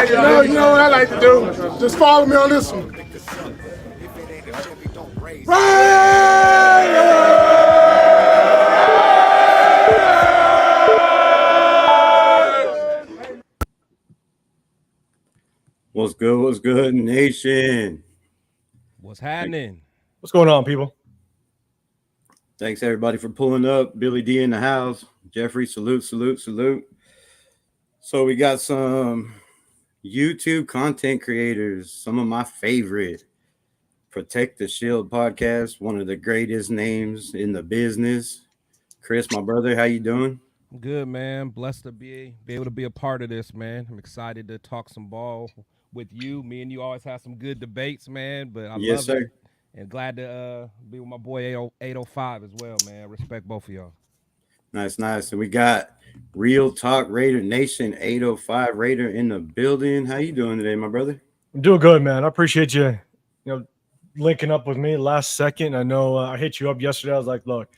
You know what I like to do? Just follow me on this one. What's good? What's good, Nation? What's happening? What's going on, people? Thanks, everybody, for pulling up. Billy D in the house. Jeffrey, salute. So we got some YouTube content creators, some of my favorite. Protect the Shield podcast, one of the greatest names in the business. Chris, my brother, how you doing? Good, man. Blessed to be able to be a part of this, man. I'm excited to talk some ball with you. Me and you always have some good debates, man. But I love it. And glad to be with my boy 805 as well, man. Respect both of y'all. Nice. And we got Realtalk Raider Nation 805 Raider in the building. How you doing today, my brother? I'm doing good, man. I appreciate you, linking up with me last second. I know I hit you up yesterday. I was like, look,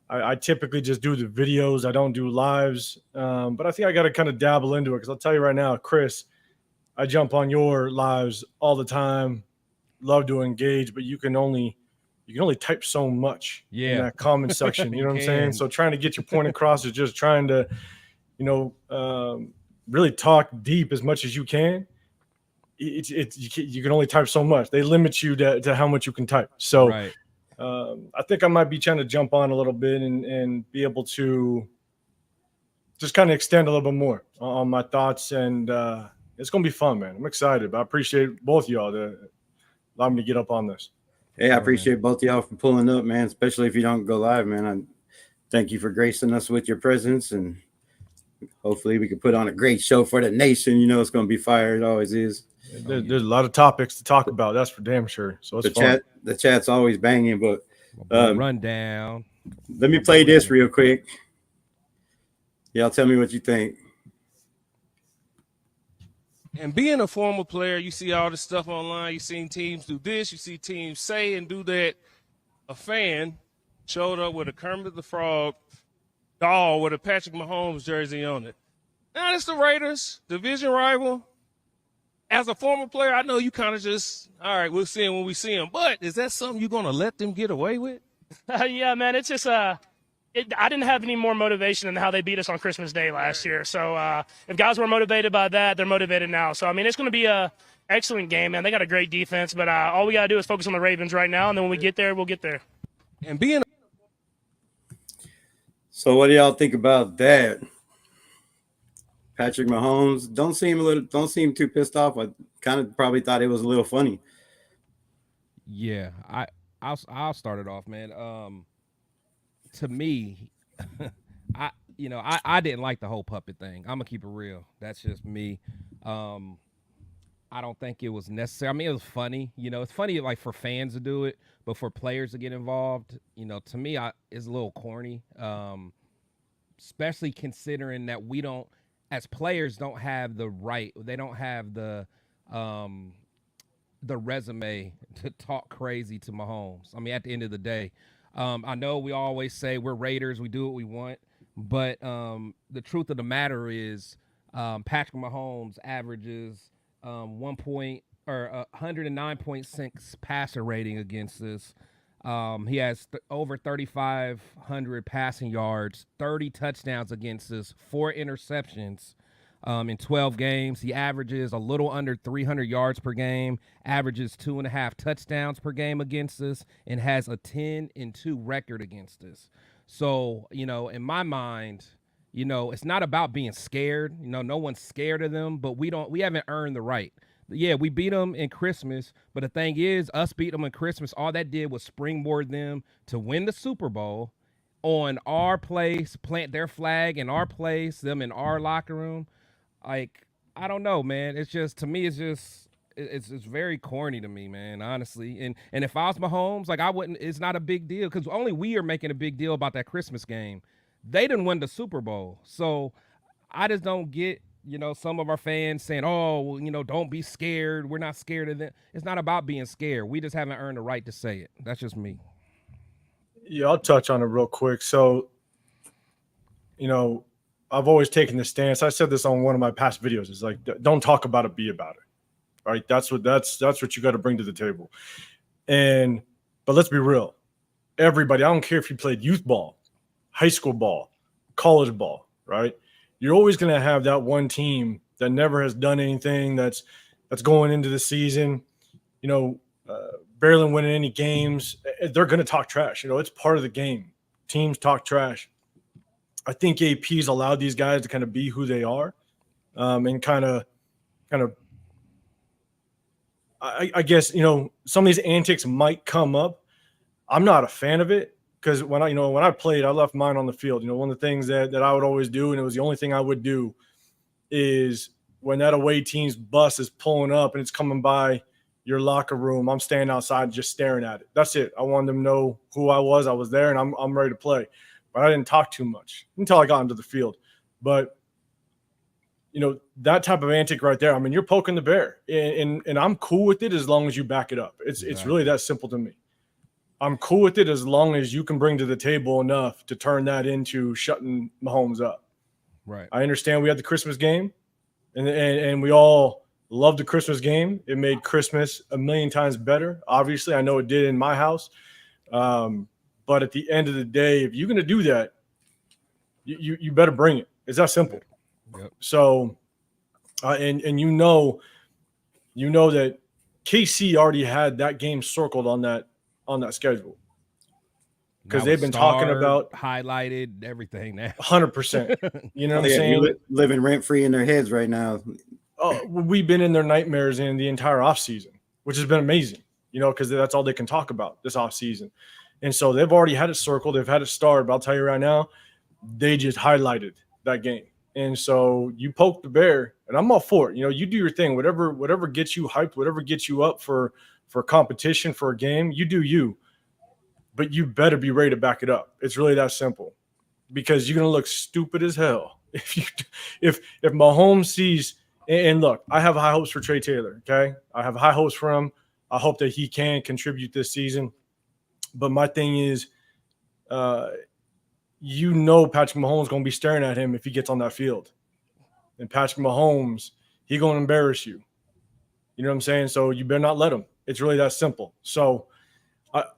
I typically just do the videos. I don't do lives. But I think I got to kind of dabble into it because I'll tell you right now, Chris, I jump on your lives all the time. Love to engage, but you can only type so much in that comment section. You know what I'm saying? So trying to get your point across is just trying to, really talk deep as much as you can. You can only type so much. They limit you to how much you can type. So right. I think I might be trying to jump on a little bit and be able to just kind of extend a little bit more on my thoughts. And it's going to be fun, man. I'm excited. But I appreciate both of y'all to allow me to get up on this. Hey, I appreciate both of y'all for pulling up, man, especially if you don't go live, man. I thank you for gracing us with your presence, and hopefully we can put on a great show for the nation. You know it's going to be fire. It always is. There's a lot of topics to talk about. That's for damn sure. So it's fun. The chat's always banging, but rundown. Let me play this real quick. Y'all tell me what you think. And being a former player, you see all this stuff online. You've seen teams do this. You see teams say and do that. A fan showed up with a Kermit the Frog doll with a Patrick Mahomes jersey on it. Now, it's the Raiders, division rival. As a former player, I know you kind of just, all right, we'll see him when we see him. But is that something you're going to let them get away with? Yeah, man, it's just I didn't have any more motivation than how they beat us on Christmas Day last year. So if guys were motivated by that, they're motivated now. So, I mean, it's going to be a excellent game, man. They got a great defense, but all we got to do is focus on the Ravens right now, and then when we get there, we'll get there. And being So what do y'all think about that? Patrick Mahomes don't seem too pissed off. I kind of probably thought it was a little funny. Yeah, I'll start it off, man. To me, I didn't like the whole puppet thing. I'm gonna keep it real. That's just me. I don't think it was necessary. I mean, it was funny. It's funny like for fans to do it, but for players to get involved, to me, it's a little corny. Especially considering that we don't, as players, don't have the right. They don't have the resume to talk crazy to Mahomes. I mean, at the end of the day. I know we always say we're Raiders, we do what we want, but the truth of the matter is Patrick Mahomes averages 109.6 passer rating against us. He has over 3,500 passing yards, 30 touchdowns against us, 4 interceptions. In 12 games, he averages a little under 300 yards per game, averages 2.5 touchdowns per game against us, and has a 10-2 record against us. So, in my mind, it's not about being scared. No one's scared of them, but we haven't earned the right. Yeah, we beat them in Christmas, but the thing is, us beat them in Christmas, all that did was springboard them to win the Super Bowl on our place, plant their flag in our place, them in our locker room. Like, I don't know, man. It's just, to me, it's very corny to me, man, honestly. And if I was Mahomes, like, it's not a big deal because only we are making a big deal about that Christmas game. They didn't win the Super Bowl. So I just don't get, some of our fans saying, oh, well, don't be scared. We're not scared of them. It's not about being scared. We just haven't earned the right to say it. That's just me. Yeah, I'll touch on it real quick. So, I've always taken the stance. I said this on one of my past videos. It's like, don't talk about it, be about it. Right? That's what you got to bring to the table. But let's be real. Everybody, I don't care if you played youth ball, high school ball, college ball, right? You're always going to have that one team that never has done anything that's going into the season, barely winning any games. They're going to talk trash. It's part of the game. Teams talk trash. I think AP's allowed these guys to kind of be who they are, and kind of, I guess, some of these antics might come up. I'm not a fan of it because when I played, I left mine on the field. One of the things that I would always do, and it was the only thing I would do, is when that away team's bus is pulling up and it's coming by your locker room, I'm standing outside just staring at it. That's it. I wanted them to know who I was. I was there, and I'm ready to play. But I didn't talk too much until I got into the field. But that type of antic right there, I mean, you're poking the bear, and I'm cool with it as long as you back it up. It's really that simple to me. I'm cool with it as long as you can bring to the table enough to turn that into shutting Mahomes up. Right. I understand we had the Christmas game, and we all loved the Christmas game. It made Christmas a million times better. Obviously, I know it did in my house. But at the end of the day, if you're going to do that, you better bring it. It's that simple. Yep. So, and you know that KC already had that game circled on that schedule because they've been talking about highlighted everything now. 100%. You know what I'm saying? You're living rent free in their heads right now. Oh, we've been in their nightmares in the entire offseason, which has been amazing. Because that's all they can talk about this offseason. And so they've already had it circled. They've had it starred. But I'll tell you right now, they just highlighted that game. And so you poke the bear, and I'm all for it. You do your thing. Whatever gets you hyped, whatever gets you up for competition, for a game, you do you. But you better be ready to back it up. It's really that simple. Because you're going to look stupid as hell if Mahomes sees – and look, I have high hopes for Trey Taylor, okay? I have high hopes for him. I hope that he can contribute this season. But my thing is, Patrick Mahomes is going to be staring at him if he gets on that field. And Patrick Mahomes, he's going to embarrass you. You know what I'm saying? So you better not let him. It's really that simple. So,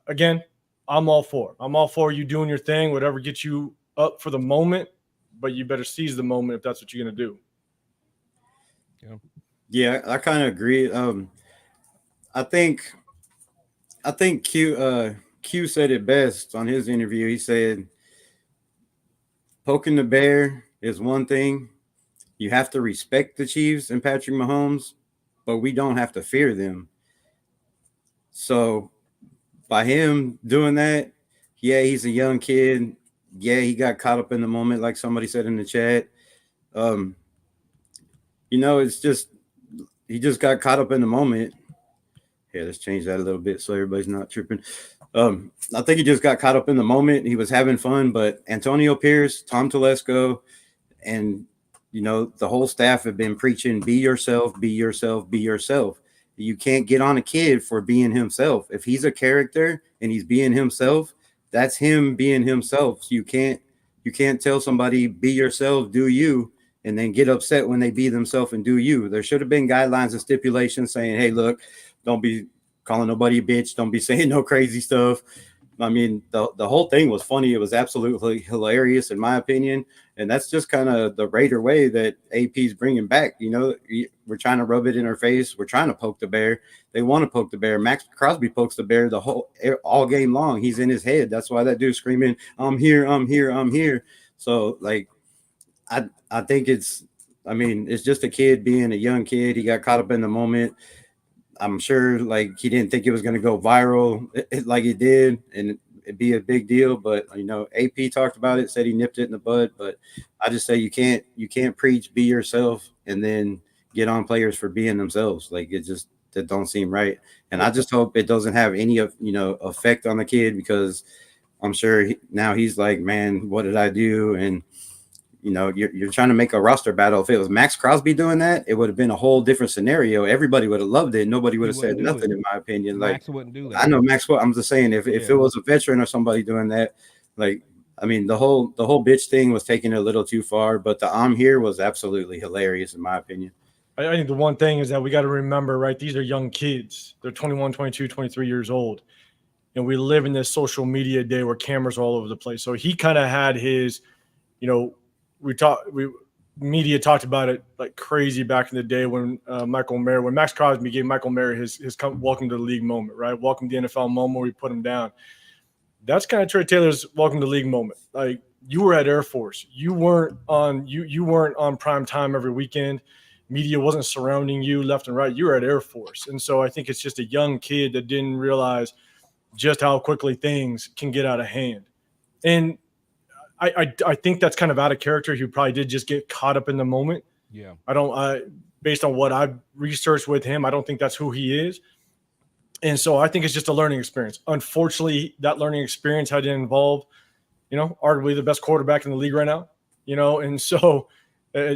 again, I'm all for it. I'm all for you doing your thing, whatever gets you up for the moment, but you better seize the moment if that's what you're going to do. Yeah, I kind of agree. I think Q said it best on his interview. He said, poking the bear is one thing. You have to respect the Chiefs and Patrick Mahomes, but we don't have to fear them. So by him doing that, yeah, he's a young kid. Yeah, he got caught up in the moment, like somebody said in the chat. It's just he just got caught up in the moment. Yeah, let's change that a little bit so everybody's not tripping. I think he just got caught up in the moment. He was having fun, but Antonio Pierce, Tom Telesco, and the whole staff have been preaching, be yourself, be yourself, be yourself. You can't get on a kid for being himself. If he's a character and he's being himself, that's him being himself. So you can't tell somebody be yourself, do you, and then get upset when they be themselves and do you. There should have been guidelines and stipulations saying, hey, look, don't be calling nobody a bitch. Don't be saying no crazy stuff. I mean, the whole thing was funny. It was absolutely hilarious, in my opinion. And that's just kind of the Raider way that AP's bringing back. We're trying to rub it in her face. We're trying to poke the bear. They want to poke the bear. Max Crosby pokes the bear all game long. He's in his head. That's why that dude's screaming, I'm here, I'm here, I'm here. So, I think it's just a kid being a young kid. He got caught up in the moment. I'm sure he didn't think it was going to go viral like it did and it'd be a big deal. But, AP talked about it, said he nipped it in the bud. But I just say you can't preach, be yourself, and then get on players for being themselves. That don't seem right. And I just hope it doesn't have any effect on the kid, because I'm sure now he's like, man, what did I do? And you're trying to make a roster battle. If it was Max Crosby doing that, it would have been a whole different scenario. Everybody would have loved it. Nobody would have said nothing, in my opinion. Max wouldn't do that. I know Max. I'm just saying, if it was a veteran or somebody doing that, I mean, the whole bitch thing was taking it a little too far, but the I'm here was absolutely hilarious in my opinion. I think the one thing is that we got to remember, right? These are young kids. They're 21, 22, 23 years old. And we live in this social media day where cameras are all over the place. So he kind of had his, media talked about it like crazy back in the day when when Max Crosby gave Michael Mayer his welcome to the league moment, right? Welcome to the NFL moment where we put him down. That's kind of Trey Taylor's welcome to the league moment. Like, you were at Air Force. You weren't on prime time every weekend. Media wasn't surrounding you left and right. You were at Air Force. And so I think it's just a young kid that didn't realize just how quickly things can get out of hand. And I think that's kind of out of character. He probably did just get caught up in the moment. Yeah. Based on what I've researched with him, I don't think that's who he is. And so I think it's just a learning experience. Unfortunately, that learning experience had to involve, arguably the best quarterback in the league right now, and so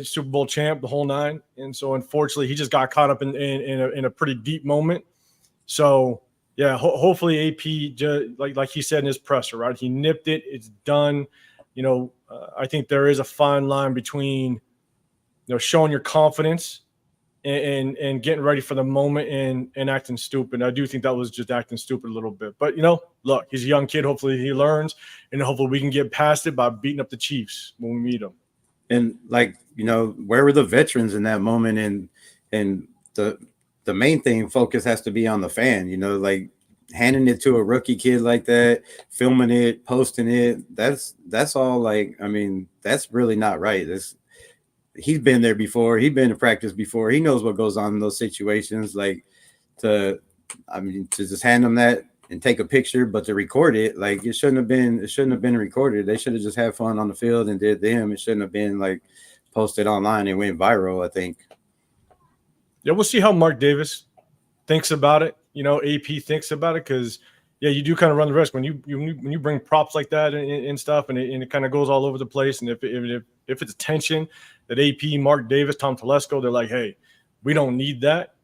Super Bowl champ, the whole nine. And so unfortunately, he just got caught up in a pretty deep moment. So yeah, hopefully AP, like he said in his presser, right? He nipped it. It's done. I think there is a fine line between, showing your confidence and getting ready for the moment and acting stupid. I do think that was just acting stupid a little bit. But, look, he's a young kid. Hopefully he learns, and hopefully we can get past it by beating up the Chiefs when we meet them. And where were the veterans in that moment? And the main thing focus has to be on the fan, handing it to a rookie kid like that, filming it, posting it. That's all that's really not right. He's been there before. He's been to practice before. He knows what goes on in those situations. To just hand them that and take a picture, but to record it, it shouldn't have been recorded. They should have just had fun on the field and did them. It shouldn't have been posted online and went viral, I think. Yeah, we'll see how Mark Davis thinks about it. AP thinks about it, because you do kind of run the risk when you bring props like that and stuff, and it kind of goes all over the place. And if it's attention that AP, Mark Davis, Tom Telesco, they're like, hey, we don't need that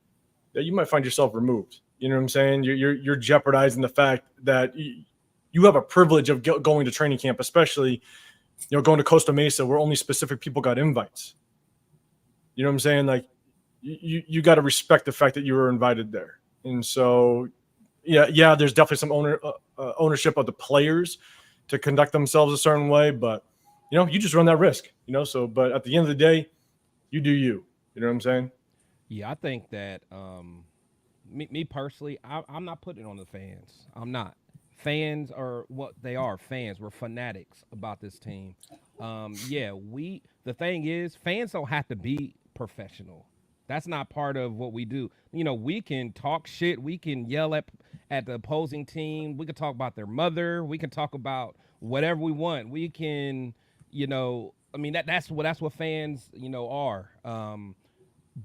you might find yourself removed. You know what I'm saying? You're jeopardizing the fact that you have a privilege of going to training camp, especially going to Costa Mesa where only specific people got invites. You know what I'm saying? You got to respect the fact that you were invited there. And so, yeah, there's definitely some ownership of the players to conduct themselves a certain way, but you just run that risk. So, but at the end of the day, you do you. You know what I'm saying? Yeah, I think that me personally, I'm not putting it on the fans. I'm not. Fans are what they are. Fans. We're fanatics about this team. The thing is, fans don't have to be professional. That's not part of what we do. We can talk shit. We can yell at the opposing team. We can talk about their mother. We can talk about whatever we want. We can, that's what fans, are.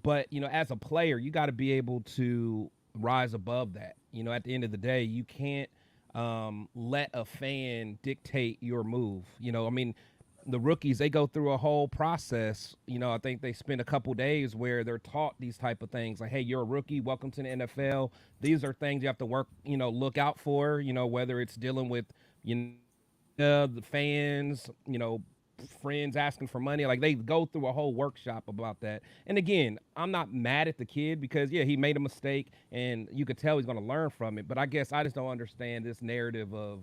But as a player, you got to be able to rise above that. At the end of the day, you can't let a fan dictate your move. The rookies, they go through a whole process. I think they spend a couple days where they're taught these type of things. Like, hey, you're a rookie. Welcome to the NFL. These are things you have to look out for, whether it's dealing with, the fans, friends asking for money. They go through a whole workshop about that. And again, I'm not mad at the kid because, he made a mistake and you could tell he's going to learn from it. But I guess I just don't understand this narrative of,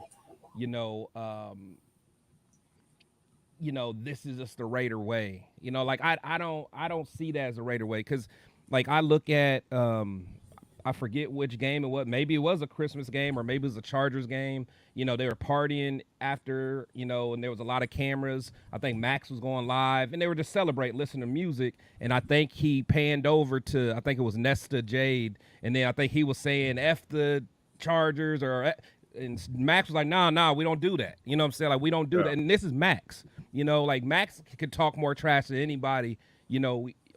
this is just the Raider way. I don't see that as a Raider way, because I look at I forget which game it was. Maybe it was a Christmas game or maybe it was a Chargers game. They were partying after, and there was a lot of cameras. I think Max was going live and they were just celebrating, listening to music. And I think he panned over to, I think it was Nesta Jade. And then I think he was saying F the Chargers and Max was like, nah, we don't do that. You know what I'm saying? We don't do that. And this is Max. Max could talk more trash than anybody.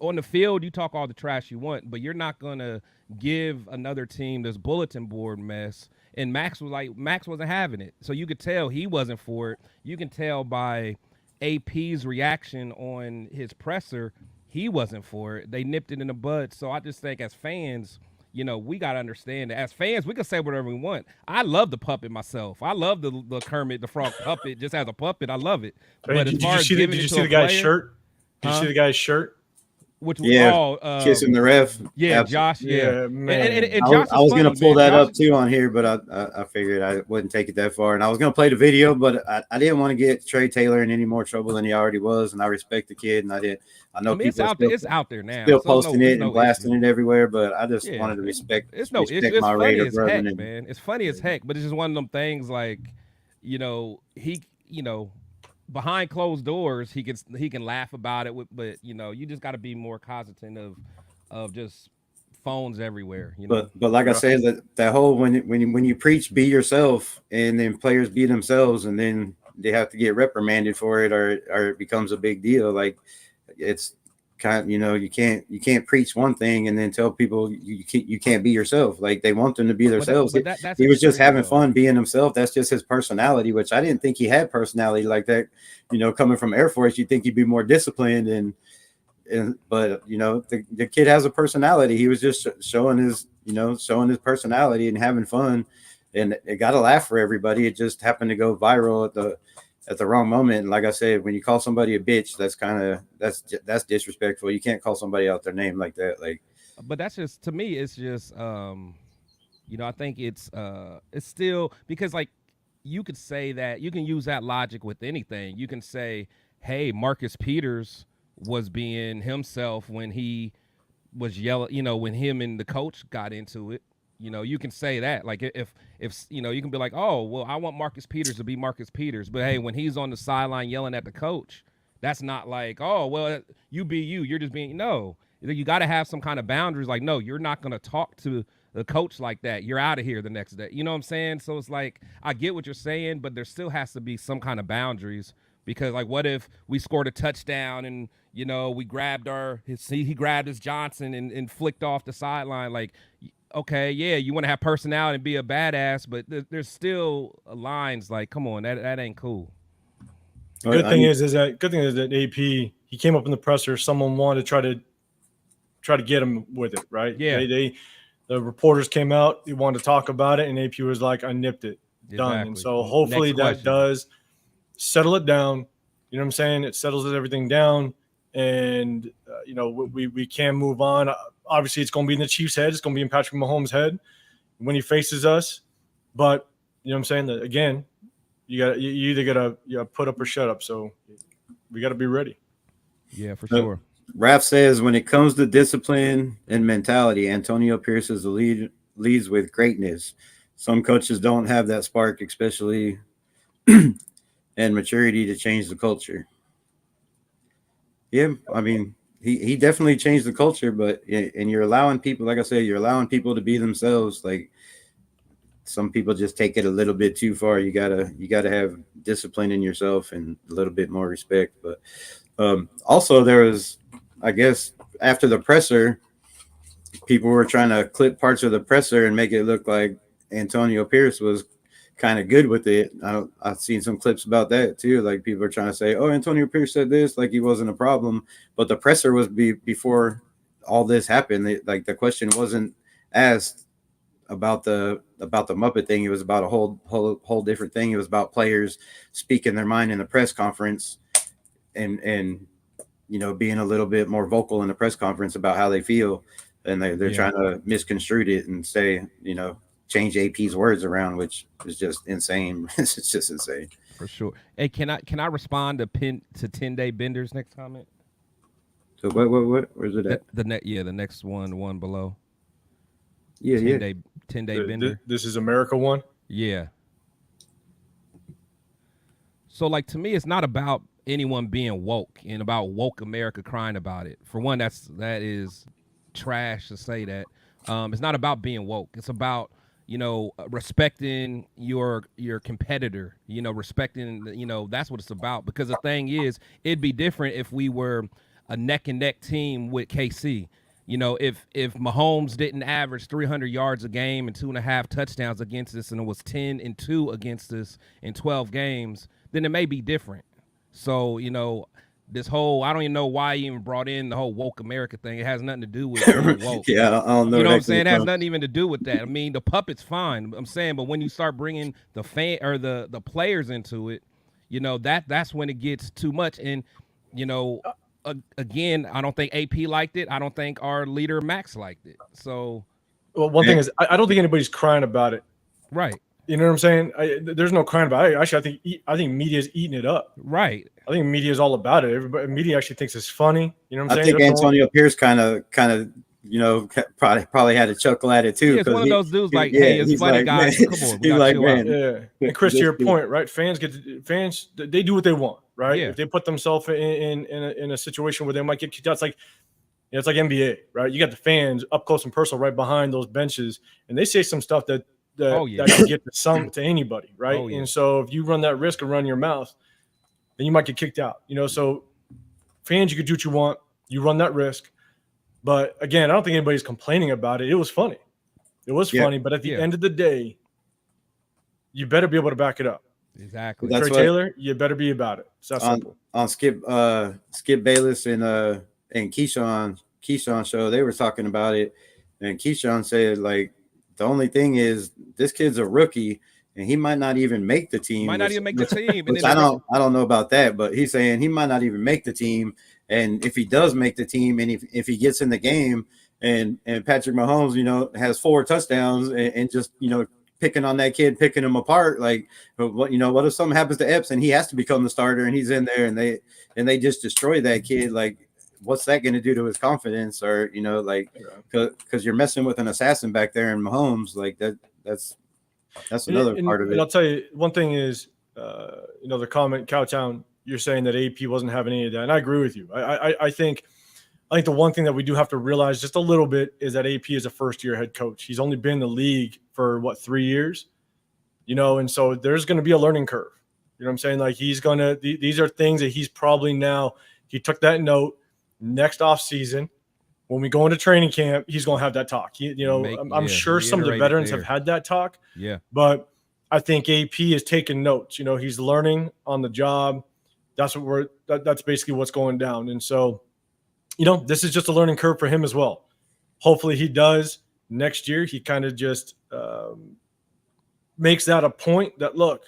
On the field, you talk all the trash you want, but you're not going to give another team this bulletin board mess. And Max wasn't having it. So you could tell he wasn't for it. You can tell by AP's reaction on his presser, he wasn't for it. They nipped it in the bud. So I just think as fans, we got to understand that as fans, we can say whatever we want. I love the puppet myself. I love the Kermit the Frog puppet just as a puppet. I love it. Hey, But as far as giving did you it see to the a guy's player, shirt? Did you see the guy's shirt? which Yeah, kissing the ref. yeah, Absolutely. Josh, yeah, man. and I Josh was is gonna funny, pull man. that Josh, up too on here, but I figured I wouldn't take it that far, and I was gonna play the video, but I didn't want to get Trey Taylor in any more trouble than he already was, and I respect the kid, and I know I mean, people it's out there now. still So posting it's it and no blasting issue. it everywhere, but I just Yeah, wanted to respect it's no issue. It's my funny Raider as brethren. heck, man. It's funny as heck, but it's just one of them things like, he, behind closed doors, he can laugh about it, but you just got to be more cognizant of just phones everywhere. But like I said, that whole when you preach be yourself, and then players be themselves, and then they have to get reprimanded for it, or it becomes a big deal. Like it's kind of, you can't preach one thing and then tell people you can't be yourself. Like they want them to be themselves. But that's he was just extreme, having though. fun being himself. That's just his personality, which I didn't think he had personality like that. Coming from Air Force, you think he'd be more disciplined but the kid has a personality. He was just showing his personality and having fun, and it got a laugh for everybody. It just happened to go viral at the wrong moment. And like I said, when you call somebody a bitch, that's disrespectful. You can't call somebody out their name like that. But that's just, to me, it's just I think it's still, because like you could say that, you can use that logic with anything. You can say, hey, Marcus Peters was being himself when he was yelling, when him and the coach got into it. You can say that. Like if you can be like, oh, well, I want Marcus Peters to be Marcus Peters, but hey, when he's on the sideline yelling at the coach, that's not like, oh, well, you be you. You're just being, no. You got to have some kind of boundaries. Like, no, you're not going to talk to the coach like that. You're out of here the next day. You know what I'm saying? So it's like, I get what you're saying, but there still has to be some kind of boundaries, because like, what if we scored a touchdown and we grabbed he grabbed his Johnson and flicked off the sideline? Like, okay, yeah, you want to have personality and be a badass, but there's still lines. Like, come on, that ain't cool. Good thing is that AP, he came up in the presser. Someone wanted to try to get him with it, right? Yeah. The reporters came out. He wanted to talk about it, and AP was like, "I nipped it, done." Exactly. And so hopefully that does settle it down. You know what I'm saying? It settles everything down, and we can move on. Obviously, it's going to be in the Chiefs' head. It's going to be in Patrick Mahomes' head when he faces us. But you know what I'm saying? That again, you either gotta put up or shut up. So we got to be ready. Yeah, for sure. Raph says, when it comes to discipline and mentality, Antonio Pierce is the leads with greatness. Some coaches don't have that spark, especially and maturity to change the culture. Yeah, I mean, he definitely changed the culture, and you're allowing people, like I said, you're allowing people to be themselves. Like some people just take it a little bit too far. You gotta have discipline in yourself and a little bit more respect. But also there was, I guess, after the presser, people were trying to clip parts of the presser and make it look like Antonio Pierce was kind of good with it. I've seen some clips about that too. Like people are trying to say, oh, Antonio Pierce said this, like he wasn't a problem. But the presser was before all this happened. Like the question wasn't asked about the Muppet thing. It was about a whole different thing. It was about players speaking their mind in the press conference and being a little bit more vocal in the press conference about how they feel. And they're trying to misconstrue it and say, change AP's words around, which is just insane. It's just insane. For sure. Hey, can I respond to 10-day benders next comment? So what where's it at? The next one below. Yeah, 10-day bender. This is America one. Yeah. So like, to me, it's not about anyone being woke and about woke America crying about it. For one, that is trash to say that. It's not about being woke. It's about respecting your competitor, respecting, that's what it's about. Because the thing is, it'd be different if we were a neck and neck team with KC. If Mahomes didn't average 300 yards a game and 2.5 touchdowns against us, and it was 10-2 against us in 12 games, then it may be different. So, this whole, I don't even know why he even brought in the whole woke America thing. It has nothing to do with being woke. Yeah, I don't know. You know what I'm saying? It has nothing even to do with that. I mean, the puppet's fine. I'm saying, but when you start bringing the fan or the players into it, you know, that's when it gets too much. And, you know, again, I don't think AP liked it. I don't think our leader Max liked it. So, well, one thing is, I don't think anybody's crying about it. right. You know what I'm saying? There's no crying about it. Actually, I think media's eating it up. Right. I think media is all about it. Everybody, media actually thinks it's funny. You know what I'm I saying? think Antonio Pierce kind of, you know, probably had a chuckle at it too. Yeah, it's one of those dudes like, hey, it's funny, like, guys. Man, come on, he's we gotta like, chill man, out. Yeah, and Chris, to your point, right? Fans they do what they want, right? Yeah. If they put themselves in a situation where they might get kicked out, it's like NBA, right? You got the fans up close and personal right behind those benches, and they say some stuff that can get to anybody, right? Oh, yeah. And so if you run that risk of running your mouth, then you might get kicked out. You know, so fans, you can do what you want. You run that risk. But again, I don't think anybody's complaining about it. It was funny. It was funny, but at the end of the day, you better be able to back it up. Exactly. Trey Taylor, you better be about it. It's that simple. On Skip Bayless and Keyshawn show, they were talking about it, and Keyshawn said, like, the only thing is this kid's a rookie and he might not even make the team. Might not even make the team. Which I don't know about that, but he's saying he might not even make the team. And if he does make the team, and if he gets in the game, and Patrick Mahomes, you know, has 4 touchdowns and just, you know, picking on that kid, picking him apart, like, what, you know, what if something happens to Epps and he has to become the starter and he's in there and they just destroy that kid? Like, what's that going to do to his confidence? Or, you know, like, because you're messing with an assassin back there in Mahomes, like that's another part of it. And I'll tell you, one thing is, you know, the comment, Cowtown, you're saying that AP wasn't having any of that, and I agree with you. I think the one thing that we do have to realize just a little bit is that AP is a first-year head coach. He's only been in the league for 3 years, you know, and so there's going to be a learning curve. You know what I'm saying? Like, these are things that he's probably he took that note. Next off season, when we go into training camp, he's going to have that talk. I'm sure some of the veterans have had that talk. Yeah. But I think AP is taking notes. You know, he's learning on the job. That's basically what's going down. And so, you know, this is just a learning curve for him as well. Hopefully he does next year. He kind of just makes that a point that, look,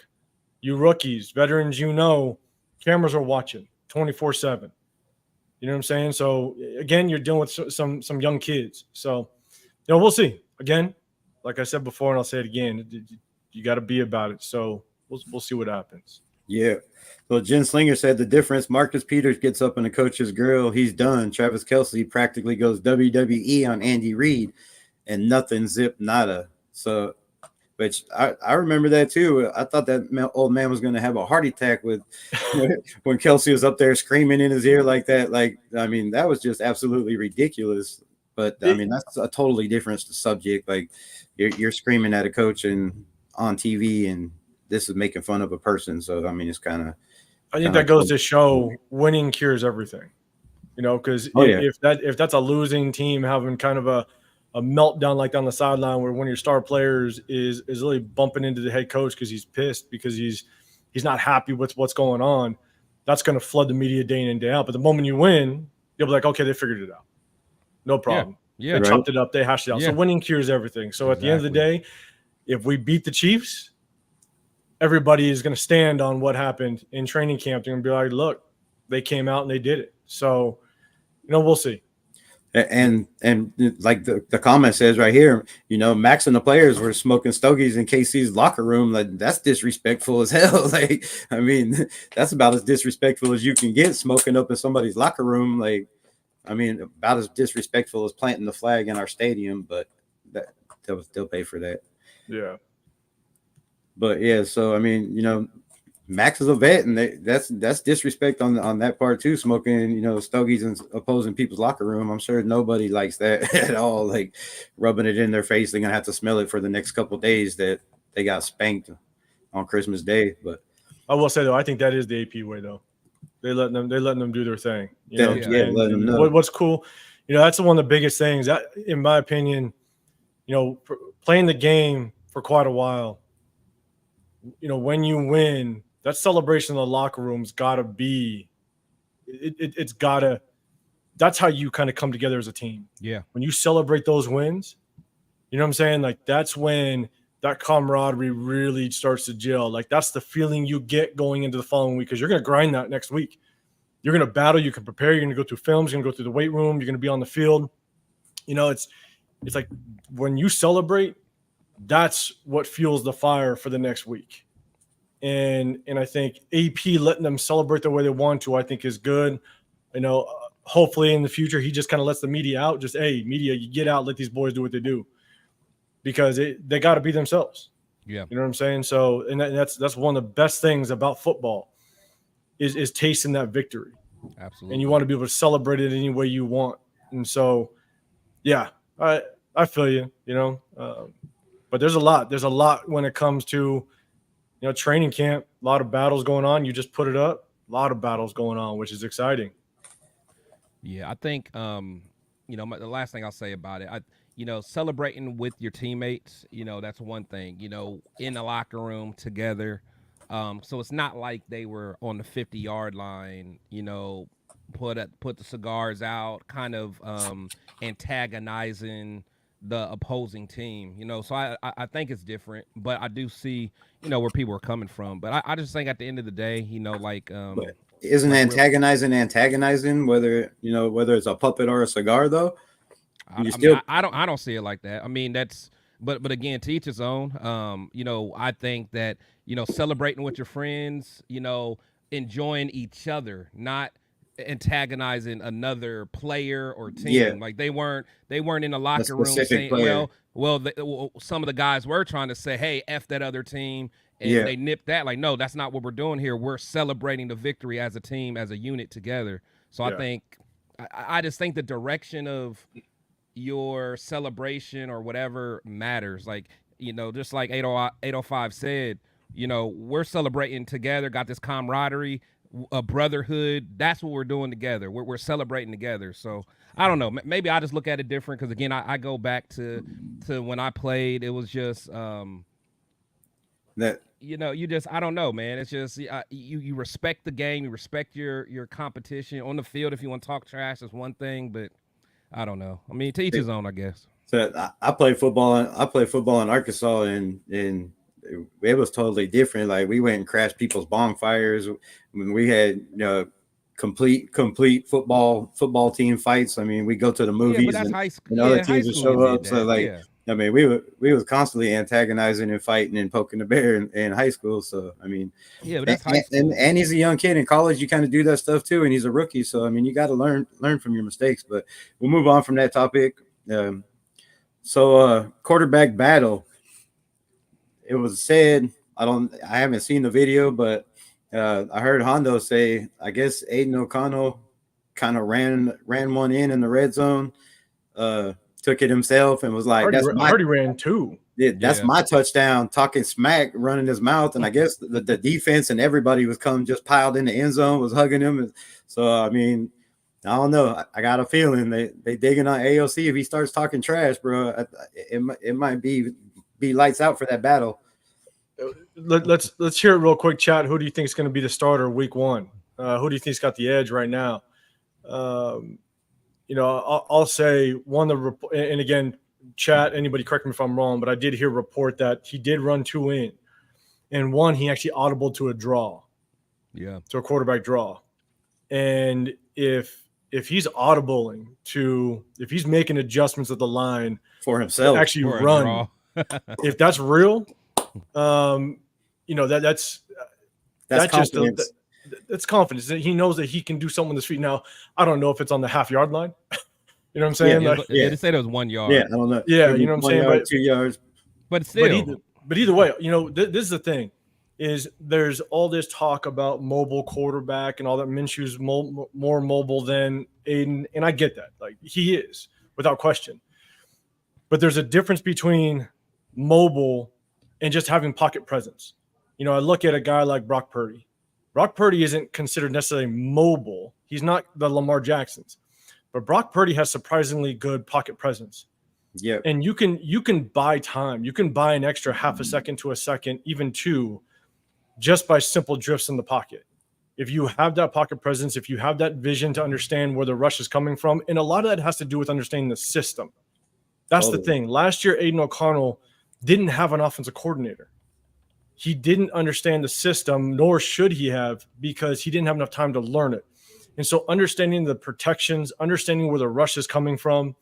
you rookies, veterans, you know, cameras are watching 24/7. You know what I'm saying? So again, you're dealing with some young kids. So, you know, we'll see. Again, like I said before, and I'll say it again, you got to be about it. So we'll see what happens. Yeah. So Jen Slinger said the difference: Marcus Peters gets up in the coach's grill, he's done. Travis Kelce practically goes WWE on Andy Reid, and nothing, zip, nada. So, which I remember that too. I thought that old man was going to have a heart attack when Kelce was up there screaming in his ear like that. Like, I mean, that was just absolutely ridiculous. But I mean, that's a totally different subject. Like, you're screaming at a coach and on TV, and this is making fun of a person. So I mean, it's kind of. I think that goes to show winning cures everything. You know, because if that's a losing team having kind of a meltdown like down the sideline where one of your star players is really bumping into the head coach because he's pissed because he's not happy with what's going on, that's going to flood the media day in and day out. But the moment you win, you'll be like, okay, they figured it out. No problem. Yeah. They chopped it up. They hashed it out. Yeah. So winning cures everything. So at the end of the day, if we beat the Chiefs, everybody is going to stand on what happened in training camp. They're going to be like, look, they came out and they did it. So, you know, we'll see. And like the comment says right here, you know, Max and the players were smoking stogies in KC's locker room. Like, that's disrespectful as hell. Like, I mean, that's about as disrespectful as you can get, smoking up in somebody's locker room. Like, I mean, about as disrespectful as planting the flag in our stadium, but they'll pay for that. Yeah. But yeah, so I mean, you know, Max is a vet, and that's disrespect on that part too. Smoking, you know, stogies in opposing people's locker room. I'm sure nobody likes that at all. Like, rubbing it in their face, they're gonna have to smell it for the next couple of days that they got spanked on Christmas Day. But I will say though, I think that is the AP way though. They're letting them do their thing. letting them know. What's cool, you know, that's one of the biggest things that, in my opinion, you know, playing the game for quite a while. You know, when you win, that celebration in the locker room's got to be it's gotta. That's how you kind of come together as a team. Yeah. When you celebrate those wins, you know what I'm saying? Like that's when that camaraderie really starts to gel. Like that's the feeling you get going into the following week because you're going to grind that next week. You're going to battle. You can prepare. You're going to go through films. You're going to go through the weight room. You're going to be on the field. You know, it's like when you celebrate, that's what fuels the fire for the next week. And I think AP letting them celebrate the way they want to, I think is good. You know, hopefully in the future, he just kind of lets the media out. Just, hey, media, you get out, let these boys do what they do. Because they got to be themselves. Yeah. You know what I'm saying? So, and that's one of the best things about football is tasting that victory. Absolutely. And you want to be able to celebrate it any way you want. And so, yeah, I feel you, you know. But there's a lot when it comes to, you know, training camp, a lot of battles going on. You just put it up, a lot of battles going on, which is exciting. Yeah, I think, you know, the last thing I'll say about it, you know, celebrating with your teammates, you know, that's one thing, you know, in the locker room together. So it's not like they were on the 50-yard line, you know, put the cigars out, kind of antagonizing the opposing team, you know. So I think it's different, but I do see, you know, where people are coming from. But I just think at the end of the day, you know, like but isn't like antagonizing whether it's a puppet or a cigar though? I don't see it like that. I mean, that's but again, to each his own. You know, I think that, you know, celebrating with your friends, you know, enjoying each other, not antagonizing another player or team. Yeah. Like they weren't in the locker room saying, player. well, some of the guys were trying to say, hey, F that other team. And they nipped that. Like, no, that's not what we're doing here. We're celebrating the victory as a team, as a unit together. So I think, I just think the direction of your celebration or whatever matters. Like, you know, just like 805 said, you know, we're celebrating together, got this camaraderie, a brotherhood. That's what we're doing together. We're celebrating together. So I don't know. Maybe I just look at it different because, again, I go back to when I played. It was just that, you know, you just, I don't know, man. It's just you respect the game, you respect your competition on the field. If you want to talk trash, that's one thing, but I don't know. I mean, to each his own, I guess. So I played football in Arkansas, and it was totally different. Like we went and crashed people's bonfires. When we had, you know, complete football team fights. I mean, we go to the movies, but that's and, high school. and other teams would show up. So like, I mean, we was constantly antagonizing and fighting and poking the bear in high school. So I mean, but that's high school. And he's a young kid in college. You kind of do that stuff too, and he's a rookie. So I mean, you got to learn from your mistakes. But we'll move on from that topic. So quarterback battle. It was said, I haven't seen the video, but I heard Hondo say, I guess Aiden O'Connell kind of ran one in the red zone, took it himself and was like, I already ran two. That's my touchdown, talking smack, running his mouth. And I guess the defense and everybody was just piled in the end zone, was hugging him. And so, I mean, I don't know. I got a feeling they digging on AOC. If he starts talking trash, bro, it might be lights out for that battle. Let's hear it real quick, chat. Who do you think is going to be the starter week one? Who do you think's got the edge right now? You know, I'll say one of the, and again, chat, anybody correct me if I'm wrong, but I did hear a report that he did run two in, and one he actually audibled to a draw, to a quarterback draw, and if he's audibling to, if he's making adjustments at the line for himself, actually run, if that's real, you know, that's confidence. Just that's confidence. He knows that he can do something with his feet. Now, I don't know if it's on the half-yard line. You know what I'm saying? They said it was 1 yard. Yeah, I don't know. Yeah, you know what I'm saying? Yard, 2 yards. But still. But either way, you know, this is the thing, is there's all this talk about mobile quarterback and all that. Minshew's more mobile than Aiden, and I get that. Like, he is, without question. But there's a difference between mobile and just having pocket presence. You know, I look at a guy like Brock Purdy. Brock Purdy isn't considered necessarily mobile. He's not the Lamar Jacksons. But Brock Purdy has surprisingly good pocket presence. Yeah. And you can buy time. You can buy an extra half a second to a second, even two, just by simple drifts in the pocket. if you have that pocket presence, if you have that vision to understand where the rush is coming from, and a lot of that has to do with understanding the system. That's the thing. Last year, Aiden O'Connell didn't have an offensive coordinator. He didn't understand the system, nor should he have, because he didn't have enough time to learn it. And so understanding the protections, understanding where the rush is coming from,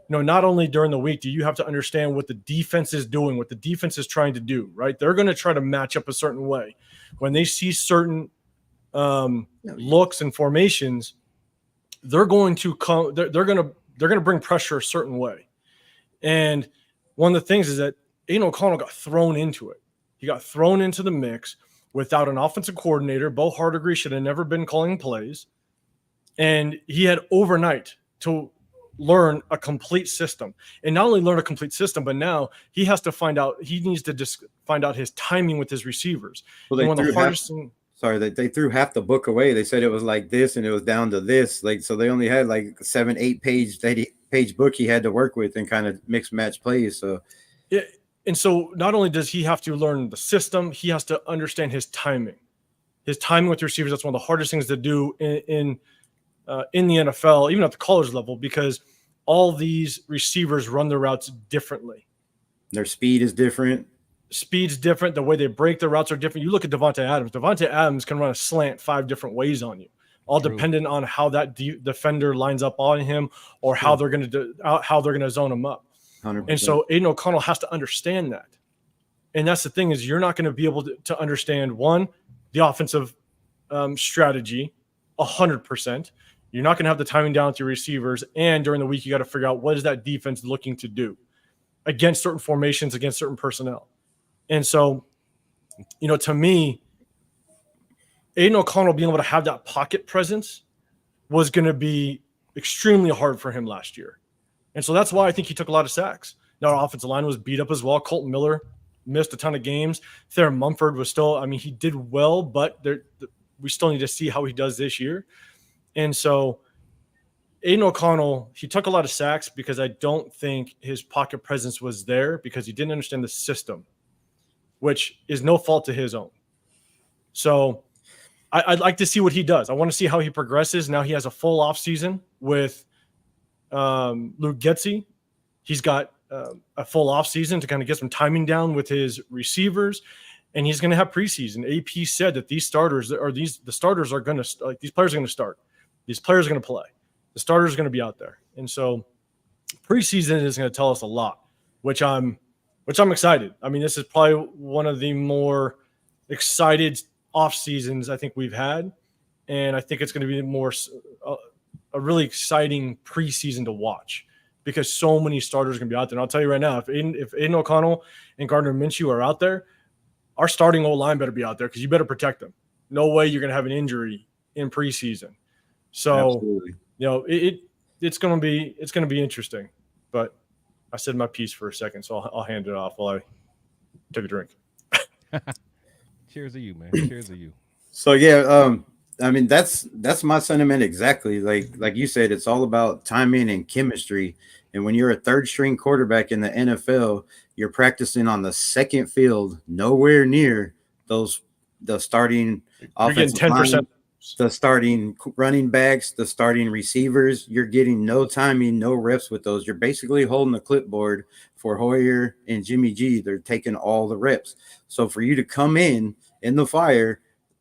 not only during the week do you have to understand what the defense is doing, what the defense is trying to do, right? They're going to try to match up a certain way. When they see certain looks and formations, they're going to come. They're going to bring pressure a certain way. And one of the things is that Aiden O'Connell got thrown into it. He got thrown into the mix without an offensive coordinator. Bo Hardegree should have never been calling plays, and he had overnight to learn a complete system. And not only learn a complete system, but now he has to he needs to just find out his timing with his receivers. Well, they threw half the book away. They said it was like this and it was down to this. So they only had like 7-8 page book he had to work with and kind of mix match plays. So yeah. And so not only does he have to learn the system, he has to understand his timing. His timing with receivers, that's one of the hardest things to do in the NFL, even at the college level, because all these receivers run their routes differently. Their speed is different. Speed's different. The way they break their routes are different. You look at Devontae Adams. Devontae Adams can run a slant 5 different ways on you, all dependent on how that defender lines up on him or how they're going to zone him up. 100%. And so Aiden O'Connell has to understand that. And that's the thing, is you're not going to be able to understand, one, the offensive strategy 100%. You're not going to have the timing down with your receivers. And during the week, you got to figure out what is that defense looking to do against certain formations, against certain personnel. And so, to me, Aiden O'Connell being able to have that pocket presence was going to be extremely hard for him last year. And so that's why I think he took a lot of sacks. Now, our offensive line was beat up as well. Colton Miller missed a ton of games. Theron Mumford was still, he did well, but we still need to see how he does this year. And so Aiden O'Connell, he took a lot of sacks because I don't think his pocket presence was there because he didn't understand the system, which is no fault to his own. So I'd like to see what he does. I want to see how he progresses. Now he has a full offseason with Luke Getsy. He's got a full offseason to kind of get some timing down with his receivers, and he's going to have preseason. AP said that these players are going to start. These players are going to play. The starters are going to be out there. And so preseason is going to tell us a lot, which I'm excited. This is probably one of the more excited off seasons I think we've had. And I think it's going to be a really exciting preseason to watch because so many starters are going to be out there. And I'll tell you right now, if Aiden O'Connell and Gardner Minshew are out there, our starting O-line better be out there because you better protect them. No way you're going to have an injury in preseason. So, absolutely. It's going to be interesting. But I said my piece for a second, so I'll hand it off while I take a drink. Cheers to you, man. Cheers to you. So yeah, that's my sentiment exactly. Like you said, it's all about timing and chemistry. And when you're a third string quarterback in the NFL, you're practicing on the second field, nowhere near the starting offensive 10%. The starting running backs, the starting receivers. You're getting no timing, no reps with those. You're basically holding a clipboard for Hoyer and Jimmy G. They're taking all the reps. So for you to come in the fire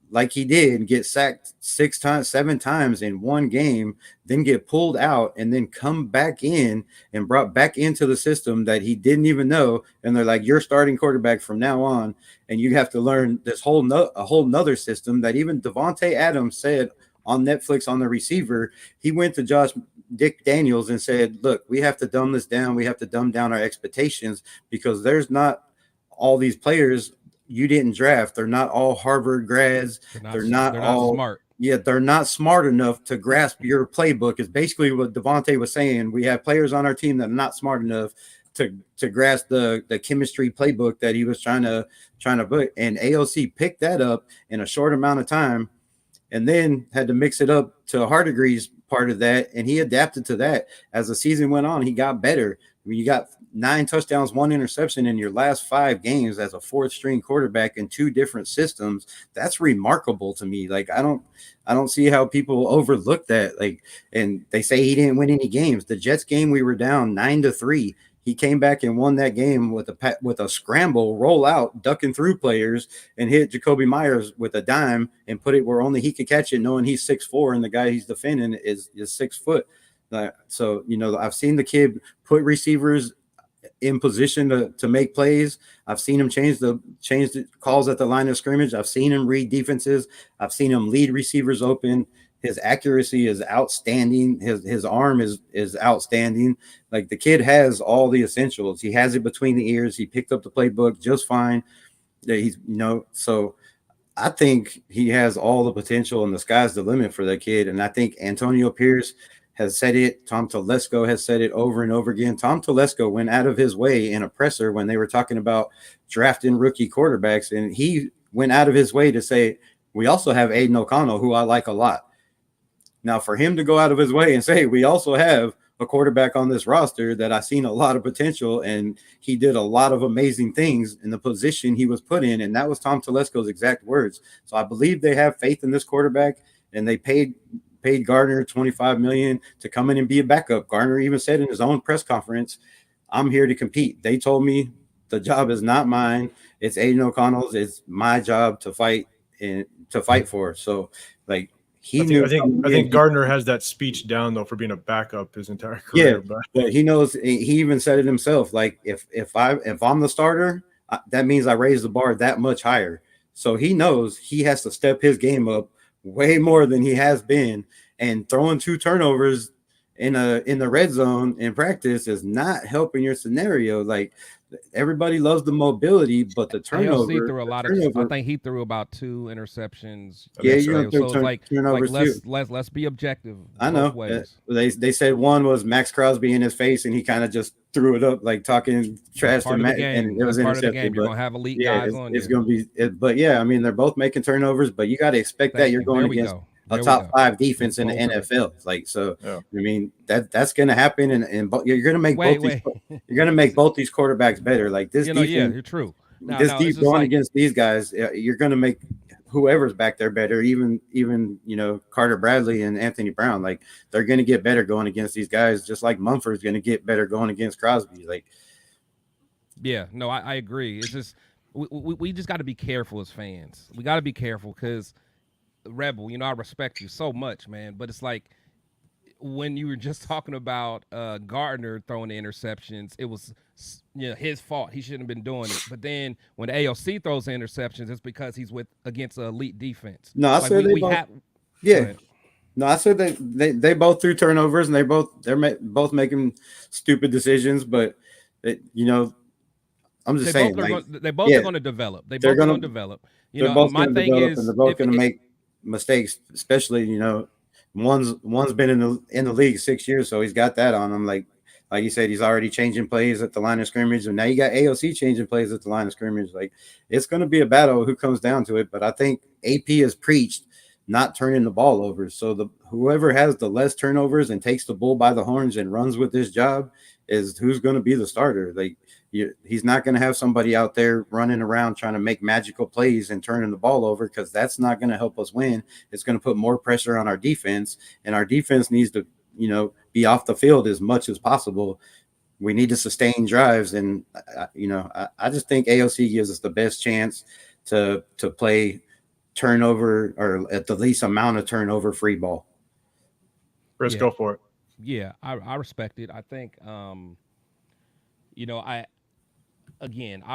like he did, get sacked 7 times in one game, then get pulled out and then come back in and brought back into the system that he didn't even know. And they're like, you're starting quarterback from now on. And you have to learn this whole nother system that even Devontae Adams said on Netflix on the receiver. He went to Dick Daniels and said, look, we have to dumb this down. We have to dumb down our expectations because there's not all these players you didn't draft. They're not all Harvard grads. They're not all smart. Yeah, they're not smart enough to grasp your playbook. Is basically what Devontae was saying. We have players on our team that are not smart enough to grasp the chemistry playbook that he was trying to put. And AOC picked that up in a short amount of time, and then had to mix it up to Hardegree's part of that, and he adapted to that as the season went on. He got better. You got 9 touchdowns, 1 interception in your last 5 games as a 4th-string quarterback in 2 different systems. That's remarkable to me. Like, I don't see how people overlook that. Like, and they say he didn't win any games. The Jets game, we were down 9-3. He came back and won that game with a scramble, roll out, ducking through players, and hit Jacoby Myers with a dime and put it where only he could catch it, knowing he's 6'4" and the guy he's defending is 6 foot. So, you know, I've seen the kid put receivers in position to make plays. I've seen him change the calls at the line of scrimmage. I've seen him read defenses. I've seen him lead receivers open. His accuracy is outstanding. His arm is outstanding. Like, the kid has all the essentials. He has it between the ears. He picked up the playbook just fine. He's, you know, so I think he has all the potential, and the sky's the limit for that kid. And I think Antonio Pierce has said it. Tom Telesco has said it over and over again. Tom Telesco went out of his way in a presser when they were talking about drafting rookie quarterbacks, and he went out of his way to say, we also have Aiden O'Connell, who I like a lot. Now, for him to go out of his way and say, we also have a quarterback on this roster that I've seen a lot of potential, and he did a lot of amazing things in the position he was put in, and that was Tom Telesco's exact words. So I believe they have faith in this quarterback, and they paid Gardner $25 million to come in and be a backup. Gardner even said in his own press conference, I'm here to compete. They told me the job is not mine. It's Aiden O'Connell's. It's my job to fight for. So, like, I think Gardner has that speech down, though, for being a backup his entire career. Yeah, but he knows. He even said it himself. Like, if I'm the starter, that means I raise the bar that much higher. So he knows he has to step his game up way more than he has been, and throwing 2 turnovers in the red zone in practice is not helping your scenario. Like, everybody loves the mobility, but the turnover. AOC threw a lot of. I think he threw about 2 interceptions. Yeah, so it's like turnovers let's be objective. I know. They said one was Max Crosby in his face, and he kind of just threw it up, like talking trash to Matt, and it was intercepted. You're gonna have elite guys on. It's gonna be. But yeah, I mean, they're both making turnovers, but you got to expect that you're going against a top 5 defense in the NFL. Like, so, I mean, that's going to happen, and you're going to make you're going to make both these quarterbacks better. Like, this defense, you're true. Going against these guys, you're going to make whoever's back there better. Even you know, Carter Bradley and Anthony Brown, like, they're going to get better going against these guys, just like Mumford's going to get better going against Crosby. Like, yeah, no, I agree. It's just we just got to be careful as fans. We got to be careful because Rebel, you know, I respect you so much, man, but it's like when you were just talking about Gardner throwing the interceptions, it was, you know, his fault. He shouldn't have been doing it. But then when AOC throws the interceptions, it's because he's against an elite defense. No, I said No, I said they both threw turnovers, and they're both making stupid decisions. But you know, I'm just saying, they both are going to develop. They're going to develop. You know, my thing is, and they're both going to make mistakes, especially, you know, one's been in the league 6 years, so he's got that on him. Like you said, he's already changing plays at the line of scrimmage, and now you got AOC changing plays at the line of scrimmage. Like, it's going to be a battle who comes down to it. But I think AP has preached not turning the ball over. So whoever has the less turnovers and takes the bull by the horns and runs with this job is who's going to be the starter. Like, he's not going to have somebody out there running around trying to make magical plays and turning the ball over, because that's not going to help us win. It's going to put more pressure on our defense, and our defense needs to, you know, be off the field as much as possible. We need to sustain drives, and you know, I just think AOC gives us the best chance to play turnover, or at the least amount of turnover free ball. Chris, go for it. Yeah, I respect it. I think, you know, I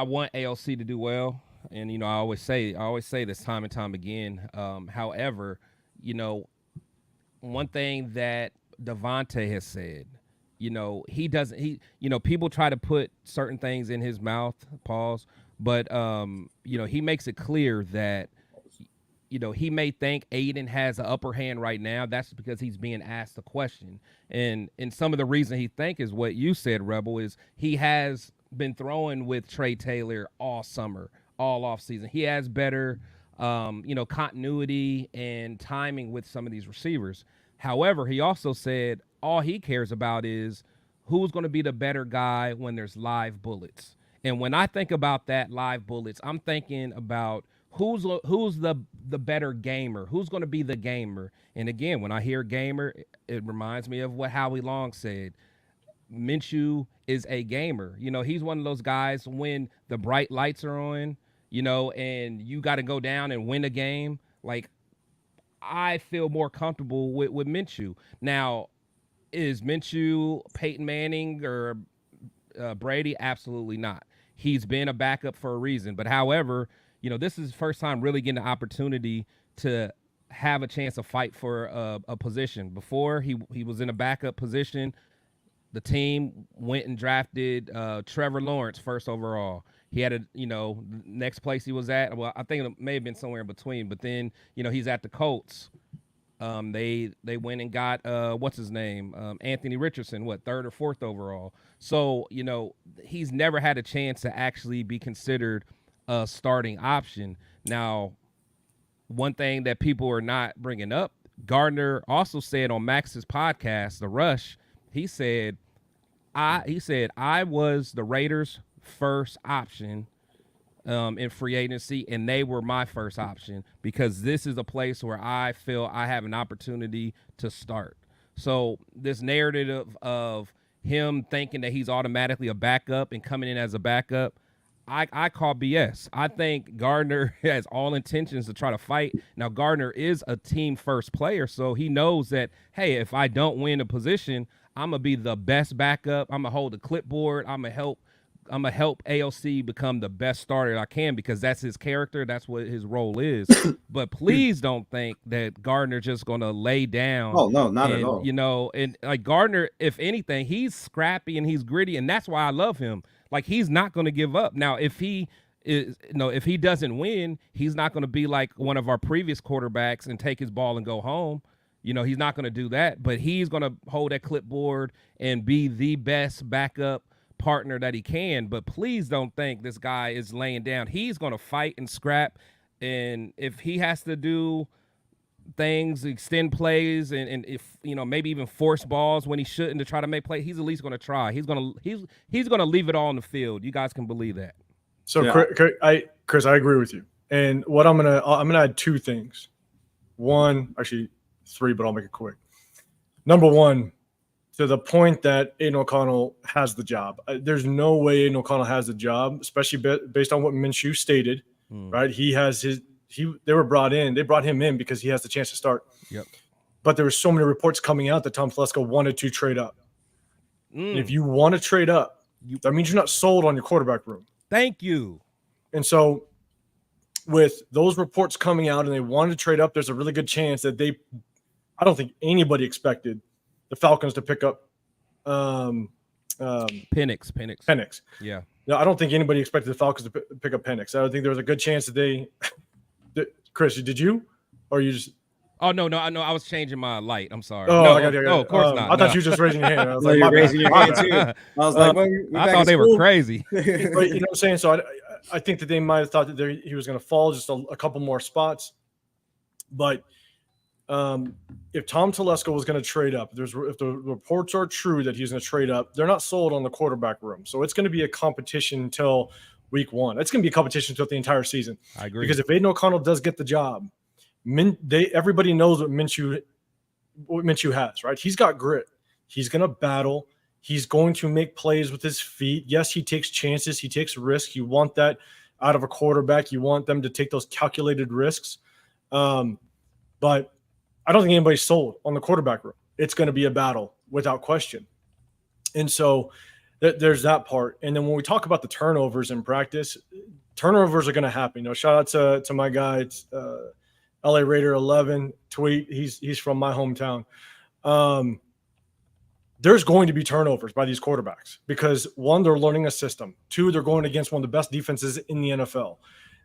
want AOC to do well, and you know, I always say this time and time again. However, you know, one thing that Devontae has said, you know, you know, people try to put certain things in his mouth, but you know, he makes it clear that, you know, he may think Aiden has an upper hand right now. That's because he's being asked a question. And some of the reason he think is what you said, Rebel, is he has been throwing with Trey Taylor all summer, all off season. He has better, you know, continuity and timing with some of these receivers. However, he also said all he cares about is who's going to be the better guy when there's live bullets. And when I think about that live bullets, I'm thinking about who's the better gamer, who's going to be the gamer. And again, when I hear gamer, it reminds me of what Howie Long said. Minshew is a gamer. You know, he's one of those guys when the bright lights are on, you know, and you got to go down and win a game. Like, I feel more comfortable with Minshew. Now, is Minshew Peyton Manning or Brady? Absolutely not. He's been a backup for a reason. But however, you know, this is his first time really getting the opportunity to have a chance to fight for a position. Before he was in a backup position, the team went and drafted Trevor Lawrence first overall. He had next place he was at. Well, I think it may have been somewhere in between. But then, you know, he's at the Colts. They went and got what's his name, Anthony Richardson, third or fourth overall. So, you know, he's never had a chance to actually be considered a starting option. Now, one thing that people are not bringing up, Gardner also said on Max's podcast, The Rush, he said I was the Raiders' first option in free agency, and they were my first option because this is a place where I feel I have an opportunity to start. So this narrative of him thinking that he's automatically a backup and coming in as a backup, I call BS. I think Gardner has all intentions to try to fight. Now, Gardner is a team-first player, so he knows that, hey, if I don't win a position, I'm going to be the best backup. I'm going to hold the clipboard. I'm going to help AOC become the best starter I can because that's his character. That's what his role is. But please don't think that Gardner just going to lay down. Oh, no, not at all. You know, and like Gardner, if anything, he's scrappy and he's gritty, and that's why I love him. Like, he's not going to give up. Now, if he doesn't win, he's not going to be like one of our previous quarterbacks and take his ball and go home. You know, he's not going to do that, but he's going to hold that clipboard and be the best backup partner that he can. But please don't think this guy is laying down. He's going to fight and scrap, and if he has to do things, extend plays, and if, you know, maybe even force balls when he shouldn't to try to make play, he's at least going to try. He's going to leave it all on the field. You guys can believe that. So yeah. Chris, I agree with you. And what I'm gonna add two things. One, actually three, but I'll make it quick. Number one, to the point that Aiden O'Connell has the job. There's no way Aiden O'Connell has the job, especially based on what Minshew stated. Right? They brought him in because he has the chance to start. Yep. But there were so many reports coming out that Tom Telesco wanted to trade up. And if you want to trade up, that means you're not sold on your quarterback room. Thank you. And so with those reports coming out and they wanted to trade up, there's a really good chance that I don't think anybody expected the Falcons to pick up Penix. Yeah. No, I don't think anybody expected the Falcons to pick up Penix. I don't think there was a good chance that Chris, did you? Or you just – Oh, no, I was changing my light. I'm sorry. Oh, no, I got it. of course not. I thought you were just raising your hand. I was you're raising your hand too. I was like, I thought they were crazy. But you know what I'm saying? So I think that they might have thought that he was going to fall just a couple more spots. But if Tom Telesco was going to trade up, if the reports are true that he's going to trade up, they're not sold on the quarterback room. So it's going to be a competition until week one. It's going to be a competition throughout the entire season. I agree. Because if Aiden O'Connell does get the job, everybody knows what Minshew has, right? He's got grit. He's going to battle. He's going to make plays with his feet. Yes, he takes chances. He takes risks. You want that out of a quarterback. You want them to take those calculated risks. But I don't think anybody's sold on the quarterback room. It's going to be a battle without question. And so there's that part. And then when we talk about the turnovers in practice, turnovers are going to happen. You know, shout out to my guy, LA Raider 11 tweet. He's from my hometown. There's going to be turnovers by these quarterbacks because one, they're learning a system. Two, they're going against one of the best defenses in the NFL.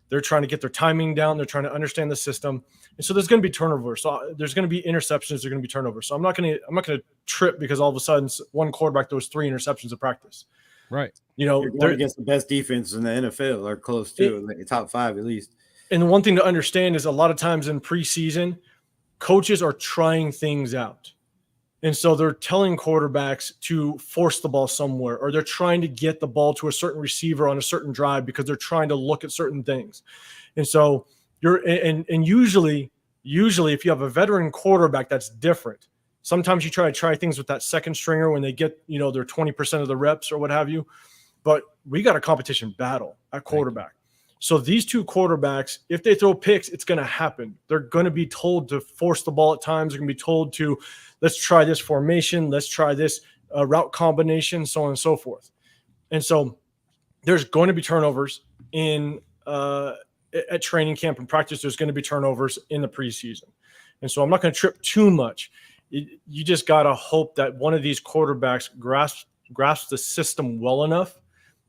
They're trying to get their timing down. They're trying to understand the system. And so there's going to be turnovers. So there's going to be interceptions. There's going to be turnovers. So I'm not going to trip because all of a sudden one quarterback throws 3 interceptions in practice. Right. You know, they're against the best defense in the NFL or close to like top 5 at least. And one thing to understand is a lot of times in preseason, coaches are trying things out. And so they're telling quarterbacks to force the ball somewhere, or they're trying to get the ball to a certain receiver on a certain drive because they're trying to look at certain things. And so usually if you have a veteran quarterback, that's different. Sometimes you try things with that second stringer when they get, their 20% of the reps or what have you. But we got a competition battle at quarterback. So these two quarterbacks, if they throw picks, it's going to happen. They're going to be told to force the ball at times. They're going to be told to, let's try this formation. Let's try this route combination, so on and so forth. And so there's going to be turnovers at training camp and practice. There's going to be turnovers in the preseason. And so I'm not going to trip too much. You just got to hope that one of these quarterbacks grasps the system well enough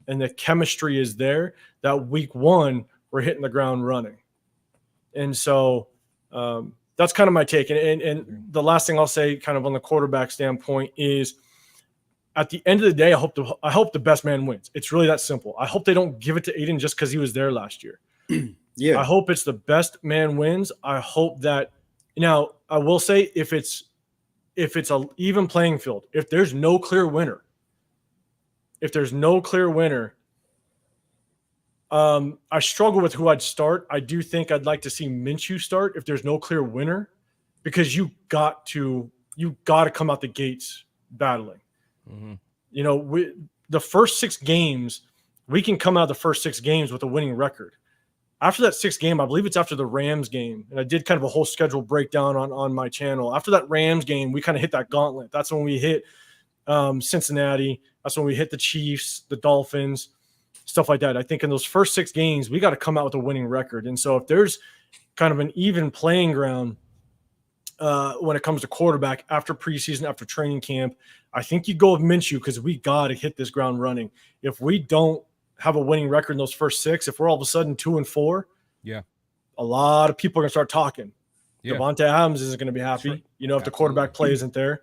and the chemistry is there that week one we're hitting the ground running. And so that's kind of my take. And the last thing I'll say kind of on the quarterback standpoint is at the end of the day, I hope the best man wins. It's really that simple. I hope they don't give it to Aiden just because he was there last year. Yeah. I hope it's the best man wins. I hope that now I will say if it's an even playing field, if there's no clear winner, I struggle with who I'd start. I do think I'd like to see Minshew start if there's no clear winner, because you got to come out the gates battling. Mm-hmm. The first 6 games, we can come out of the first 6 games with a winning record. After that 6th game, I believe it's after the Rams game, and I did kind of a whole schedule breakdown on my channel. After that Rams game, we kind of hit that gauntlet. That's when we hit Cincinnati. That's when we hit the Chiefs, the Dolphins, stuff like that. I think in those first 6 games, we got to come out with a winning record. And so if there's kind of an even playing ground when it comes to quarterback after preseason, after training camp, I think you go with Minshew because we got to hit this ground running. If we don't have a winning record in those first 6, if we're all of a sudden 2-4, a lot of people are going to start talking. Devontae Adams isn't going to be happy, if the quarterback play isn't there.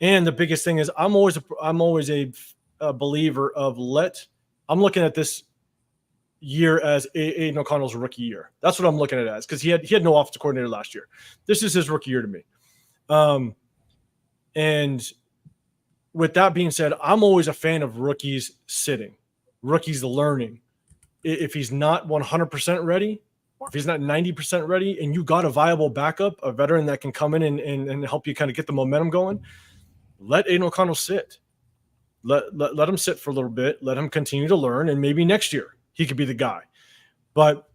And the biggest thing is I'm always a believer of I'm looking at this year as Aiden O'Connell's rookie year. That's what I'm looking at it as, because he had no offensive coordinator last year. This is his rookie year to me. And with that being said, I'm always a fan of rookies sitting, rookies learning. If he's not 100% ready, or if he's not 90% ready, and you got a viable backup, a veteran that can come in and help you kind of get the momentum going, let Aiden O'Connell sit. Let him sit for a little bit. Let him continue to learn, and maybe next year he could be the guy. But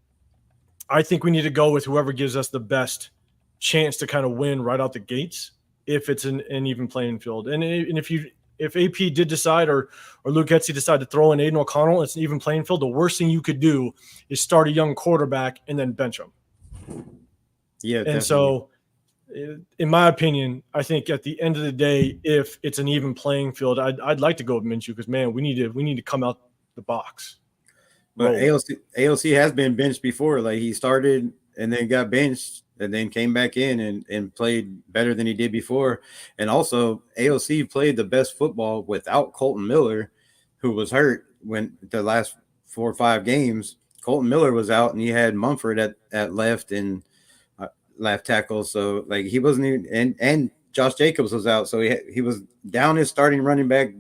I think we need to go with whoever gives us the best chance to kind of win right out the gates, if it's an even playing field. And if AP did decide, or Luke Getsy decide to throw in Aiden O'Connell, it's an even playing field. The worst thing you could do is start a young quarterback and then bench him. Yeah, and definitely. So, in my opinion, I think at the end of the day, if it's an even playing field, I'd like to go with Minshew because, man, we need to come out the box. But AOC has been benched before. Like, he started and then got benched and then came back in and played better than he did before. And also, AOC played the best football without Colton Miller, who was hurt when the last 4 or 5 games. Colton Miller was out, and he had Mumford at left and left tackle. So, like, he wasn't even – and Josh Jacobs was out. So, he was down his starting running back,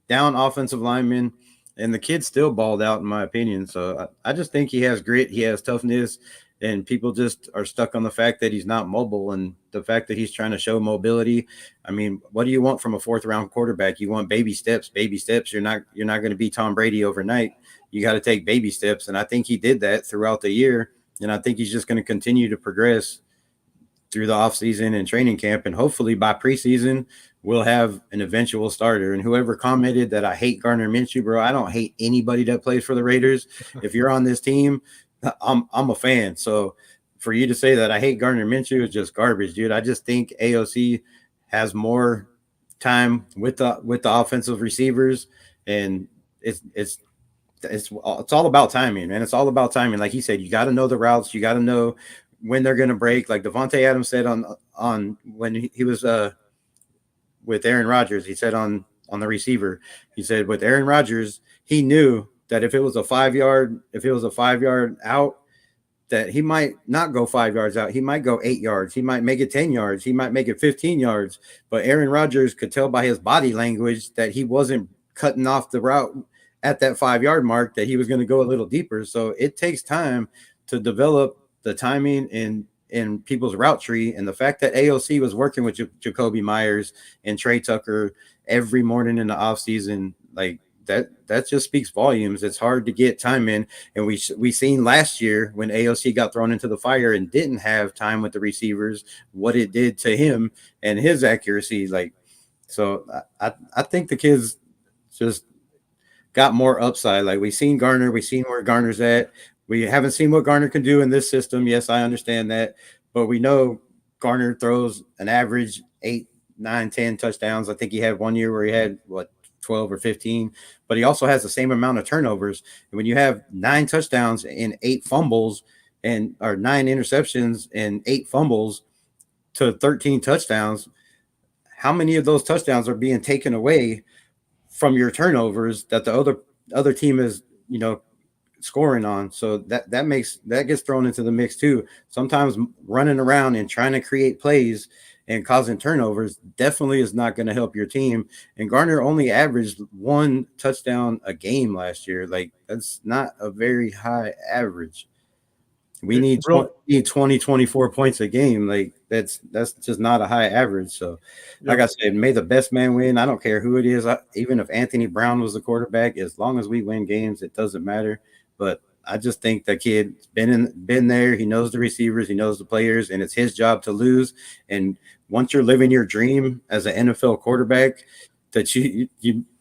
down offensive lineman, and the kid still balled out, in my opinion. So, I just think he has grit. He has toughness. And people just are stuck on the fact that he's not mobile and the fact that he's trying to show mobility. I mean, what do you want from a 4th-round quarterback? You want baby steps. You're not going to be Tom Brady overnight. You got to take baby steps. And I think he did that throughout the year. And I think he's just going to continue to progress through the offseason and training camp. And hopefully by preseason, we'll have an eventual starter. And whoever commented that I hate Gardner Minshew, bro, I don't hate anybody that plays for the Raiders. If you're on this team, I'm a fan. So for you to say that I hate Gardner Minshew is just garbage, dude. I just think AOC has more time with the offensive receivers, and it's all about timing, man. It's all about timing. Like he said, you got to know the routes, you got to know when they're going to break. Like Devontae Adams said on when he was with Aaron Rodgers, he said on the receiver, he said with Aaron Rodgers, he knew that if it was a 5-yard out, that he might not go 5 yards out. He might go 8 yards. He might make it 10 yards. He might make it 15 yards. But Aaron Rodgers could tell by his body language that he wasn't cutting off the route at that 5 yard mark, that he was going to go a little deeper. So it takes time to develop the timing in people's route tree. And the fact that AOC was working with Jacoby Myers and Trey Tucker every morning in the offseason, like that just speaks volumes. It's hard to get time in. And we seen last year when AOC got thrown into the fire and didn't have time with the receivers, what it did to him and his accuracy. Like, so I think the kids just got more upside. Like, we seen Garner, we seen where Garner's at. We haven't seen what Garner can do in this system. Yes, I understand that, but we know Garner throws an average 8, 9, 10 touchdowns. I think he had one year where he had 12 or 15, but he also has the same amount of turnovers. And when you have 9 touchdowns and 8 fumbles or 9 interceptions and 8 fumbles to 13 touchdowns, how many of those touchdowns are being taken away from your turnovers that the other team is, scoring on? So that gets thrown into the mix too. Sometimes running around and trying to create plays and causing turnovers definitely is not going to help your team. And Garner only averaged 1 touchdown a game last year. Like, that's not a very high average. We need 20, 24 points a game. Like, that's just not a high average. So, like I said, may the best man win. I don't care who it is. Even if Anthony Brown was the quarterback, as long as we win games, it doesn't matter. But I just think the kid's been there. He knows the receivers, he knows the players, and it's his job to lose. And once you're living your dream as an NFL quarterback, that you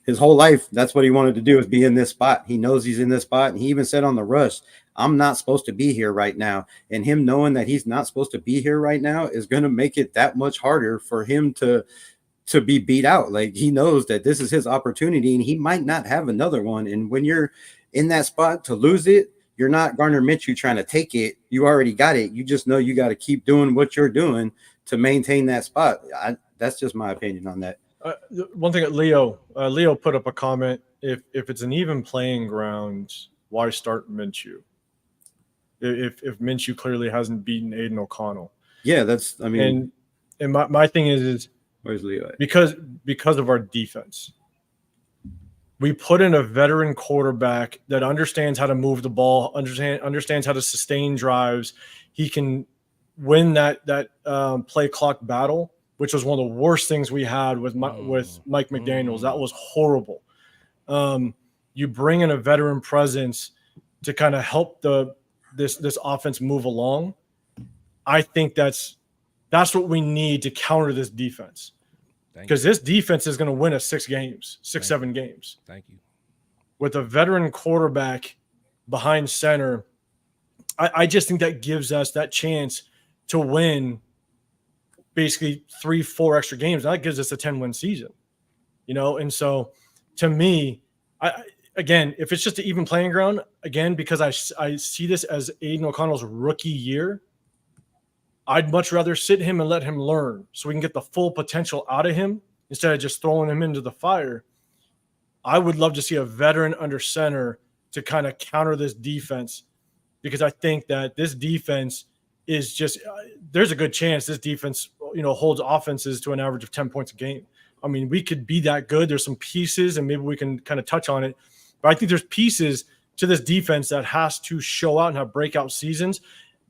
his whole life, that's what he wanted to do, is be in this spot. He knows he's in this spot. And he even said on the rush, I'm not supposed to be here right now. And him knowing that he's not supposed to be here right now is going to make it that much harder for him to be beat out. Like, he knows that this is his opportunity and he might not have another one. And when you're in that spot to lose it, you're not Gardner Minshew trying to take it. You already got it. You just know you got to keep doing what you're doing to maintain that spot. That's just my opinion on that. One thing, Leo put up a comment. If it's an even playing ground, why start Minshew? If Minshew clearly hasn't beaten Aiden O'Connell. Yeah, and my thing is where's Leo at? Because of our defense. We put in a veteran quarterback that understands how to move the ball, understands how to sustain drives. He can win that play clock battle, which was one of the worst things we had with Mike McDaniels. That was horrible. You bring in a veteran presence to kind of help this offense move along. I think that's what we need to counter this defense. Because this defense is going to win us 7 games. Thank you. With a veteran quarterback behind center, I just think that gives us that chance to win basically 3-4 extra games. That gives us a 10-win season, And so, to me, again, if it's just an even playing ground, again, because I see this as Aiden O'Connell's rookie year, I'd much rather sit him and let him learn so we can get the full potential out of him instead of just throwing him into the fire. I would love to see a veteran under center to kind of counter this defense, because I think that this defense is just there's a good chance this defense, holds offenses to an average of 10 points a game. I mean, we could be that good. There's some pieces, and maybe we can kind of touch on it. But I think there's pieces to this defense that has to show out and have breakout seasons.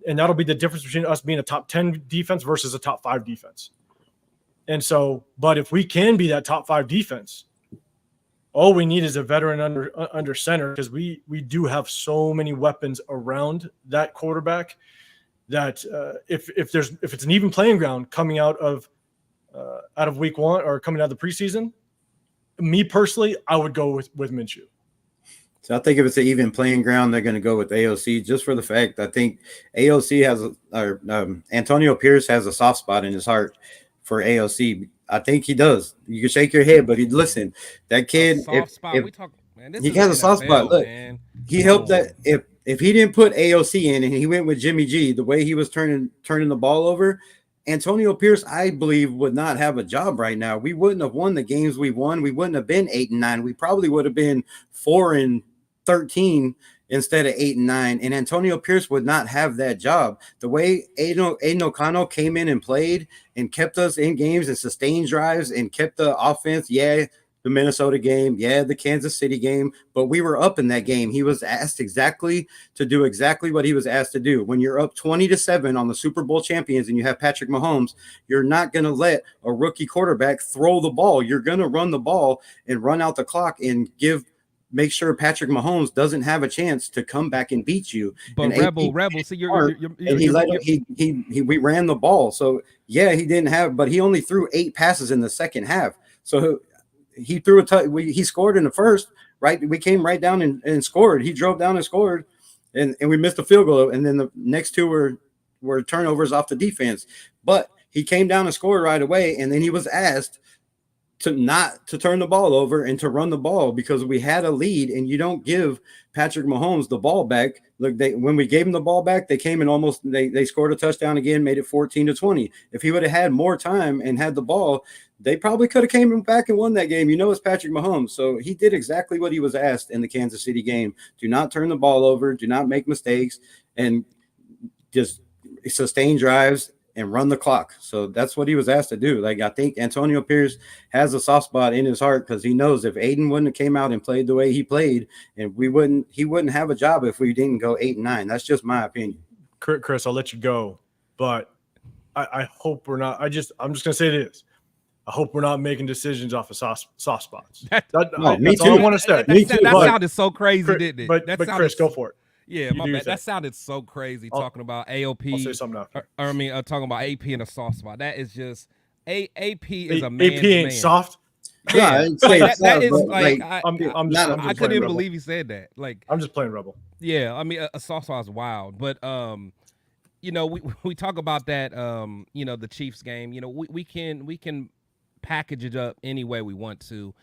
And that'll be the difference between us being a top 10 defense versus a top 5 defense. And so, but if we can be that top 5 defense, all we need is a veteran under center, because we do have so many weapons around that quarterback that if it's an even playing ground coming out of week 1 or coming out of the preseason, me personally, I would go with Minshew. So I think if it's an even playing ground, they're going to go with AOC, just for the fact I think AOC Antonio Pierce has a soft spot in his heart for AOC. I think he does. You can shake your head, but listen, that kid, he has a soft spot. Look, man. He helped that if he didn't put AOC in and he went with Jimmy G, the way he was turning the ball over, Antonio Pierce, I believe, would not have a job right now. We wouldn't have won the games we won. We wouldn't have been 8-9. We probably would have been 4-13 instead of 8 and 9. And Antonio Pierce would not have that job. The way Aiden O'Connell came in and played and kept us in games and sustained drives and kept the offense. Yeah, the Minnesota game. Yeah, the Kansas City game. But we were up in that game. He was asked to do exactly what he was asked to do. When you're up 20-7 on the Super Bowl champions and you have Patrick Mahomes, you're not going to let a rookie quarterback throw the ball. You're going to run the ball and run out the clock and make sure Patrick Mahomes doesn't have a chance to come back and beat you. But and Rebel, see, we ran the ball. So yeah, he didn't have, but he only threw 8 passes in the second half. So he threw he scored in the first, right? We came right down and scored. He drove down and scored, and we missed a field goal. And then the next 2 were turnovers off the defense. But he came down and scored right away, and then he was asked to turn the ball over and to run the ball because we had a lead, and you don't give Patrick Mahomes the ball back. Look, when we gave him the ball back, they came and they scored a touchdown again, made it 14-20. If he would have had more time and had the ball, they probably could have came back and won that game. It's Patrick Mahomes. So he did exactly what he was asked in the Kansas City game. Do not turn the ball over, do not make mistakes, and just sustain drives and run the clock. So that's what he was asked to do. Like, I think Antonio Pierce has a soft spot in his heart because he knows if Aiden wouldn't have came out and played the way he played, and he wouldn't have a job if we didn't go 8 and 9. That's just my opinion. Chris, I'll let you go, but I hope we're not. I'm just gonna say this. I hope we're not making decisions off of soft spots. Me that's too. all I want to say. That sounded so crazy, didn't it? But Chris, go for it. Yeah, my bad. That sounded so crazy talking about AOP. I'll say something after. Talking about AP in a soft spot. That is just AP is a man's AP ain't man. soft. Yeah, that is like I couldn't believe he said that. Like, I'm just playing Rebel. Yeah, I mean a soft spot is wild, but we talk about that the Chiefs game. We can package it up any way we want to.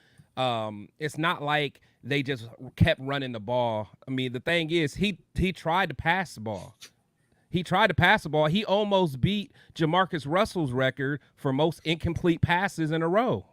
It's not like they just kept running the ball. I mean, the thing is, he tried to pass the ball. He almost beat Jamarcus Russell's record for most incomplete passes in a row.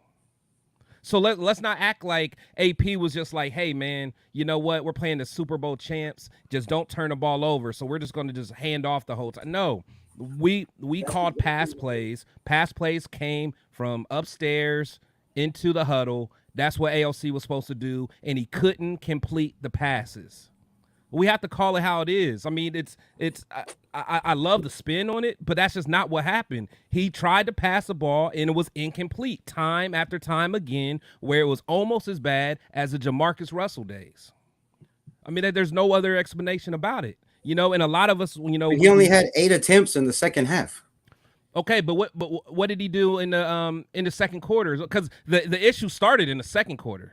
So let's not act like AP was just like, hey, man, you know what? We're playing the Super Bowl champs. Just don't turn the ball over. So we're just going to just hand off the whole time. No, we called pass plays. Pass plays came from upstairs into the huddle. That's what AOC was supposed to do, and he couldn't complete the passes. We have to call it how it is. I mean, I love the spin on it, but that's just not what happened. He tried to pass the ball, and it was incomplete time after time again, where it was almost as bad as the Jamarcus Russell days. I mean, there's no other explanation about it. And a lot of us, he only had 8 attempts in the second half. Okay, but what did he do in the second quarter? Because the issue started in the second quarter.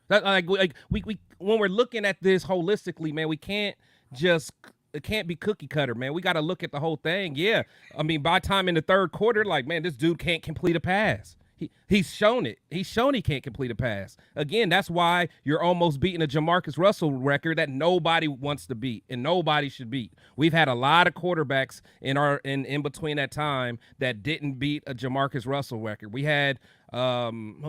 That we when we're looking at this holistically, man, it can't be cookie cutter, man. We got to look at the whole thing. Yeah, I mean, by time in the third quarter, like, man, this dude can't complete a pass. He's shown it. He's shown he can't complete a pass. Again, that's why you're almost beating a Jamarcus Russell record that nobody wants to beat and nobody should beat. We've had a lot of quarterbacks in between that time that didn't beat a Jamarcus Russell record. We had Matt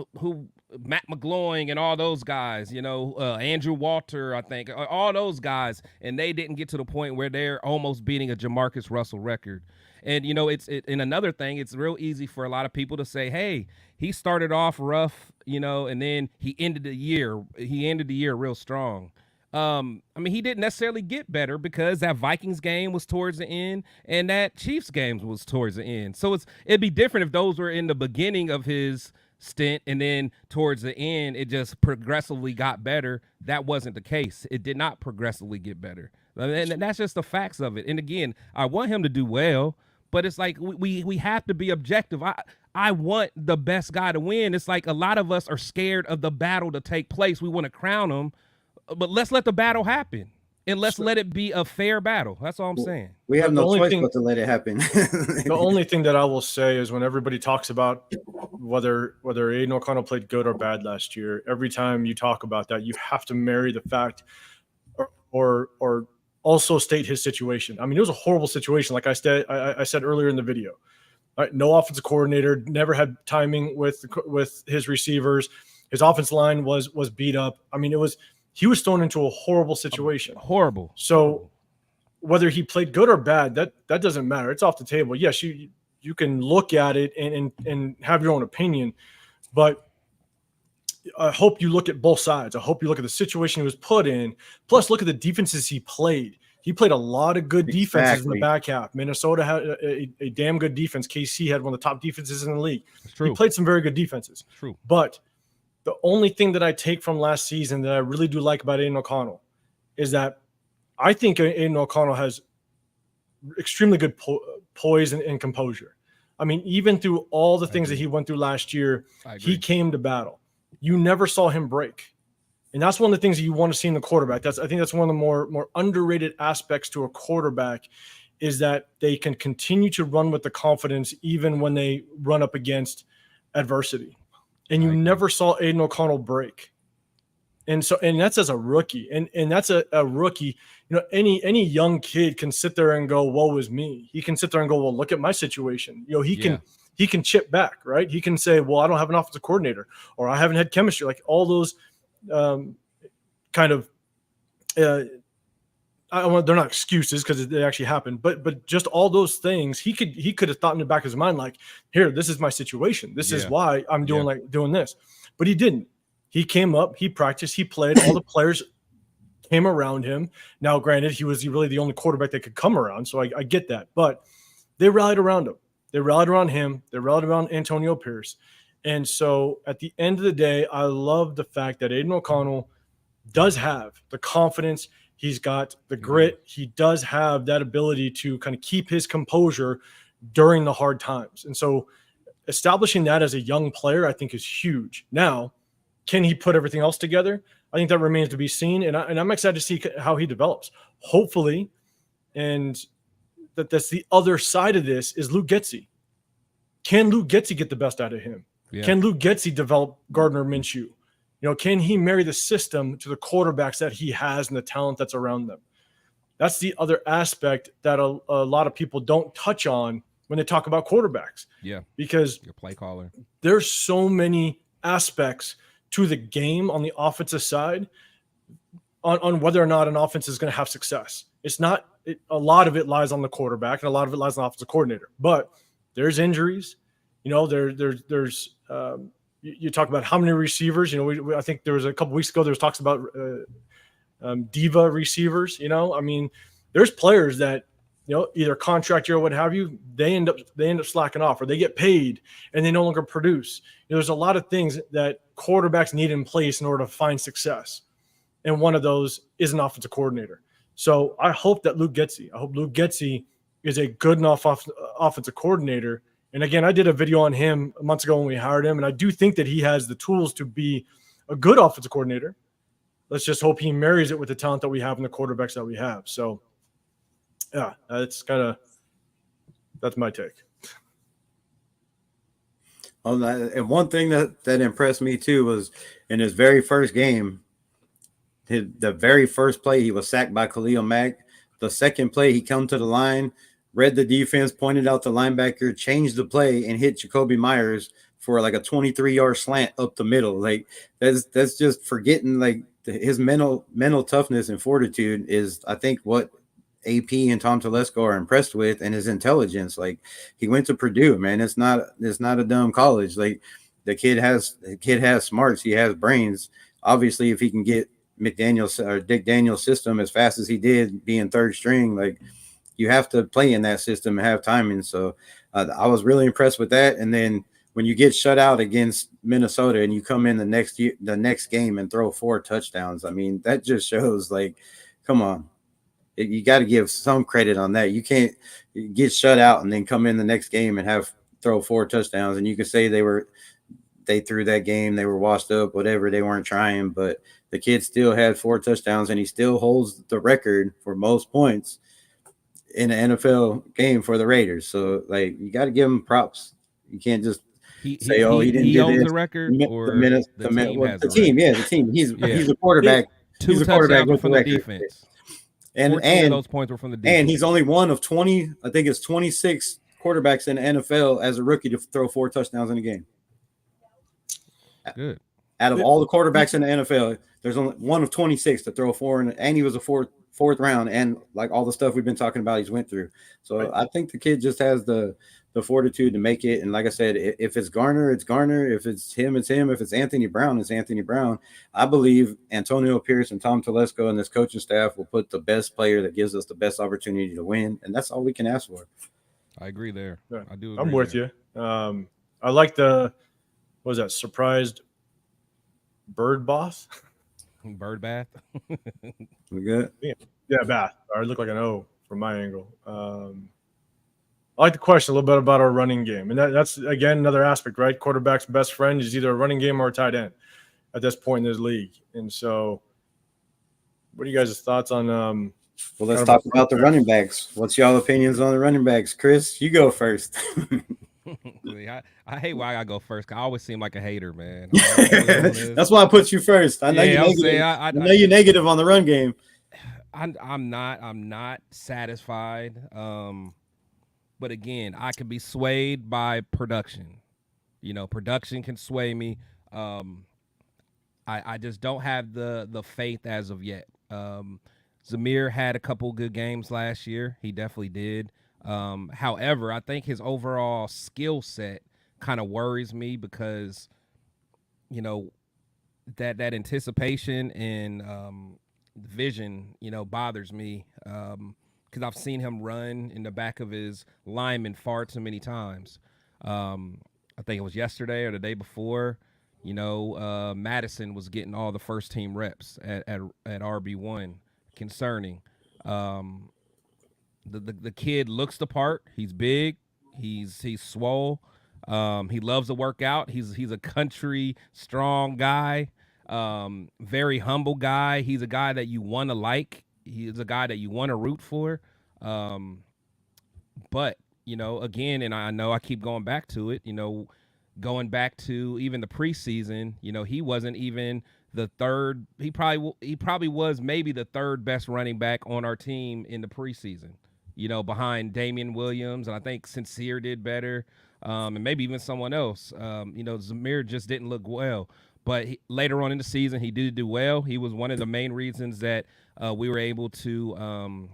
McGloin and all those guys, Andrew Walter, I think, all those guys, and they didn't get to the point where they're almost beating a Jamarcus Russell record. And, and another thing, it's real easy for a lot of people to say, hey, he started off rough, and then he ended the year real strong. I mean, he didn't necessarily get better because that Vikings game was towards the end and that Chiefs game was towards the end. So it'd be different if those were in the beginning of his stint and then towards the end it just progressively got better. That wasn't the case. It did not progressively get better. And that's just the facts of it. And again, I want him to do well, but it's like we have to be objective. I want the best guy to win. It's like a lot of us are scared of the battle to take place. We want to crown him, but let's let the battle happen. And let's let it be a fair battle. That's all I'm saying. We have no choice but to let it happen. The only thing that I will say is when everybody talks about whether Aiden O'Connell played good or bad last year, every time you talk about that, you have to marry the fact or also state his situation. I mean, it was a horrible situation. Like I said earlier in the video, right? No offensive coordinator, never had timing with his receivers. His offense line was beat up. I mean, it he was thrown into a horrible situation. Horrible. So whether he played good or bad, that doesn't matter. It's off the table. Yes, you can look at it and have your own opinion, but I hope you look at both sides. I hope you look at the situation he was put in. Plus, look at the defenses he played. He played a lot of good defenses in the back half. Minnesota had a damn good defense. KC had one of the top defenses in the league. He played some very good defenses. True. But the only thing that I take from last season that I really do like about Aiden O'Connell is that I think Aiden O'Connell has extremely good poise and composure. I mean, even through all the things that he went through last year, he came to battle. You never saw him break. And that's one of the things that you want to see in the quarterback. I think that's one of the more underrated aspects to a quarterback is that they can continue to run with the confidence even when they run up against adversity. And you never saw Aiden O'Connell break. And that's as a rookie. And that's a rookie. You know, any young kid can sit there and go, woe is me. He can sit there and go, well, look at my situation. You know, he can chip back, right? He can say, well, I don't have an offensive coordinator, or I haven't had chemistry. Like all those kind of they're not excuses because they actually happened, but just all those things he could have thought in the back of his mind, like, here, this is my situation. This is why I'm doing this. But he didn't. He came up, he practiced, he played. All the players came around him. Now, granted, he was really the only quarterback that could come around, so I get that. But they rallied around him. They rallied around him. They rallied around Antonio Pierce. And so at the end of the day, I love the fact that Aiden O'Connell does have the confidence. He's got the grit. He does have that ability to kind of keep his composure during the hard times. And so establishing that as a young player, I think is huge. Now, can he put everything else together? I think that remains to be seen. And I'm excited to see how he develops. Hopefully, and that's the other side of this, is Luke Getsy. Can Luke Getsy get the best out of him? Yeah. Can Luke Getsy develop Gardner Minshew? You know, can he marry the system to the quarterbacks that he has and the talent that's around them? That's the other aspect that a lot of people don't touch on when they talk about quarterbacks. Yeah. Because your play caller. There's so many aspects to the game on the offensive side on whether or not an offense is going to have success. It's not a lot of it lies on the quarterback and a lot of it lies on the offensive coordinator. But there's injuries. You know, there's you talk about how many receivers. You know, I think there was a couple weeks ago there was talks about diva receivers. You know, I mean, there's players that, you know, either contract year or what have you, they end up slacking off, or they get paid and they no longer produce. You know, there's a lot of things that quarterbacks need in place in order to find success, and one of those is an offensive coordinator. So I hope that Luke Getsy is a good enough offensive coordinator. And again, I did a video on him months ago when we hired him, and I do think that he has the tools to be a good offensive coordinator. Let's just hope he marries it with the talent that we have and the quarterbacks that we have. So, yeah, that's my take. Well, and one thing that impressed me too was in his very first game, the very first play, he was sacked by Khalil Mack. The second play, he come to the line, read the defense, pointed out the linebacker, changed the play, and hit Jacoby Myers for like a 23-yard slant up the middle. Like that's just forgetting, like, his mental toughness and fortitude is, I think, what AP and Tom Telesco are impressed with, and his intelligence. Like, he went to Purdue, man. It's not a dumb college. Like, the kid has smarts. He has brains. Obviously, if he can get McDaniel's or Dick Daniels' system as fast as he did, being third string, like, you have to play in that system and have timing. So I was really impressed with that. And then when you get shut out against Minnesota and you come in the next game and throw 4 touchdowns, I mean, that just shows, like, come on. You got to give some credit on that. You can't get shut out and then come in the next game and throw 4 touchdowns. And you can say they threw that game, they were washed up, whatever, they weren't trying, but the kid still had 4 touchdowns and he still holds the record for most points in an NFL game for the Raiders. So, like, you got to give him props. You can't just say, "Oh, he didn't do this." The record, or the team. Yeah, the team. He's a quarterback. He's a quarterback with the defense. And those points were from the defense. And he's only one of 20. I think it's 26 quarterbacks in the NFL as a rookie to throw 4 touchdowns in a game. Good. Out of all the quarterbacks in the NFL, there's only one of 26 to throw a 4, and he was a fourth round, and like all the stuff we've been talking about, he's went through. So I think the kid just has the fortitude to make it. And like I said, if it's Garner, it's Garner. If it's him, it's him. If it's Anthony Brown, it's Anthony Brown. I believe Antonio Pierce and Tom Telesco and this coaching staff will put the best player that gives us the best opportunity to win, and that's all we can ask for. I agree there. Yeah. I do. I'm with you. I like what was that, surprised bird boss? Bird bath. We good? Yeah, bath. I look like an O from my angle. I like to question a little bit about our running game. And that's, again, another aspect, right? Quarterback's best friend is either a running game or a tight end at this point in this league. And so what are you guys' thoughts on well, let's talk about the running backs. What's y'all opinions on the running backs? Chris, you go first. I hate why I go first. I always seem like a hater, man. That's why I put you first. I know you're negative. I know you're negative on the run game. I'm not satisfied. But again, I can be swayed by production. You know, production can sway me. I just don't have the faith as of yet. Zamir had a couple good games last year. He definitely did. However, I think his overall skill set kind of worries me because, you know, that anticipation and vision, you know, bothers me because I've seen him run in the back of his lineman far too many times. I think it was yesterday or the day before. You know, Madison was getting all the first team reps at RB1. Concerning. The kid looks the part. He's big. He's swole. He loves to work out. He's a country strong guy. Very humble guy. He's a guy that you want to like. He's a guy that you want to root for. But, you know, again, and I know I keep going back to it, you know, going back to even the preseason, you know, he wasn't even the third. He probably was maybe the third best running back on our team in the preseason, you know, behind Damian Williams. And I think Sincere did better. And maybe even someone else. You know, Zamir just didn't look well. But later on in the season, he did do well. He was one of the main reasons that we were able to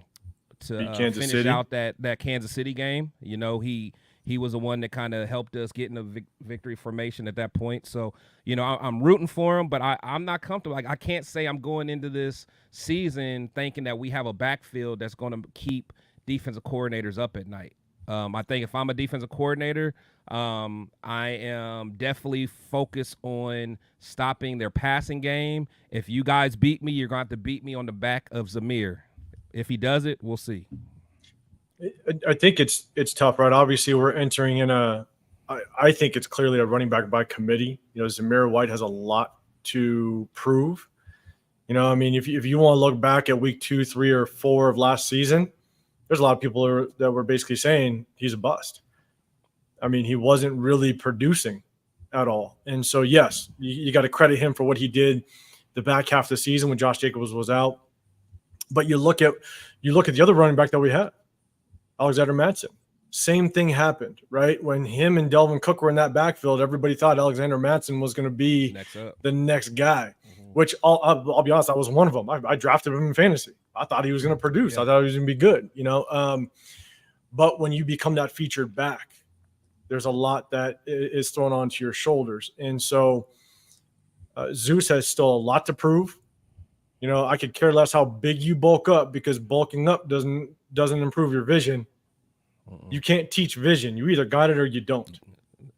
finish out that Kansas City game. You know, he was the one that kind of helped us get in the victory formation at that point. So, you know, I'm rooting for him, but I'm not comfortable. Like, I can't say I'm going into this season thinking that we have a backfield that's going to keep defensive coordinators up at night. I think if I'm a defensive coordinator, I am definitely focused on stopping their passing game. If you guys beat me, you're going to have to beat me on the back of Zamir. If he does it, we'll see. I think it's tough, right? Obviously, we're entering in I think it's clearly a running back by committee. You know, Zamir White has a lot to prove. You know, I mean, if you want to look back at week 2, 3, or 4 of last season, there's a lot of people that were basically saying he's a bust. I mean, he wasn't really producing at all. And so, yes, you got to credit him for what he did the back half of the season when Josh Jacobs was out. But you look at the other running back that we had, Alexander Mattison. Same thing happened, right? When him and Delvin Cook were in that backfield, everybody thought Alexander Mattison was going to be the next guy, which I'll be honest, I was one of them. I drafted him in fantasy. I thought he was going to produce. I thought he was going to be good, you know. But when you become that featured back, there's a lot that is thrown onto your shoulders. And so Zeus has still a lot to prove. You know, I could care less how big you bulk up because bulking up doesn't improve your vision. You can't teach vision. You either got it or you don't.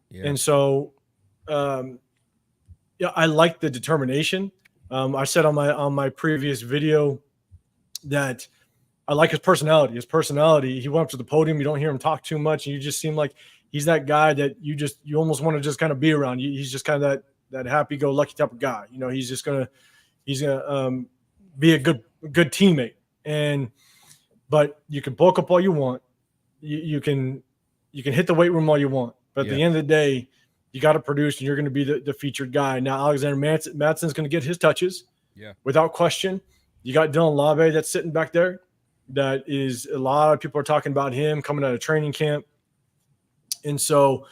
Yeah. And so, I like the determination. I said on my previous video that I like his personality. He went up to the podium. You don't hear him talk too much, and you just seem like he's that guy that you almost want to just kind of be around. He's just kind of that happy-go-lucky type of guy. You know, he's gonna be a good teammate. But you can bulk up all you want. You can hit the weight room all you want. But at the end of the day, you got to produce, and you're going to be the featured guy. Now, Alexander Mattison's going to get his touches, without question. You got Dylan Lave that's sitting back there. That is, a lot of people are talking about him coming out of training camp. And so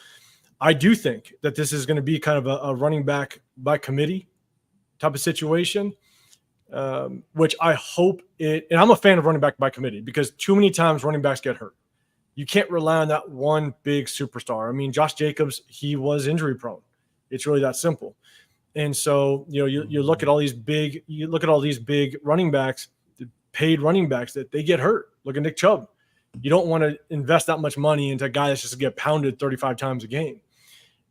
I do think that this is going to be kind of a running back by committee type of situation, which I hope it. And I'm a fan of running back by committee because too many times running backs get hurt. You can't rely on that one big superstar. I mean, Josh Jacobs, he was injury prone. It's really that simple. And so, you look at all these big running backs, paid running backs, that they get hurt. Look at Nick Chubb. You don't want to invest that much money into a guy that's just going to get pounded 35 times a game.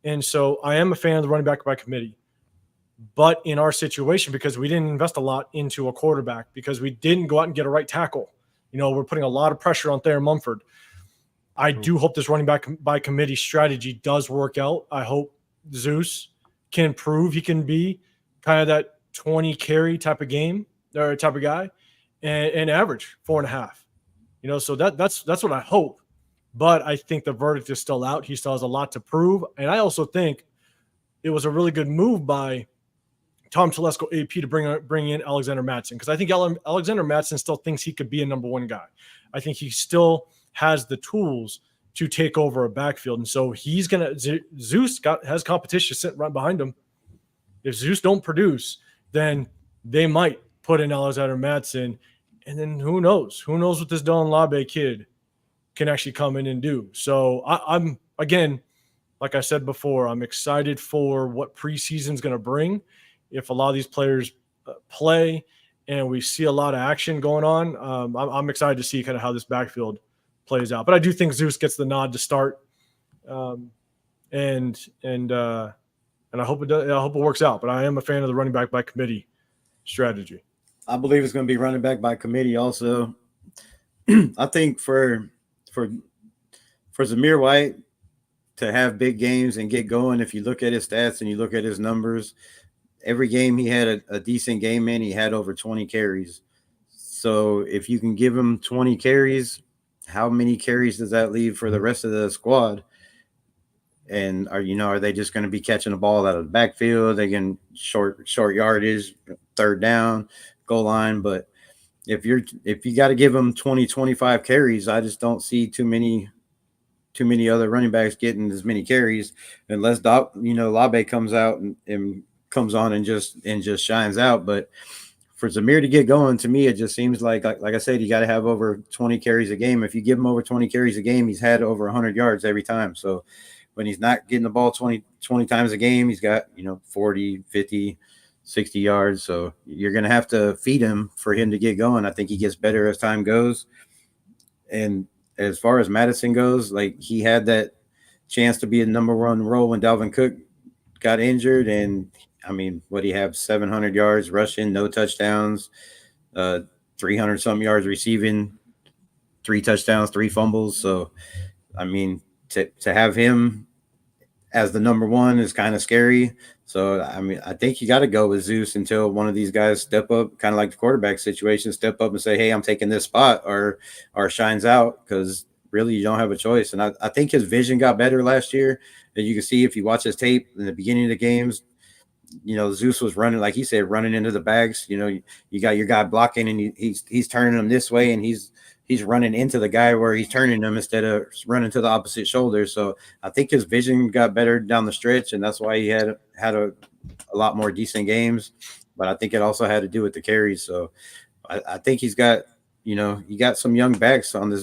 And so I am a fan of the running back by committee. But in our situation, because we didn't invest a lot into a quarterback, because we didn't go out and get a right tackle, we're putting a lot of pressure on Thayer Mumford. I do hope this running back by committee strategy does work out. I hope Zeus can prove he can be kind of that 20 carry type of game or type of guy and average 4.5. So that's what I hope. But I think the verdict is still out. He still has a lot to prove. And I also think it was a really good move by Tom Telesco AP to bring in Alexander Mattson, because I think Alexander Mattson still thinks he could be a number one guy. I think he still has the tools to take over a backfield. And so he's going to – Zeus has competition sitting right behind him. If Zeus don't produce, then they might put in Alexander Mattson. And then who knows? Who knows what this Dylan Labe kid can actually come in and do. So I'm again, like I said before, I'm excited for what preseason's going to bring. If a lot of these players play and we see a lot of action going on, I'm excited to see kind of how this backfield plays out. But I do think Zeus gets the nod to start, and I hope it does. I hope it works out. But I am a fan of the running back by committee strategy. I believe it's going to be running back by committee also. I think for Zamir White to have big games and get going, if you look at his stats and you look at his numbers, every game he had a decent game in, he had over 20 carries. So if you can give him 20 carries, how many carries does that leave for the rest of the squad? And are they just going to be catching the ball out of the backfield? They can short yardage, third down, goal line. But if you got to give them 20, 25 carries, I just don't see too many other running backs getting as many carries unless Labe comes out and comes on and just shines out. But for Zamir to get going, to me, it just seems like I said, you got to have over 20 carries a game. If you give him over 20 carries a game, he's had over 100 yards every time. So when he's not getting the ball 20 times a game, he's got 40, 50, 60 yards. So you're going to have to feed him for him to get going. I think he gets better as time goes. And as far as Madison goes, like, he had that chance to be a number one role when Dalvin Cook got injured, and I mean, what do you have? 700 yards rushing, no touchdowns, 300 something yards receiving, 3 touchdowns, 3 fumbles. So, I mean, to have him as the number one is kind of scary. So, I mean, I think you got to go with Zeus until one of these guys step up, kind of like the quarterback situation, step up and say, hey, I'm taking this spot, or shines out, because really you don't have a choice. And I think his vision got better last year. And you can see if you watch his tape in the beginning of the games, Zeus was running, like he said, running into the bags. You got your guy blocking, and he's turning them this way, and he's running into the guy where he's turning them instead of running to the opposite shoulder. So I think his vision got better down the stretch, and that's why he had a lot more decent games. But I think it also had to do with the carries. So I think he's got, you got some young backs on this.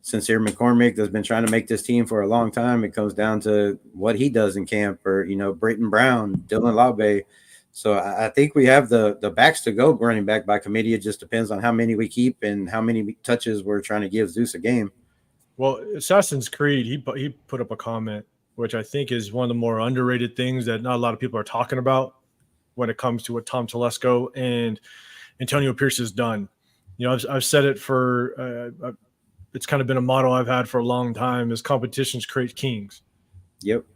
Sincere McCormick that's been trying to make this team for a long time. It comes down to what he does in camp, or, Britton Brown, Dylan Labe. So I think we have the backs to go running back by committee. It just depends on how many we keep and how many touches we're trying to give Zeus a game. Well, Assassin's Creed, he put up a comment, which I think is one of the more underrated things that not a lot of people are talking about when it comes to what Tom Telesco and Antonio Pierce has done. I've said it for it's kind of been a motto I've had for a long time, is competitions create kings. Yep.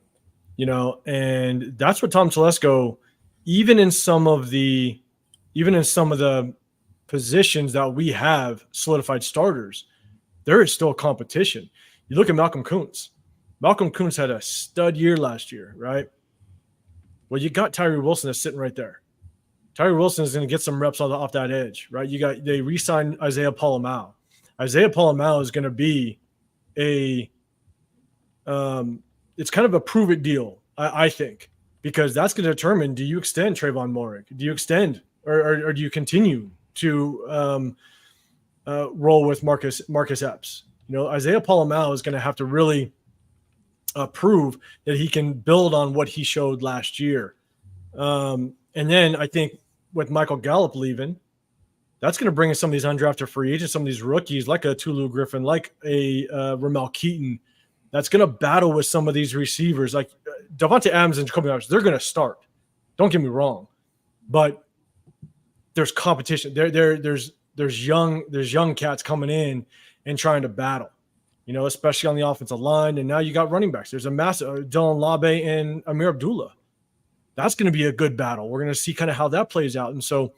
And that's what Tom Telesco, even in some of the positions that we have solidified starters, there is still competition. You look at Malcolm Kuntz. Malcolm Kuntz had a stud year last year, right? Well, you got Tyree Wilson that's sitting right there. Tyree Wilson is going to get some reps off that edge, right? They re-signed Isaiah Polamau. Isaiah Polamau is going to be a it's kind of a prove it deal, I think, because that's going to determine, do you extend Trayvon Moehrig? Do you extend or do you continue to roll with Marcus Epps? Isaiah Pola-Mao is going to have to really prove that he can build on what he showed last year. And then I think with Michael Gallup leaving, that's going to bring in some of these undrafted free agents, some of these rookies like a Tulu Griffin, like a Ramel Keaton, that's going to battle with some of these receivers. Like Davante Adams and Jacoby Myers, they're going to start. Don't get me wrong. But there's competition. There's young cats coming in and trying to battle, especially on the offensive line. And now you got running backs. There's a massive Dylan Labe and Amir Abdullah. That's going to be a good battle. We're going to see kind of how that plays out. And so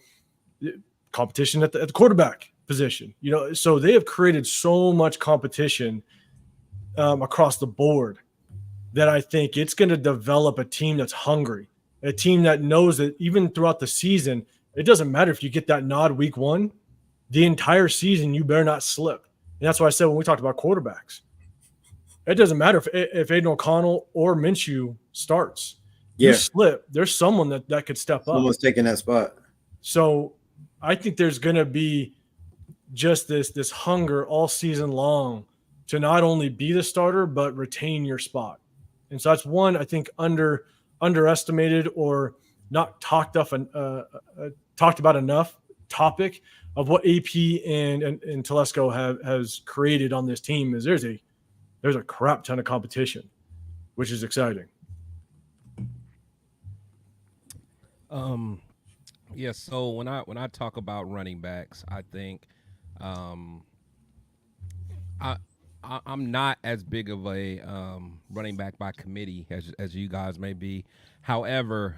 competition at the quarterback position, so they have created so much competition across the board that I think it's going to develop a team that's hungry, a team that knows that even throughout the season, it doesn't matter if you get that nod week 1, the entire season, you better not slip. And that's why I said when we talked about quarterbacks, it doesn't matter if Aiden O'Connell or Minshew starts. Yeah. You slip, there's someone that could step up. Someone's taking that spot. So I think there's going to be just this hunger all season long to not only be the starter, but retain your spot. And so that's one, I think, underestimated or not talked about enough topic of what AP and Telesco has created on this team is there's a crap ton of competition, which is exciting. Yeah, so when I talk about running backs, I think I'm not as big of a running back by committee as you guys may be. However,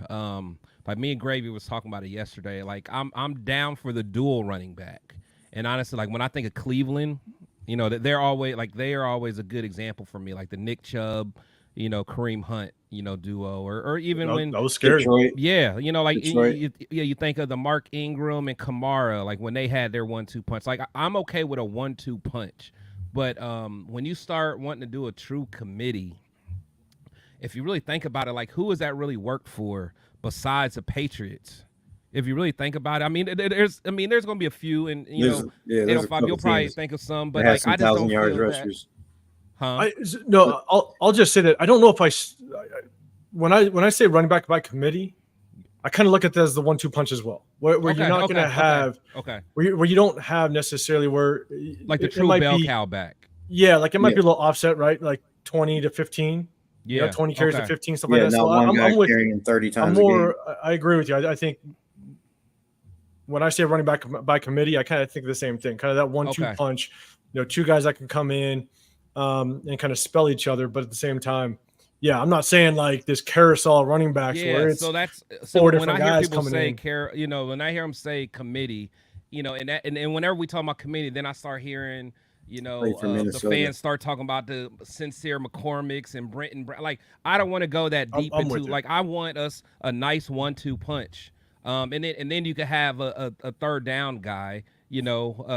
like me and Gravy was talking about it yesterday. Like I'm down for the dual running back. And honestly, like when I think of Cleveland, they're always a good example for me. Like the Nick Chubb, Kareem Hunt, duo, or even when that was scary. Detroit. Yeah, you think of the Mark Ingram and Kamara, like when they had their 1-2 punch. Like I'm okay with a 1-2 punch, but when you start wanting to do a true committee, if you really think about it, like who has that really worked for besides the Patriots? If you really think about it, there's going to be a few, and you'll probably think of some, but like I just don't feel rushers. That. I'll just say that I don't know if when I say running back by committee, I kind of look at that as the 1-2 punch as well, where you're not going to have where you don't have necessarily where like the true bell cow back. Yeah, like it might be a little offset, right? Like 20 to 15. Yeah, 20 carries to 15, stuff like that. So I'm with carrying 30 times. I agree with you. I think when I say running back by committee, I kind of think the same thing. Kind of that 1-2 punch. Two guys that can come in and kind of spell each other, but at the same time, yeah, I'm not saying like this carousel running backs where it's four different guys coming in. When I hear them say committee, and whenever we talk about committee, then I start hearing, the fans start talking about the Sincere McCormicks and Brenton. Like, I don't want to go that deep into. Like, I want us a nice 1-2 punch, and then you could have a third down guy,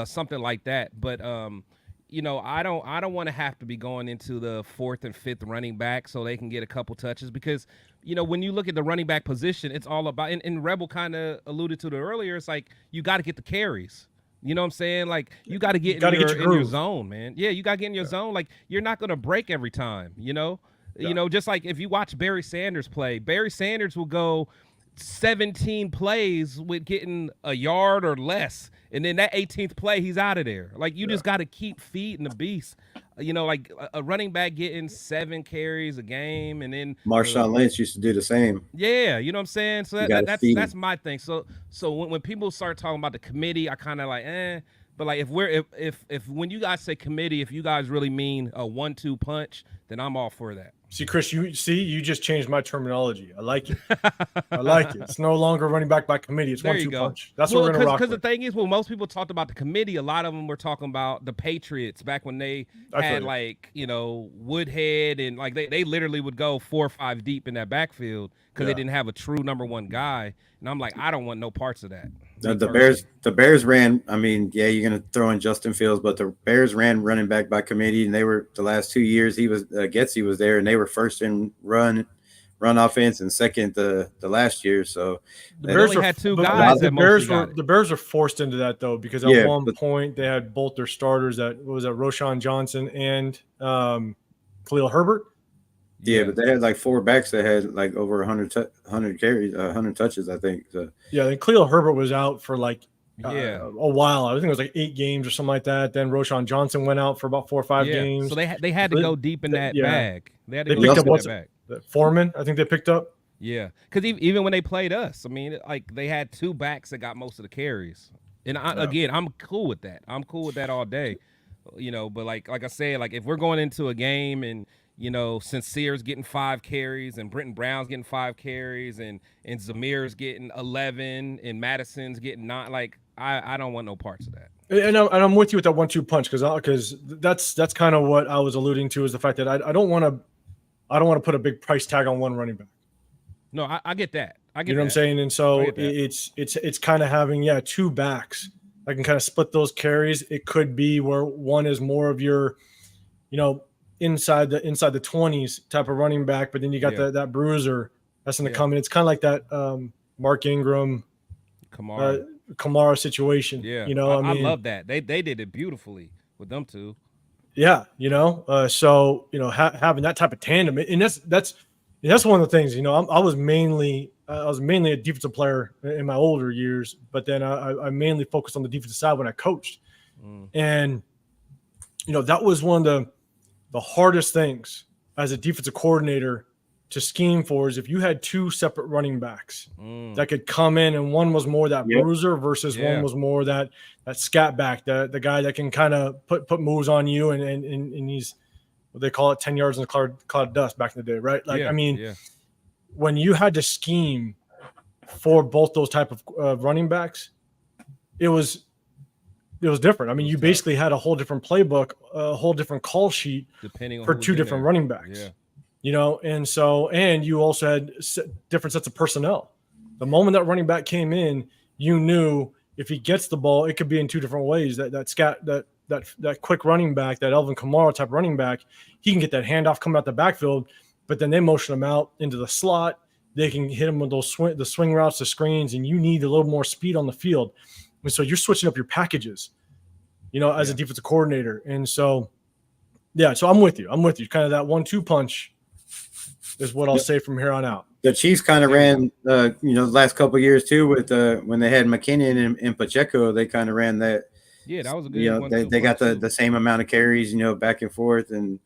something like that. But I don't want to have to be going into the 4th and 5th running back so they can get a couple touches because, when you look at the running back position, it's all about, and Rebel kind of alluded to it earlier, it's like you got to get the carries. You know what I'm saying? Like, you got to get in your zone, man. Yeah, you got to get in your zone. Like, you're not going to break every time, just like if you watch Barry Sanders play, Barry Sanders will go 17 plays with getting a yard or less. And then that 18th play, he's out of there. Like, you just got to keep feeding the beast. Like a running back getting 7 carries a game, and then Marshawn Lynch used to do the same. Yeah, you know what I'm saying? So that's my thing. So when people start talking about the committee, I kind of like, but like if when you guys say committee, if you guys really mean a 1-2 punch, then I'm all for that. See, Chris, you just changed my terminology. I like it. It's no longer running back by committee. It's 1-2 punch. That's what we're going to rock with. Because the thing is, when most people talked about the committee, a lot of them were talking about the Patriots back when they had Woodhead and like they literally would go 4 or 5 deep in that backfield because they didn't have a true number 1 guy. And I'm like, I don't want no parts of that. The Bears ran. I mean, yeah, you're gonna throw in Justin Fields, but the Bears ran running back by committee, and they were the last 2 years Getsy was there, and they were first in run offense and second the last year. So the Bears were, had two but guys the that Bears mostly were got it. the Bears were forced into that though, because at one point they had both their starters Roshan Johnson and Khalil Herbert. Yeah, but they had like 4 backs that had like over 100 carries, 100 touches, I think. So. Yeah, then Khalil Herbert was out for like a while. I think it was like 8 games or something like that. Then Roshan Johnson went out for about 4 or 5 games. So they had to go deep in that bag. They had to go picked deep up in that bag. Foreman, I think they picked up. Yeah, because even when they played us, I mean, like they had 2 backs that got most of the carries. And again, I'm cool with that. I'm cool with that all day, But like I said, like if we're going into a game and Sincere's getting 5 carries and Brenton Brown's getting 5 carries and Zamir's getting 11 and Madison's getting 9, like I don't want no parts of that. And I'm with you with that 1-2 punch because that's kind of what I was alluding to, is the fact that I don't want to put a big price tag on one running back. No, I get that. You know what I'm saying? And so it's kind of having 2 backs. I can kind of split those carries. It could be where one is more of your, inside the 20s type of running back, but then you got that bruiser that's going to come in. It's kind of like that Mark Ingram, Kamara situation. Yeah, I love that. They did it beautifully with them 2. Yeah, so having that type of tandem, and that's one of the things. I was mainly a defensive player in my older years, but then I mainly focused on the defensive side when I coached, and that was one of the hardest things as a defensive coordinator to scheme for, is if you had 2 separate running backs that could come in, and one was more that bruiser versus one was more that scat back, the guy that can kind of put moves on you, and he's what they call it 10 yards in the cloud of dust back in the day, right? Like when you had to scheme for both those type of running backs, it was different. I mean, you basically had a whole different playbook, a whole different call sheet depending on for 2 different running backs. And you also had different sets of personnel. The moment that running back came in, you knew if he gets the ball, it could be in 2 different ways. That quick running back, that Alvin Kamara type running back, he can get that handoff coming out the backfield, but then they motion him out into the slot. They can hit him with the swing routes, the screens, and you need a little more speed on the field. And so you're switching up your packages, as a defensive coordinator. And so, so I'm with you. Kind of that 1-2 punch is what I'll say from here on out. The Chiefs kind of ran, the last couple of years too, with when they had McKinnon and Pacheco, they kind of ran that. Yeah, that was a good one. They got the same amount of carries, back and forth, and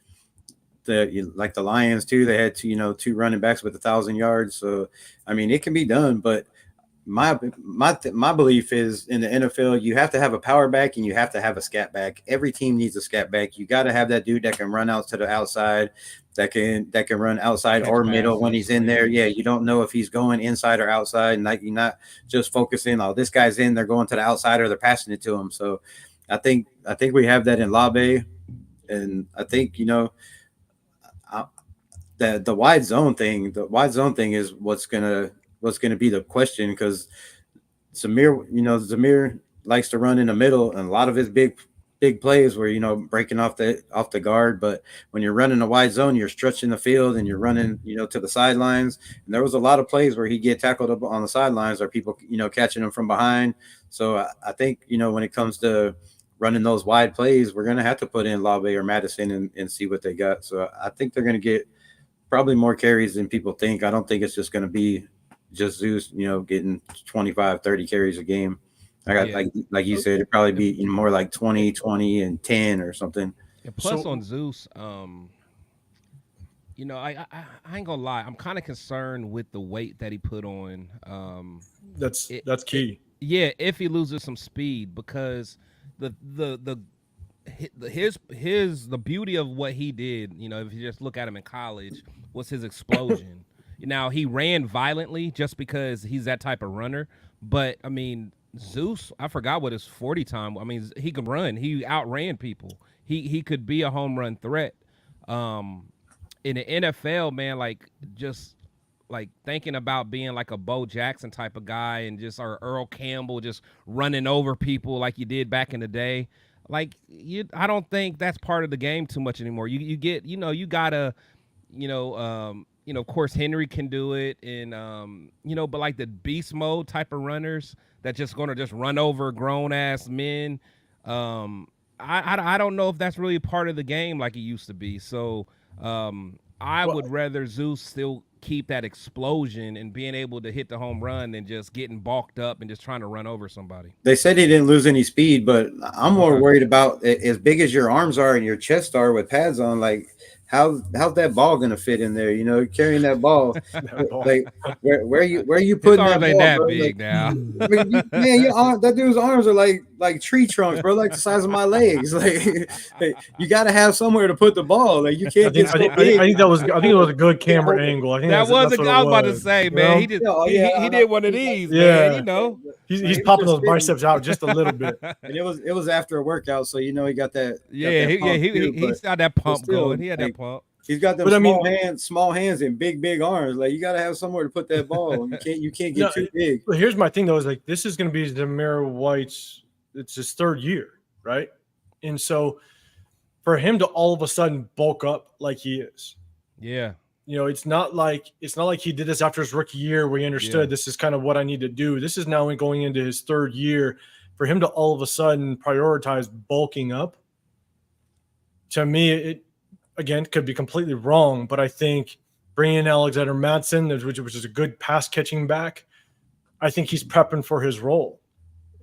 like the Lions too. They had 2 running backs with 1,000 yards. So I mean, it can be done, but my belief is in the NFL, you have to have a power back and you have to have a scat back. Every team needs a scat back. You got to have that dude that can run out to the outside, that can run outside or middle when he's in there. Yeah, you don't know if he's going inside or outside, and you're not just focusing, this guy's in, they're going to the outside or they're passing it to him. So I think we have that in Labe, and I think the wide zone thing. The wide zone thing is what's gonna be the question, because Zamir likes to run in the middle, and a lot of his big plays were breaking off the guard. But when you're running a wide zone, you're stretching the field and you're running to the sidelines. And there was a lot of plays where he'd get tackled up on the sidelines, or people catching him from behind. So I think when it comes to running those wide plays, we're gonna have to put in Labe or Madison and see what they got. So I think they're gonna get probably more carries than people think. I don't think it's just gonna be just Zeus, getting 25, 30 carries a game. I got like you said, it'd probably be more like 20, and 10 or something. And plus on Zeus, I ain't gonna lie, I'm kind of concerned with the weight that he put on. That's key. If he loses some speed, because the beauty of what he did, if you just look at him in college, was his explosion. Now, he ran violently just because he's that type of runner. But, I mean, Zeus, I forgot what his 40 time. I mean, he could run. He outran people. He could be a home run threat. In the NFL, man, like, just like thinking about being like a Bo Jackson type of guy and just or Earl Campbell just running over people like you did back in the day. Like I don't think that's part of the game too much anymore. You get, you gotta, of course Henry can do it, and but like the beast mode type of runners that just gonna just run over grown ass men. I don't know if that's really part of the game like it used to be. So I would rather Zeus still keep that explosion and being able to hit the home run than just getting balked up and just trying to run over somebody. They said he didn't lose any speed, but I'm more worried about as big as your arms are and your chest are with pads on, like how's that ball gonna fit in there? Carrying that ball, like where you putting that ball? Ain't that bro? big like, now. I mean, that dude's arms are like tree trunks, bro, like the size of my legs. Like you got to have somewhere to put the ball. Like you can't get so big. I think it was a good camera angle. I think I was about to say, man. You know? He did one of these, yeah. man. He's popping those biceps out just a little bit. And it was after a workout, so he got that. He's got that pump going. He had that pump. He's got them small hands and big arms. Like you got to have somewhere to put that ball. You can't get too big. But here's my thing though: is like this is going to be Zamir White's. It's his third year, right? And so for him to all of a sudden bulk up like he is, it's not like he did this after his rookie year where he understood this is kind of what I need to do. This is now going into his third year. For him to all of a sudden prioritize bulking up, to me, it again could be completely wrong, but I think bringing in Alexander Mattson, which is a good pass catching back, I think he's prepping for his role.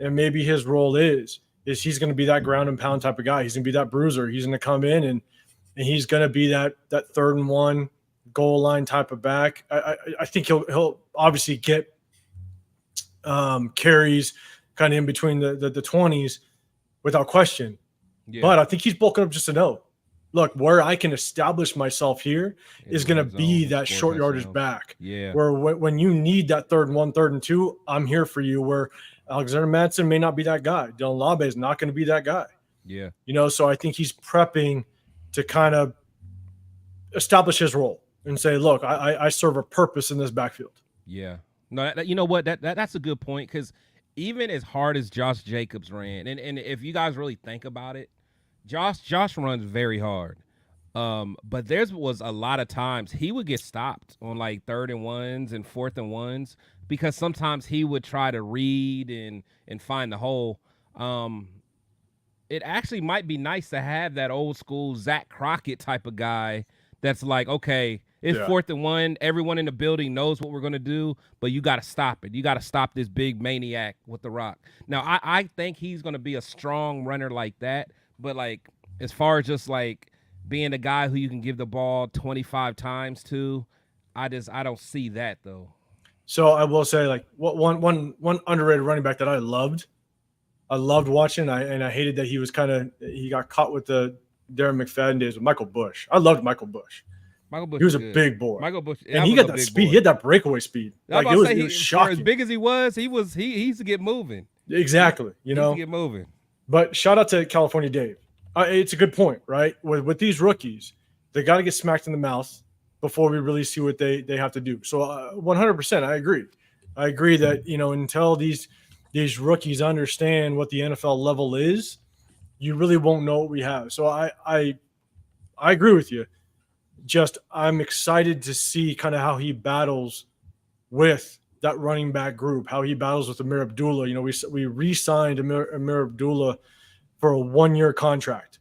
And maybe his role is he's going to be that ground and pound type of guy. He's going to be that bruiser. He's going to come in and he's going to be that 3rd and 1 goal line type of back. I think he'll obviously get carries kind of in between the 20s without question. Yeah. But I think he's bulking up just to know, look, where I can establish myself here is going to be that short yardage back. Yeah. Where when you need that 3rd and 1, 3rd and 2, I'm here for you. Where Alexander Mattson may not be that guy. Dylan Labe is not going to be that guy. Yeah. So I think he's prepping to kind of establish his role and say, look, I serve a purpose in this backfield. Yeah. No, you know what? That's a good point, because even as hard as Josh Jacobs ran, and if you guys really think about it, Josh runs very hard. But there was a lot of times he would get stopped on like 3rd and 1s and 4th and 1s because sometimes he would try to read and find the hole. It actually might be nice to have that old school Zach Crockett type of guy that's like, okay, it's 4th and 1. Everyone in the building knows what we're going to do, but you got to stop it. You got to stop this big maniac with the rock. Now, I think he's going to be a strong runner like that, but like as far as just like being a guy who you can give the ball 25 times to, I don't see that though. So I will say, like, one underrated running back that I loved watching, and I hated that he got caught with the Darren McFadden days with Michael Bush. I loved Michael Bush. He was a big boy. Michael Bush, and he got that speed. He had that breakaway speed. Like it was shocking. As big as he used to get moving. Exactly. He used to get moving. But shout out to California Dave. It's a good point, right? With these rookies, they got to get smacked in the mouth before we really see what they have to do. So 100%, I agree. I agree that until these rookies understand what the NFL level is, you really won't know what we have. So I agree with you. Just I'm excited to see kind of how he battles with that running back group, how he battles with Amir Abdullah. We re-signed Amir Abdullah for a 1-year contract.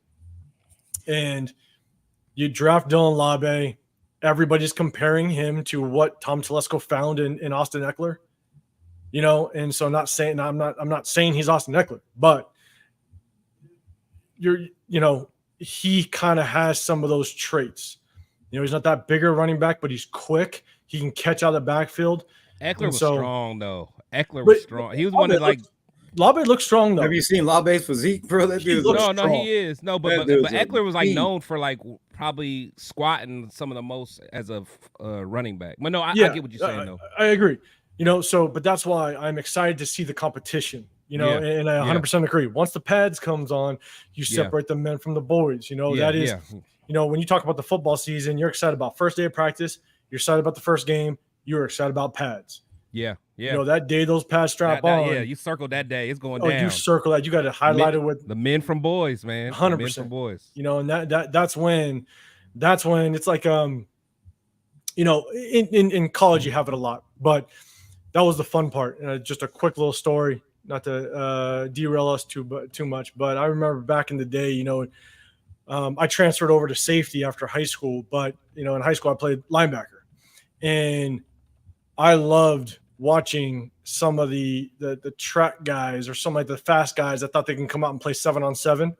And you draft Dylan Labe. Everybody's comparing him to what Tom Telesco found in Austin Eckler. And so I'm not saying he's Austin Eckler, but he kind of has some of those traits. He's not that bigger running back, but he's quick. He can catch out of the backfield. Eckler was strong, though. Eckler was strong. He was one that like Labe looks strong though. Have you seen Labe's physique, bro? That dude no, he is. No, but Eckler was like known for like probably squatting some of the most as a running back. But no, I get what you're saying though. I agree. But that's why I'm excited to see the competition. And I 100% agree. Once the pads comes on, you separate the men from the boys. That is, when you talk about the football season, you're excited about first day of practice. You're excited about the first game. you were excited about pads. Yeah. You know, that day those pads strap on. Yeah, you circled that day. It's going Oh, down. you circle that. You got to highlight it with the men from boys, man. 100%. Men from boys. You know, and that's when it's like you know, in college you have it a lot, but that was the fun part. Just a quick little story, not to derail us too much, but I remember back in the day, you know, I transferred over to safety after high school, but you know, in high school I played linebacker, and I loved watching some of the track guys or some like the fast guys that thought they can come out and play 7-on-7,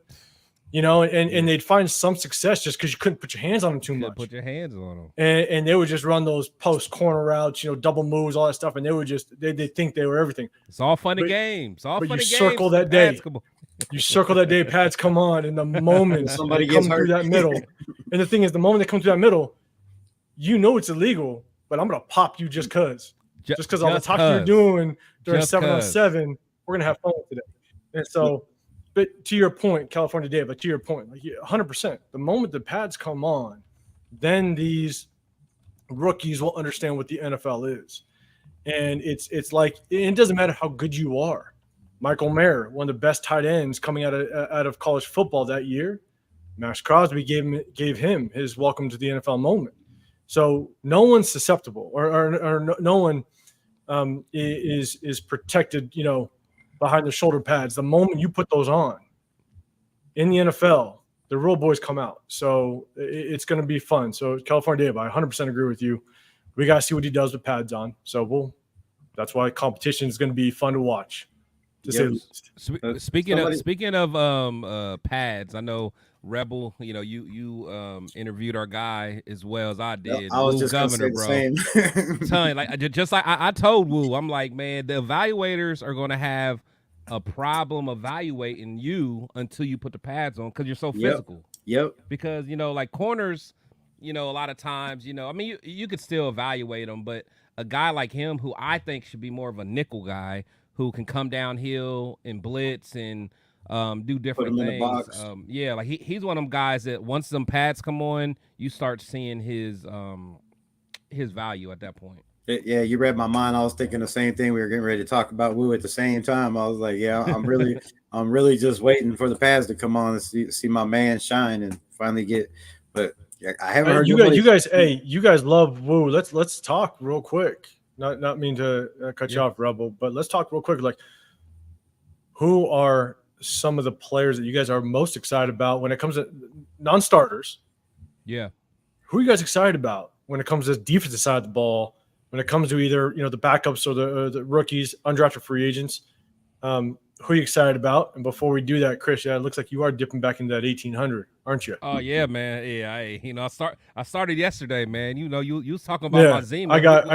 you know, and they'd find some success just because you couldn't put your hands on them too much. Put your hands on them, and they would just run those post corner routes, you know, double moves, all that stuff, and they would just they think they were everything. It's all fun and games. All but fun you and games. circle that day. Basketball. You circle that day, pads come on, and the moment Somebody they come gets through hurt. that middle, and the thing is, the moment they come through that middle, you know it's illegal, but I'm gonna pop you just because all the talk you're doing during 7-on-7, we're gonna have fun today. And so, but to your point, California Day, but to your point, like 100%, the moment the pads come on, then these rookies will understand what the NFL is, and it's like it doesn't matter how good you are. Michael Mayer, one of the best tight ends coming out of college football that year, Max Crosby gave him his welcome to the NFL moment. So no one's susceptible, or no one is protected, you know, behind the shoulder pads. The moment you put those on in the NFL, the real boys come out. So it's going to be fun. So California Day, I 100% agree with you. We got to see what he does with pads on. So that's why competition is going to be fun to watch. Speaking of pads, I know Rebel, you know, you interviewed our guy as well as I did. I was Woo just Governor, gonna say the same. Like just like I told Woo, I'm like, man, the evaluators are going to have a problem evaluating you until you put the pads on because you're so physical. Yep. Because you know, like corners, you know, a lot of times, you know, I mean, you could still evaluate them, but a guy like him, who I think should be more of a nickel guy, who can come downhill and blitz and do different things. Yeah, like he's one of them guys that once them pads come on, you start seeing his value at that point. Yeah, you read my mind. I was thinking the same thing. We were getting ready to talk about Woo at the same time. I was like, yeah, I'm really just waiting for the pads to come on and see my man shine and finally get. But yeah, I haven't heard you guys love Woo. Let's talk real quick. Not mean to cut you off, Rebel, but let's talk real quick. Like, who are some of the players that you guys are most excited about when it comes to non-starters? Yeah. Who are you guys excited about when it comes to the defensive side of the ball, when it comes to either, you know, the backups or the rookies, undrafted free agents? Who are you excited about? And before we do that, Chris, it looks like you are dipping back into that 1,800, aren't you? Oh yeah, man. Yeah, I started yesterday, man. You know, you was talking about my Zima. I got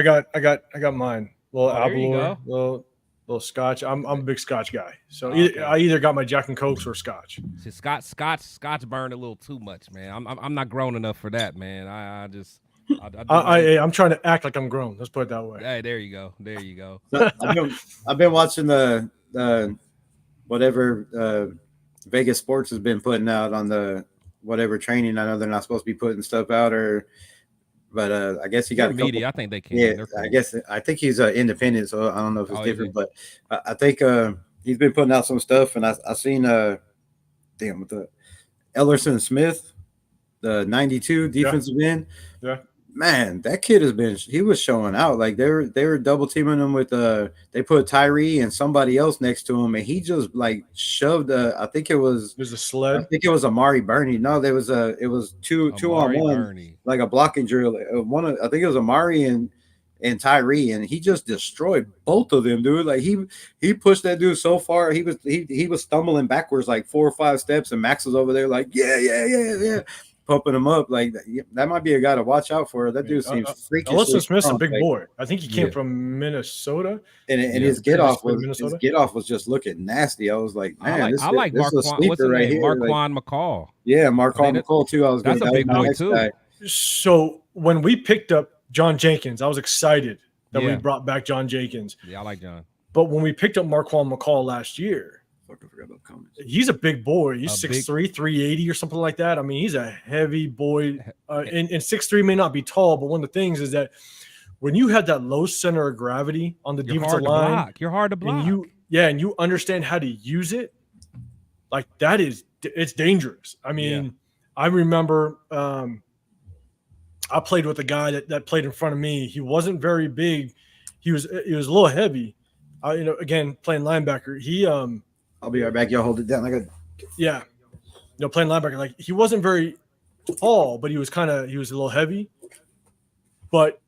mine. Little Abalor, little Scotch. I'm a big Scotch guy, so I either got my Jack and Cokes or Scotch. See, Scotch burned a little too much, man. I'm not grown enough for that, man. I'm trying to act like I'm grown. Let's put it that way. Hey, there you go. I've been watching the whatever Vegas Sports has been putting out on the whatever training. I know they're not supposed to be putting stuff out, but I guess he got a media. I think they can. Yeah, cool. I think he's independent, so I don't know if it's different, but I think he's been putting out some stuff, and I seen with the Ellerson Smith, the 92 defensive end. Yeah. Man, that kid he was showing out. Like they were double teaming him with they put Tyree and somebody else next to him, and he just like shoved I think it was a sled. I think it was Amari Burney. No, it was two on one, Burney. Like a blocking drill. I think it was Amari and Tyree, and he just destroyed both of them, dude. Like he pushed that dude so far, he was stumbling backwards like 4 or 5 steps, and Max was over there like yeah. Pumping him up. Like that might be a guy to watch out for. That dude seems freakish. Ellerson Smith's a big boy. I think he came from Minnesota, and his get off was just looking nasty. I was like, man, I like Marquand. What's his name? Marquand McCall. Yeah, Marquand McCall too. That's a big boy too. Guy. So when we picked up John Jenkins, I was excited that we brought back John Jenkins. Yeah, I like John. But when we picked up Marquand McCall last year, he's a big boy. He's 6'3", 380 or something like that. I mean, he's a heavy boy. And 6'3" may not be tall, but one of the things is that when you have that low center of gravity on the You're defensive hard to line, block. You're hard to block. and you understand how to use it, like it's dangerous. I mean, I remember I played with a guy that played in front of me. He wasn't very big. He was a little heavy. Again, playing linebacker. I'll be right back. Y'all hold it down. Playing linebacker. Like, he wasn't very tall, but he was a little heavy. But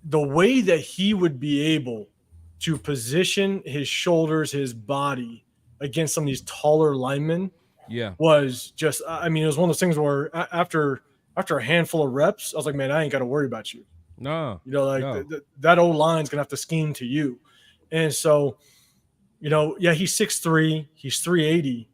the way that he would be able to position his shoulders, his body against some of these taller linemen, was just, I mean, it was one of those things where after a handful of reps, I was like, man, I ain't got to worry about you. No. That old line's going to have to scheme to you. And so, he's 6'3", he's 380,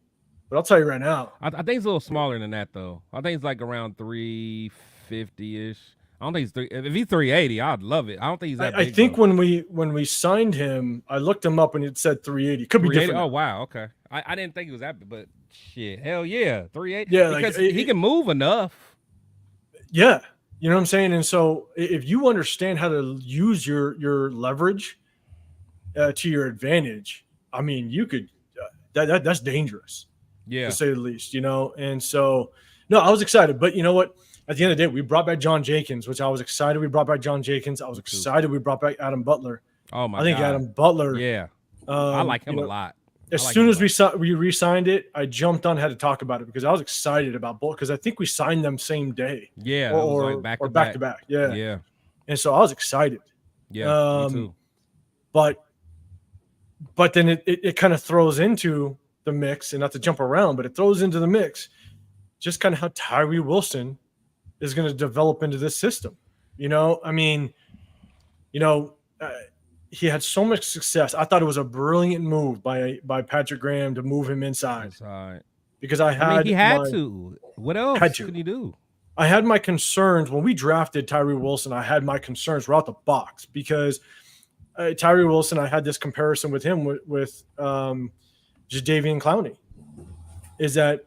but I'll tell you right now. I think he's a little smaller than that, though. I think he's like around 350-ish. I don't think he's if he's 380, I'd love it. I don't think he's that big. I think when we signed him, I looked him up and it said 380. Could be different. Oh, wow. Okay. I didn't think it was that big, but shit. Hell yeah. 380. Yeah. Because he can move enough. Yeah. You know what I'm saying? And so if you understand how to use your leverage to your advantage, I mean, you could that's dangerous. Yeah. To say the least, And so, no, I was excited. But you know what? At the end of the day, we brought back John Jenkins, which I was excited we brought back John Jenkins. I was excited we brought back Adam Butler. Oh, my God. I think Adam Butler. Yeah. I like him a lot. As soon as we re-signed it, I jumped on, had to talk about it because I was excited about both, because I think we signed them same day. Yeah. Or back to back. Yeah. Yeah. And so I was excited. Yeah. Me too. But then it kind of throws into the mix, and not to jump around, but it throws into the mix just kind of how Tyree Wilson is going to develop into this system. I mean, he had so much success. I thought it was a brilliant move by Patrick Graham to move him inside. Because he had to. What else could he do? I had my concerns when we drafted Tyree Wilson. I had my concerns right out the box because Tyree Wilson, I had this comparison with him with Jadeveon Clowney. Is that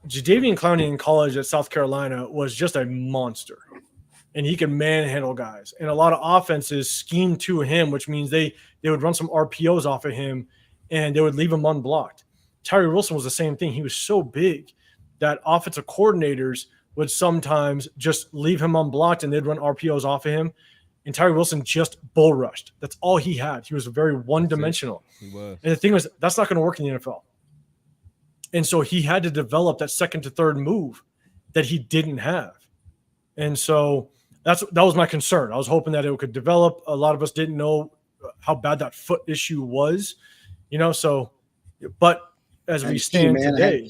Jadeveon Clowney in college at South Carolina was just a monster, and he could manhandle guys. And a lot of offenses schemed to him, which means they would run some RPOs off of him, and they would leave him unblocked. Tyree Wilson was the same thing. He was so big that offensive coordinators would sometimes just leave him unblocked, and they'd run RPOs off of him. And Tyree Wilson just bull rushed. That's all he had. He was very one-dimensional. He was. And the thing was, that's not going to work in the NFL. And so he had to develop that second to third move that he didn't have. And so that was my concern. I was hoping that it could develop. A lot of us didn't know how bad that foot issue was, so, but as we stand today,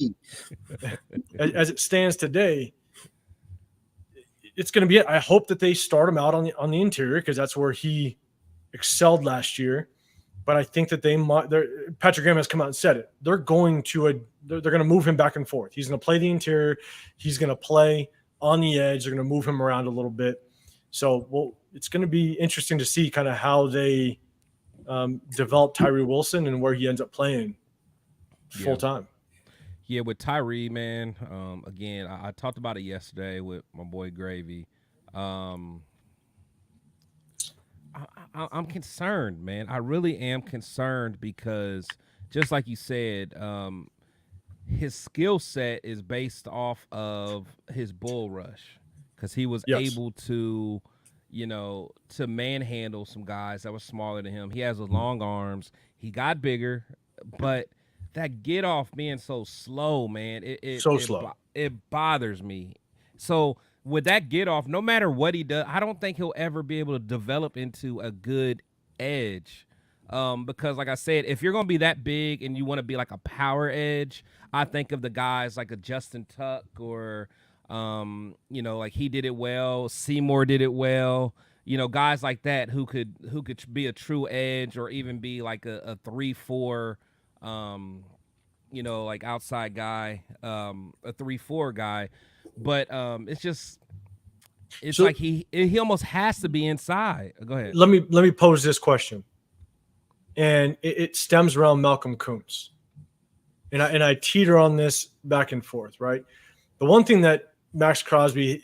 as it stands today, it's going to be it. I hope that they start him out on the interior, because that's where he excelled last year. But I think that Patrick Graham has come out and said it. They're going to move him back and forth. He's going to play the interior. He's going to play on the edge. They're going to move him around a little bit. So, it's going to be interesting to see kind of how they develop Tyree Wilson and where he ends up playing full time. Yeah, with Tyree, man. Again, I talked about it yesterday with my boy Gravy. I'm concerned, man. I really am concerned because, just like you said, his skill set is based off of his bull rush, because he was able to, to manhandle some guys that were smaller than him. He has long arms. He got bigger, but that get off being so slow, man, it bothers me. So with that get off, no matter what he does, I don't think he'll ever be able to develop into a good edge. Because like I said, if you're going to be that big and you want to be like a power edge, I think of the guys like a Justin Tuck or, like he did it well. Seymour did it well. Guys like that who could be a true edge, or even be like a 3-4, like outside guy, a 3-4 guy. But it's like he almost has to be inside. Go ahead. Let me pose this question, and it stems around Malcolm Kuntz, and I teeter on this back and forth. Right, the one thing that Max Crosby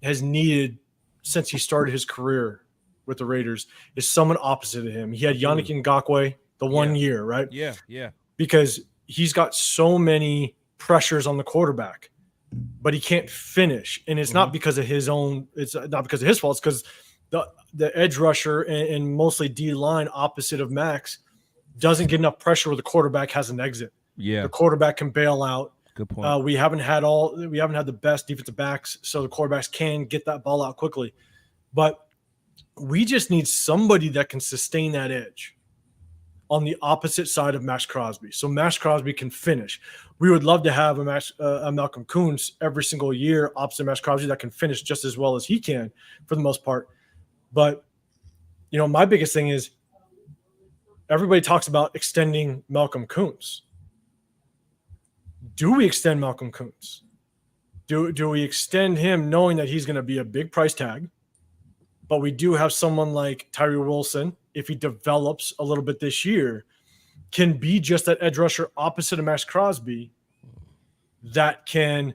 has needed since he started his career with the Raiders is someone opposite of him. He had Yannick Ngakoue the 1 year, right? Yeah, yeah. Because he's got so many pressures on the quarterback, but he can't finish. And it's not because of his own, it's not because of his fault. It's because the edge rusher and mostly D line opposite of Max doesn't get enough pressure where the quarterback has an exit. Yeah. The quarterback can bail out. Good point. We haven't had the best defensive backs, so the quarterbacks can get that ball out quickly. But we just need somebody that can sustain that edge on the opposite side of Max Crosby. So Max Crosby can finish. We would love to have a Malcolm Kuntz every single year opposite Max Crosby that can finish just as well as he can for the most part. But, my biggest thing is everybody talks about extending Malcolm Kuntz. Do we extend Malcolm Kuntz? Do we extend him knowing that he's going to be a big price tag? But we do have someone like Tyree Wilson, if he develops a little bit this year, can be just that edge rusher opposite of Max Crosby that can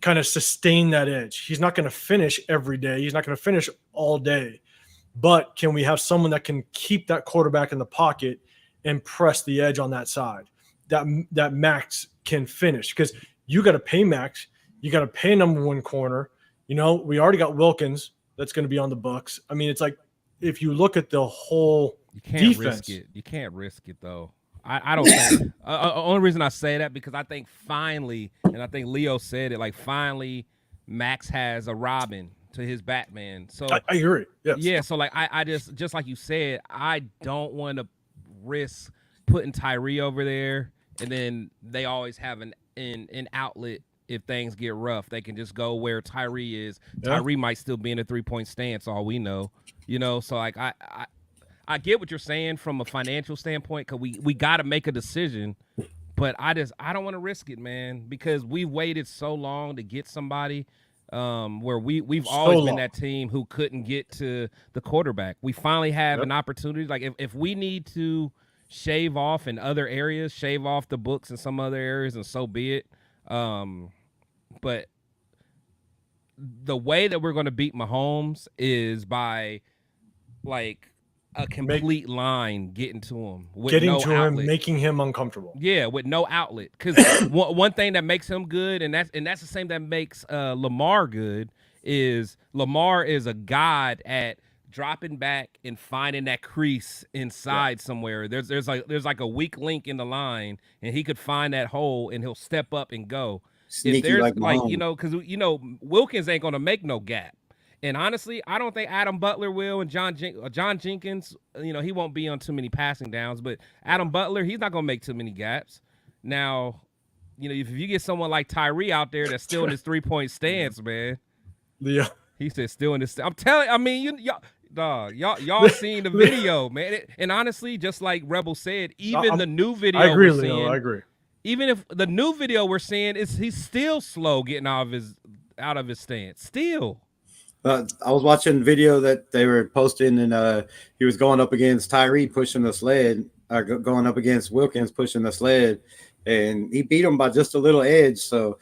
kind of sustain that edge. He's not going to finish every day. He's not going to finish all day. But can we have someone that can keep that quarterback in the pocket and press the edge on that side that Max can finish? Because you got to pay Max. You got to pay number one corner. We already got Wilkins that's going to be on the books. I mean, it's like if you look at the whole defense. You can't risk it, though. I don't think. Only reason I say that because I think finally, and I think Leo said it, like finally Max has a Robin to his Batman. So I agree. Yes. Yeah, so like I just like you said, I don't want to risk putting Tyree over there, and then they always have an outlet if things get rough. They can just go where Tyree is. Yeah. Tyree might still be in a 3-point stance, all we know. So like I get what you're saying from a financial standpoint, because we got to make a decision, but I don't want to risk it, man, because we waited so long to get somebody where we've always been that team who couldn't get to the quarterback. We finally have an opportunity. Like if we need to shave off in other areas, shave off the books in some other areas, and so be it. But the way that we're going to beat Mahomes is by like a complete line getting to him, with getting no to outlet. him, making him uncomfortable. Yeah, with no outlet. Because one thing that makes him good, and that's the same that makes Lamar good, is Lamar is a god at dropping back and finding that crease inside somewhere. There's like a weak link in the line, and he could find that hole, and he'll step up and go. Sneaky if there's like because Wilkins ain't gonna make no gap. And honestly, I don't think Adam Butler will, and John Jenkins, he won't be on too many passing downs. But Adam Butler, he's not going to make too many gaps. Now, if you get someone like Tyree out there that's still in his 3-point stance, man. Yeah. He said still in his – I'm telling – I mean, y'all seen the video, man. And honestly, just like Rebel said, even the new video I agree, we're seeing, Leo, I agree. Even if the new video we're seeing he's still slow getting out of his stance. Still. I was watching video that they were posting, and he was going up against Tyree pushing the sled, going up against Wilkins pushing the sled, and he beat him by just a little edge. So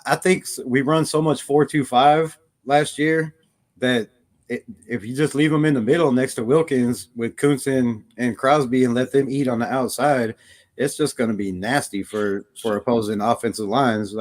I think we run so much 4-2-5 last year that if you just leave them in the middle next to Wilkins with Kuntz and Crosby and let them eat on the outside, it's just going to be nasty for opposing offensive lines.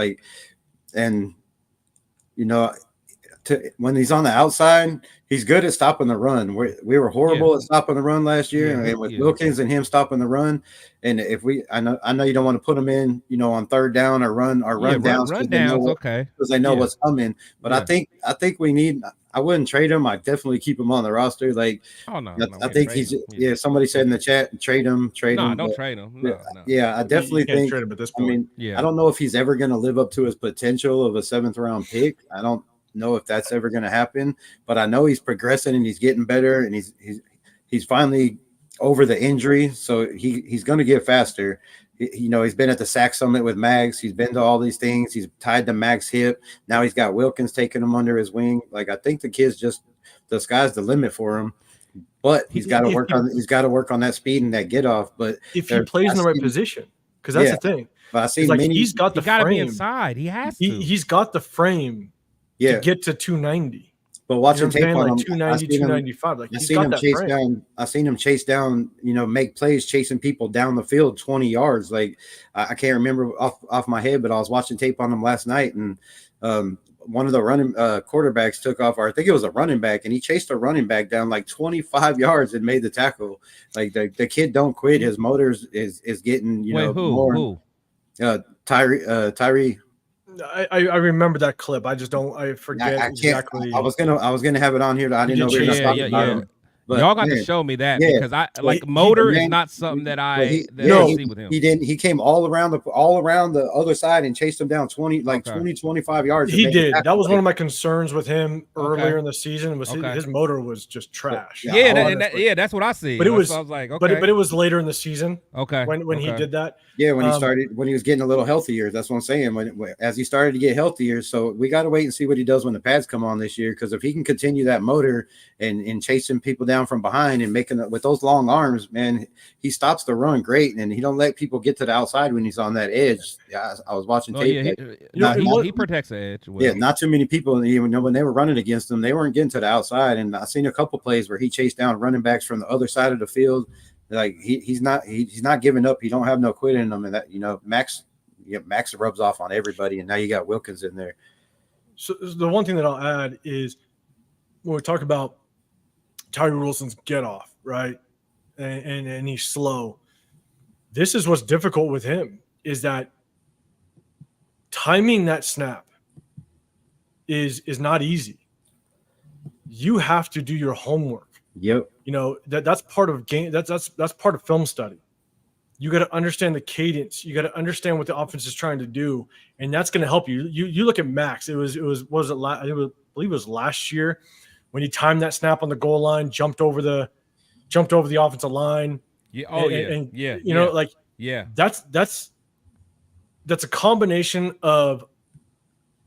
When he's on the outside, he's good at stopping the run. We were horrible at stopping the run last year, and with Wilkins and him stopping the run. And if I know you don't want to put him in, on third down or run downs, because they know what's coming. But I think we need. I wouldn't trade him. I definitely keep him on the roster. I think he's. Somebody said in the chat, trade him. No, don't trade him. No. Yeah, I definitely think. Trade him at this point. I don't know if he's ever going to live up to his potential of a 7th round pick. I don't know if that's ever going to happen, but I know he's progressing and he's getting better, and he's finally over the injury, so he's going to get faster. He's been at the Sack Summit with Mags. He's been to all these things. He's tied to Mags' hip. Now he's got Wilkins taking him under his wing. I think the kid's the sky's the limit for him, but he's got to work on that speed and that get off. But if he plays in the right position, because that's the thing. But I see he's got the frame. Gotta be inside. He has to. He's got the frame. To get to 290. But watching You know what I'm tape saying? on Like him, 290, 295. Like I he's seen got him that chase frame. down. I seen him chase down. Make plays, chasing people down the field 20 yards. Like I can't remember off my head, but I was watching tape on him last night, and one of the running quarterbacks took off, or I think it was a running back, and he chased a running back down like 25 yards and made the tackle. Like the kid don't quit. His motors is getting more. Tyree. I remember that clip. I just don't. I forget exactly. I was gonna have it on here. I didn't know we were Yeah, talking about him. But y'all got to man, show me that yeah. because I Well, motor he- is man, not something that Well, I see with him. He didn't. He came all around the other side and chased him down 25 yards. He and made the did. tackle. That was one of my concerns with him earlier Okay. in the season. Was Okay. his motor was just trash. Yeah, That's what I see. But it was. So I was like, okay, But it was later in the season. okay, When he did that. Yeah, when he was getting a little healthier. That's what I'm saying. As he started to get healthier, so we got to wait and see what he does when the pads come on this year. Because if he can continue that motor and chasing people down from behind and making it with those long arms, man, he stops the run great, and he don't let people get to the outside when he's on that edge. Yeah, I was watching tape. He protects the edge. Well. Yeah, not too many people. When they were running against him, they weren't getting to the outside. And I seen a couple plays where he chased down running backs from the other side of the field. Like he's not giving up. He don't have no quit in him. And that Max rubs off on everybody. And now you got Wilkins in there. So the one thing that I'll add is when we talk about Tyree Wilson's get off, right? And he's slow. This is what's difficult with him is that timing that snap is not easy. You have to do your homework. Yep. That's part of game. That's part of film study. You got to understand the cadence. You got to understand what the offense is trying to do, and that's going to help you. You look at Max. I believe it was last year when he timed that snap on the goal line, jumped over the offensive line. Yeah. That's a combination of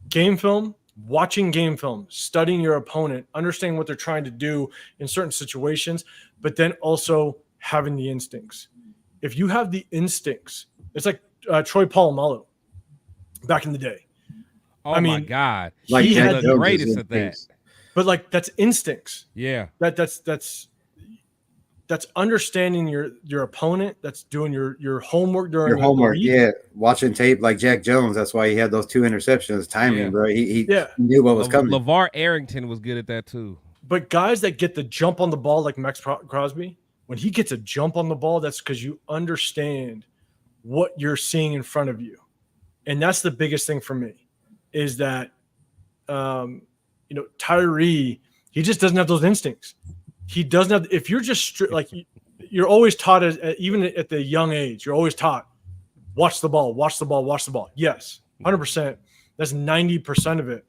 game film, watching game film, studying your opponent, understanding what they're trying to do in certain situations, but then also having the instincts. If you have the instincts, it's like Troy Polamalu back in the day. My God, like he Jack had the Jones greatest is at that. But that's instincts. Yeah, that's understanding your opponent. That's doing your homework during your homework. the week. Yeah, watching tape like Jack Jones. That's why he had those 2 interceptions. Timing, bro. He knew what was coming. LeVar Arrington was good at that too. But guys that get the jump on the ball like Max Crosby, when he gets a jump on the ball, that's because you understand what you're seeing in front of you. And that's the biggest thing for me is that, Tyree, he just doesn't have those instincts. He doesn't have – if you're just like you're always taught, even at the young age, you're always taught, watch the ball, watch the ball, watch the ball. Yes, 100%. That's 90% of it.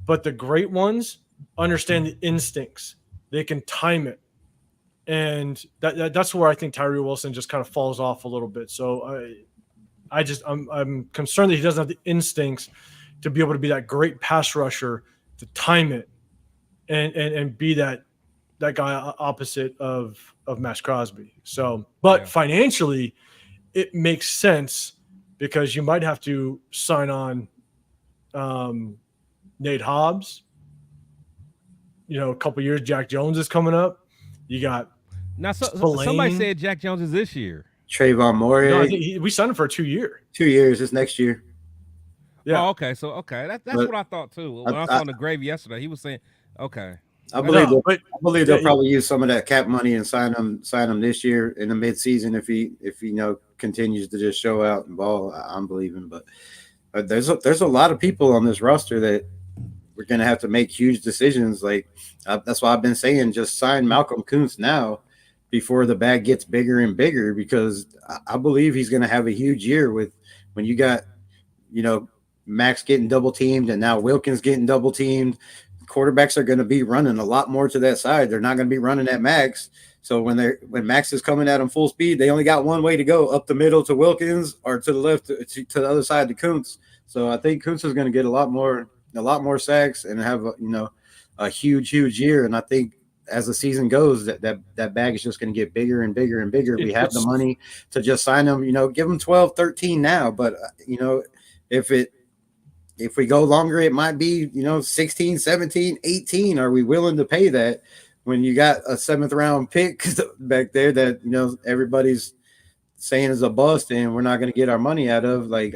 But the great ones understand the instincts. They can time it. And that's where I think Tyree Wilson just kind of falls off a little bit. So I'm concerned that he doesn't have the instincts to be able to be that great pass rusher, to time it, and be that guy opposite of Max Crosby. So, but financially, it makes sense because you might have to sign on Nate Hobbs. A couple years, Jack Jones is coming up. You got now. Somebody said Jack Jones is this year. Trayvon Moore. No, I think we signed him for a 2-year. 2 years. This next year. Yeah. Oh, okay. So that's what I thought too. When I saw on the grave yesterday, he was saying, okay. I believe they'll probably use some of that cap money and sign him this year in the midseason if he continues to just show out and ball. I'm believing, but there's a lot of people on this roster that we're gonna have to make huge decisions. Like that's why I've been saying just sign Malcolm Kuntz now before the bag gets bigger and bigger, because I believe he's gonna have a huge year with when you got Max getting double teamed and now Wilkins getting double teamed. Quarterbacks are going to be running a lot more to that side. They're not going to be running at Max. So when Max is coming at them full speed, they only got one way to go, up the middle to Wilkins or to the left to the other side to Kuntz. So I think Kuntz is going to get a lot more sacks and have a huge year. And I think as the season goes, that bag is just going to get bigger and bigger and bigger. We have the money to just sign him, give him 12, 13 now. But if if we go longer, it might be, 16, 17, 18. Are we willing to pay that when you got a 7th round pick back there that, everybody's saying is a bust and we're not going to get our money out of? Like,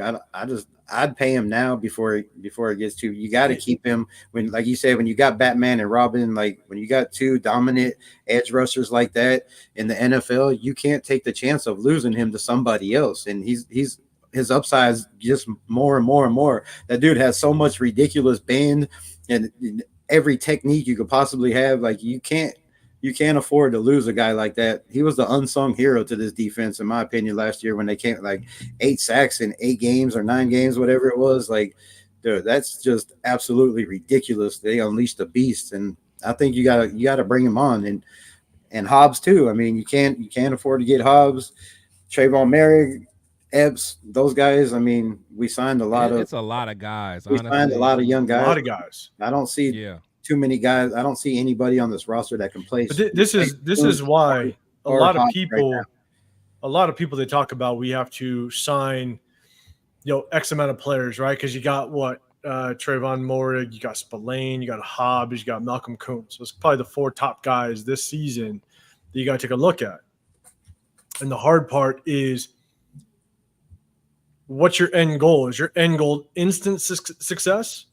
I'd pay him now before it gets too. You got to keep him when, like you said, when you got Batman and Robin, like when you got 2 dominant edge rushers like that in the NFL, you can't take the chance of losing him to somebody else. And his upside is just more and more and more. That dude has so much ridiculous bend and every technique you could possibly have. Like you can't afford to lose a guy like that. He was the unsung hero to this defense, in my opinion, last year when they came like 8 sacks in 8 games or 9 games, whatever it was. Like, dude, that's just absolutely ridiculous. They unleashed the beast, and I think you gotta bring him on, and Hobbs too. I mean, you can't afford to get Hobbs, Trayvon Merrick, Epps, those guys. I mean, we signed a lot of. It's a lot of guys. We honestly. signed a lot of young guys. A lot of guys. I don't see too many guys. I don't see anybody on this roster that can play. But this is why a lot of people they talk about we have to sign, X amount of players, right? Because you got Trayvon Morig, you got Spillane, you got Hobbs, you got Malcolm Kuntz. So it's probably the 4 top guys this season that you got to take a look at. And the hard part is, what's your end goal? Is your end goal instant success,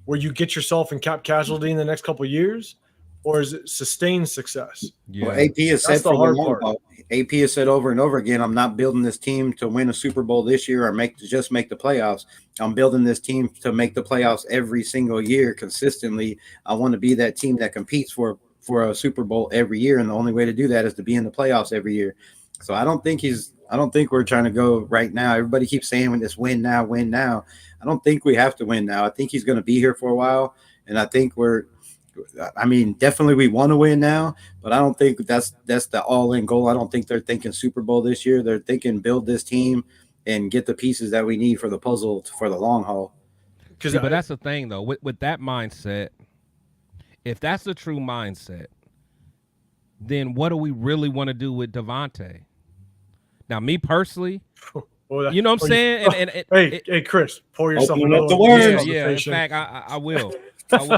where you get yourself in cap casualty in the next couple of years, or is it sustained success? Yeah. Well, AP has said for the long haul. AP has said over and over again, I'm not building this team to win a Super Bowl this year or just make the playoffs. I'm building this team to make the playoffs every single year consistently. I want to be that team that competes for a Super Bowl every year, and the only way to do that is to be in the playoffs every year. So I don't think we're trying to go right now. Everybody keeps saying when this win now. I don't think we have to win now. I think he's going to be here for a while. And I think definitely we want to win now, but I don't think that's the all-in goal. I don't think they're thinking Super Bowl this year. They're thinking build this team and get the pieces that we need for the puzzle for the long haul. But that's the thing, though. With that mindset, if that's the true mindset, then what do we really want to do with Devontae? Now, me personally, you know what I'm saying? Hey, Chris, pour yourself up the words. Yeah, in fact, I will.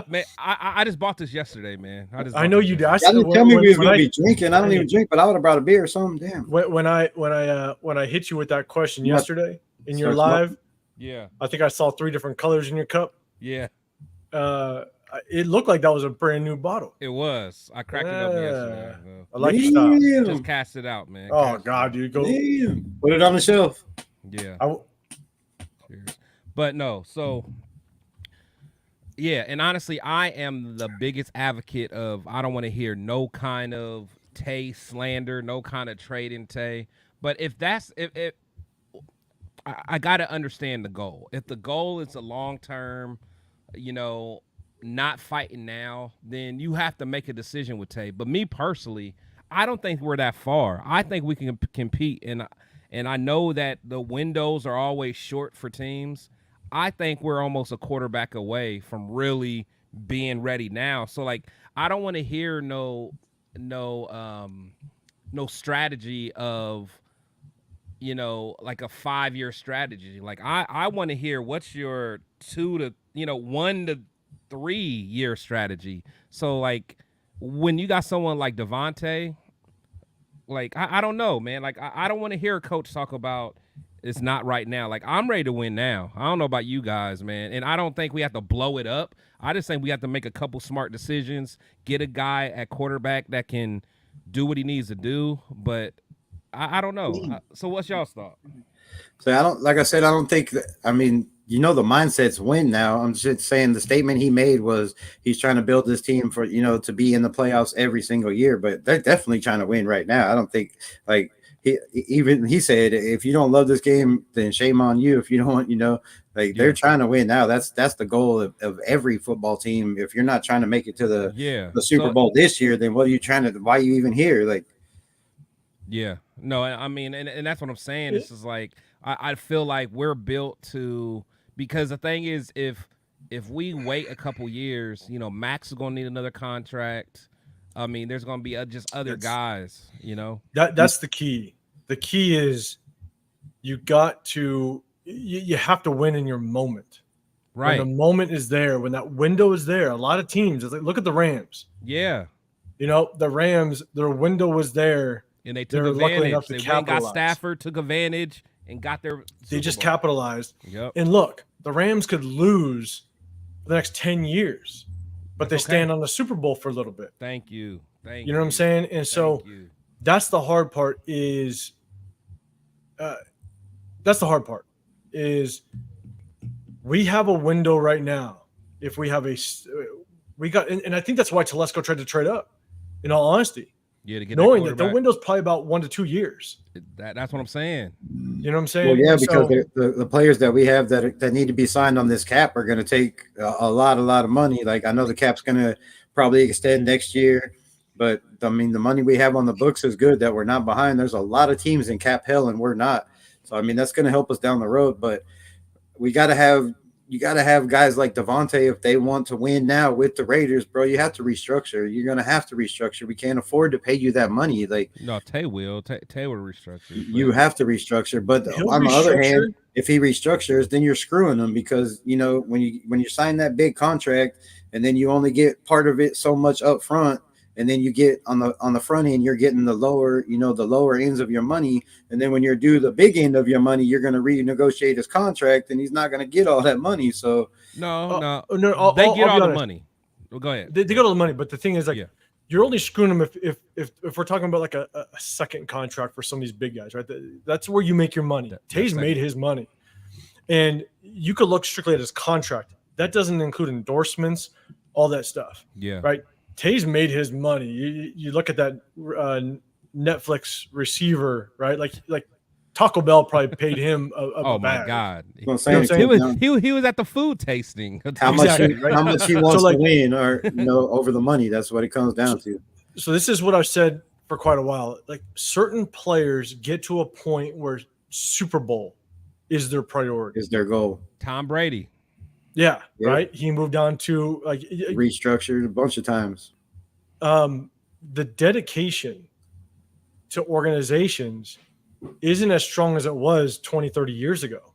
Man, I just bought this yesterday, man. I know you did. Tell me we was gonna be drinking. I don't even drink, but I would have brought a beer or something. Damn. When I hit you with that question yesterday in your live, I think I saw 3 different colors in your cup. Yeah. It looked like that was a brand new bottle. It was. I cracked it up yesterday. I like your style. Just cast it out, man. Oh God, dude, go put it on the shelf. Yeah. But no, so yeah, and honestly, I am the biggest advocate of I don't want to hear no kind of Tay slander, no kind of trading Tay. But if I got to understand the goal. If the goal is a long term, not fighting now, then you have to make a decision with Tay. But me personally, I don't think we're that far. I think we can compete, and I know that the windows are always short for teams. I think we're almost a quarterback away from really being ready now. So like, I don't want to hear no strategy of, like a 5-year strategy. Like I want to hear what's your 1 to 3 year strategy. So like when you got someone like Devontae, like I don't know, man. Like I don't want to hear a coach talk about it's not right now. Like I'm ready to win now. I don't know about you guys, man. And I don't think we have to blow it up. I just think we have to make a couple smart decisions, get a guy at quarterback that can do what he needs to do. But I don't know. So what's y'all's thought? So I don't think that, the mindset's win now. I'm just saying the statement he made was he's trying to build this team for, to be in the playoffs every single year, but they're definitely trying to win right now. I don't think he said, if you don't love this game, then shame on you. If you don't want, they're trying to win now. That's the goal of every football team. If you're not trying to make it to the Super Bowl this year, then why are you even here? Like, yeah, no, and that's what I'm saying. This is like, I feel like we're built to, because the thing is, if we wait a couple years, Max is going to need another contract. There's going to be just other guys, That's the key. The key is you have to win in your moment. Right. When the moment is there, when that window is there, a lot of teams, it's like, look at the Rams. Yeah. You know, the Rams, their window was there. And they They took were lucky advantage. enough to They went and got capitalize. Stafford, took advantage, and got their They Super just Bowl. capitalized. Yep. And look, the Rams could lose for the next 10 years, but they That's okay. stand on the Super Bowl for a little bit. Thank you. Thank You know what I'm saying? And so Thank you. that's the hard part is we have a window right now. If we have and I think that's why Telesco tried to trade up, in all honesty, Yeah, to get knowing that the quarterback. window's probably about 1 to 2 years. That's what I'm saying. You know what I'm saying? Well, yeah, And because so, the players that we have that need to be signed on this cap are going to take a lot of money. Like, I know the cap's going to probably extend next year, but I mean, the money we have on the books is good that we're not behind. There's a lot of teams in cap hell and we're not. So, I mean, that's going to help us down the road, but you got to have guys like Devontae if they want to win now with the Raiders, bro. You have to restructure. You're going to have to restructure. We can't afford to pay you that money. Like, No, Tay will. Tay will restructure. you have to restructure. But He'll on the other restructure. hand, if he restructures, then you're screwing him because, you know, when you sign that big contract and then you only get part of it so much up front, and then you get on the front end, you're getting the lower ends of your money. And then when you're due the big end of your money, you're going to renegotiate his contract and he's not going to get all that money. So No. no, They get I'll all be the honest. money. Well, go ahead. They get all the money, but the thing is, like, Yeah. you're only screwing them if we're talking about like a second contract for some of these big guys, right? That's where you make your money. Tays made his money, and you could look strictly at his contract. That doesn't include endorsements, all that stuff. Yeah. Right. Tays made his money. You look at that Netflix receiver, right? Like Taco Bell probably paid him a My bag. God. you know what I'm saying? He was at the food tasting. How Exactly, right? much he wants like- to win, or over the money. That's what it comes down to. So this is what I've said for quite a while. Like, certain players get to a point where Super Bowl is their priority. Is their goal. Tom Brady. Yeah, Yeah. right. He moved on to like Restructured a bunch of times. the dedication to organizations isn't as strong as it was 20, 30 years ago.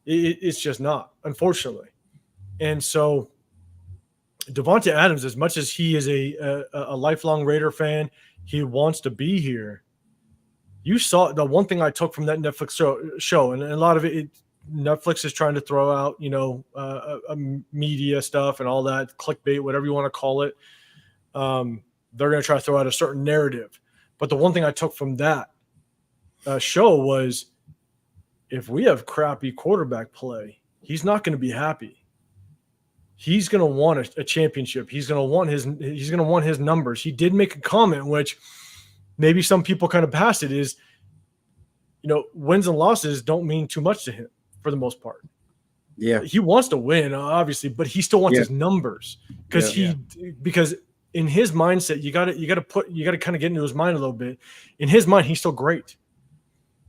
It's just not, unfortunately. And so Davante Adams, as much as he is a lifelong Raider fan, he wants to be here. You saw the one thing I took from that Netflix show, and a lot of it Netflix is trying to throw out, media stuff and all that, clickbait, whatever you want to call it. They're going to try to throw out a certain narrative. But the one thing I took from that show was, if we have crappy quarterback play, he's not going to be happy. He's going to want a championship. He's going to want his numbers. He did make a comment, which maybe some people kind of passed it, is, wins and losses don't mean too much to him for the most part. Yeah. He wants to win, obviously, but he still wants his numbers because because in his mindset, you got to kind of get into his mind a little bit. In his mind, he's still great.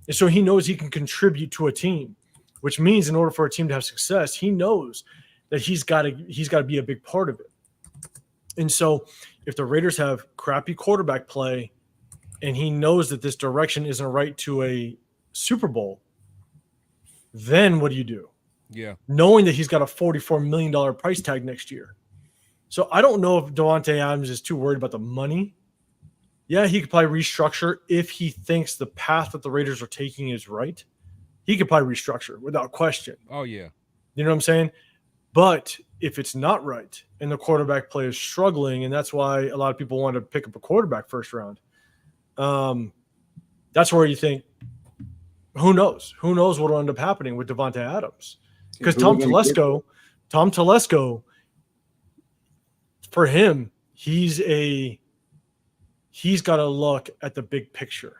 And so he knows he can contribute to a team, which means in order for a team to have success, he knows that he's got to be a big part of it. And so if the Raiders have crappy quarterback play and he knows that this direction isn't right to a Super Bowl, then what do you do? Yeah. Knowing that he's got a $44 million price tag next year. So I don't know if Davante Adams is too worried about the money. Yeah, he could probably restructure if he thinks the path that the Raiders are taking is right. He could probably restructure without question. Oh, yeah. You know what I'm saying? But if it's not right and the quarterback play is struggling, and that's why a lot of people want to pick up a quarterback first round, that's where you think, who knows? Who knows what will end up happening with Davante Adams? Because Tom Telesco, for him, he's got to look at the big picture.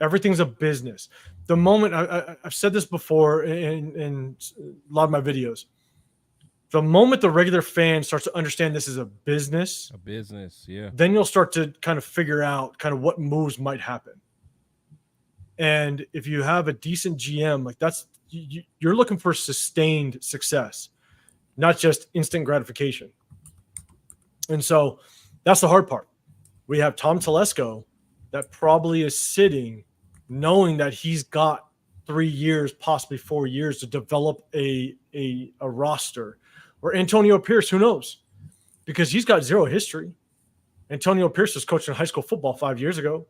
Everything's a business. The moment I've said this before in a lot of my videos, the moment the regular fan starts to understand this is a business, yeah, then you'll start to kind of figure out kind of what moves might happen. And if you have a decent GM, like you're looking for sustained success, not just instant gratification. And so that's the hard part. We have Tom Telesco that probably is sitting knowing that he's got 3 years, possibly 4 years to develop a roster. Or Antonio Pierce, who knows? Because he's got zero history. Antonio Pierce was coaching high school football 5 years ago.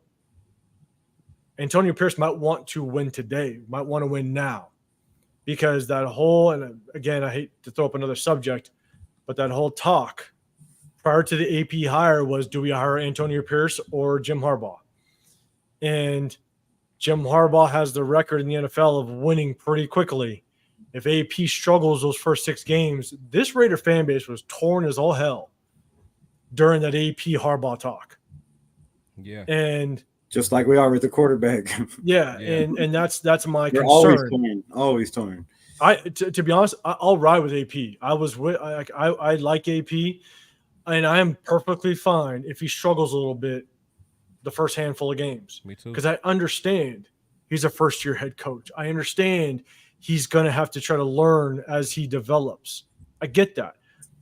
Antonio Pierce might want to win today, might want to win now. Because that whole, and again, I hate to throw up another subject, but that whole talk prior to the AP hire was, do we hire Antonio Pierce or Jim Harbaugh? And Jim Harbaugh has the record in the NFL of winning pretty quickly. If AP struggles those first 6 games, this Raider fan base was torn as all hell during that AP Harbaugh talk. Yeah. And just like we are with the quarterback. yeah. And that's my They're concern. Always torn. To be honest, I'll ride with AP. I like AP, and I am perfectly fine if he struggles a little bit the first handful of games. Me too. Because I understand he's a first-year head coach. I understand he's going to have to try to learn as he develops. I get that.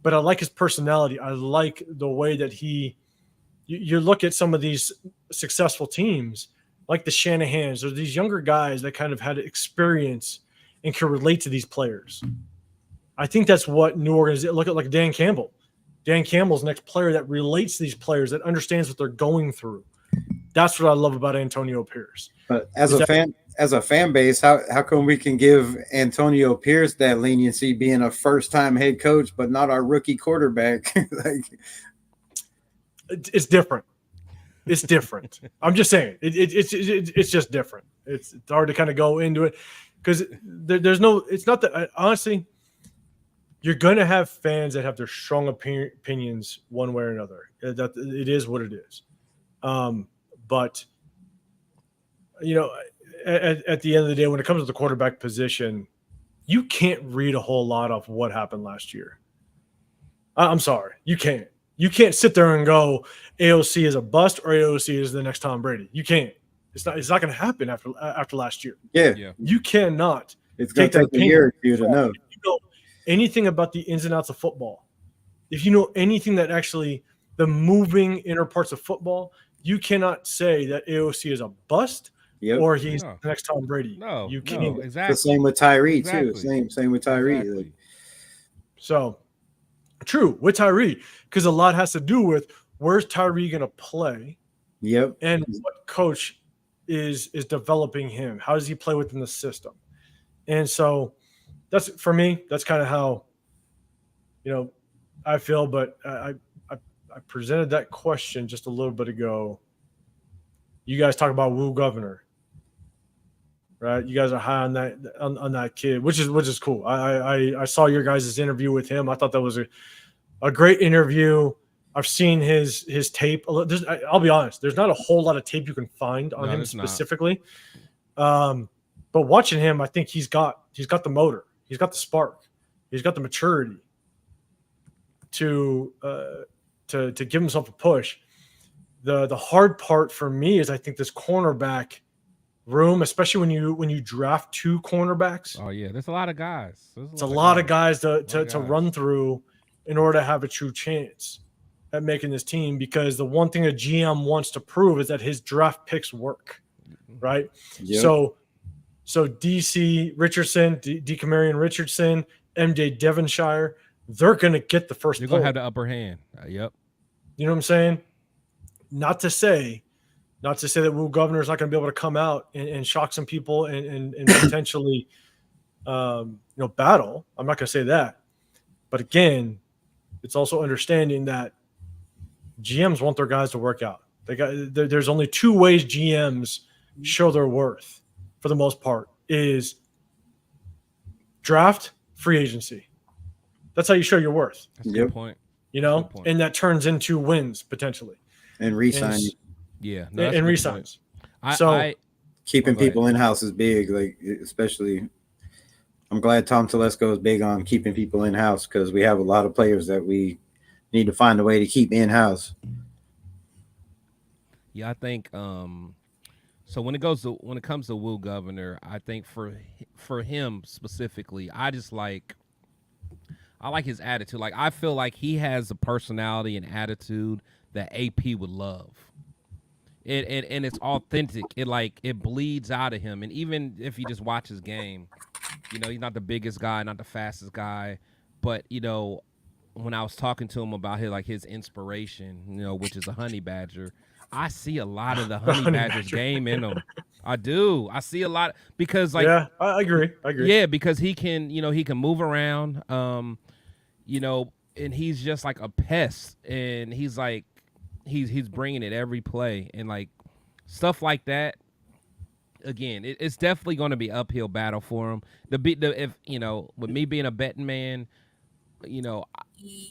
But I like his personality. I like the way that you look at some of these successful teams, like the Shanahans, or these younger guys that kind of had experience and can relate to these players. I think that's what New Orleans – look at like Dan Campbell. Dan Campbell's the next player that relates to these players, that understands what they're going through. That's what I love about Antonio Pierce. But as a fan base, how come we can give Antonio Pierce that leniency being a first-time head coach, but not our rookie quarterback? It's different. It's different. I'm just saying it's just different. It's hard to kind of go into it because there's no. It's not that honestly. You're going to have fans that have their strong opinions one way or another. That it is what it is. But you know, at the end of the day, when it comes to the quarterback position, you can't read a whole lot of what happened last year. I'm sorry, you can't. You can't sit there and go AOC is a bust or AOC is the next Tom Brady. You can't. It's not going to happen after last year. Yeah. You cannot. It's going to take a year for you to know. If you know anything about the ins and outs of football, if you know anything that actually the moving inner parts of football, you cannot say that AOC is a bust or he's the next Tom Brady. No, you can't. Exactly. The same with Tyree Exactly. too. Same with Tyree. Exactly. So true with Tyree, because a lot has to do with where's Tyree going to play. Yep. And what coach is developing him. How does he play within the system? And so that's for me. That's kind of how I feel. But I presented that question just a little bit ago. You guys talk about Woo Governor, right? You guys are high on that kid, which is cool. I saw your guys' interview with him. I thought that was a great interview. I've seen his tape. I'll be honest. There's not a whole lot of tape you can find on him specifically. But watching him, I think he's got the motor. He's got the spark. He's got the maturity to give himself a push. The hard part for me is I think this cornerback room, especially when you draft 2 cornerbacks. Oh yeah, there's a lot of guys. It's a lot of guys to run through in order to have a true chance at making this team, because the one thing a GM wants to prove is that his draft picks work, right? Yep. So DC Richardson, DeCamarion Richardson, MJ Devonshire, they're going to get the first You're pull. going to have the upper hand. Yep. You know what I'm saying? Not to say that Woo Governor is not going to be able to come out and shock some people and potentially, battle. I'm not going to say that. But again, it's also understanding that GMs want their guys to work out. There's only 2 ways GMs show their worth for the most part is draft, free agency. That's how you show your worth. That's a good point. And that turns into wins potentially. And re-sign. And re-signs. Keeping people in-house is big, like especially I'm glad Tom Telesco is big on keeping people in-house because we have a lot of players that we need to find a way to keep in-house. Yeah, I think so when it comes to Woo Governor, I think for him specifically, I like his attitude. Like I feel like he has a personality and attitude that AP would love. and it's authentic. It bleeds out of him. And even if you just watch his game, you know, he's not the biggest guy, not the fastest guy, but you know, when I was talking to him about his inspiration, you know, which is a honey badger, I see a lot of the honey badger's game in him. I do. I see a lot because yeah, I agree. Yeah, because he can move around, you know, and he's just like a pest, and he's bringing it every play, and like stuff like that. Again, it's definitely going to be uphill battle for him. If you know, with me being a betting man, you know,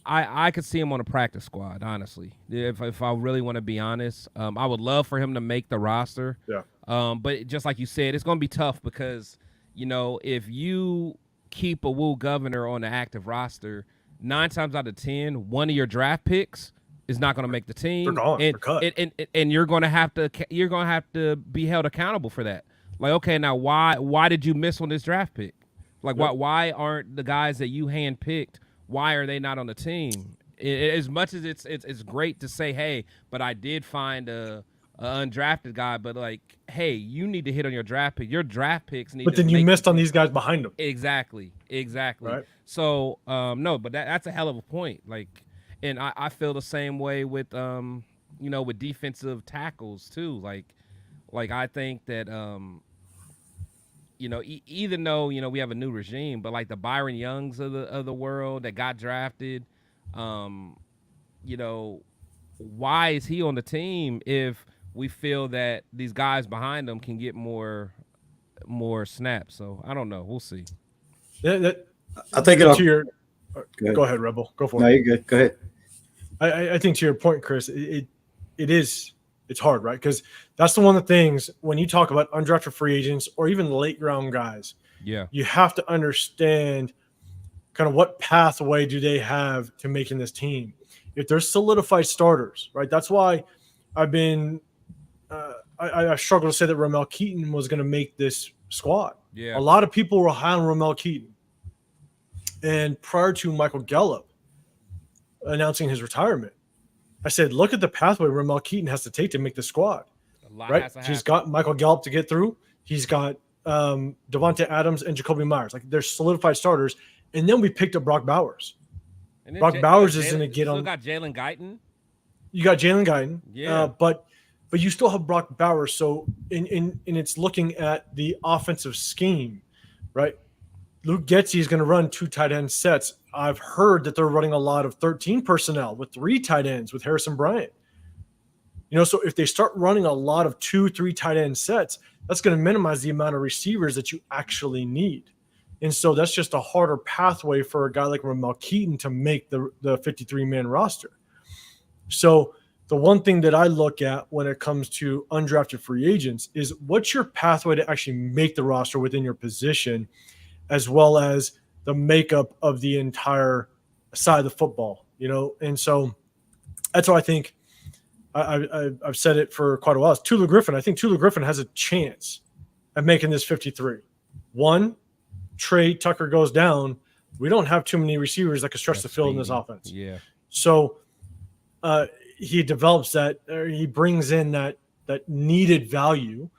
I could see him on a practice squad. Honestly, if I really want to be honest, I would love for him to make the roster. Yeah. But just like you said, it's going to be tough because, you know, if you keep a Woo Governor on the active roster, 9 times out of 10, one of your draft picks is not going to make the team. They're gone. And, They're cut. and you're going to have to be held accountable for that. Like, okay, now why did you miss on this draft pick? Like, why aren't the guys that you handpicked? Why are they not on the team? As much as it's great to say, hey, but I did find a undrafted guy, but like, hey, you need to hit on your draft pick. Your draft picks need. But then you missed on these guys behind them. Exactly. Right. So no, but that's a hell of a point. Like, and I feel the same way with you know, with defensive tackles too. Like I think that you know, even though, you know, we have a new regime, but like the Byron Youngs of the world that got drafted, you know, why is he on the team if we feel that these guys behind him can get more snaps? So I don't know. We'll see. Yeah, I think it'll. Go ahead, Rebel. Go for it. No, you're good. Go ahead. I think to your point, Chris, it's hard, right? Because that's the one of the things when you talk about undrafted free agents or even late round guys, you have to understand kind of what pathway do they have to making this team. If they're solidified starters, right? That's why I've been I struggle to say that Ramel Keaton was going to make this squad. Yeah, a lot of people were high on Ramel Keaton, and prior to Michael Gallup announcing his retirement, I said, look at the pathway Ramel Keaton has to take to make the squad. Right? He's got Michael Gallup to get through. He's got Devontae Adams and Jacoby Myers. Like, they're solidified starters. And then we picked up Brock Bowers. Brock Bowers is going to get on. You got Jalen Guyton. You got Jalen Guyton. Yeah. But you still have Brock Bowers. So in it's looking at the offensive scheme, right? Luke Getsy is going to run 2 tight end sets. I've heard that they're running a lot of 13 personnel with 3 tight ends with Harrison Bryant. You know, so if they start running a lot of 2-3 tight end sets, that's going to minimize the amount of receivers that you actually need. And so that's just a harder pathway for a guy like Ramel Keaton to make the 53-man roster. So the one thing that I look at when it comes to undrafted free agents is what's your pathway to actually make the roster within your position, as well as the makeup of the entire side of the football, you know? And so that's why I think I've said it for quite a while. It's Tula Griffin. I think Tula Griffin has a chance at making this 53. One, Trey Tucker goes down. We don't have too many receivers that can stretch the field in this offense. Yeah. So he develops that, or he brings in that needed value.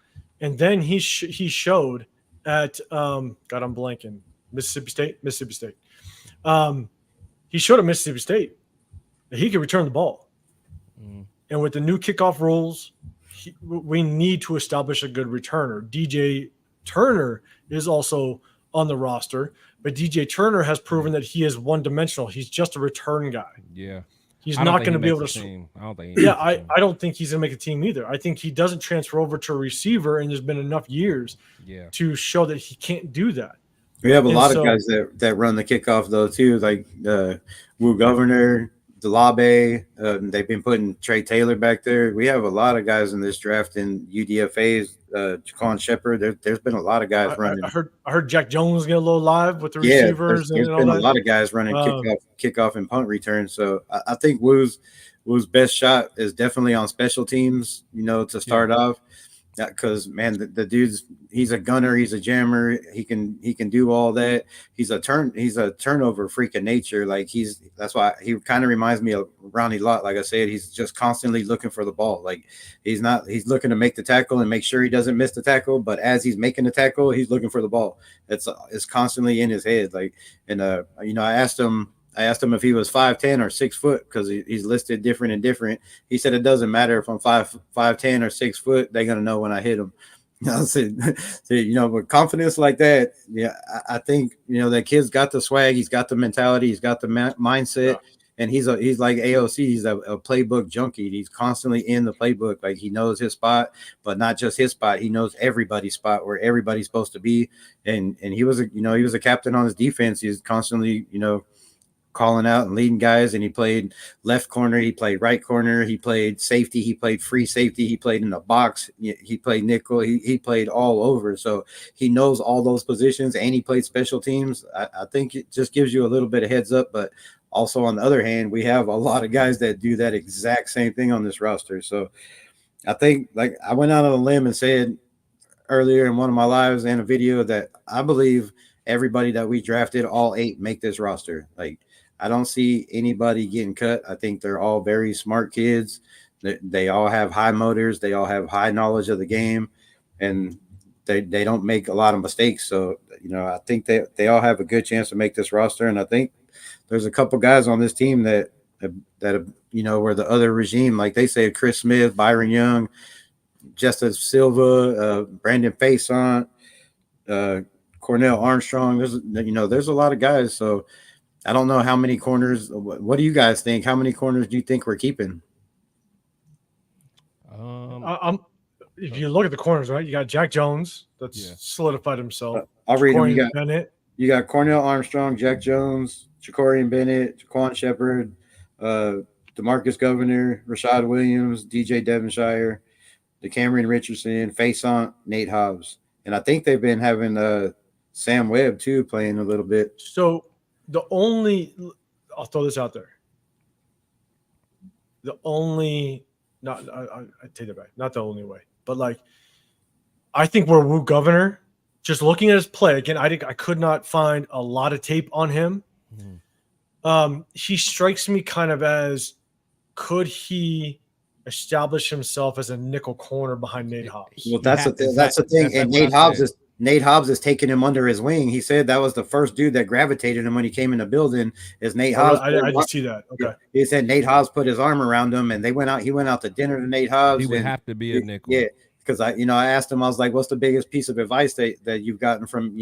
And then he showed at God, I'm blanking. Mississippi State. He showed at Mississippi State that he could return the ball. And with the new kickoff rules, we need to establish a good returner. DJ Turner is also on the roster, but DJ Turner has proven that he is one-dimensional. He's just a return guy. Yeah. He's not going to be able to. I don't think. I don't think he's going to make a team either. I think he doesn't transfer over to a receiver, and there's been enough years to show that he can't do that. We have a lot of guys that run the kickoff though too, like Woo Governor, Delabe. They've been putting Trey Taylor back there. We have a lot of guys in this draft in UDFA's. Jaquan Shepard. There's been a lot of guys running. I heard Jack Jones get a little live with the receivers. There's been a lot of guys running kickoff and punt return. So I think Woo's best shot is definitely on special teams. You know, to start off. because man, the dude's he's a gunner, he's a jammer, he can do all that. He's a turnover freak of nature. Like that's why he kind of reminds me of Ronnie Lott. Like I said, he's just constantly looking for the ball. Like he's looking to make the tackle and make sure he doesn't miss the tackle, but as he's making the tackle, he's looking for the ball. It's constantly in his head. Like, and I asked him if he was 5'10" or 6 foot, because he's listed different and different. He said it doesn't matter if I'm 5'10" or 6 foot, they're gonna know when I hit him. I said, with confidence like that, yeah, I think that kid's got the swag, he's got the mentality, he's got the mindset, and he's like AOC, he's a playbook junkie. He's constantly in the playbook, like he knows his spot, but not just his spot. He knows everybody's spot, where everybody's supposed to be, and he was a captain on his defense. He's constantly calling out and leading guys, and he played left corner, he played right corner, he played safety, he played free safety, he played in the box, he played nickel, he played all over. So he knows all those positions, and he played special teams. I think it just gives you a little bit of heads up, but also on the other hand, we have a lot of guys that do that exact same thing on this roster. So I think, like, I went out on a limb and said earlier in one of my lives and a video that I believe everybody that we drafted, all 8, make this roster. Like, I don't see anybody getting cut. I think they're all very smart kids. They all have high motors. They all have high knowledge of the game, and they don't make a lot of mistakes. So, I think they all have a good chance to make this roster. And I think there's a couple guys on this team that were the other regime, like they say, Chris Smith, Byron Young, Justice Silva, Brandon Faison, Cornell Armstrong. There's a lot of guys. So I don't know how many corners. What do you guys think? How many corners do you think we're keeping? If you look at the corners, right, you got Jack Jones that's solidified himself. I'll read them. You got Cornell Armstrong, Jack Jones, Jacorian Bennett, Jaquan Shepard, DeMarcus Governor, Rashad Williams, DJ Devonshire, DeCameron Richardson, Faison, Nate Hobbs. And I think they've been having Sam Webb too playing a little bit. So I'll throw this out there. I take that back. Not the only way, but like, I think where Wu Governor, just looking at his play again, I could not find a lot of tape on him. He strikes me kind of as, could he establish himself as a nickel corner behind Nate Hobbs? Well, that's the thing. And Nate Hobbs is taking him under his wing. He said that was the first dude that gravitated him when he came in the building. Is Nate Hobbs? I didn't see that. Okay. He said Nate Hobbs put his arm around him, and he went out to dinner to Nate Hobbs. He would have to be a nickel. Yeah, because I asked him, I was like, "What's the biggest piece of advice that you've gotten from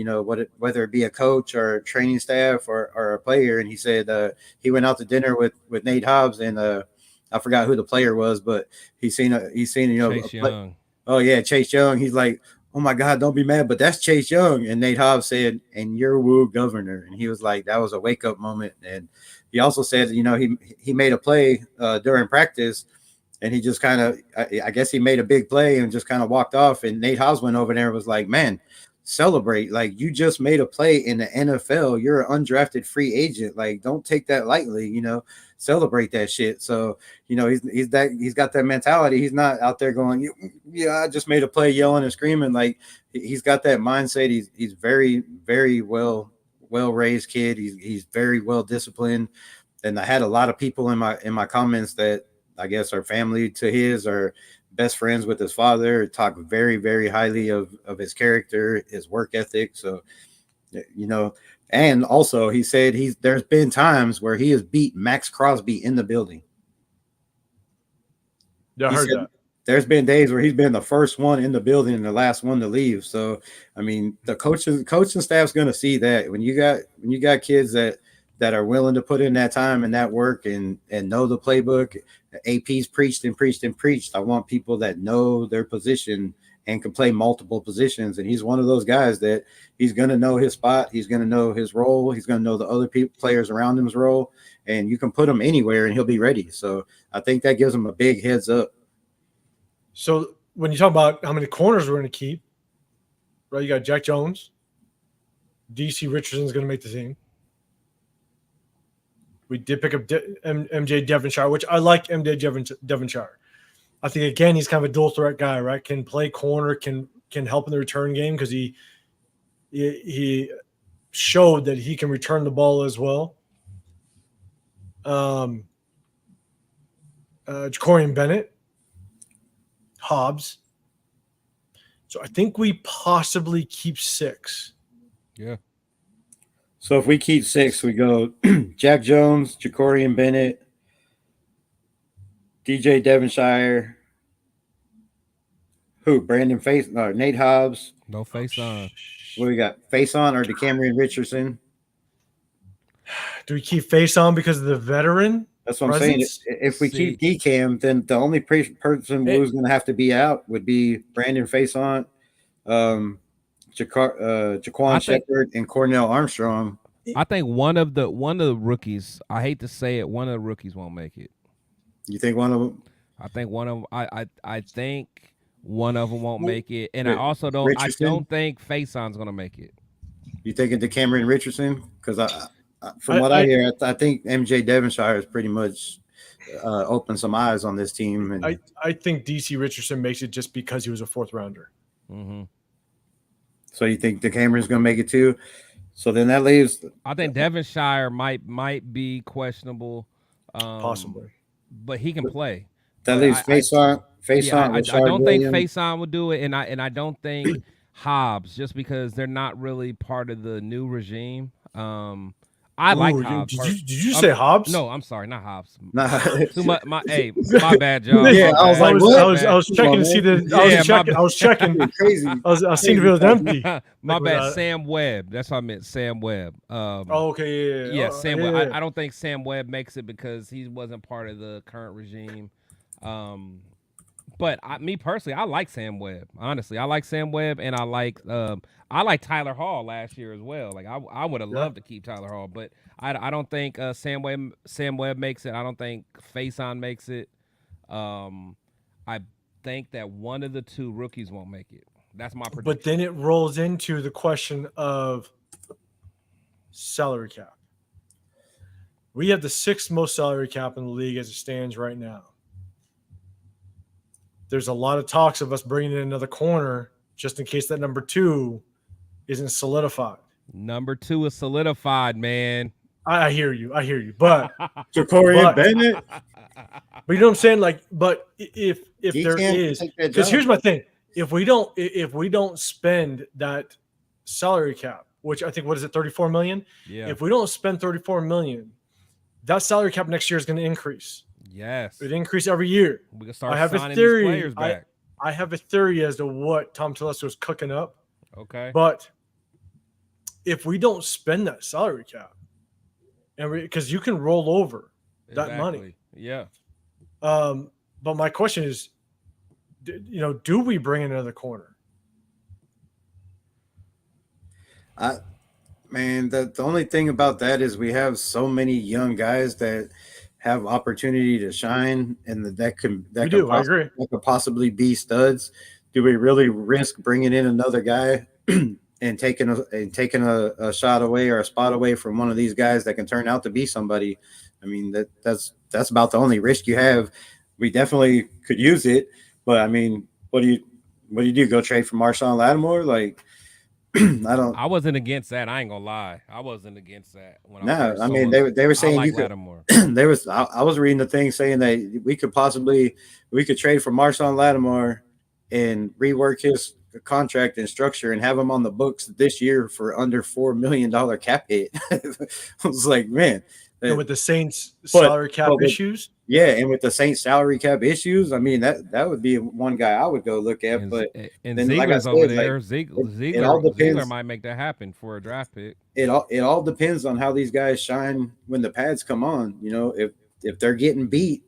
whether it be a coach or training staff or a player?" And he said he went out to dinner with Nate Hobbs, and I forgot who the player was, but he's seen Chase Young. Oh yeah, Chase Young. He's like, "Oh my God, don't be mad, but that's Chase Young." And Nate Hobbs said, "And you're Wu Governor." And he was like, that was a wake up moment. And he also said, he made a play during practice, and he just kind of, I guess he made a big play and just kind of walked off. And Nate Hobbs went over there and was like, "Man, celebrate. Like, you just made a play in the NFL. You're an undrafted free agent. Like, don't take that lightly, celebrate that shit." So, he's got that mentality. He's not out there going, "Yeah, I just made a play," yelling and screaming. Like, he's got that mindset. He's very, very well raised kid. He's very well disciplined. And I had a lot of people in my comments that I guess are family to his, or best friends with his father, talk very, very highly of his character, his work ethic. So, and also he said there's been times where he has beat Max Crosby in the building. Yeah, I heard that. There's been days where he's been the first one in the building and the last one to leave. So, I mean, the coaching staff's going to see that when you got kids that are willing to put in that time and that work and know the playbook. AP's preached and preached and preached. I want people that know their position and can play multiple positions. And he's one of those guys that he's going to know his spot. He's going to know his role. He's going to know the other players around him's role. And you can put him anywhere and he'll be ready. So I think that gives him a big heads up. So when you talk about how many corners we're going to keep, right? You got Jack Jones. DC Richardson's going to make the team. We did pick up MJ Devonshire, which I like MJ Devonshire. I think again he's kind of a dual threat guy, right? Can play corner, can help in the return game because he showed that he can return the ball as well. Jacorian Bennett, Hobbs. So I think we possibly keep 6. Yeah. So if we keep 6, we go Jack Jones, Jacorian Bennett, DJ Devonshire, Brandon Nate Hobbs. No face on. What we got? Face on or DeCamerion Richardson? Do we keep face on because of the veteran? That's what I'm saying. If we keep DCAM, then the only person who's going to have to be out would be Brandon Faison, Jaquan Shepard, and Cornell Armstrong. I think one of the rookies. I hate to say it, one of the rookies won't make it. You think one of them? I think one of them. I think one of them won't make it, and I also don't. Richardson? I don't think Faison's going to make it. You thinking DeCamerion Richardson? Because from what I hear, I think MJ Devonshire has pretty much opened some eyes on this team. And I think DC Richardson makes it just because he was a 4th rounder. Mm-hmm. So you think DeCamerion's going to make it too? So then that leaves. I think Devonshire might be questionable, Possibly, but he can play. That leaves Faison. I don't think Faison will do it, and I don't think Hobbs, just because they're not really part of the new regime. I like Hobbs. Did you say Hobbs? No, I'm sorry, not Hobbs. Nah. Too much. My bad, John. Yeah, I was like, what? I was checking to see that. I was checking. Crazy. I was seeing if it was empty. My bad. Sam Webb. That's what I meant. Sam Webb. Okay. Yeah, Sam Webb. Yeah. I don't think Sam Webb makes it because he wasn't part of the current regime. But me personally, I like Sam Webb. Honestly, I like Sam Webb, and I like Tyler Hall last year as well. Like I would have loved to keep Tyler Hall, but I don't think Sam Webb makes it. I don't think Faison makes it. I think that one of the 2 rookies won't make it. That's my prediction. But then it rolls into the question of salary cap. We have the 6th most salary cap in the league as it stands right now. There's a lot of talks of us bringing in another corner just in case that number 2 isn't solidified. Number 2 is solidified, man. I hear you. But Jacorian Bennett. But you know what I'm saying? Like, but if there is, because here's my thing: if we don't spend that salary cap, which I think, what is it, 34 million? Yeah. If we don't spend 34 million, that salary cap next year is going to increase. Yes. It increase every year. We can start I have signing a theory. these players back. I have a theory as to what Tom Telesco is cooking up. Okay. But if we don't spend that salary cap, and because you can roll over that money. Yeah. But my question is, do we bring in another corner? Man, the only thing about that is we have so many young guys that have opportunity to shine, and that could possibly be studs. Do we really risk bringing in another guy and taking a shot away or a spot away from one of these guys that can turn out to be somebody? I mean, that's about the only risk you have. We definitely could use it, but I mean, what do you do? Go trade for Marshawn Lattimore? Like, I wasn't against that. I ain't gonna lie. I wasn't against that. I mean, they were saying you could. I was reading the thing saying that we could trade for Marshawn Lattimore and rework his contract and structure and have him on the books this year for under $4 million cap hit. I was like, man. And with the Saints salary cap issues? Yeah, and with the Saints salary cap issues, I mean, that would be one guy I would go look at. And Ziegler's over there. Ziegler might make that happen for a draft pick. It all depends on how these guys shine when the pads come on. If they're getting beat,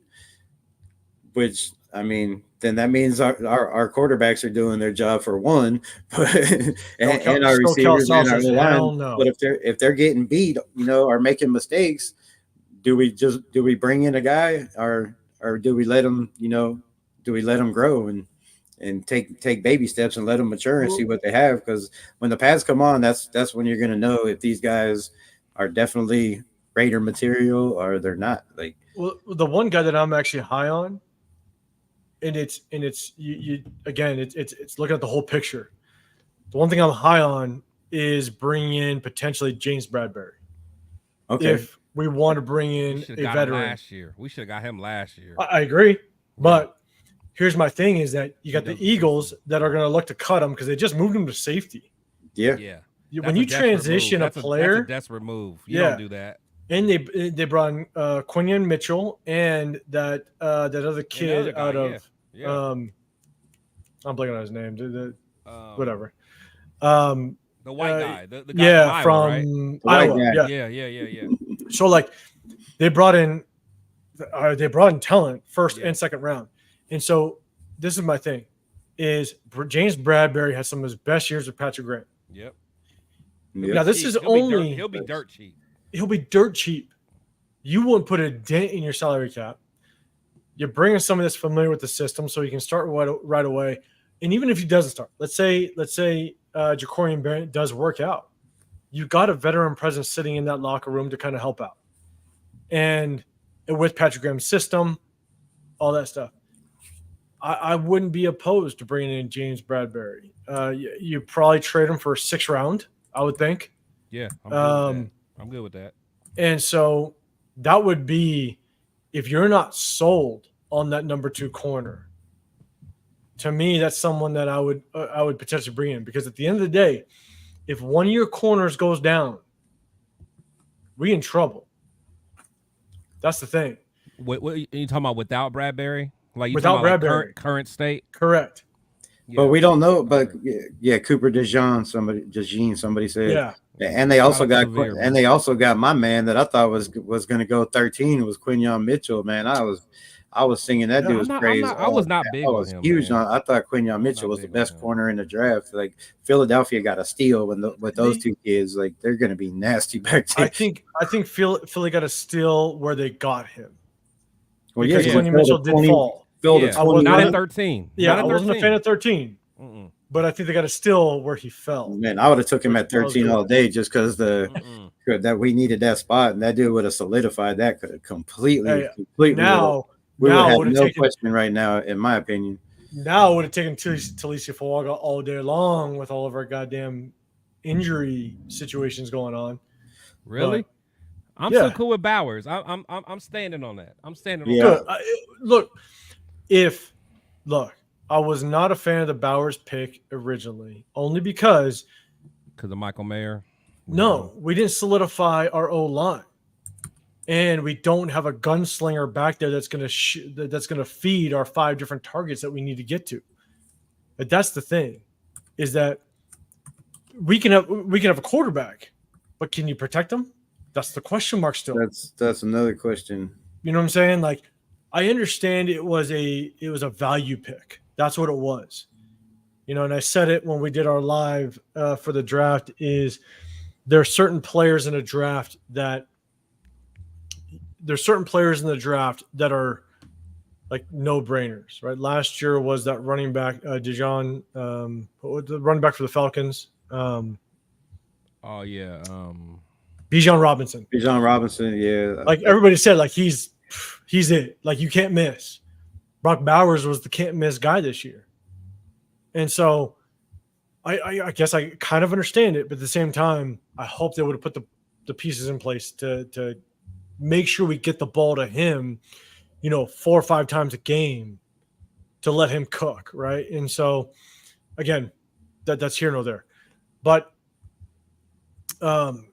which, I mean, then that means our quarterbacks are doing their job for one, and our receivers and our line. No. But if they're getting beat, or making mistakes, do we bring in a guy or do we let them grow and take baby steps and let them mature and see what they have? Because when the pads come on, that's when you're going to know if these guys are definitely Raider material or they're not. Like, well, the one guy that I'm actually high on and it's you again, it's looking at the whole picture. The one thing I'm high on is bringing in potentially James Bradbury. Okay. If we want to bring We in should a have got him veteran, last year. We should have got him last year. I agree. But here's my thing: is that you got the Eagles that are going to look to cut him because they just moved him to safety. Yeah. Yeah. When you transition a player, that's a desperate move. You don't do that. And they brought in Quinion Mitchell and that other kid guy, out of yeah. I'm blanking on his name. Whatever. The white guy. The guy yeah, from Iowa, right? Iowa. Yeah. So like they brought in talent first and second round. And so this is my thing is James Bradbury has some of his best years with Patrick Graham. Yep. Now this is he'll be dirt cheap. He'll be dirt cheap. You won't put a dent in your salary cap. You're bringing someone that's familiar with the system so he can start right away. And even if he doesn't start, let's say Jacorian Barrett does work out. You got a veteran presence sitting in that locker room to kind of help out. And with Patrick Graham's system, all that stuff. I wouldn't be opposed to bringing in James Bradbury. You probably trade him for a 6th round, I would think. Yeah, I'm good with that. And so that would be, if you're not sold on that number 2 corner, to me, that's someone that I would potentially bring in, because at the end of the day, if one of your corners goes down, we in trouble. That's the thing. What are you talking about without Bradbury? Like without Bradbury, like current state? Correct. Yeah. But we don't know. But Cooper DeJean, somebody said. Yeah. And they also got my man that I thought was going to go 13 was Quinion Mitchell. Man, I was singing that dude was crazy. I was not big on him. Huge. I thought Quinion Mitchell was the best corner in the draft. Like Philadelphia got a steal with those 2 kids. Like they're going to be nasty back there. I think Philly got a steal where they got him. Well, because Quinion Mitchell did fall. Not at 13. Yeah, I wasn't a fan of 13. But I think they got a steal where he fell. Man, I would have took him at 13 all day just because that we needed that spot, and that dude would have solidified that. Could have completely. Now we would have no question right now, in my opinion. Now it would have taken Talisa Fuaga all day long with all of our goddamn injury situations going on. Really? But, I'm so cool with Bowers. I'm standing on that. I'm standing on that. Look, I was not a fan of the Bowers pick originally, only because of Michael Mayer. No, we didn't solidify our O-line, and we don't have a gunslinger back there that's gonna feed our 5 different targets that we need to get to. But that's the thing, is that we can have a quarterback, but can you protect him? That's the question mark still. That's another question. You know what I'm saying? Like, I understand it was a value pick. That's what it was. You know, and I said it when we did our live for the draft, is there are certain players in a draft that are like no-brainers, right? Last year was that running back, Dijon, the running back for the Falcons. Bijan Robinson. Bijan Robinson, yeah. Like everybody said, like he's it. Like you can't miss. Brock Bowers was the can't miss guy this year. And so I guess I kind of understand it, but at the same time, I hope they would have put the pieces in place to make sure we get the ball to him, 4 or 5 times a game to let him cook, right? And so again, that's here nor there. But when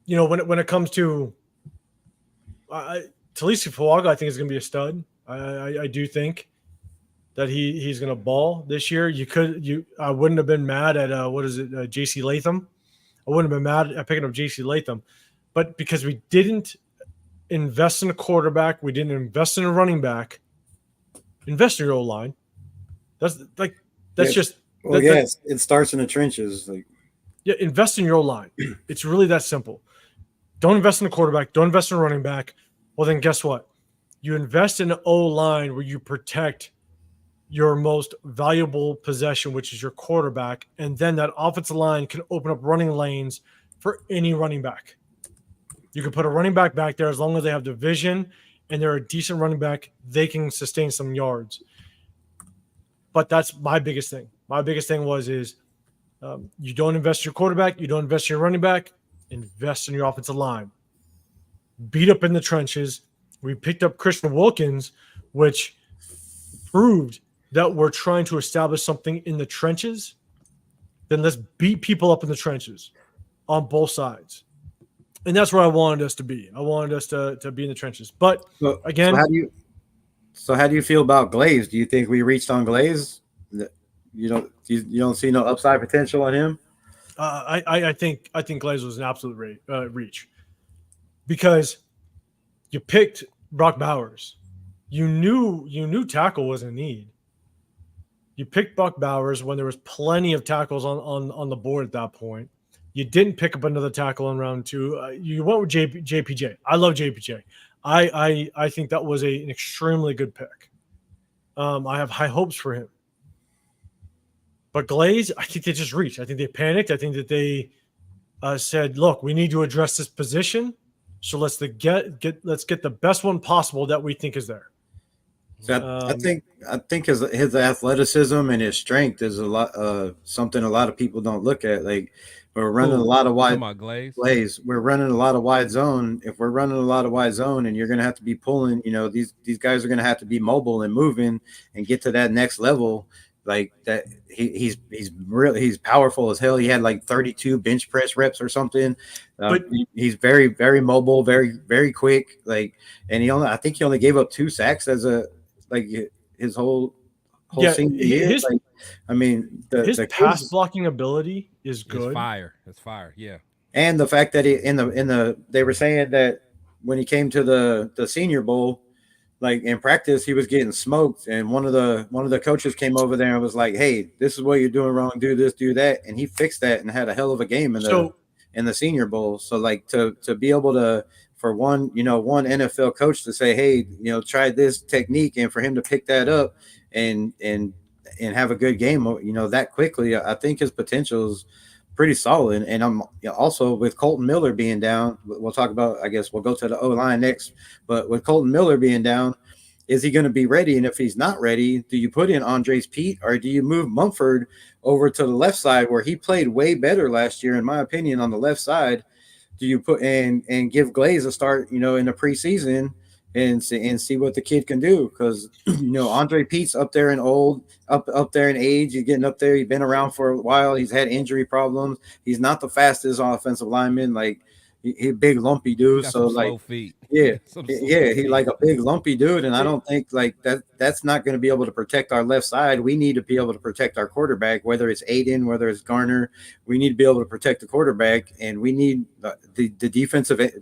it comes to Talisa Fuaga, I think is going to be a stud. I do think that he's going to ball this year. I wouldn't have been mad at J.C. Latham. I wouldn't have been mad at picking up J.C. Latham, but because we didn't invest in a quarterback, we didn't invest in a running back. Invest in your O-line. It starts in the trenches. Invest in your O-line. It's really that simple. Don't invest in a quarterback. Don't invest in a running back. Well, then guess what? You invest in an O-line where you protect your most valuable possession, which is your quarterback, and then that offensive line can open up running lanes for any running back. You can put a running back there as long as they have the vision and they're a decent running back, they can sustain some yards. But that's my biggest thing. My biggest thing is you don't invest in your quarterback, you don't invest in your running back, invest in your offensive line. Beat up in the trenches. We picked up Christian Wilkins, which proved that we're trying to establish something in the trenches. Then let's beat people up in the trenches on both sides. And that's where I wanted us to be. I wanted us to be in the trenches. But again, so how do you feel about Glaze? Do you think we reached on Glaze? You don't see no upside potential on him? I think Glaze was an absolute reach, because you picked Brock Bowers. You knew tackle was in need. You picked Brock Bowers when there was plenty of tackles on the board at that point. You didn't pick up another tackle in round 2. You went with JPJ. I love JPJ. I think that was an extremely good pick. I have high hopes for him. But Glaze, I think they just reached. I think they panicked. I think that they said, "Look, we need to address this position, so let's get the best one possible that we think is there." So I think his athleticism and his strength is a lot something a lot of people don't look at. Like, we're running a lot of wide Glaze. We're running a lot of wide zone. If we're running a lot of wide zone, and you're going to have to be pulling, these guys are going to have to be mobile and moving and get to that next level. Like that, he's powerful as hell. He had like 32 bench press reps or something. But he's very, very mobile, very, very quick. Like, and I think he only gave up 2 sacks as his whole senior year. His pass blocking ability is good. It's fire. Yeah. And the fact that they were saying that when he came to the Senior Bowl, like in practice, he was getting smoked, and one of the coaches came over there and was like, "Hey, this is what you're doing wrong. Do this, do that," and he fixed that and had a hell of a game in the Senior Bowl. So like to be able to, for one NFL coach to say, "Hey, try this technique," and for him to pick that up and have a good game, that quickly, I think his potential is pretty solid. And I'm also, with Colton Miller being down, we'll talk about, I guess we'll go to the O-line next, but with Colton Miller being down, is he going to be ready? And if he's not ready, do you put in Andres Pete, or do you move Mumford over to the left side, where he played way better last year, in my opinion, on the left side? Do you put and give Glaze a start, in the preseason and see what the kid can do? Because Andre Pete's up there in age. He's getting up there. He's been around for a while. He's had injury problems. He's not the fastest offensive lineman. Like, he's a big lumpy dude. So like, slow feet. Yeah, he's like a big lumpy dude, and I don't think like that's not going to be able to protect our left side. We need to be able to protect our quarterback, whether it's Aiden, whether it's Garner. We need to be able to protect the quarterback, and we need the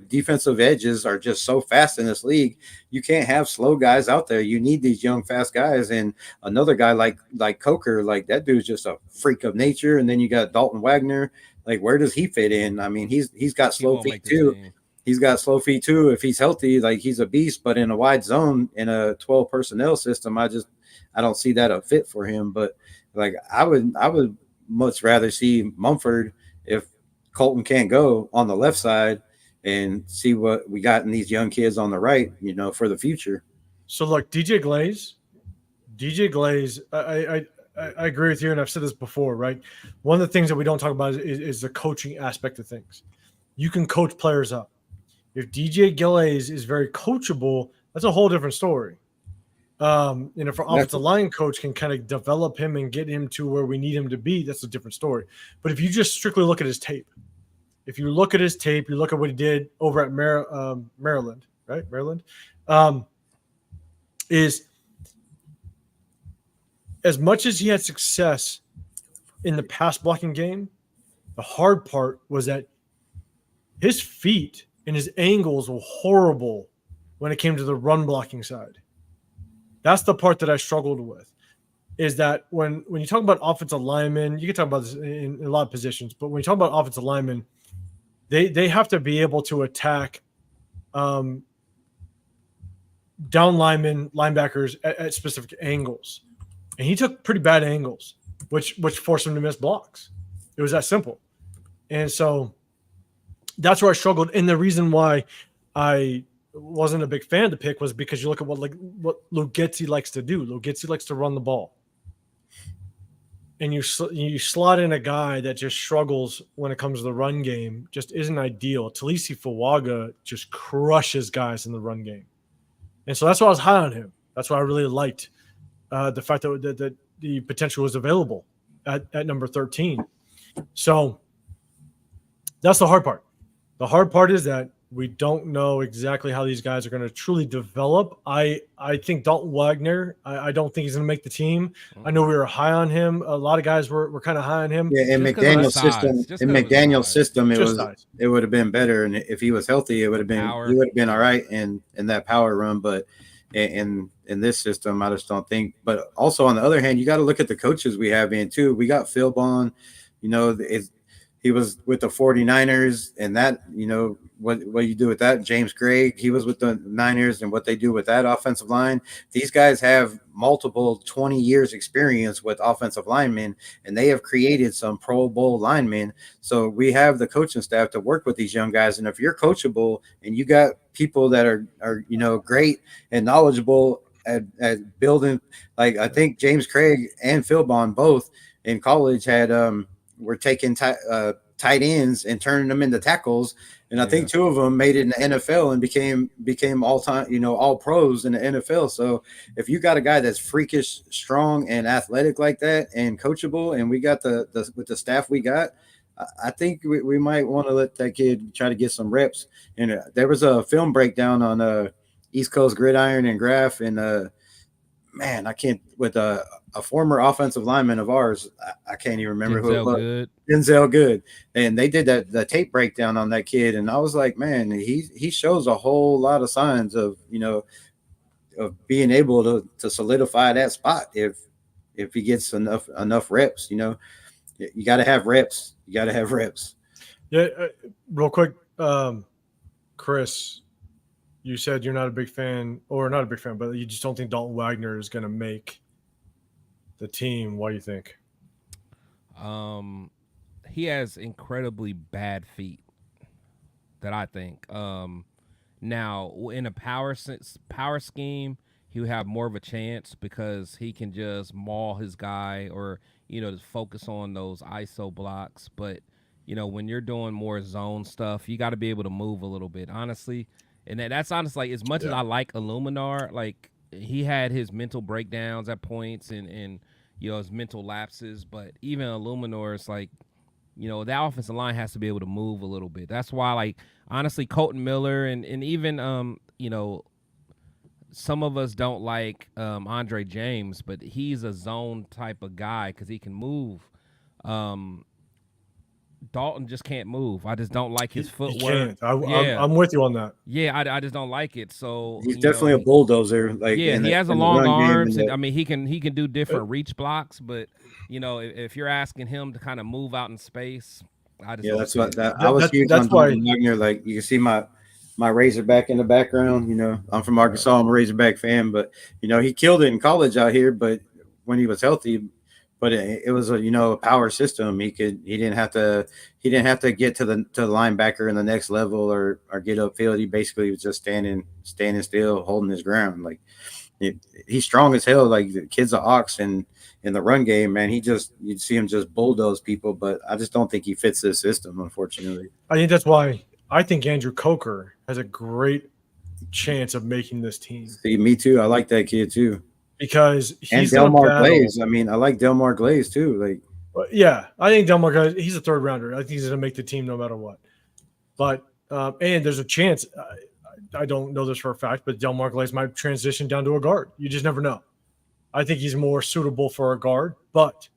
defensive edges are just so fast in this league. You can't have slow guys out there. You need these young, fast guys. And another guy like Coker, like that dude's just a freak of nature. And then you got Dalton Wagner. Like, where does he fit in? I mean, he's got slow feet too. He's got slow feet too. If he's healthy, like, he's a beast. But in a wide zone, in a 12 personnel system, I don't see that a fit for him. But like, I would much rather see Mumford, if Colton can't go, on the left side, and see what we got in these young kids on the right, for the future. So look, DJ Glaze, I agree with you, and I've said this before, right? One of the things that we don't talk about is the coaching aspect of things. You can coach players up. If DJ Glaze is very coachable, that's a whole different story. If our offensive line coach can kind of develop him and get him to where we need him to be, that's a different story. But if you just strictly look at his tape, you look at what he did over at Maryland, right? Maryland, is as much as he had success in the pass blocking game, the hard part was that his feet and his angles were horrible when it came to the run blocking side. That's the part that I struggled with, is that when you talk about offensive linemen, you can talk about this in a lot of positions, but when you talk about offensive linemen, they have to be able to attack down linebackers at specific angles. And he took pretty bad angles, which forced him to miss blocks. It was that simple. And so that's where I struggled. And the reason why I wasn't a big fan of the pick was because you look at what Luke Getsy likes to do. Luke Getsy likes to run the ball. And you slot in a guy that just struggles when it comes to the run game, just isn't ideal. Talisi Fuaga just crushes guys in the run game. And so that's why I was high on him. That's why I really liked the fact that the potential was available at number 13. So that's the hard part. The hard part is that we don't know exactly how these guys are going to truly develop. I think Dalton Wagner, I don't think he's going to make the team. I know we were high on him. A lot of guys were kind of high on him. Yeah, in McDaniel's system, it would have been better, and if he was healthy, he would have been all right in that power run. But in this system, I just don't think. But also on the other hand, you got to look at the coaches we have in too. We got Phil Bond, he was with the 49ers, and that, what you do with that. James Gregg, he was with the Niners, and what they do with that offensive line. These guys have multiple 20 years experience with offensive linemen, and they have created some Pro Bowl linemen. So we have the coaching staff to work with these young guys. And if you're coachable and you got people that are great and knowledgeable at building, like I think James Craig and Phil Bond both in college were taking tight ends and turning them into tackles. And I think two of them made it in the NFL and became all time, all pros in the NFL. So if you got a guy that's freakish, strong, and athletic like that, and coachable, and we got with the staff we got, I think we might want to let that kid try to get some reps. And there was a film breakdown on East Coast Gridiron and Graph, and man, I can't with a former offensive lineman of ours. I can't even remember who it was. Denzel Good. And they did the tape breakdown on that kid. And I was like, man, he shows a whole lot of signs of, of being able to solidify that spot if he gets enough reps. You got to have reps. You got to have reps. Yeah. Real quick, Chris, you said you're not a big fan, but you just don't think Dalton Wagner is going to make the team. Why do you think? He has incredibly bad feet that I think. Now in a power scheme, he would have more of a chance because he can just maul his guy or, just focus on those ISO blocks. But, when you're doing more zone stuff, you got to be able to move a little bit, honestly. And that's honestly, like, as much as I like Illuminar, like, he had his mental breakdowns at points and his mental lapses. But even Illuminar is like, that offensive line has to be able to move a little bit. That's why, like, honestly, Colton Miller and even, some of us don't like Andre James, but he's a zone type of guy because he can move. Dalton just can't move. I just don't like his footwork. I'm with you on that. Yeah, I just don't like it. So he's definitely a bulldozer. Like, he has a long arms, and I mean he can do different reach blocks. But if you're asking him to kind of move out in space, I just I was huge on Dalton Wagner. Like, you can see my Razorback in the background. I'm from Arkansas. I'm a Razorback fan, but he killed it in college out here. But when he was healthy. But it was a power system. He didn't have to get to the linebacker in the next level or get upfield. He basically was just standing still, holding his ground. Like, he's strong as hell. Like, the kid's an ox in the run game, man. You'd see him just bulldoze people. But I just don't think he fits this system, unfortunately. I think that's why I think Andrew Coker has a great chance of making this team. See, me too. I like that kid too. Because he's Delmar Glaze. I mean, I like Delmar Glaze too. Like, yeah, I think Delmar Glaze, he's a third rounder. I think he's going to make the team no matter what. But and there's a chance. I don't know this for a fact, but Delmar Glaze might transition down to a guard. You just never know. I think he's more suitable for a guard. But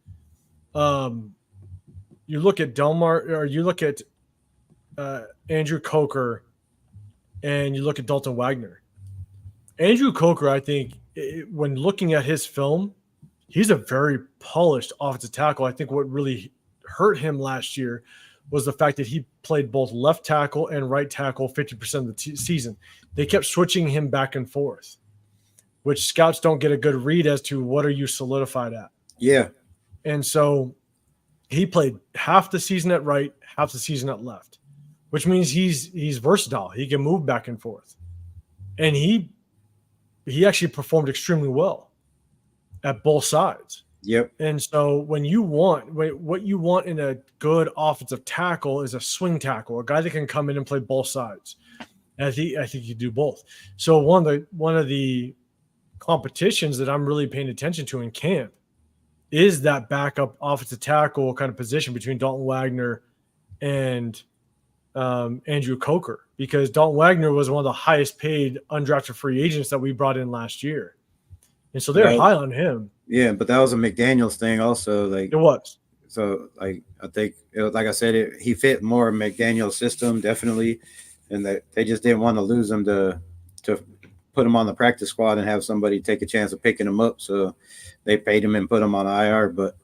you look at Andrew Coker, and you look at Dalton Wagner. Andrew Coker, I think, when looking at his film, he's a very polished offensive tackle. I think what really hurt him last year was the fact that he played both left tackle and right tackle 50% of the season. They kept switching him back and forth, which scouts don't get a good read as to what are you solidified at. Yeah. And so he played half the season at right, half the season at left, which means he's versatile. He can move back and forth. and he actually performed extremely well at both sides. Yep. And so what you want in a good offensive tackle is a swing tackle, a guy that can come in and play both sides. And I think you do both. So one of the competitions that I'm really paying attention to in camp is that backup offensive tackle kind of position between Dalton Wagner and Andrew Coker, because Dalton Wagner was one of the highest paid undrafted free agents that we brought in last year. And so they're high on him. Yeah, but that was a McDaniels thing also. Like it was. So, like, I think, like I said, he fit more McDaniels' system, definitely. And they just didn't want to lose him to put him on the practice squad and have somebody take a chance of picking him up. So they paid him and put him on IR. But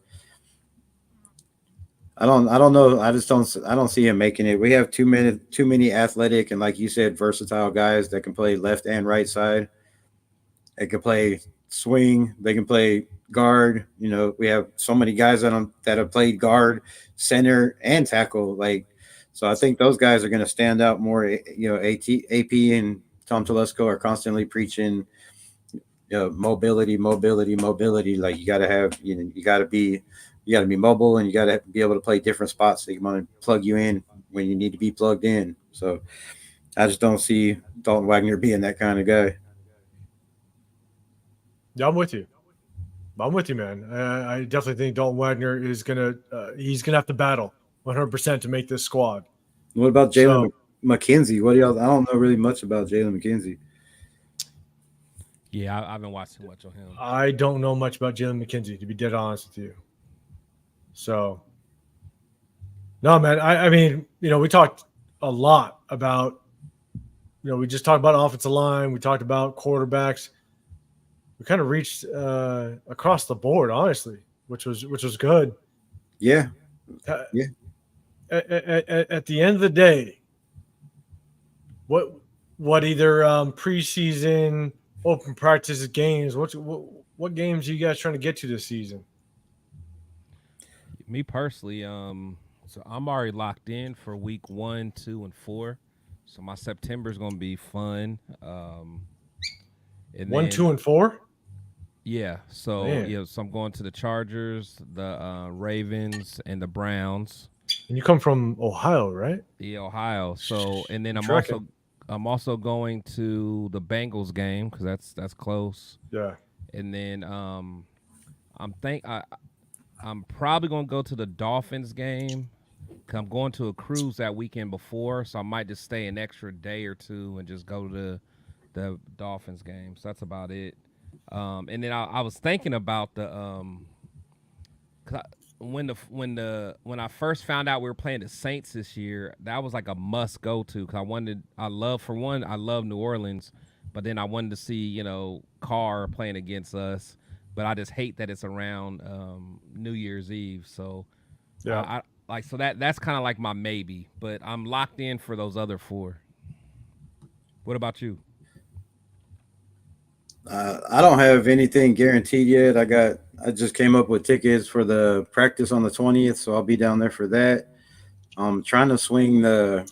I don't know. I don't see him making it. We have too many athletic and, like you said, versatile guys that can play left and right side. They can play swing. They can play guard. You know, we have so many guys that have played guard, center, and tackle. Like, so I think those guys are going to stand out more. You know, AP and Tom Telesco are constantly preaching, mobility. Like, you got to have, you got to be mobile, and you got to be able to play different spots. They want to plug you in when you need to be plugged in. So I just don't see Dalton Wagner being that kind of guy. Yeah, I'm with you, man. I definitely think Dalton Wagner is he's gonna have to battle 100% to make this squad. What about Jalen McKenzie? What do y'all? I don't know really much about Jalen McKenzie. Yeah, I haven't watched too much on him. I don't know much about Jalen McKenzie, to be dead honest with you. So, no, man. I mean, we talked a lot about, we just talked about offensive line. We talked about quarterbacks. We kind of reached across the board, honestly, which was good. Yeah. Yeah. At the end of the day, what either preseason, open practice games, what games are you guys trying to get to this season? Me personally, so I'm already locked in for week 1, 2, and 4. So my September is going to be fun. And 1, 2, and 4. Yeah. So so I'm going to the Chargers, the Ravens, and the Browns. And you come from Ohio, right? Yeah, Ohio. So and then I'm also going to the Bengals game because that's close. Yeah. And then I'm probably gonna go to the Dolphins game. I'm going to a cruise that weekend before, so I might just stay an extra day or two and just go to the Dolphins game. So that's about it. And then I was thinking about the when I first found out we were playing the Saints this year, that was like a must go to because I love New Orleans, but then I wanted to see Carr playing against us, but I just hate that it's around New Year's Eve. So yeah, that's kind of like my maybe, but I'm locked in for those other 4. What about you? I don't have anything guaranteed yet. I just came up with tickets for the practice on the 20th, so I'll be down there for that. I'm trying to swing the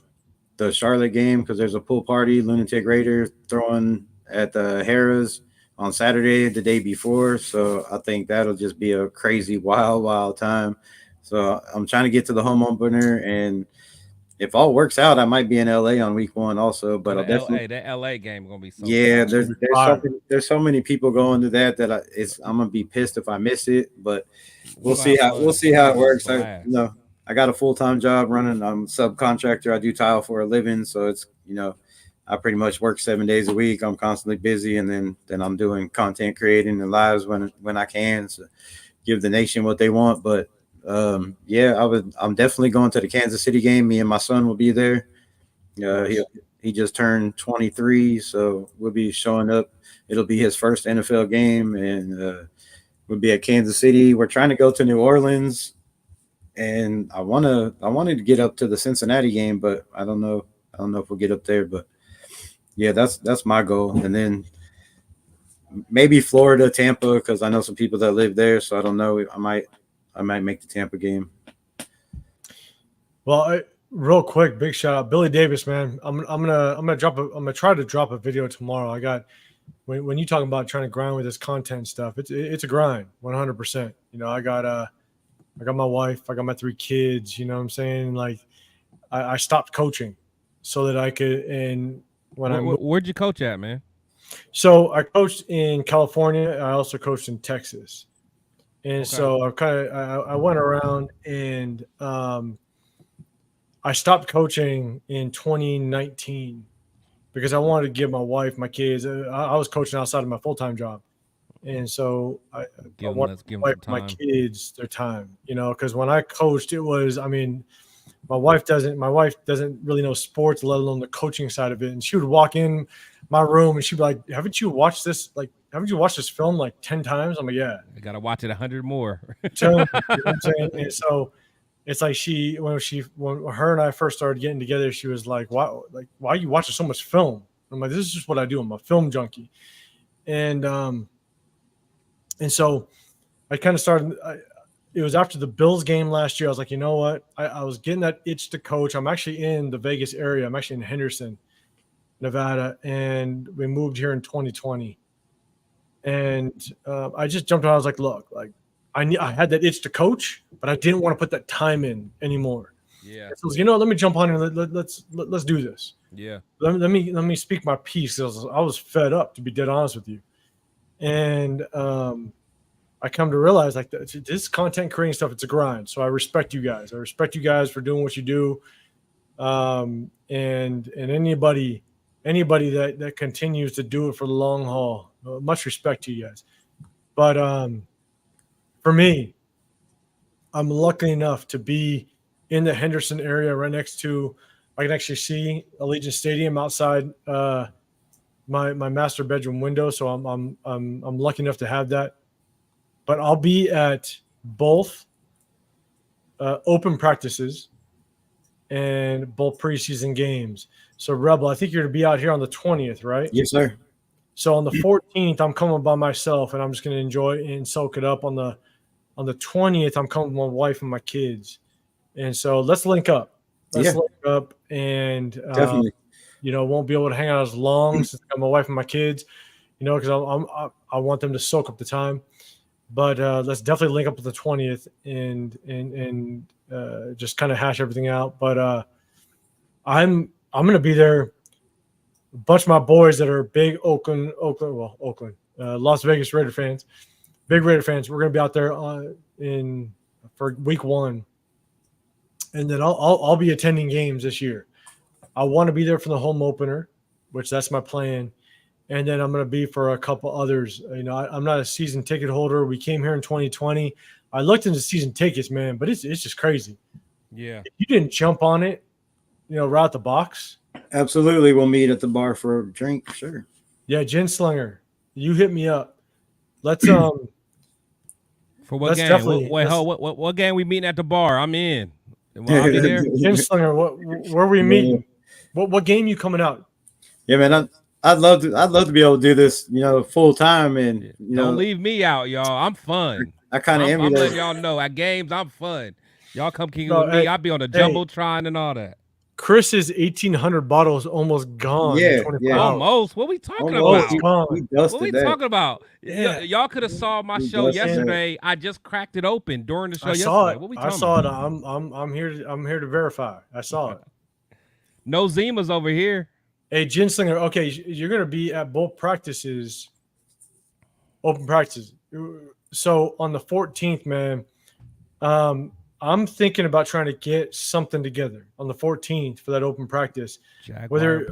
Charlotte game because there's a pool party, Lunatic Raiders throwing at the Harrah's on Saturday, the day before. So I think that'll just be a crazy, wild time. So I'm trying to get to the home opener, and if all works out, I might be in LA on week 1 also. But I'll definitely that LA game gonna be so fun. There's so many people going to that I'm gonna be pissed if I miss it. But we'll see how it works. I got a full-time job running. I'm a subcontractor. I do tile for a living, so it's I pretty much work 7 days a week. I'm constantly busy, and then I'm doing content creating and lives when I can, so give the nation what they want. But I'm definitely going to the Kansas City game. Me and my son will be there. He just turned 23, so we'll be showing up. It'll be his first NFL game, and we'll be at Kansas City. We're trying to go to New Orleans, and I wanted to get up to the Cincinnati game, but I don't know if we'll get up there. But yeah, that's my goal. And then maybe Florida, Tampa, because I know some people that live there, so I don't know. I might make the Tampa game. Well, Real quick, big shout out, Billy Davis, man. I'm gonna try to drop a video tomorrow. I got when you talking about trying to grind with this content stuff, it's a grind, 100%. I got my wife, I got my 3 kids. You know what I'm saying? Like, I stopped coaching so that I could. And when where'd you coach at, man? So I coached in California. I also coached in Texas, and Okay. so I went around and I stopped coaching in 2019 because I wanted to give my wife, my kids. I was coaching outside of my full-time job, and so I wanted to give my kids their time. Because when I coached, it was, my wife doesn't really know sports, let alone the coaching side of it. And she would walk in my room and she'd be like, haven't you watched this film like 10 times? I'm like, yeah. I gotta watch it 100 more. You know what I'm saying? And so it's like when her and I first started getting together, she was like, why are you watching so much film? I'm like, this is just what I do. I'm a film junkie. And so I kind of started. It was after the Bills game last year. I was like, you know what? I was getting that itch to coach. I'm actually in the Vegas area. I'm actually in Henderson, Nevada, and we moved here in 2020. And I just jumped on. I was like, look, like I had that itch to coach, but I didn't want to put that time in anymore. Yeah. So I was, let me jump on and let's do this. Yeah. Let me speak my piece. I was fed up, to be dead honest with you. And I come to realize like this content creating stuff, it's a grind. So I respect you guys. I respect you guys for doing what you do. And anybody that continues to do it for the long haul, much respect to you guys. But for me, I'm lucky enough to be in the Henderson area right next to, I can actually see Allegiant Stadium outside my master bedroom window. So I'm lucky enough to have that. But I'll be at both open practices and both preseason games. So, Rebel, I think you're going to be out here on the 20th, right? Yes, sir. So on the 14th, I'm coming by myself, and I'm just going to enjoy it and soak it up. On the 20th, I'm coming with my wife and my kids. And so let's link up. Link up, and definitely. Won't be able to hang out as long since I got my wife and my kids, because I want them to soak up the time. But let's definitely link up with the 20th and just kind of hash everything out. But I'm going to be there. A bunch of my boys that are big Las Vegas Raider fans, big Raider fans. We're going to be out there for week 1, and then I'll be attending games this year. I want to be there for the home opener, which that's my plan. And then I'm going to be for a couple others. I'm not a season ticket holder. We came here in 2020. I looked into season tickets, man, but it's just crazy. Yeah. If you didn't jump on it, right out the box. Absolutely. We'll meet at the bar for a drink. Sure. Yeah. Jen Slinger, you hit me up. Let's, for what game? What game we meeting at the bar? I'm in. Will I be there? Jen Slinger, where are we meeting? What game you coming out? Yeah, man. I'd love to be able to do this, full time, and don't leave me out, y'all. I'm fun. I kind of envy I'm that. letting y'all know at games I'm fun. Y'all come kick with me. I'll be on the jumbotron and all that. Chris's 1,800 bottles almost gone. Yeah. Almost. What we talking about? What we talking about? Yeah. Y'all could have saw my show yesterday. I just cracked it open during the show yesterday. What we talking about? I saw it. I'm here to verify. I saw it. No Zima's over here. Hey, Ginslinger, okay, you're going to be at both practices, open practices. So on the 14th, man, I'm thinking about trying to get something together on the 14th for that open practice. Whether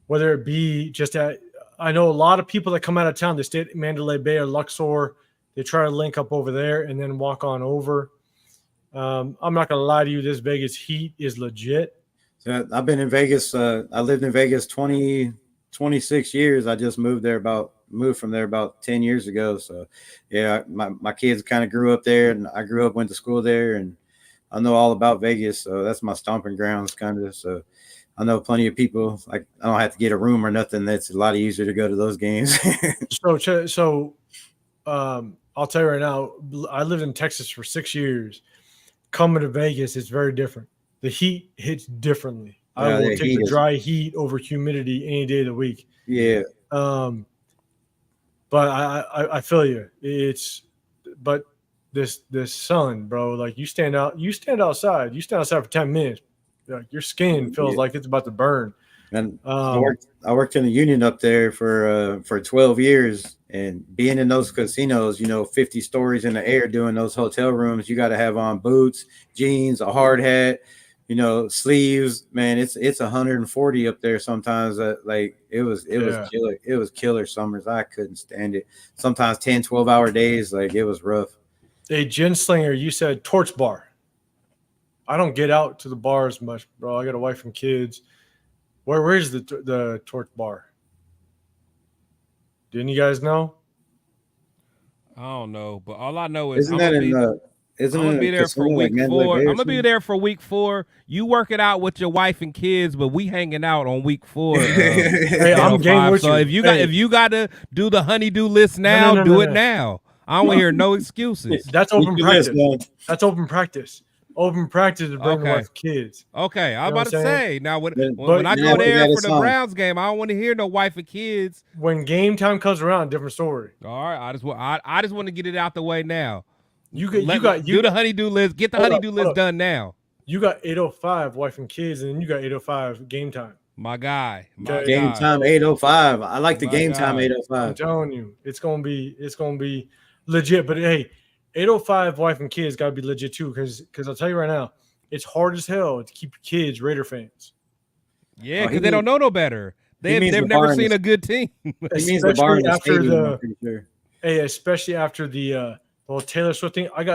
it be just I know a lot of people that come out of town, they stay at Mandalay Bay or Luxor. They try to link up over there and then walk on over. I'm not going to lie to you. This Vegas heat is legit. So I've been in Vegas. I lived in Vegas 26 years. I just moved from there about 10 years ago. So yeah, my kids kind of grew up there, and I went to school there, and I know all about Vegas. So that's my stomping grounds kind of. So I know plenty of people. Like, I don't have to get a room or nothing. That's a lot easier to go to those games. So I'll tell you right now, I lived in Texas for 6 years. Coming to Vegas is very different. the heat hits differently. I Yeah, will the take heat the is- dry heat over humidity any day of the week. Yeah. But I feel you. But this sun, bro, like you stand outside for 10 minutes. Like your skin feels Yeah. like it's about to burn. And I worked in a union up there for 12 years, and being in those casinos, 50 stories in the air doing those hotel rooms, you got to have on boots, jeans, a hard hat, sleeves. Man, it's 140 up there sometimes. Like it was killer. It was killer summers. I couldn't stand it. Sometimes 10, 12-hour days. Like it was rough. Hey, Jen Slinger, you said torch bar. I don't get out to the bars much, bro. I got a wife and kids. Where's the torch bar? Didn't you guys know? I don't know, but all I know is Isn't that in the? Isn't I'm gonna it be a there for casino like week Mandalay 4. Bay or I'm gonna be something? there for week 4. You work it out with your wife and kids, but we hanging out on week 4. Hey, I'm game with so you. if you got to do the honeydew list now, No, do it no. now. I don't want to hear no excuses. That's open You practice. list, That's open practice. Open practice to bring the Okay. wife and kids. Okay, I was You know about what to I'm saying? say now when But I then go after there that, for it's the on. Browns game, I don't want to hear no wife and kids. When game time comes around, different story. All right, I just want to get it out the way now. You Do the honeydew list. Get the honeydew list done now. You got 8:05 wife and kids, and then you got 8:05 game time. My guy. My Okay. Game guy. time 8:05. I like the My game time God. I'm 8:05. telling you, it's gonna be legit. But hey, 8:05 wife and kids gotta be legit too, because I'll tell you right now, it's hard as hell to keep your kids Raider fans. Yeah, Oh, because they don't know no better. They've means the never bar in seen the- a good team. It means the bar in the stadium, I'm pretty sure. Hey, especially after the whole Taylor Swift thing. I'm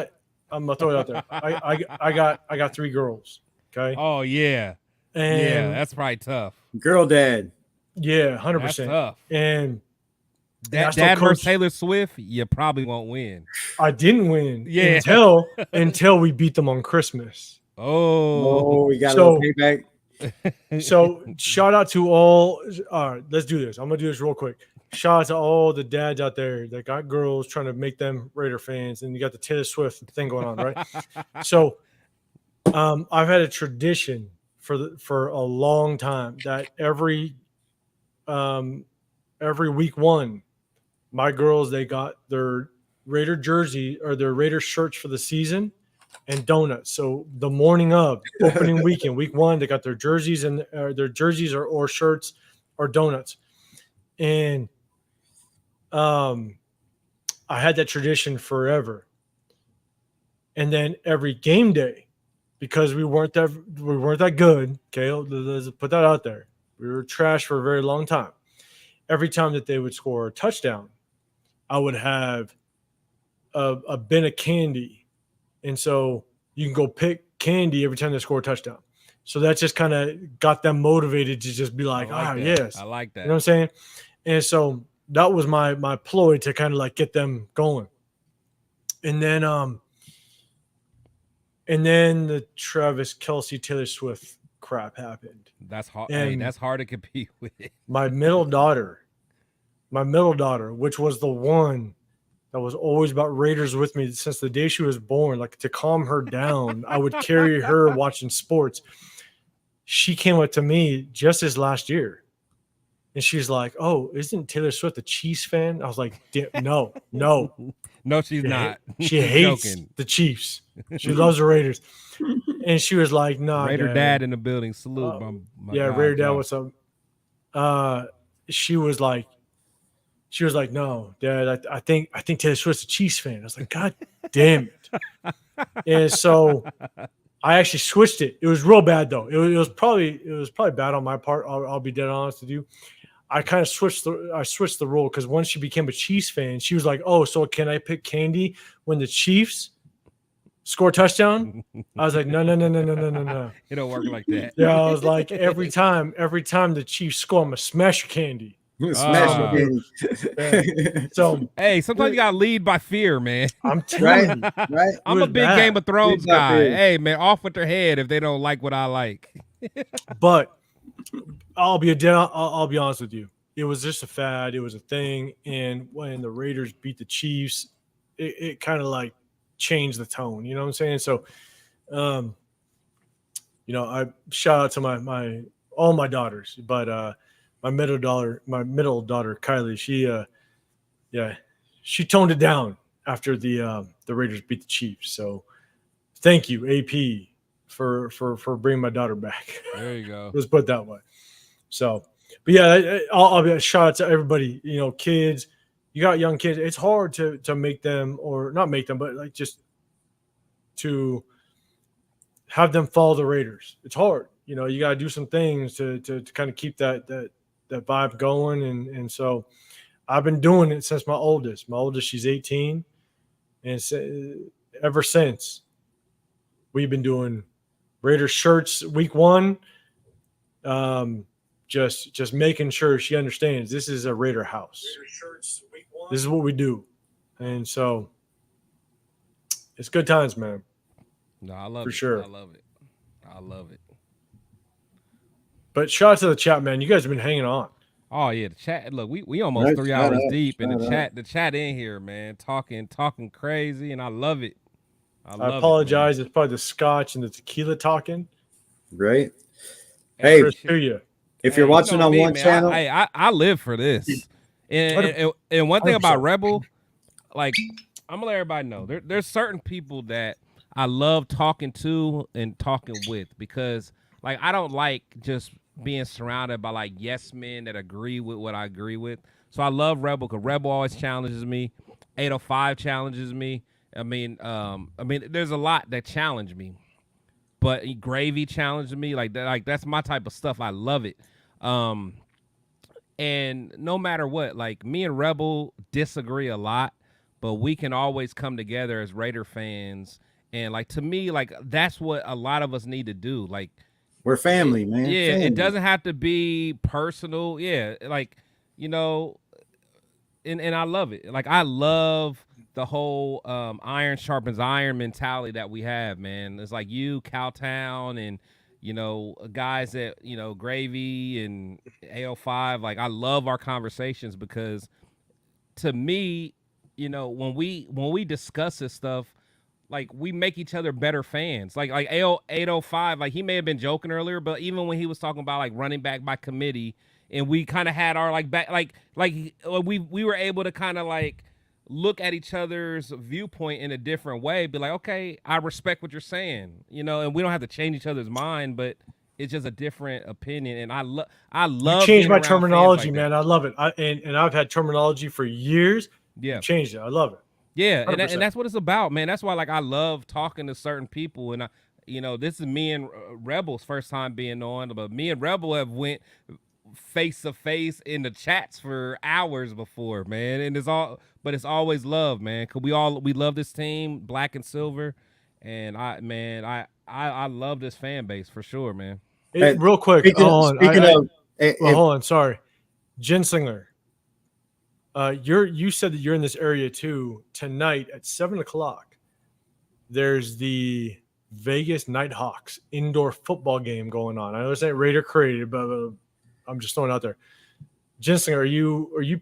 gonna throw it out there. I got 3 girls. Okay. Oh yeah, And that's probably tough. Girl dad. yeah, That's 100%. tough. And I Dad still versus coach- Taylor Swift, you probably won't win. I didn't win Yeah. until we beat them on Christmas. Oh, Oh, we got So- a little payback. So shout out to all right, let's do this. I'm gonna do this real quick. Shout out to all the dads out there that got girls trying to make them Raider fans, and you got the Taylor Swift thing going on, right? So I've had a tradition for a long time that every week 1, my girls, they got their Raider jersey or their Raider shirts for the season and donuts. So the morning of opening weekend, week 1, they got their jerseys and or shirts or donuts. And I had that tradition forever. And then every game day, because we weren't that good, okay, let's put that out there. We were trash for a very long time. Every time that they would score a touchdown, I would have a bin of candy. And so you can go pick candy every time they score a touchdown. So that just kind of got them motivated to just be like, I like that. yes. I like that. You know what I'm saying? And so that was my ploy to kind of like get them going. And then the Travis Kelce Taylor Swift crap happened. That's hard. And Hey, that's hard to compete with. My middle daughter, which was the one that was always about Raiders with me since the day she was born, like to calm her down, I would carry her watching sports. She came up to me just this last year, and she's like, "Oh, isn't Taylor Swift a Chiefs fan?" I was like, "No, no, No, she's not. She hates Joking. the Chiefs. She loves the Raiders." And she was like, "Nah, Raider dad in the building. Salute, my yeah, guy, Raider dad, Joe. what's up?" She was like, "No, Dad, I think Taylor Swift's a Chiefs fan." I was like, "God damn it!" And so I actually switched it. It was real bad though. It was probably bad on my part. I'll be dead honest with you. I kind of switched the rule because once she became a Chiefs fan, she was like, "Oh, so can I pick candy when the Chiefs score a touchdown?" I was like, "No. It don't work like that. Yeah, I was like, every time the Chiefs score, I'm gonna smash your candy." Smash it. So Hey, sometimes you gotta lead by fear, man. I'm telling you, Right? I'm was a big bad. Game of Thrones Lead by guy. fear. Hey, man, off with their head if they don't like what I like. but I'll be honest with you. It was just a fad. It was a thing, and when the Raiders beat the Chiefs, it kind of like changed the tone. You know what I'm saying? So, I shout out to all my daughters, but my middle daughter Kylie, she toned it down after the Raiders beat the Chiefs. So thank you, AP, for bringing my daughter back. There you go. Let's put it that way. So, but yeah, I'll be a shout out to everybody. Kids, you got young kids. It's hard to make them, or not make them, but like just to have them follow the Raiders. It's hard. You got to do some things to kind of keep that vibe going. And so I've been doing it since my oldest. She's 18. And ever since, we've been doing Raiders shirts week 1. Just making sure she understands this is a Raider house. This is what we do. And so it's good times, man. No, I love For it. sure. I love it. But shout out to the chat, man. You guys have been hanging on. Oh yeah, the chat. Look, we almost Right, 3 shout hours out, deep in the shout chat. The chat in here, man, talking crazy, and I love it. I apologize. It's probably the scotch and the tequila talking. Right. Hey, Hey, Chris, to you. if you're watching on one man, channel, I live for this. And one thing about 100%. Rebel, like I'm gonna let everybody know, there's certain people that I love talking to and talking with, because like I don't like just being surrounded by like yes men that agree with what I agree with. So I love Rebel because Rebel always challenges me. 805 challenges me. I mean, there's a lot that challenge me, but Gravy challenged me like that. Like that's my type of stuff. I love it. And no matter what, like me and Rebel disagree a lot, but we can always come together as Raider fans. And like to me, like that's what a lot of us need to do. Like we're family, man. yeah, Family. it doesn't have to be personal. Yeah, like and I love it. Like I love the whole iron sharpens iron mentality that we have, man. It's like you, Cowtown, and guys that Gravy and AO5. Like I love our conversations because to me, when we discuss this stuff, like we make each other better fans. Like 805, like he may have been joking earlier, but even when he was talking about like running back by committee, and we kind of had our like back like we were able to kind of like look at each other's viewpoint in a different way, be like, okay, I respect what you're saying, and we don't have to change each other's mind, but it's just a different opinion. And I love You changed my being around terminology, fans like man. that. I love it. And I've had terminology for years. Yeah. You changed it. I love it. Yeah, and 100%. that's what it's about, man. That's why like I love talking to certain people, and this is me and Rebel's first time being on, but me and Rebel have went face to face in the chats for hours before, man. And it's always love, man. Cause we love this team, black and silver, and I love this fan base for sure, man. Hey, real quick, hold on. Sorry, Ginslinger. You said that you're in this area too. Tonight at 7:00, there's the Vegas Nighthawks indoor football game going on. I know this ain't Raider created, but I'm just throwing it out there. Ginslinger, are you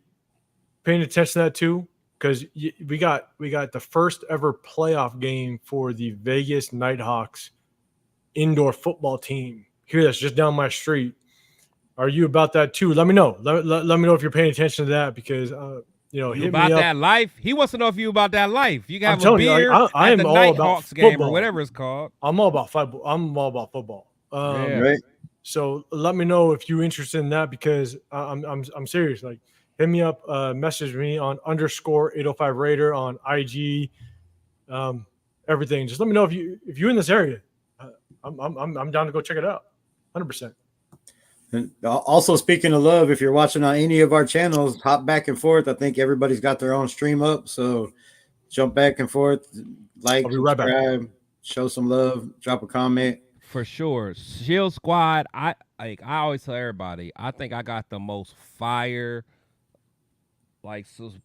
paying attention to that too? Because we got the first ever playoff game for the Vegas Nighthawks indoor football team here. That's just down my street. Are you about that too? Let me know. Let me know if you're paying attention to that, because You hit about me up. that life? He wants to know if you about that life. You can I'm have a telling you, beer like, I at am the all Nighthawks about game or football. whatever it's called. I'm all about football. I'm all about football. Yeah. right? So let me know if you're interested in that, because I'm serious. Like, hit me up, message me on _805 Raider on IG, everything. Just let me know if you're in this area. I'm down to go check it out. 100%. And also, speaking of love, if you're watching on any of our channels, hop back and forth. I think everybody's got their own stream up, so jump back and forth, like, I'll be right back. subscribe, show some love, drop a comment. For sure. Shield Squad, I always tell everybody, I think I got the most fire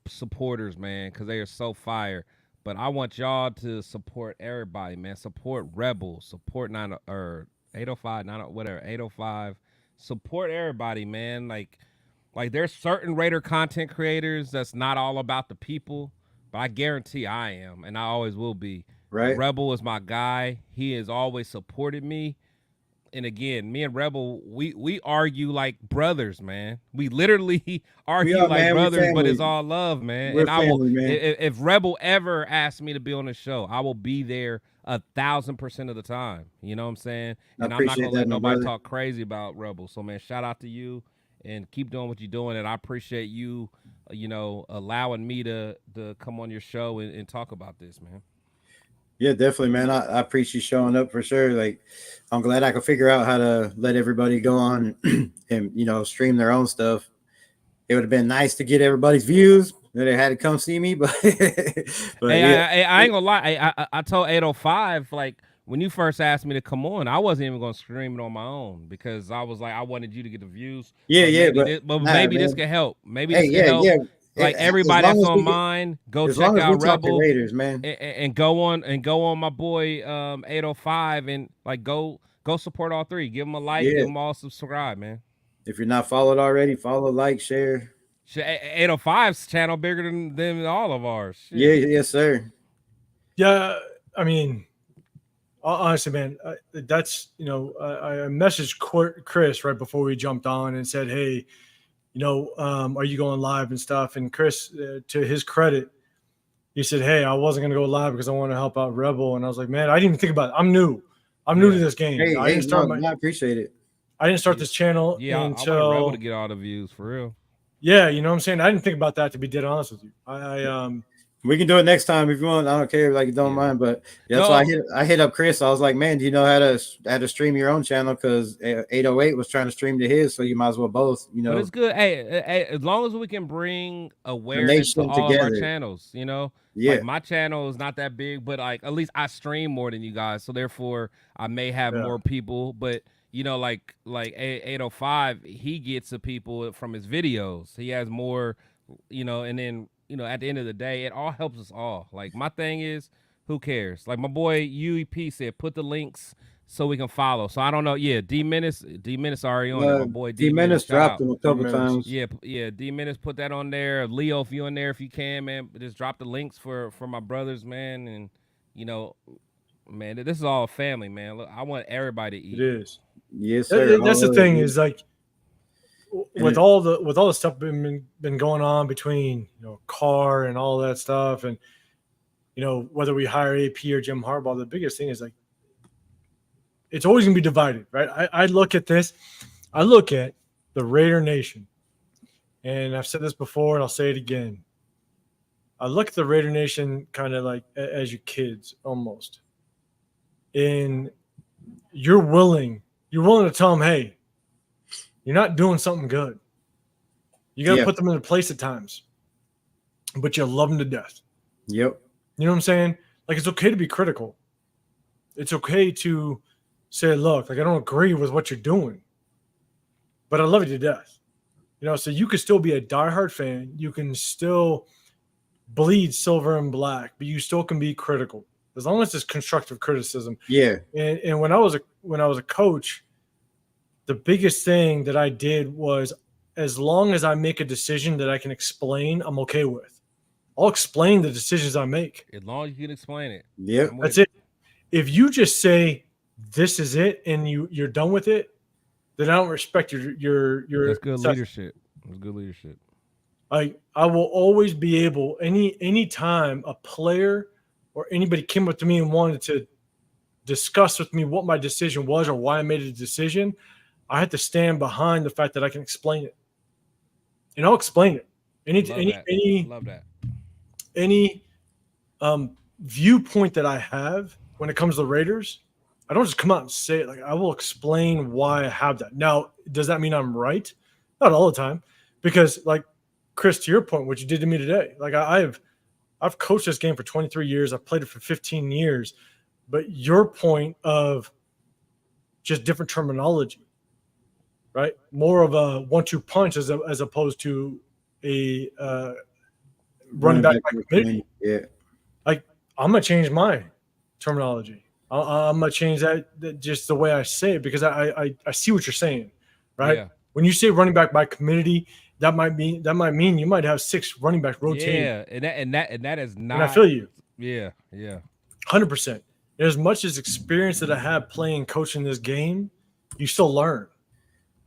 supporters, man, because they are so fire. But I want y'all to support everybody, man. Support Rebel, support 805, whatever, 805. Support everybody, man. Like there's certain Raider content creators that's not all about the people, but I guarantee I am, and I always will be. Right. Rebel is my guy. He has always supported me. and again, me and Rebel, we argue like brothers, man. We literally argue are, like man. We brothers, but it's family. all love, man. We're and I will, family, man. if Rebel ever asks me to be on the show, I will be there 1,000% of the time. You know what I'm saying? And I'm not appreciate gonna let that, my nobody brother. talk crazy about Rebel. So, man, shout out to you and keep doing what you're doing. And I appreciate you, allowing me to come on your show and talk about this, man. Yeah, definitely, man. I appreciate you showing up for sure. Like, I'm glad I could figure out how to let everybody go on and stream their own stuff. It would have been nice to get everybody's views. They had to come see me, but hey, I ain't gonna lie. I told 805 like when you first asked me to come on, I wasn't even gonna stream it on my own because I was like I wanted you to get the views. Maybe this can help. Maybe this can help. Yeah. Like everybody that's on mine, go check out Rebel Raiders, man, and go on my boy 805 and like go support all three. Give them a like, give them all subscribe, man. If you're not followed already, follow, like, share. 805's channel bigger than all of ours. Shit. Yeah, yes, sir. Yeah, I mean, honestly, man, that's I messaged Chris right before we jumped on and said, hey, are you going live and stuff? And Chris, to his credit, he said, hey, I wasn't going to go live because I want to help out Rebel. And I was like, man, I didn't even think about it. I'm new to this game. I appreciate it. I didn't start this channel until I want Rebel to get all the views for real. Yeah, you know what I'm saying? I didn't think about that, to be dead honest with you. We can do it next time if you want. I don't care, like, you don't mind, but that's why I hit up Chris. I was like, man, do you know how to stream your own channel? Because 808 was trying to stream to his, so you might as well both, But it's good. Hey, as long as we can bring awareness to all of our channels, Yeah. Like my channel is not that big, but like at least I stream more than you guys, so therefore I may have more people. But like 805, he gets the people from his videos. He has more, and then. At the end of the day, it all helps us all. Like, my thing is, who cares? Like, my boy UEP said, put the links so we can follow. So, I don't know. Yeah, D-Menace already on it. My boy D-Menace dropped him a couple times. Yeah, D-Menace put that on there. Leo, if you in there, if you can, man, just drop the links for my brothers, man. And, man, this is all family, man. Look, I want everybody to eat. It is. Yes, sir. That's the thing is, like, with all the stuff been going on between Carr and all that stuff, and whether we hire AP or Jim Harbaugh, the biggest thing is like it's always gonna be divided, right? I look at this, I look at the Raider Nation, and I've said this before and I'll say it again. I look at the Raider Nation kind of like as your kids almost, and you're willing to tell them, hey, you're not doing something good. You got to put them in a place at times, but you love them to death. Yep. You know what I'm saying? Like, it's okay to be critical. It's okay to say, look, like, I don't agree with what you're doing, but I love you to death. So you can still be a diehard fan. You can still bleed silver and black, but you still can be critical as long as it's constructive criticism. Yeah. And when I was a coach, the biggest thing that I did was, as long as I make a decision that I can explain, I'm okay with. I'll explain the decisions I make. As long as you can explain it. Yeah. That's it. If you just say this is it and you're done with it, then I don't respect your That's good leadership. That's good leadership. I will always be able, any time a player or anybody came up to me and wanted to discuss with me what my decision was or why I made a decision, I had to stand behind the fact that I can explain it, and I'll explain it. Love that. Any viewpoint that I have when it comes to the Raiders, I don't just come out and say it. Like, I will explain why I have that. Now, does that mean I'm right? Not all the time, because like Chris, to your point, what you did to me today, like I've coached this game for 23 years. I've played it for 15 years, but your point of just different terminology. Right, more of a 1-2 punch as opposed to a running back by committee. Yeah, like I'm gonna change my terminology. I'm gonna change that just the way I say it, because I see what you're saying, right? Yeah. When you say running back by committee, that might mean you might have 6 running backs rotating. Yeah, and that is not. And I feel you. Yeah, 100%. As much as experience that I have playing, coaching this game, you still learn.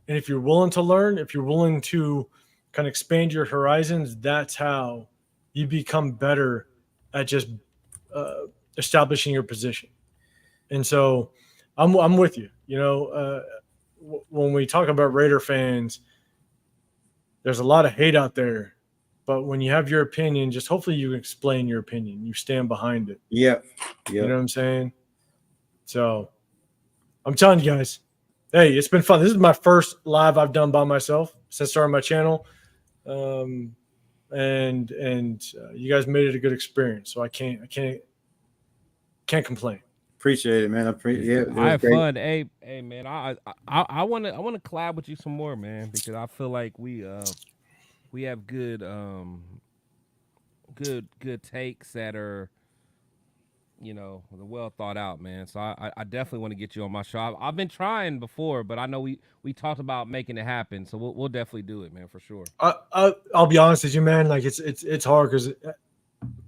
And if you're willing to learn, if you're willing to kind of expand your horizons, that's how you become better at just establishing your position. And so I'm with you. When we talk about Raider fans, there's a lot of hate out there. But when you have your opinion, just hopefully you explain your opinion. You stand behind it. Yeah. You know what I'm saying? So I'm telling you guys, hey, it's been fun. This is my first live I've done by myself since starting my channel. And you guys made it a good experience. So I can't complain. Appreciate it, man. I have fun. Hey, man, I want to collab with you some more, man, because I feel like we have good takes that are, well thought out, man. So I definitely want to get you on my show. I've been trying before, but I know we talked about making it happen. So we'll definitely do it, man, for sure. I'll be honest with you, man. Like it's hard because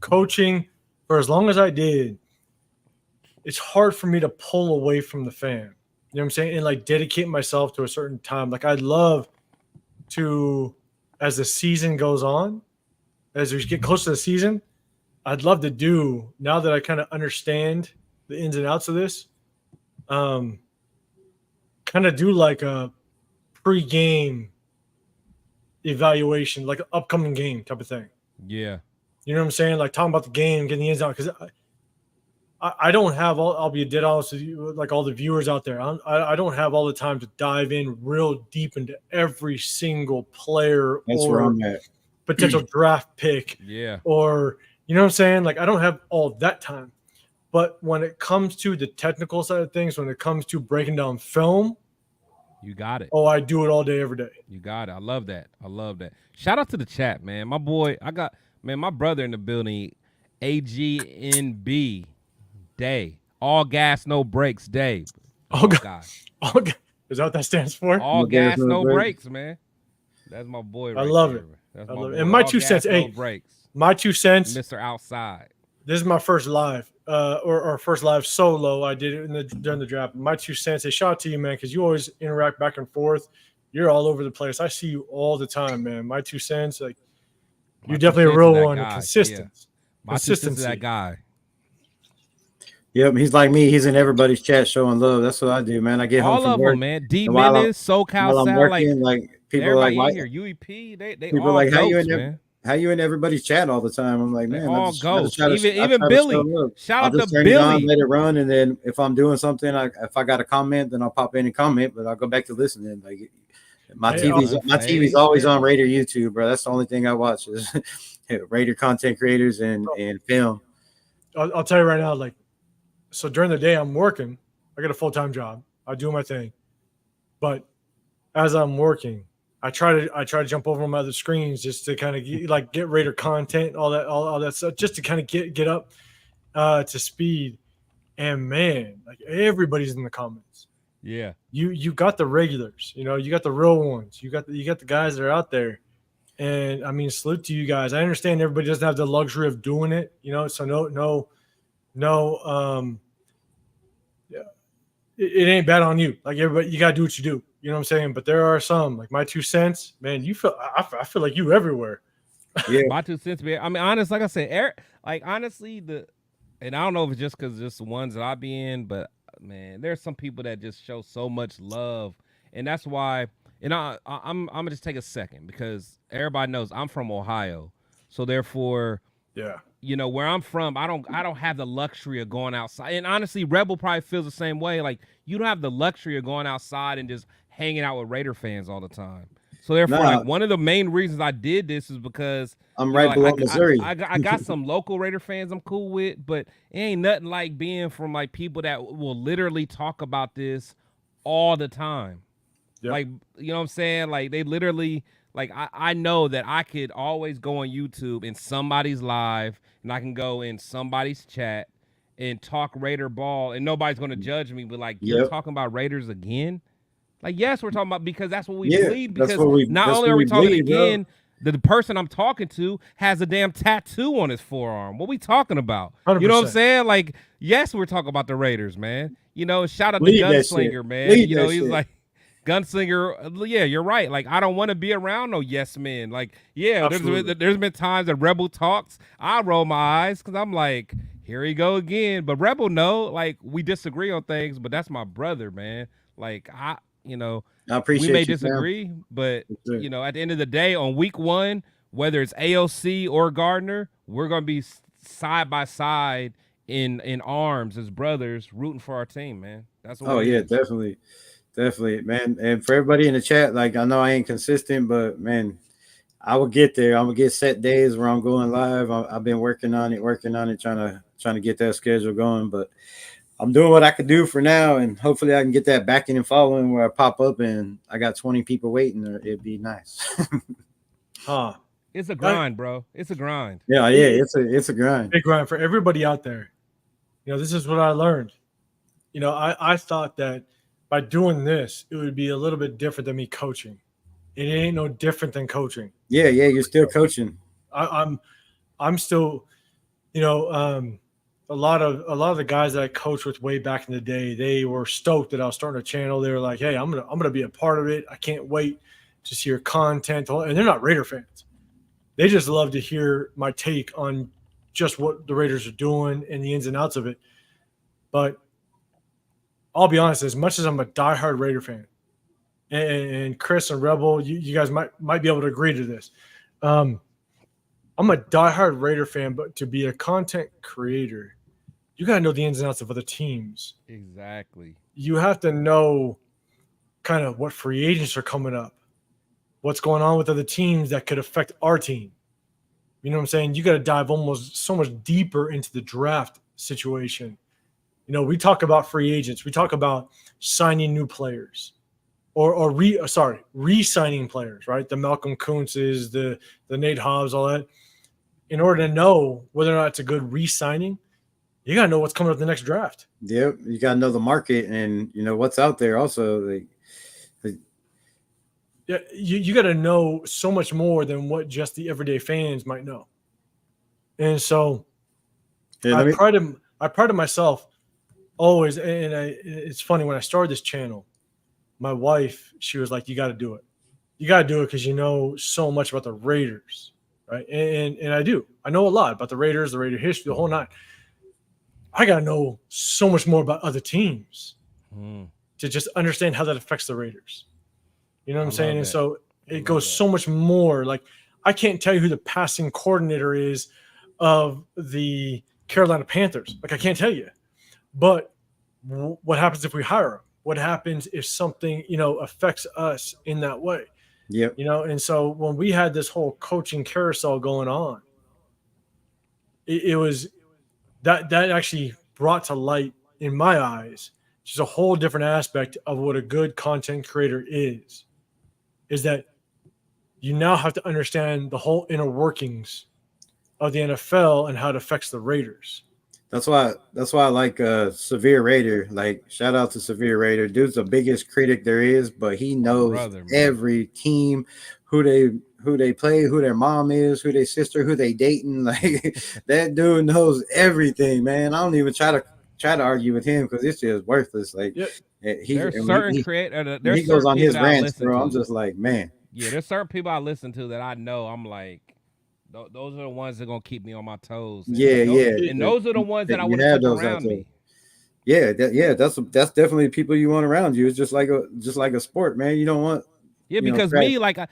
coaching for as long as I did, it's hard for me to pull away from the fan. You know what I'm saying? And like dedicate myself to a certain time. Like I'd love to, as the season goes on, as we get close to the season, I'd love to do, now that I kind of understand the ins and outs of this, kind of do like a pre-game evaluation, like an upcoming game type of thing. Yeah. You know what I'm saying? Like talking about the game, getting the ins and outs. Because I don't have I'll be dead honest with you, like all the viewers out there. I don't have all the time to dive in real deep into every single player or potential draft pick. Yeah. Or, you know what I'm saying? Like I don't have all that time. But when it comes to the technical side of things, when it comes to breaking down film, you got it. Oh, I do it all day, every day. You got it. I love that. Shout out to the chat, man. My boy, my brother in the building, AGNB. Day. All gas, no brakes day. Oh, gosh. Is that what that stands for? All gas, no brakes, man. That's my boy. I love it. That's my boy. And my 2 cents. No hey, brakes. My 2 cents. Mr. Outside. This is my first live, or first live solo. I did it during the draft. My 2 cents. Hey, shout out to you, man, because you always interact back and forth. You're all over the place. I see you all the time, man. My 2 cents. Like, you're definitely a real one. Consistent. Yeah. My 2 cents is that guy. Yep, he's like me. He's in everybody's chat showing love. That's what I do, man. I get home from work, them, man. D Menace, SoCal, while I'm working, like people are like, in here, UEP, they people all are like, goats, how you in everybody's chat all the time? I'm like, man, all goats. Even Billy. Shout out to turn Billy. It on, let it run, and then if I'm doing something, if I got a comment, then I'll pop in and comment. But I'll go back to listening. Like my TV's always on Raider YouTube, bro. That's the only thing I watch is Raider content creators and film. I'll tell you right now, like. So during the day I'm working, I got a full-time job. I do my thing. But as I'm working, I try to jump over on my other screens just to kind of get Raider content, all that stuff, just to kind of get up to speed. And man, like everybody's in the comments. Yeah. You got the regulars, you got the real ones. You got the guys that are out there. And I mean, salute to you guys. I understand everybody doesn't have the luxury of doing it, so yeah, it ain't bad on you. Like everybody, you gotta do what you do. You know what I'm saying? But there are some, like my 2 cents, man. I feel like you everywhere. Yeah, my 2 cents, man. I mean, honest, like I said, Eric, like honestly, and I don't know if it's just because it's the ones that I be in, but man, there's some people that just show so much love, and that's why. And I'm gonna just take a second because everybody knows I'm from Ohio, so therefore, yeah. Where I'm from, I don't have the luxury of going outside. And honestly, Rebel probably feels the same way. Like you don't have the luxury of going outside and just hanging out with Raider fans all the time. So therefore, like one of the main reasons I did this is because I'm right below Missouri. I got some local Raider fans I'm cool with, but it ain't nothing like being from like people that will literally talk about this all the time. Yep. Like, you know what I'm saying? Like they literally. Like, I know that I could always go on YouTube in somebody's live, and I can go in somebody's chat and talk Raider ball, and nobody's going to judge me. But, like, you're talking about Raiders again? Like, yes, we're talking about because that's what we believe. Because not only are we talking again, the person I'm talking to has a damn tattoo on his forearm. What we talking about? 100%. You know what I'm saying? Like, yes, we're talking about the Raiders, man. shout out to Leave that shit. Gunslinger, man. Leave He's that shit. like Gunslinger. Yeah, you're right. Like, I don't want to be around no yes men. Like, yeah, there's been times that Rebel talks, I roll my eyes because I'm like, here he go again. But Rebel like, we disagree on things, but that's my brother, man. Like, I we appreciate may you, disagree, but Sure. at the end of the day, on week 1, whether it's AOC or Gardner, we're gonna be side by side in arms as brothers, rooting for our team, man. That's what. Oh yeah, definitely, man. And for everybody in the chat, like, I know I ain't consistent, but man, I will get there. I'm gonna get set days where I'm going live. I've been working on it, trying to get that schedule going. But I'm doing what I could do for now, and hopefully I can get that backing and following where I pop up and I got 20 people waiting. It'd be nice. It's a grind, bro. It's a grind. Yeah, it's a grind. Big grind for everybody out there. This is what I learned. I thought that by doing this, it would be a little bit different than me coaching. It ain't no different than coaching. Yeah, you're still coaching. I'm still, a lot of the guys that I coached with way back in the day, they were stoked that I was starting a channel. They were like, "Hey, I'm gonna be a part of it. I can't wait to see your content." And they're not Raider fans. They just love to hear my take on just what the Raiders are doing and the ins and outs of it. But I'll be honest, as much as I'm a diehard Raider fan, and Chris and Rebel, you guys might be able to agree to this. I'm a diehard Raider fan, but to be a content creator, you got to know the ins and outs of other teams. Exactly. You have to know kind of what free agents are coming up, what's going on with other teams that could affect our team. You know what I'm saying? You got to dive almost so much deeper into the draft situation. We talk about free agents. We talk about signing new players or re-signing players, right? The Malcolm Kuntzes, the Nate Hobbs, all that. In order to know whether or not it's a good re-signing, you got to know what's coming up the next draft. Yep. You got to know the market and, what's out there also. Yeah, you got to know so much more than what just the everyday fans might know. And so I prided myself always. And it's funny, when I started this channel, my wife, she was like, "You got to do it. You got to do it because you know so much about the Raiders." Right. And I do. I know a lot about the Raiders, the Raider history, the whole nine. I got to know so much more about other teams to just understand how that affects the Raiders. You know what I'm saying? And so it goes so much more. Like, I can't tell you who the passing coordinator is of the Carolina Panthers. Like, I can't tell you. But what happens if we hire him? What happens if something, affects us in that way? Yep. And so when we had this whole coaching carousel going on, it was that actually brought to light in my eyes just a whole different aspect of what a good content creator is that you now have to understand the whole inner workings of the NFL and how it affects the Raiders. That's why I like Severe Raider. Like, shout out to Severe Raider. Dude's the biggest critic there is, but he knows every team, who they play, who their mom is, who their sister, who they dating. Like, that dude knows everything, man. I don't even try to argue with him because it's just worthless. Like, there's certain creators. He goes on his rants, bro. I'm just like, man. Yeah, there's certain people I listen to that I know. I'm like, those are the ones that are gonna keep me on my toes. And those are the ones that I want to keep around me. Yeah, that's definitely people you want around you. It's just like a sport, man. You don't want. Yeah, because me, I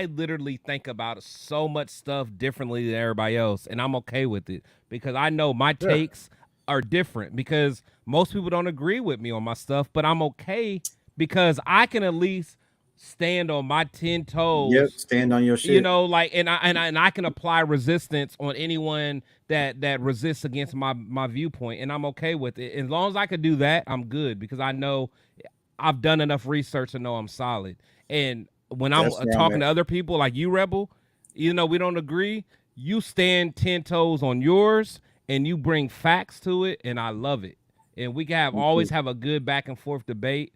literally think about so much stuff differently than everybody else, and I'm okay with it because I know my takes are different because most people don't agree with me on my stuff, but I'm okay because I can at least stand on my 10 toes. Yep, stand on your shit. And I can apply resistance on anyone that resists against my viewpoint, and I'm okay with it. As long as I can do that, I'm good because I know I've done enough research to know I'm solid. And when I'm talking to other people like you, Rebel, even though we don't agree, you stand 10 toes on yours and you bring facts to it, and I love it. And we can always have a good back and forth debate.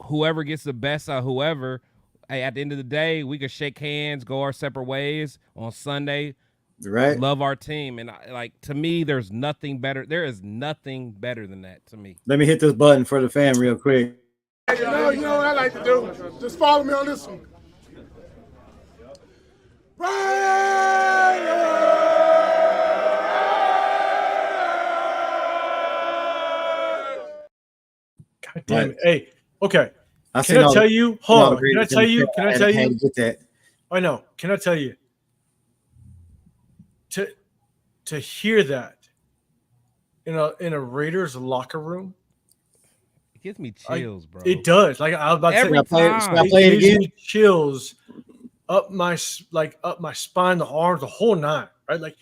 Whoever gets the best of whoever, at the end of the day, we can shake hands, go our separate ways on Sunday. Right. Love our team, and to me, there's nothing better. There is nothing better than that to me. Let me hit this button for the fam real quick. You know what I like to do? Just follow me on this one. God damn it. Hey, okay. I Can I tell you? Hold on. Can I tell you? I had to get that. I know. Can I tell you? To hear that in a Raiders locker room, It gives me chills, bro. it does. Like I was about to Every say, time. Should I play it gives again? me chills up my spine, the arms, the whole nine. Right, like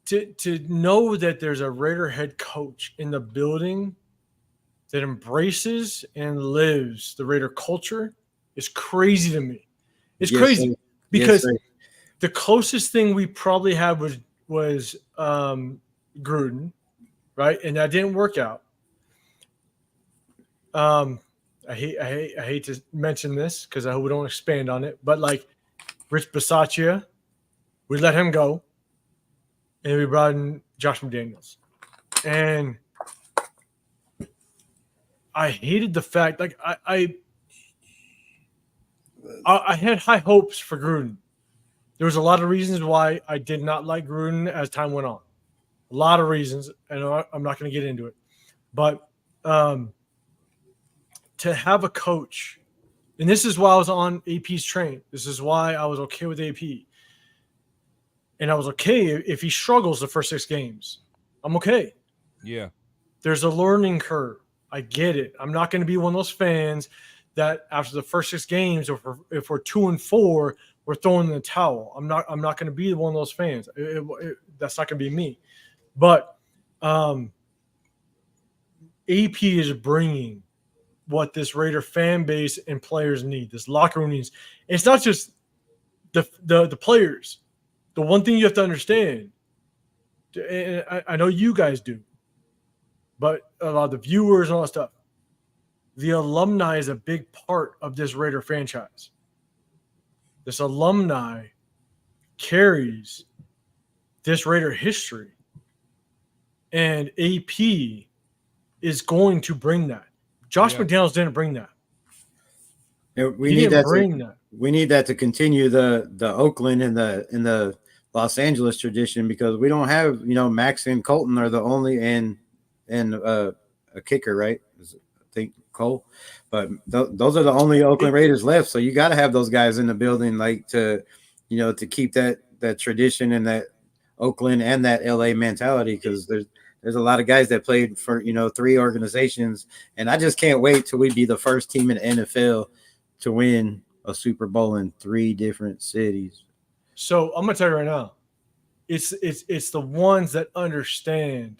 to know that there's a Raider head coach in the building that embraces and lives the Raider culture is crazy to me. It's Yes, crazy sir. because Yes, sir. the closest thing we probably had was Gruden, right? And that didn't work out. I hate to mention this because I hope we don't expand on it, but like Rich Bisaccia, we let him go, and we brought in Josh McDaniels, and I hated the fact like I had high hopes for Gruden. There was a lot of reasons why I did not like Gruden as time went on. A lot of reasons, and I'm not going to get into it. But to have a coach, and this is why I was on AP's train. This is why I was okay with AP. And I was okay if he struggles the first 6 games. I'm okay. Yeah. There's a learning curve. I get it. I'm not going to be one of those fans that after the first 6 games, if we're 2-4, we're throwing in the towel. I'm not going to be one of those fans. That's not going to be me. But AP is bringing what this Raider fan base and players need. This locker room needs. It's not just the players. The one thing you have to understand, and I know you guys do, but a lot of the viewers and all that stuff, the alumni is a big part of this Raider franchise. This alumni carries this Raider history. And AP is going to bring that. Josh McDaniels didn't bring that. We need that to continue the Oakland and the Los Angeles tradition, because we don't have, Max and Colton are the only and a kicker, right? I think Cole, but those are the only Oakland Raiders left. So you got to have those guys in the building, like to keep that tradition and that Oakland and that LA mentality, because there's a lot of guys that played for 3 organizations, and I just can't wait till we be the first team in the NFL to win a Super Bowl in 3 different cities. So I'm gonna tell you right now, it's the ones that understand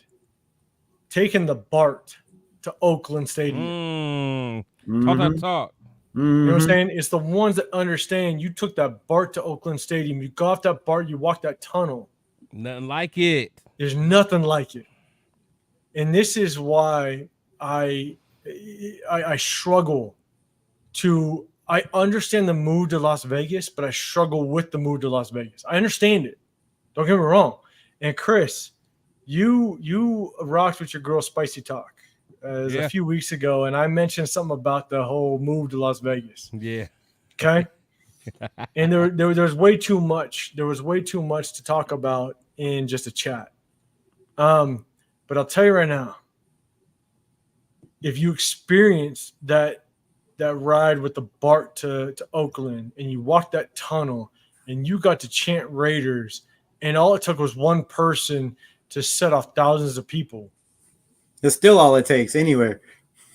taking the BART to Oakland Stadium. Talk. You know what I'm saying? It's the ones that understand you took that BART to Oakland Stadium, you got off that BART, you walked that tunnel. Nothing like it. There's nothing like it. And this is why I struggle to – I understand the move to Las Vegas, but I struggle with the move to Las Vegas. I understand it. Don't get me wrong. And, Chris, you rocked with your girl Spicy Talk a few weeks ago, and I mentioned something about the whole move to Las Vegas. Yeah. Okay? And there's way too much. There was way too much to talk about in just a chat. But I'll tell you right now, if you experience that ride with the BART to Oakland and you walked that tunnel and you got to chant Raiders and all it took was one person to set off thousands of people. It's still all it takes anywhere.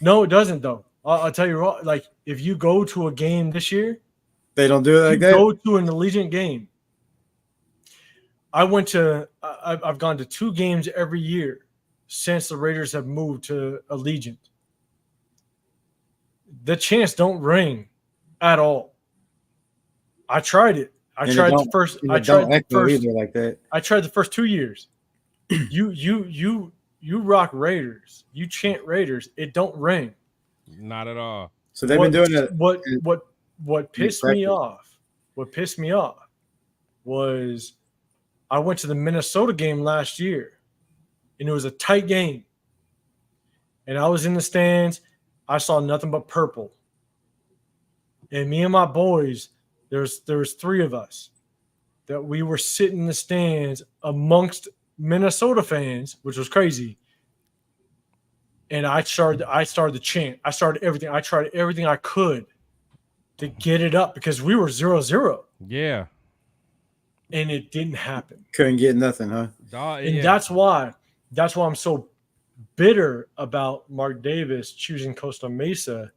No, it doesn't, though. I'll tell you what, like if you go to a game this year, they don't do it like that. Go to an Allegiant game. I've gone to 2 games every year since the Raiders have moved to Allegiant. The chants don't ring at all. I tried it. I tried the first the first 2 years. You rock Raiders. You chant Raiders. It don't ring. Not at all. So they've been doing it. What pissed me off? What pissed me off was I went to the Minnesota game last year, and it was a tight game. And I was in the stands. I saw nothing but purple. And me and my boys, there was 3 of us that we were sitting in the stands amongst Minnesota fans, which was crazy. And I started the chant. I started everything. I tried everything I could to get it up because we were 0-0. Yeah. And it didn't happen. Couldn't get nothing, huh? And that's why I'm so bitter about Mark Davis choosing Costa Mesa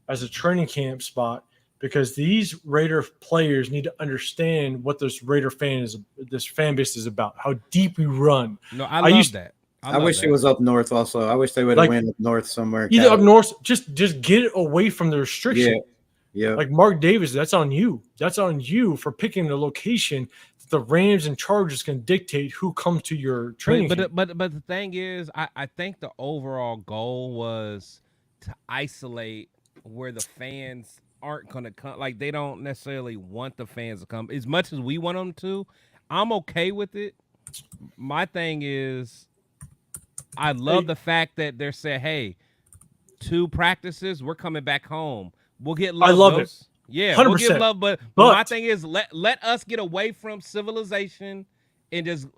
as a training camp spot, because these Raider players need to understand what this fan base is about, how deep we run. No, I love that. I wish it was up north also. I wish they would have went up north somewhere. Either up north, just get it away from the restriction. Yeah. Like Mark Davis, that's on you. That's on you for picking the location that the Rams and Chargers can dictate who comes to your training camp. But the thing is, I think the overall goal was to isolate where the fans aren't going to come. Like, they don't necessarily want the fans to come as much as we want them to. I'm okay with it. My thing is, I love the fact that they're saying, hey, 2 practices, we're coming back home. We'll get love. I love it. Yeah, 100%. we'll get love. But my thing is, let us get away from civilization and just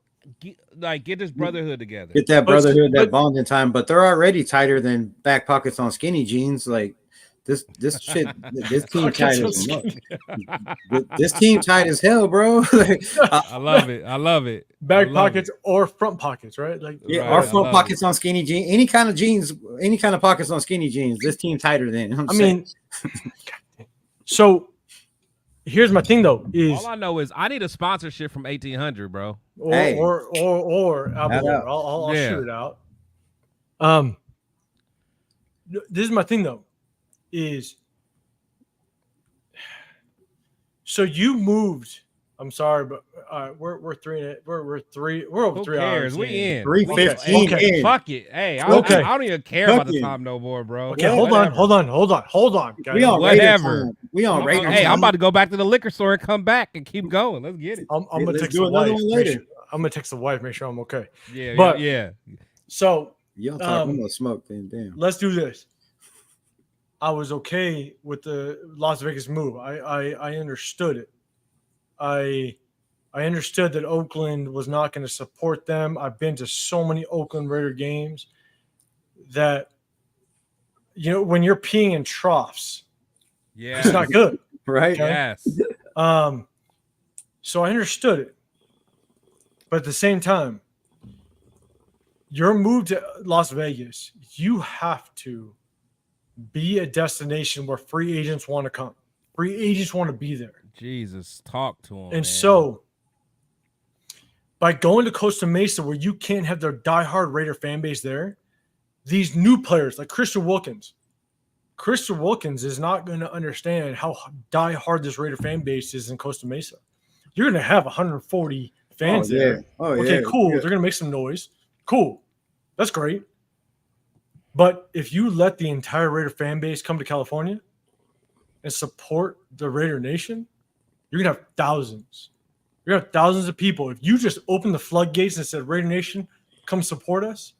get this brotherhood together. Get that brotherhood, that bonding time. But they're already tighter than back pockets on skinny jeans. Like this team tight as this team tight as hell, bro. I love it. Back pockets or front pockets, right? Like our front pockets on skinny jeans, any kind of pockets on skinny jeans. This team tighter than. I mean, so here's my thing though: is all I know is I need a sponsorship from 1800, bro. Or I'll shoot it out. This is my thing though: is so you moved. I'm sorry, but we're over 3 hours. We in 3:15. Okay. Fuck it. Hey, I don't even care about the time no more, bro. Okay, hold on, guys. We on whatever. We on Raiders. Hey, I'm about to go back to the liquor store and come back and keep going. Let's get it. I'm gonna text do the another wife. one later. I'm gonna text the wife. Make sure I'm okay. Yeah. So Y'all talking about smoke then? Damn. let's do this. I was okay with the Las Vegas move. I understood it. I understood that Oakland was not going to support them. I've been to so many Oakland Raider games that, when you're peeing in troughs, it's not good. Right? Okay? Yes. So I understood it. But at the same time, your move to Las Vegas, you have to be a destination where free agents want to come. Free agents want to be there. Jesus, talk to him. And man. so, by going to Costa Mesa, where you can't have their diehard Raider fan base there, these new players like Christian Wilkins is not going to understand how diehard this Raider fan base is in Costa Mesa. You're going to have 140 fans there. Okay, cool. They're going to make some noise. Cool. That's great. But if you let the entire Raider fan base come to California and support the Raider Nation, you're going to have thousands. You're going to have thousands of people. If you just open the floodgates and said, Raider Nation, come support us,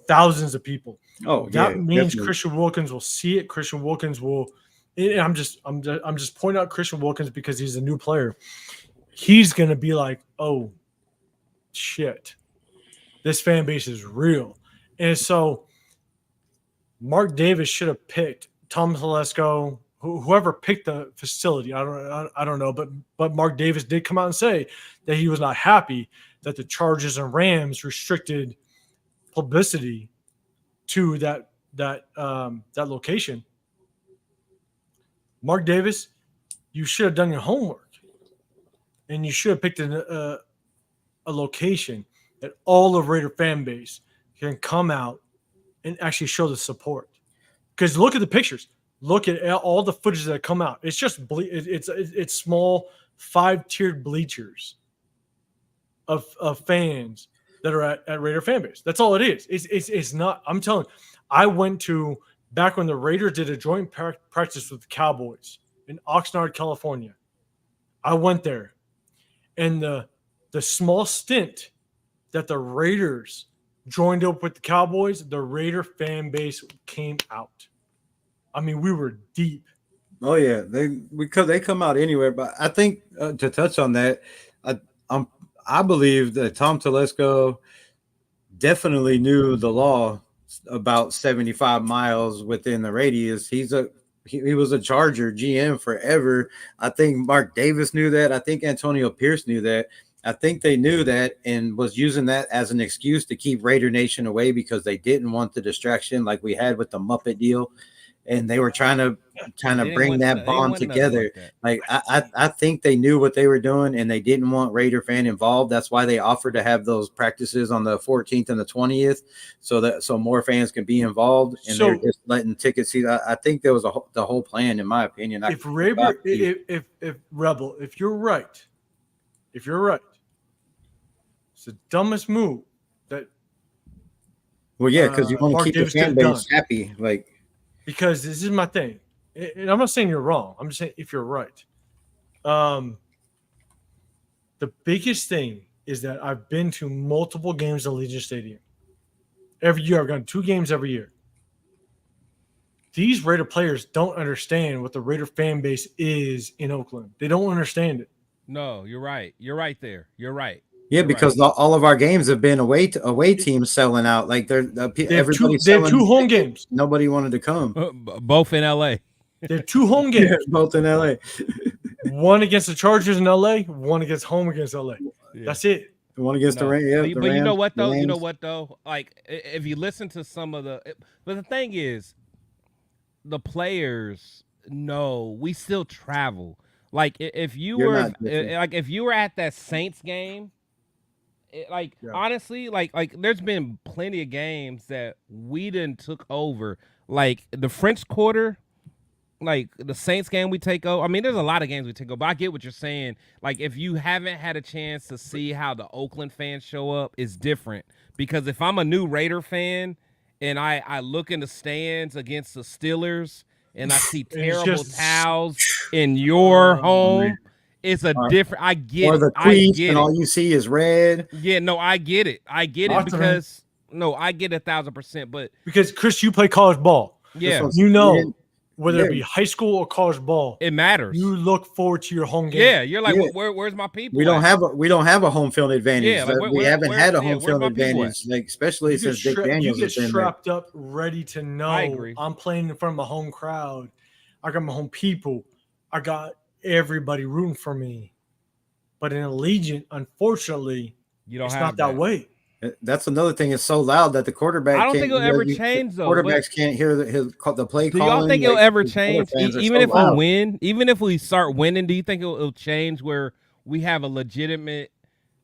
thousands of people. That means definitely. Christian Wilkins will see it. Christian Wilkins will – and I'm just pointing out Christian Wilkins because he's a new player. He's going to be like, oh, shit. This fan base is real. And so Mark Davis should have picked Tom Telesco, whoever picked the facility. I don't know, but Mark Davis did come out and say that he was not happy that the Chargers and Rams restricted publicity to that location. Mark Davis, you should have done your homework, and you should have picked a location that all of Raider fan base can come out and actually show the support. Because look at the pictures. Look at all the footage that come out. It's just it's small 5-tiered bleachers of fans that are at Raider fan base. That's all it is. It's not. I'm telling you, I went to back when the Raiders did a joint practice with the Cowboys in Oxnard, California. I went there, and the the small stint that the Raiders joined up with the Cowboys, the Raider fan base came out. I mean, we were deep. Oh yeah, they come out anywhere. But I think to touch on that, I believe that Tom Telesco definitely knew the law about 75 miles within the radius. He was a Charger GM forever. I think Mark Davis knew that. I think Antonio Pierce knew that. I think they knew that and was using that as an excuse to keep Raider Nation away because they didn't want the distraction like we had with the Muppet deal. And they were trying to bring that bond together. Like I think they knew what they were doing and they didn't want Raider fan involved. That's why they offered to have those practices on the 14th and the 20th so more fans can be involved. And they're just letting tickets see. I think that was the whole plan, in my opinion. If Rebel, if you're right, it's the dumbest move that. Well, yeah, because you want to keep the fan base happy, like. Because this is my thing, and I'm not saying you're wrong. I'm just saying if you're right. The biggest thing is that I've been to multiple games at Allegiant Stadium. Every year, I've gone 2 games every year. These Raider players don't understand what the Raider fan base is in Oakland. They don't understand it. No, you're right. You're right there. You're right. Yeah, because all of our games have been away teams selling out. Like they have 2 home games. Nobody wanted to come. Both in LA. They have 2 home games. Both in LA. One against the Chargers in LA. One against LA. Yeah. That's it. One against the Rams. Yeah, but you know what though? You know what though? Like if you listen to some of but the thing is, the players know we still travel. Like if you were at that Saints game. Honestly, there's been plenty of games that we done took over. Like the French Quarter, like the Saints game we take over. I mean, there's a lot of games we take over, but I get what you're saying. Like if you haven't had a chance to see how the Oakland fans show up, it's different. Because if I'm a new Raider fan and I look in the stands against the Steelers and I see terrible towels in your home. It's a different. I get or the it. Queens, and all you see is red. Yeah, no, I get it. I get it because I get 1,000%. But because Chris, you play college ball. Yeah, whether it be high school or college ball, it matters. You look forward to your home game. Yeah, you're like, where's my people? We don't have a home field advantage. Yeah, we haven't had a home field advantage, like especially since Dick Daniels. You get strapped up, ready to know. I agree. I'm playing in front of my home crowd. I got my home people. I got everybody rooting for me. But in Allegiant, unfortunately, it's not that way. That's another thing. It's so loud that the quarterback. I don't think it'll ever change though. Quarterbacks can't hear the play. Do y'all think it'll ever change? Even if we win, even if we start winning, do you think it'll change where we have a legitimate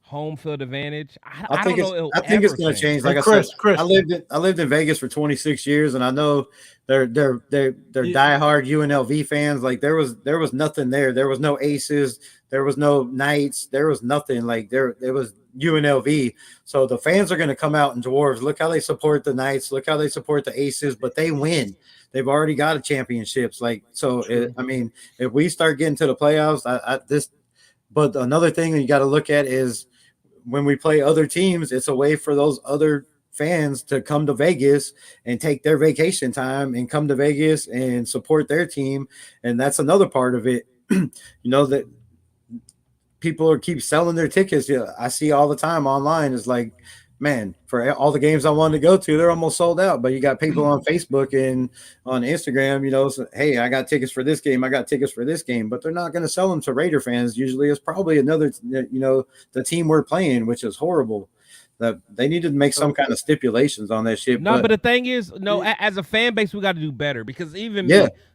home field advantage? I think it's going to change. Like Chris, I lived in Vegas for 26 years, and I know they're diehard UNLV fans. Like there was nothing there. There was no Aces. There was no Knights. There was nothing. Like it was UNLV. So the fans are going to come out in dwarves. Look how they support the Knights. Look how they support the Aces. But they win. They've already got a championships. Like so. I mean, if we start getting to the playoffs, But another thing you got to look at is when we play other teams, it's a way for those other fans to come to Vegas and take their vacation time and come to Vegas and support their team. And that's another part of it. That people keep selling their tickets. Yeah, I see all the time online. It's like, man, for all the games I wanted to go to, they're almost sold out. But you got people on Facebook and on Instagram, so, hey, I got tickets for this game. I got tickets for this game. But they're not going to sell them to Raider fans. Usually it's probably another, the team we're playing, which is horrible. That they need to make some kind of stipulations on that shit. No, but the thing is, as a fan base, we got to do better because even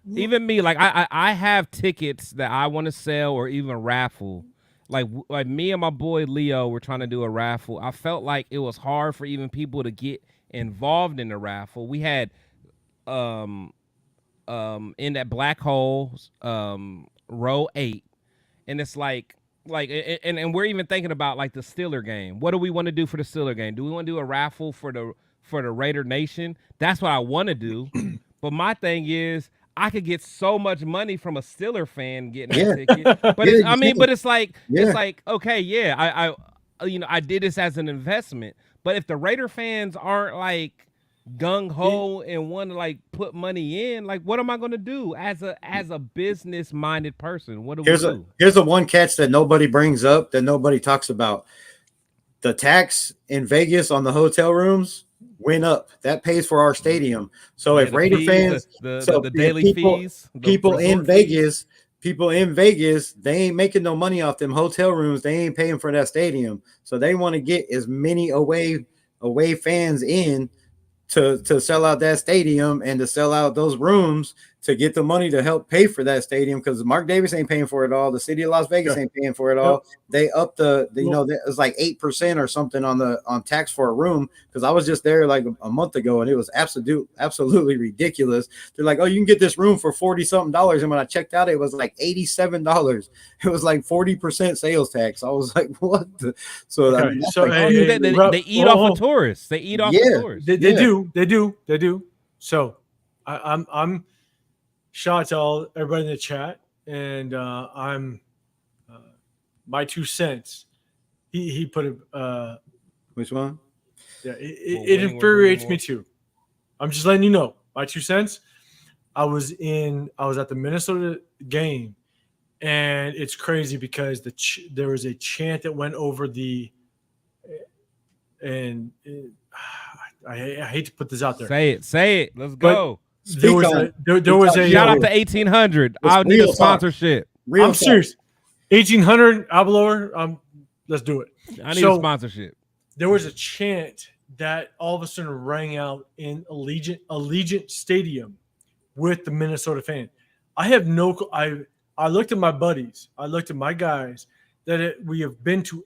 me, like I have tickets that I want to sell or even raffle. Like me and my boy Leo were trying to do a raffle. I felt like it was hard for even people to get involved in the raffle. We had in that black hole row 8, and it's like and we're even thinking about like the Steeler game. What do we want to do for the Steeler game? Do we want to do a raffle for the Raider Nation? That's what I want to do. But my thing is, I could get so much money from a Steeler fan getting a ticket. But but it's like, okay, I did this as an investment. But if the Raider fans aren't like gung ho and want to like put money in, like what am I going to do as a business minded person? What do we do? Here's the one catch that nobody brings up, that nobody talks about. The tax in Vegas on the hotel rooms went up. That pays for our stadium. So if Raider fans, the daily fees, people in Vegas, they ain't making no money off them hotel rooms. They ain't paying for that stadium. So they want to get as many away fans in to sell out that stadium and to sell out those rooms to get the money to help pay for that stadium, because Mark Davis ain't paying for it all. The city of Las Vegas ain't paying for it all. They upped it was like 8% or something on tax for a room, because I was just there like a month ago and it was absolutely ridiculous. They're like, oh, you can get this room for $40-something, and when I checked out, it was like $87. It was like 40% sales tax. I was like, what? They eat off of tourists. They eat off of tourists. They do. So I'm shout out to everybody in the chat, and I'm my 2 cents. He put it. Which one? Yeah, it infuriates me too. I'm just letting you know my 2 cents. I was at the Minnesota game, and it's crazy because there was a chant that went over I hate to put this out there. Say it. Let's go. There was a shout out to 1800. I need a sponsorship. I'm serious. 1800 Avalor. Let's do it. I need a sponsorship. There was a chant that all of a sudden rang out in Allegiant Stadium with the Minnesota fan. I looked at my buddies. I looked at my guys we've been to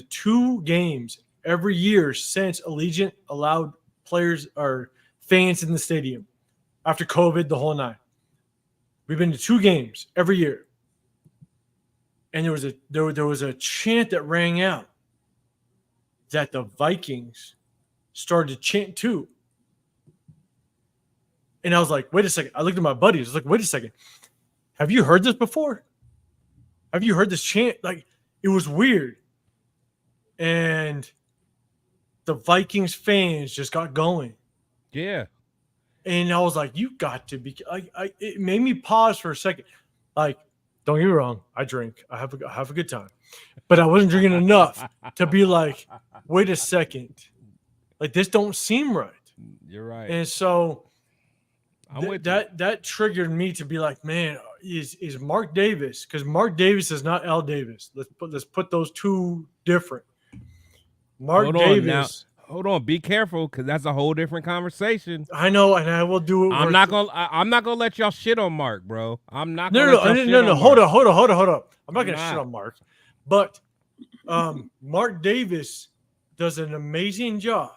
2 games every year since Allegiant allowed players or fans in the stadium after COVID, the whole night. We've been to 2 games every year, and there was a chant that rang out that the Vikings started to chant too. And I was like, wait a second. I looked at my buddies. I was like, wait a second. Have you heard this before? Have you heard this chant? Like, it was weird. And the Vikings fans just got going. Yeah. And I was like, you got to be like, it made me pause for a second. Like, don't get me wrong, I drink. I have a good time. But I wasn't drinking enough to be like, wait a second. Like, this don't seem right. You're right. And so that triggered me to be like, man, is Mark Davis, because Mark Davis is not L Davis. Let's put those two different. Mark Davis. Hold on, be careful, because that's a whole different conversation. I know, and I will do it. I'm not gonna let y'all shit on Mark, bro. I'm not. No. Hold on. I'm not gonna shit on Mark, but Mark Davis does an amazing job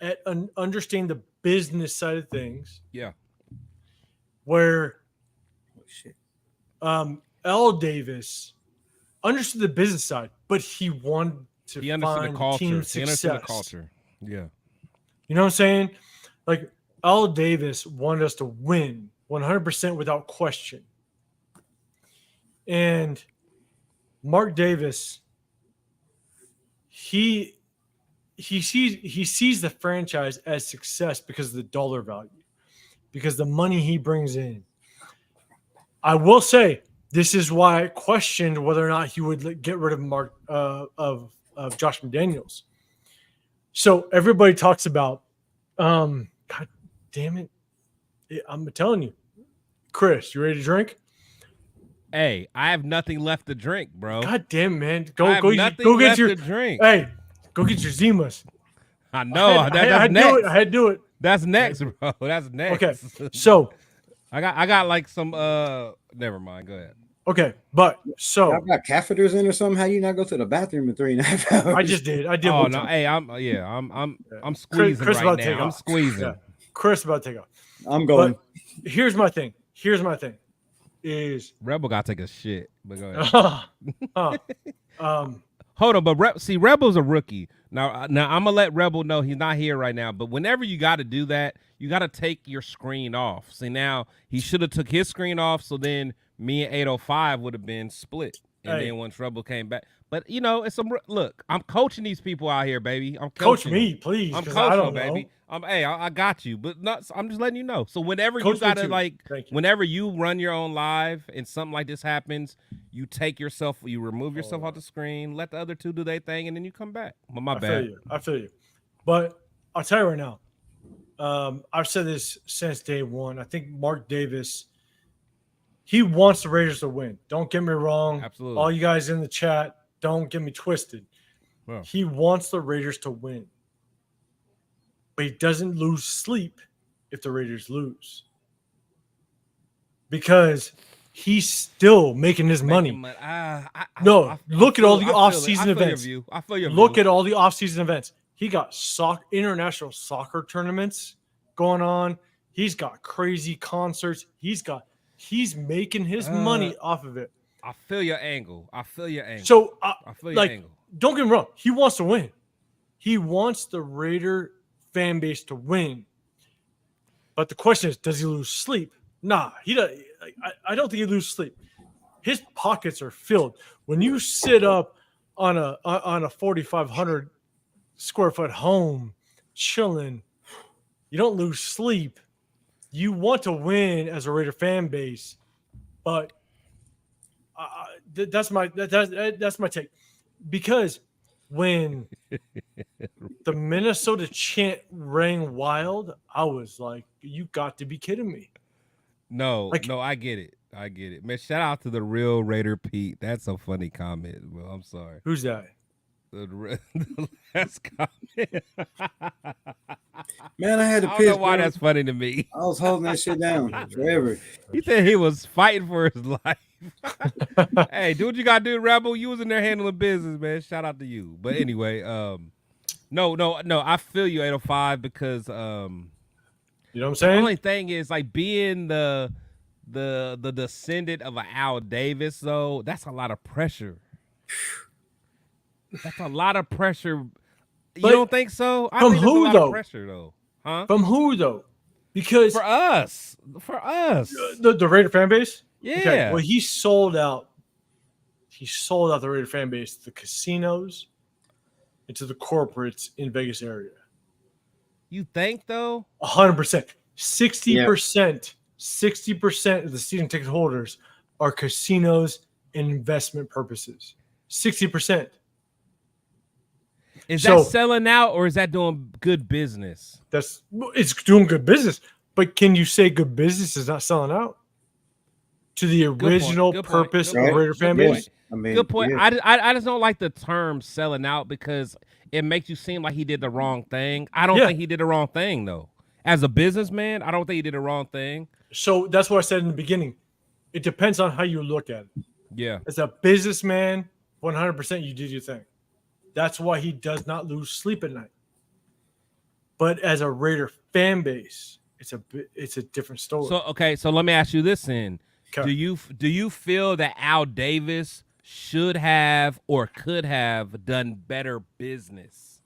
at understanding the business side of things. Yeah. Where L Davis understood the business side, but he wanted to understood the culture. Team success. He understood the culture. Yeah. You know what I'm saying? Like, L Davis wanted us to win 100% without question. And Mark Davis, he sees the franchise as success because of the dollar value, because the money he brings in. I will say, this is why I questioned whether or not he would get rid of Mark of Josh McDaniels. So everybody talks about, God damn it, I'm telling you, Chris, you ready to drink? Hey, I have nothing left to drink, bro. God damn, man, go get your drink. Hey, go get your Zimas. I know. That's next. I had to do it. That's next, bro. That's next. Okay, so I got like some. Never mind. Go ahead. Okay, but so I've got catheters in or something. How you not go to the bathroom in 3.5 hours? I just did. Oh no! Hey, I'm squeezing Chris right now. I'm squeezing. Yeah. Chris about to take off. I'm going. But here's my thing. Is Rebel got to take a shit? But go ahead. Hold on, but Rebel's a rookie. Now I'm gonna let Rebel know he's not here right now. But whenever you got to do that, you got to take your screen off. See, now he should have took his screen off, so then me and 805 would have been split. And Hey. then when trouble came back, but it's some look. I'm coaching these people out here, baby. I'm Coach coaching me, them. please, I'm because coaching I don't them, know. baby. I got you, but not. I'm just letting you know. So whenever Coach you me gotta too. Thank you. whenever you run your own live and something like this happens, you you remove yourself off the screen, let the other two do their thing, and then you come back. Well, my bad. I feel you. But I'll tell you right now, I've said this since day one. I think Mark Davis, he wants the Raiders to win. Don't get me wrong. Absolutely. All you guys in the chat, don't get me twisted. Well. He wants the Raiders to win. But he doesn't lose sleep if the Raiders lose. Because he's still making his money. Look at all the off-season events. I feel your Look view. at all the off-season events. He got international soccer tournaments going on. He's got crazy concerts. He's making his money off of it. I feel your angle. So, I feel your angle. don't get me wrong. He wants to win. He wants the Raider fan base to win. But the question is, does he lose sleep? Nah, he does. I don't think he loses sleep. His pockets are filled. When you sit up on a 4,500 square foot home, chilling, you don't lose sleep. You want to win as a Raider fan base, but that's my take. Because when the Minnesota chant rang wild, I was like, "You got to be kidding me!" No, I get it. Man, shout out to the real Raider Pete. That's a funny comment. Well, I'm sorry. Who's that? The last comment. Man, I had to I piss. don't know why bro. that's funny to me. I was holding that shit down forever. He said he was fighting for his life. Hey, do what you gotta do, Rebel. You was in there handling business, man. Shout out to you. But anyway, no. I feel you, 805, because You know what I'm the saying? only thing is like being the descendant of an Al Davis, though. That's a lot of pressure. That's a lot of pressure. You But don't think so? I from think there's who, a lot though? of pressure, though. Huh? From who though? Because For us. the Raider fan base. Yeah. Okay, well, he sold out. He sold out the Raider fan base to the casinos and to the corporates in Vegas area. You think though? 100%, 60%, 60% of the season ticket holders are casinos and investment purposes. 60%. Is So- that selling out or is that doing good business? It's doing good business, but can you say good business is not selling out to the point, original good point, purpose good of point, Raider good fan point. base? I mean, Good point. yeah. I just don't like the term selling out because it makes you seem like he did the wrong thing. I don't Yeah. think he did the wrong thing though. As a businessman, I don't think he did the wrong thing. So that's what I said in the beginning. It depends on how you look at it. Yeah. As a businessman, 100% you did your thing. That's why he does not lose sleep at night. But as a Raider fan base, it's a different story. So let me ask you this then. Okay. Do you feel that Al Davis should have or could have done better business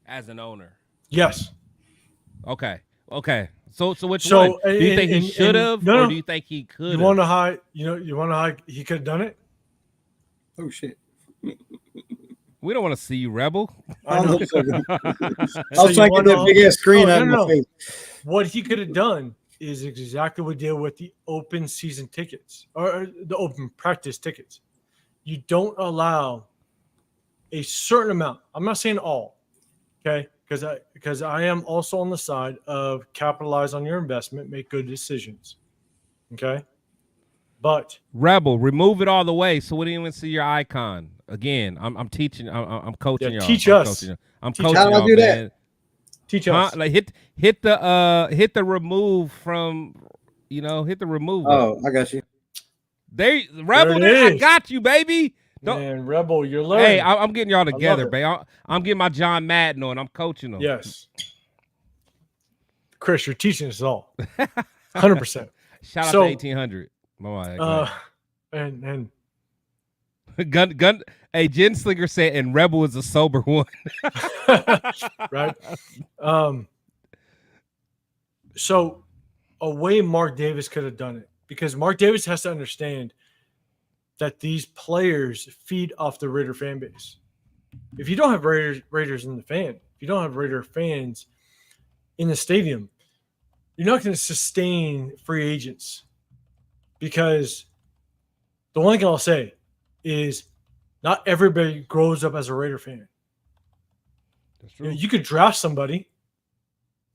as an owner? Yes. Okay. So which So, one? Do you think he and- should have, no, or no. do you think he could? You want to how he could have done it? Oh shit! We don't want to see you, Rebel. I know. was thinking So that wanna- big ass screen Oh, out of no, my no. face. What he could have done is exactly what he did with the open season tickets or the open practice tickets. You don't a certain amount. I'm not saying all, okay? Because I am also on the side of capitalize on your investment, make good decisions, okay? But Rebel, remove it all the way so we didn't even see your icon. Again, I'm teaching. I'm coaching Yeah, y'all. teach I'm us. Coaching y'all. I'm Teach coaching us. How do I y'all, do that? man. teach Huh? us. Like hit the remove from, hit the remove. Oh, I got you. Rebel, There it I is. got you, baby. Don't- Man, Rebel, you're learning. Hey, I'm getting y'all together, it. babe. I'm getting my John Madden on. I'm coaching them. Yes. Chris, you're teaching us all. 100%. Shout out So, to 1800. My And gun. Hey, Jen Slinger said, and Rebel is a sober one. right? So a way Mark Davis could have done it, because Mark Davis has to understand that these players feed off the Raider fan base. If you don't have Raiders in the fan, if you don't have Raider fans in the stadium, you're not going to sustain free agents. Because the one thing I'll say is not everybody grows up as a Raider fan. That's true. You could draft somebody,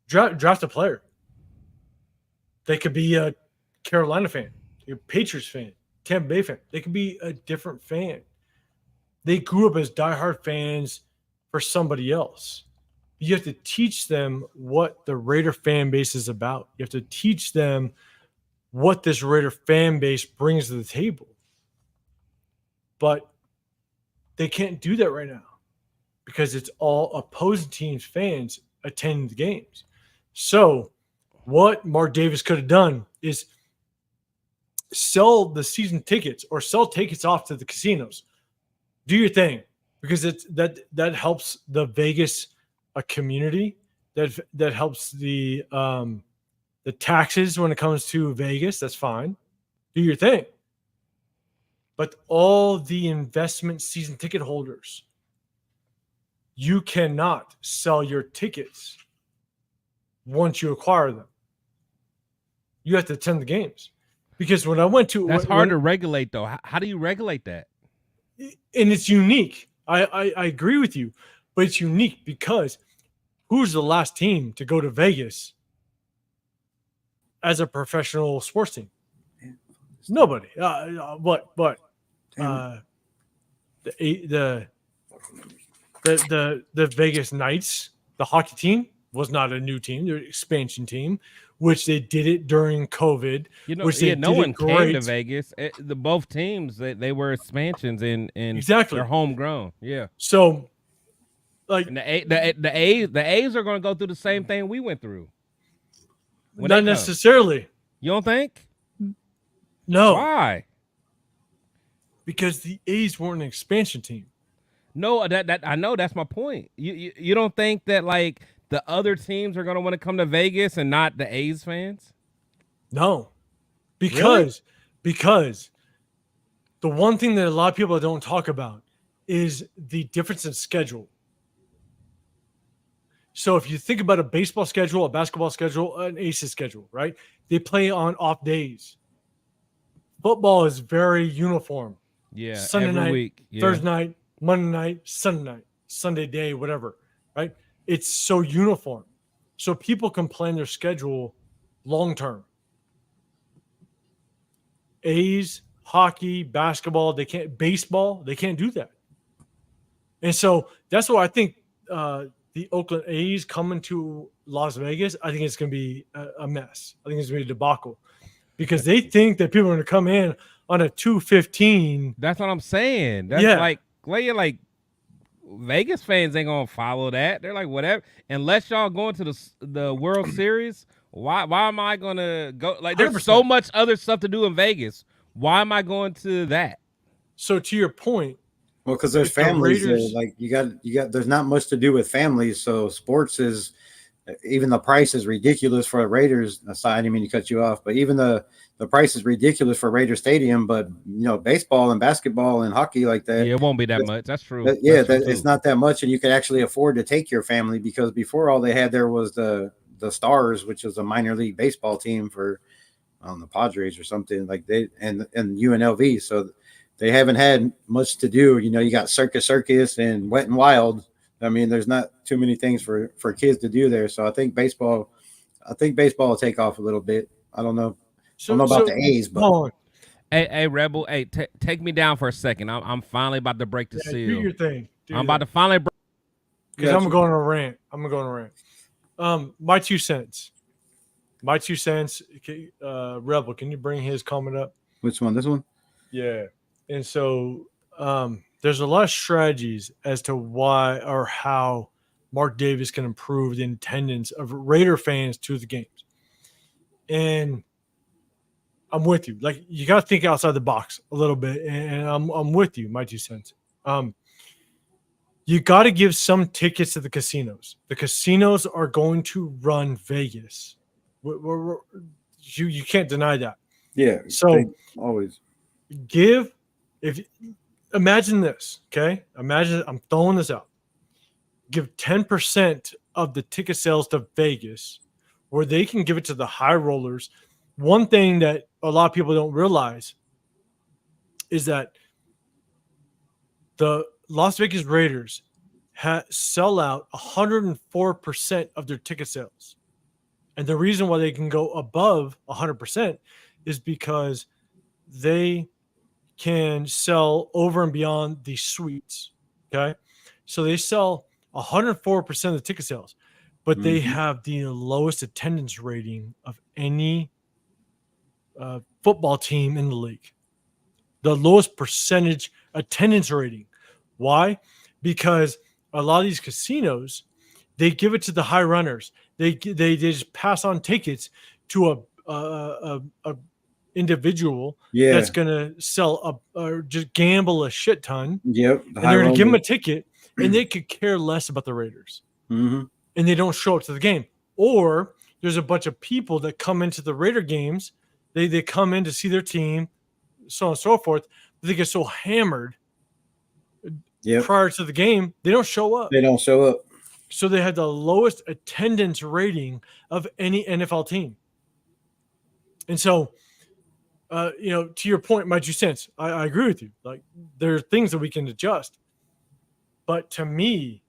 draft a player. They could be a Carolina fan, a Patriots fan, Tampa Bay fan. They could be a different fan. They grew up as diehard fans for somebody else. You have to teach them what the Raider fan base is about. You have to teach them what this Raider fan base brings to the table. But they can't do that right now because it's all opposing teams' fans attending the games. So what Mark Davis could have done is sell the season tickets or sell tickets off to the casinos. Do your thing, because it's that helps the Vegas community. That helps the taxes when it comes to Vegas. That's fine. Do your thing. But all the investment season ticket holders, you cannot sell your tickets once you acquire them. You have to attend the games. Because when I went to... That's hard to regulate, though. How do you regulate that? And it's unique. I agree with you. But it's unique because who's the last team to go to Vegas as a professional sports team? Nobody. The Vegas Knights, the hockey team, was not a new team. They're an expansion team, which they did it during COVID. No one came to Vegas. Both teams, they were expansions in exactly. They're homegrown. Yeah. So, like, and the A's are going to go through the same thing we went through. Not necessarily. You don't think? No. Why? Because the A's weren't an expansion team. No, that I know. That's my point. You don't think that like the other teams are going to want to come to Vegas and not the A's fans? No, because the one thing that a lot of people don't talk about is the difference in schedule. So if you think about a baseball schedule, a basketball schedule, an Aces schedule, right? They play on off days. Football is very uniform. Yeah, Sunday every night, week. Yeah. Thursday night, Monday night, Sunday night, Sunday day, whatever, right? It's so uniform. So people can plan their schedule long term. A's, hockey, basketball, baseball, they can't do that. And so that's why I think the Oakland A's coming to Las Vegas, I think it's going to be a mess. I think it's going to be a debacle because they think that people are going to come in on a 215. That's what I'm saying. That's like Vegas fans ain't going to follow that. They're like, whatever. Unless y'all going to the World Series, why am I going to go? Like, there's 100%. so much other stuff to do in Vegas. Why am I going to that? So to your point, well, because there's families there, like you got. There's not much to do with families, so sports is even the price is ridiculous for the Raiders. Aside, I didn't mean to cut you off, but even the price is ridiculous for Raider Stadium. But baseball and basketball and hockey like that, yeah, it won't be that much. That's true. It's not that much, and you can actually afford to take your family because before all they had there was the Stars, which is a minor league baseball team for the Padres or something like and UNLV. So they haven't had much to do. You got Circus and Wet and Wild. I mean, there's not too many things for kids to do there. So I think baseball will take off a little bit. I don't know. I don't know about the A's, but hey, Rebel, hey, take me down for a second. I'm finally about to break the seal. Do your thing. I'm about to finally break. Because I'm going to rant. My 2 cents. Rebel, can you bring his comment up? Which one? This one? Yeah. And so there's a lot of strategies as to why or how Mark Davis can improve the attendance of Raider fans to the games. And I'm with you. Like, you got to think outside the box a little bit. And I'm with you, my 2 cents. You got to give some tickets to the casinos. The casinos are going to run Vegas. You can't deny that. Yeah. So always give if imagine this, okay? Imagine I'm throwing this out. Give 10% of the ticket sales to Vegas, where they can give it to the high rollers. One thing that a lot of people don't realize is that the Las Vegas Raiders sell out 104% of their ticket sales. And the reason why they can go above 100% is because they can sell over and beyond the suites. Okay. So they sell 104% of the ticket sales, but they have the lowest attendance rating of any football team in the league. The lowest percentage attendance rating. Why? Because a lot of these casinos, they give it to the high runners. They just pass on tickets to a individual that's going to sell or just gamble a shit ton. Yep. And they're going to give them a ticket, and they could care less about the Raiders. And they don't show up to the game. Or there's a bunch of people that come into the Raider games. They come in to see their team, so on and so forth. But they get so hammered prior to the game, they don't show up. So they had the lowest attendance rating of any NFL team. And so, to your point, my 2 cents, I agree with you. Like, there are things that we can adjust. But to me,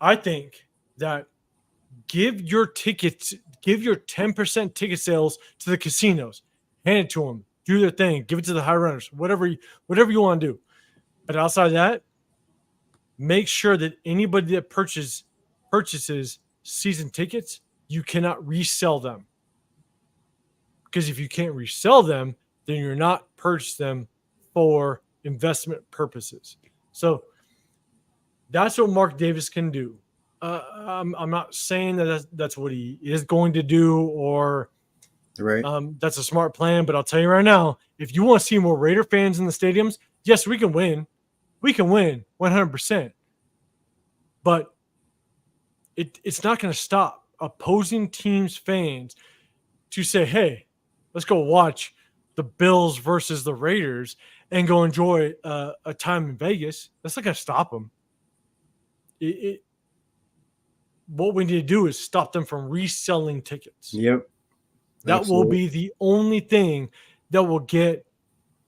I think that give your 10% ticket sales to the casinos, hand it to them, do their thing, give it to the high runners, whatever you want to do. But outside of that, make sure that anybody that purchases season tickets, you cannot resell them. Because if you can't resell them, then you're not purchasing them for investment purposes. So that's what Mark Davis can do. I'm not saying that that's what he is going to do, or that's a smart plan. But I'll tell you right now, if you want to see more Raider fans in the stadiums, yes, we can win. We can win 100%. But it's not going to stop opposing teams' fans to say, hey, let's go watch the Bills versus the Raiders and go enjoy a time in Vegas. That's not going to stop them. What we need to do is stop them from reselling tickets. Yep. That will be the only thing that will get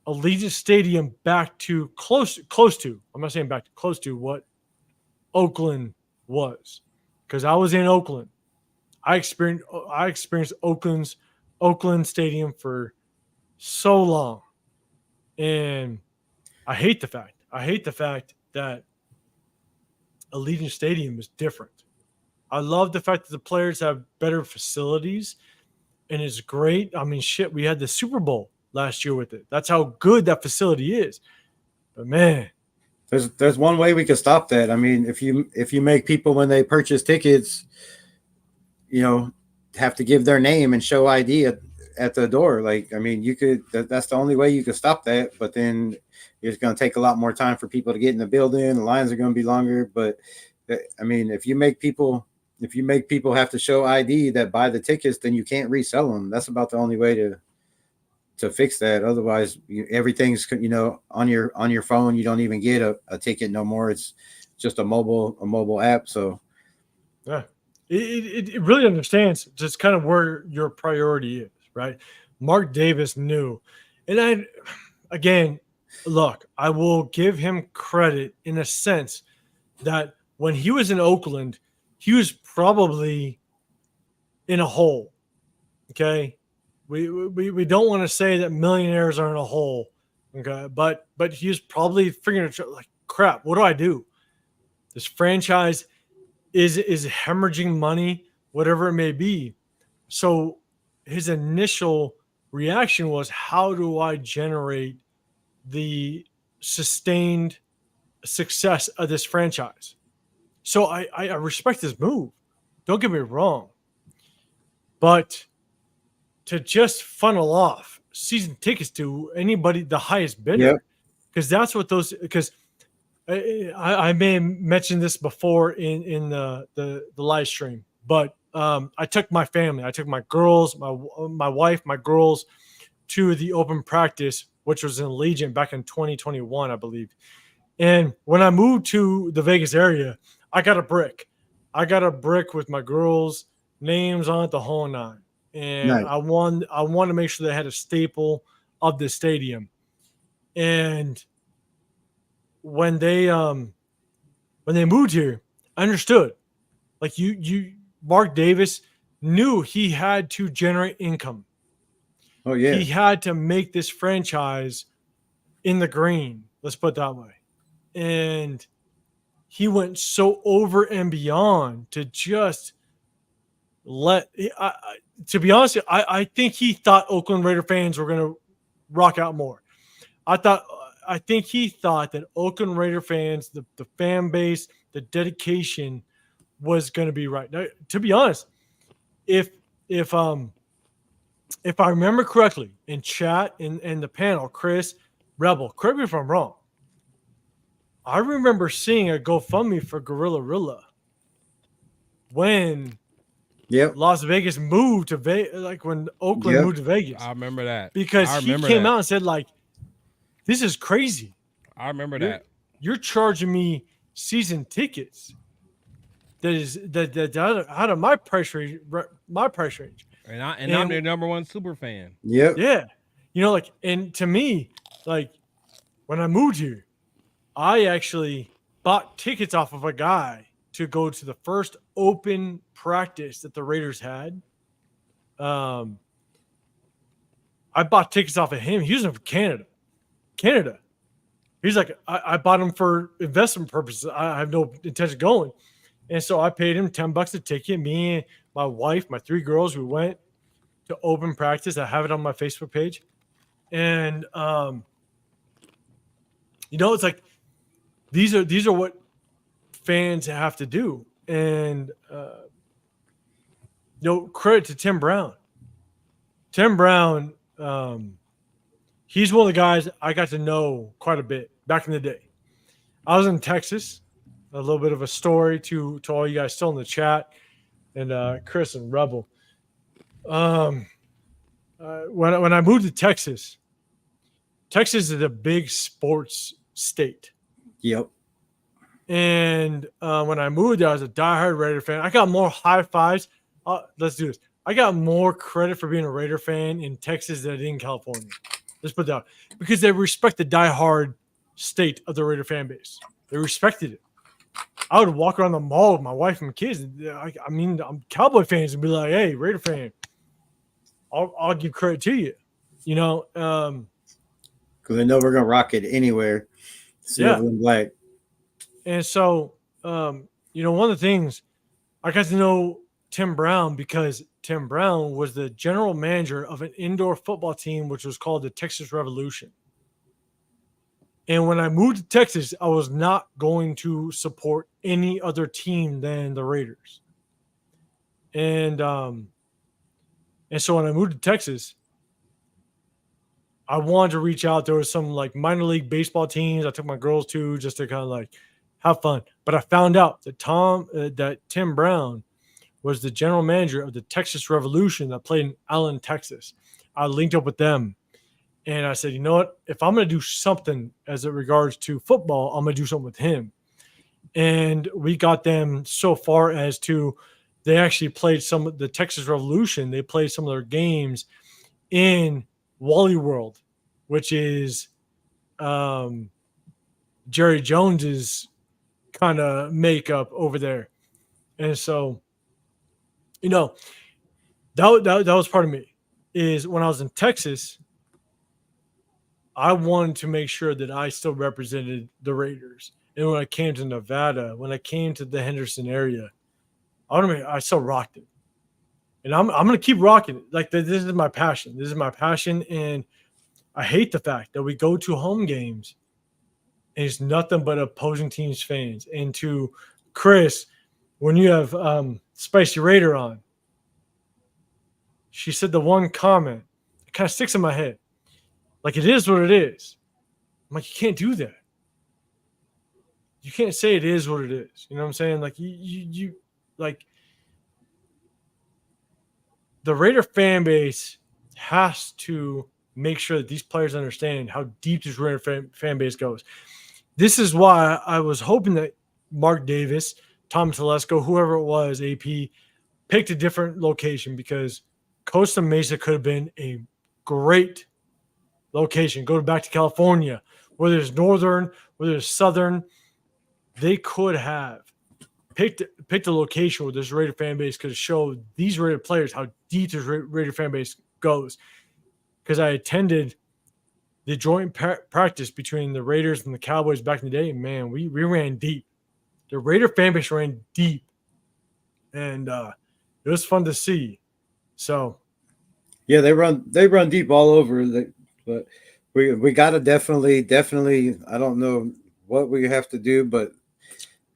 Allegiant Stadium back to close to. I'm not saying back to close to what Oakland was, because I was in Oakland. I experienced Oakland Stadium for so long, and I hate the fact that Allegiant Stadium is different. I love the fact that the players have better facilities, and it's great. I mean, shit, we had the Super Bowl last year with it. That's how good that facility is. But man, there's one way we could stop that. I mean, if you make people, when they purchase tickets, have to give their name and show ID at the door. Like, I mean, that's the only way you could stop that. But then it's going to take a lot more time for people to get in the building. The lines are going to be longer. But I mean, if you make people have to show ID that buy the tickets, then you can't resell them. That's about the only way to fix that. Otherwise, everything's on your phone. You don't even get a ticket no more. It's just a mobile app. So yeah, it really understands just kind of where your priority is, right? Mark Davis knew, and I will give him credit in a sense that when he was in Oakland, he was probably in a hole. Okay. We don't want to say that millionaires are in a hole. Okay. But he was probably figuring out, like, crap, what do I do? This franchise is hemorrhaging money, whatever it may be. So his initial reaction was, how do I generate the sustained success of this franchise? So I respect his move. Don't get me wrong. But to just funnel off season tickets to anybody, the highest bidder, because that's what those, because I may have mentioned this before in the live stream, but I took my family, I took my girls, my wife, my girls to the open practice which was in Allegiant back in 2021, I believe. And when I moved to the Vegas area, I got a brick. I got a brick with my girls' names on it, the whole nine. And Nice. I wanted to make sure they had a staple of the stadium. And when they moved here, I understood. Like Mark Davis knew he had to generate income. Oh yeah. He had to make this franchise in the green. Let's put it that way. And he went so over and beyond to just to be honest, I think he thought Oakland Raider fans were going to rock out more. I think he thought that Oakland Raider fans, the fan base, the dedication was going to be right. Now, to be honest, if I remember correctly in chat in the panel, Chris Rebel, correct me if I'm wrong. I remember seeing a GoFundMe for Gorilla Rilla when Las Vegas moved to Vegas, when Oakland moved to Vegas. I remember that. Because he came out and said, like, this is crazy. I remember that. You're charging me season tickets. That out of my price range. And I'm their number one super fan. Yep. Yeah. You know, like, and to me, like, when I moved here, I actually bought tickets off of a guy to go to the first open practice that the Raiders had. I bought tickets off of him. He was from Canada. He's like, I bought him for investment purposes. I have no intention of going. And so I paid him $10 a ticket. Me and my wife, my 3 girls, we went to open practice. I have it on my Facebook page. And, you know, it's like, these are what fans have to do. And, you know, credit to Tim Brown. Tim Brown, he's one of the guys I got to know quite a bit back in the day. I was in Texas. A little bit of a story to all you guys still in the chat, and Chris and Rebel. When I moved to Texas is a big sports state. Yep. And when I moved there, I was a diehard Raider fan. I got more high fives. Let's do this. I got more credit for being a Raider fan in Texas than I did in California. Let's put that out. Because they respect the diehard state of the Raider fan base. They respected it. I would walk around the mall with my wife and kids. I mean, I'm Cowboy fans and be like, "Hey, Raider fan, I'll give credit to you," you know. Because I know we're gonna rock it anywhere, silver and black. And so, you know, one of the things I got to know Tim Brown because Tim Brown was the general manager of an indoor football team, which was called the Texas Revolution. And when I moved to Texas, I was not going to support any other team than the Raiders. And so when I moved to Texas, I wanted to reach out. There was some like minor league baseball teams I took my girls to just to kind of like have fun. But I found out that Tim Brown was the general manager of the Texas Revolution that played in Allen, Texas. I linked up with them. And I said, you know what? If I'm going to do something as it regards to football, I'm going to do something with him. And we got them so far as to they actually played some of the Texas Revolution. They played some of their games in Wally World, which is Jerry Jones's kind of makeup over there. And so, you know, that was part of me is when I was in Texas, I wanted to make sure that I still represented the Raiders. And when I came to Nevada, when I came to the Henderson area, I still rocked it. And I'm going to keep rocking it. Like, this is my passion. This is my passion. And I hate the fact that we go to home games and it's nothing but opposing teams' fans. And to Chris, when you have Spicy Raider on, she said the one comment, it kind of sticks in my head. Like, it is what it is. I'm like, you can't do that. You can't say it is what it is. You know what I'm saying? Like, you like, the Raider fan base has to make sure that these players understand how deep this Raider fan base goes. This is why I was hoping that Mark Davis, Tom Telesco, whoever it was, AP, picked a different location, because Costa Mesa could have been a great location. Go back to California, whether it's northern, whether it's southern, they could have picked a location where this Raider fan base could show these Raider players how deep this Raider fan base goes. Because I attended the joint practice between the Raiders and the Cowboys back in the day, and man, we ran deep. The Raider fan base ran deep, and it was fun to see. So, yeah, they run deep all over. But we got to definitely. I don't know what we have to do, but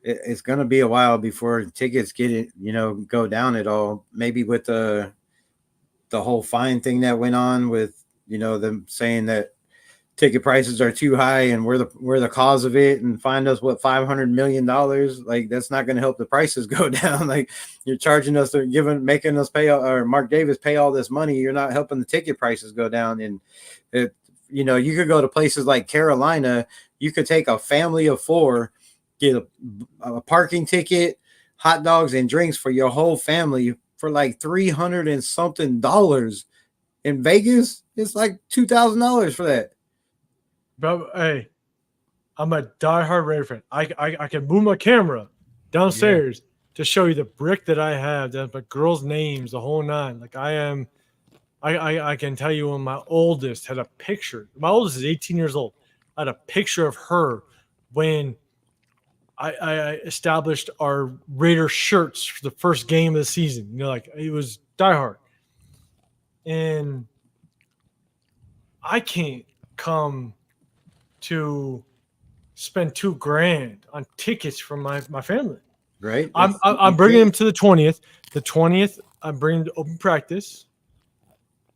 it's going to be a while before tickets go down at all. Maybe with the whole fine thing that went on with them saying that ticket prices are too high and we're the cause of it, and find us $500 million. Like, that's not going to help the prices go down. Like, you're charging us, making us pay, or Mark Davis pay all this money. You're not helping the ticket prices go down. And you could go to places like Carolina. You could take a family of 4, get a parking ticket, hot dogs and drinks for your whole family for like $300 and something. In Vegas, it's like $2,000 for that. But hey, I'm a diehard Raider fan. I can move my camera downstairs to show you the brick that I have. That's my girls' names, the whole 9. Like, I can tell you when my oldest had a picture. My oldest is 18 years old. I had a picture of her when I established our Raider shirts for the first game of the season. Like, it was diehard. And I can't come to spend $2,000 on tickets for my family. Right. I'm bringing them to the 20th. The 20th, I'm bringing them to open practice.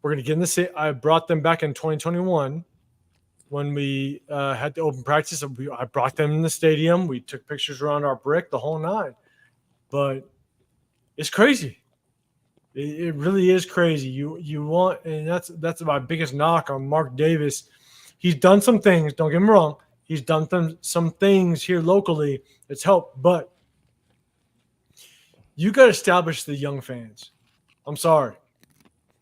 We're going to get in the city. I brought them back in 2021 when we had the open practice. I brought them in the stadium. We took pictures around our brick, the whole 9. But it's crazy. It really is crazy. You want, and that's my biggest knock on Mark Davis. He's done some things. Don't get me wrong. He's done some things here locally that's helped, but you got to establish the young fans. I'm sorry.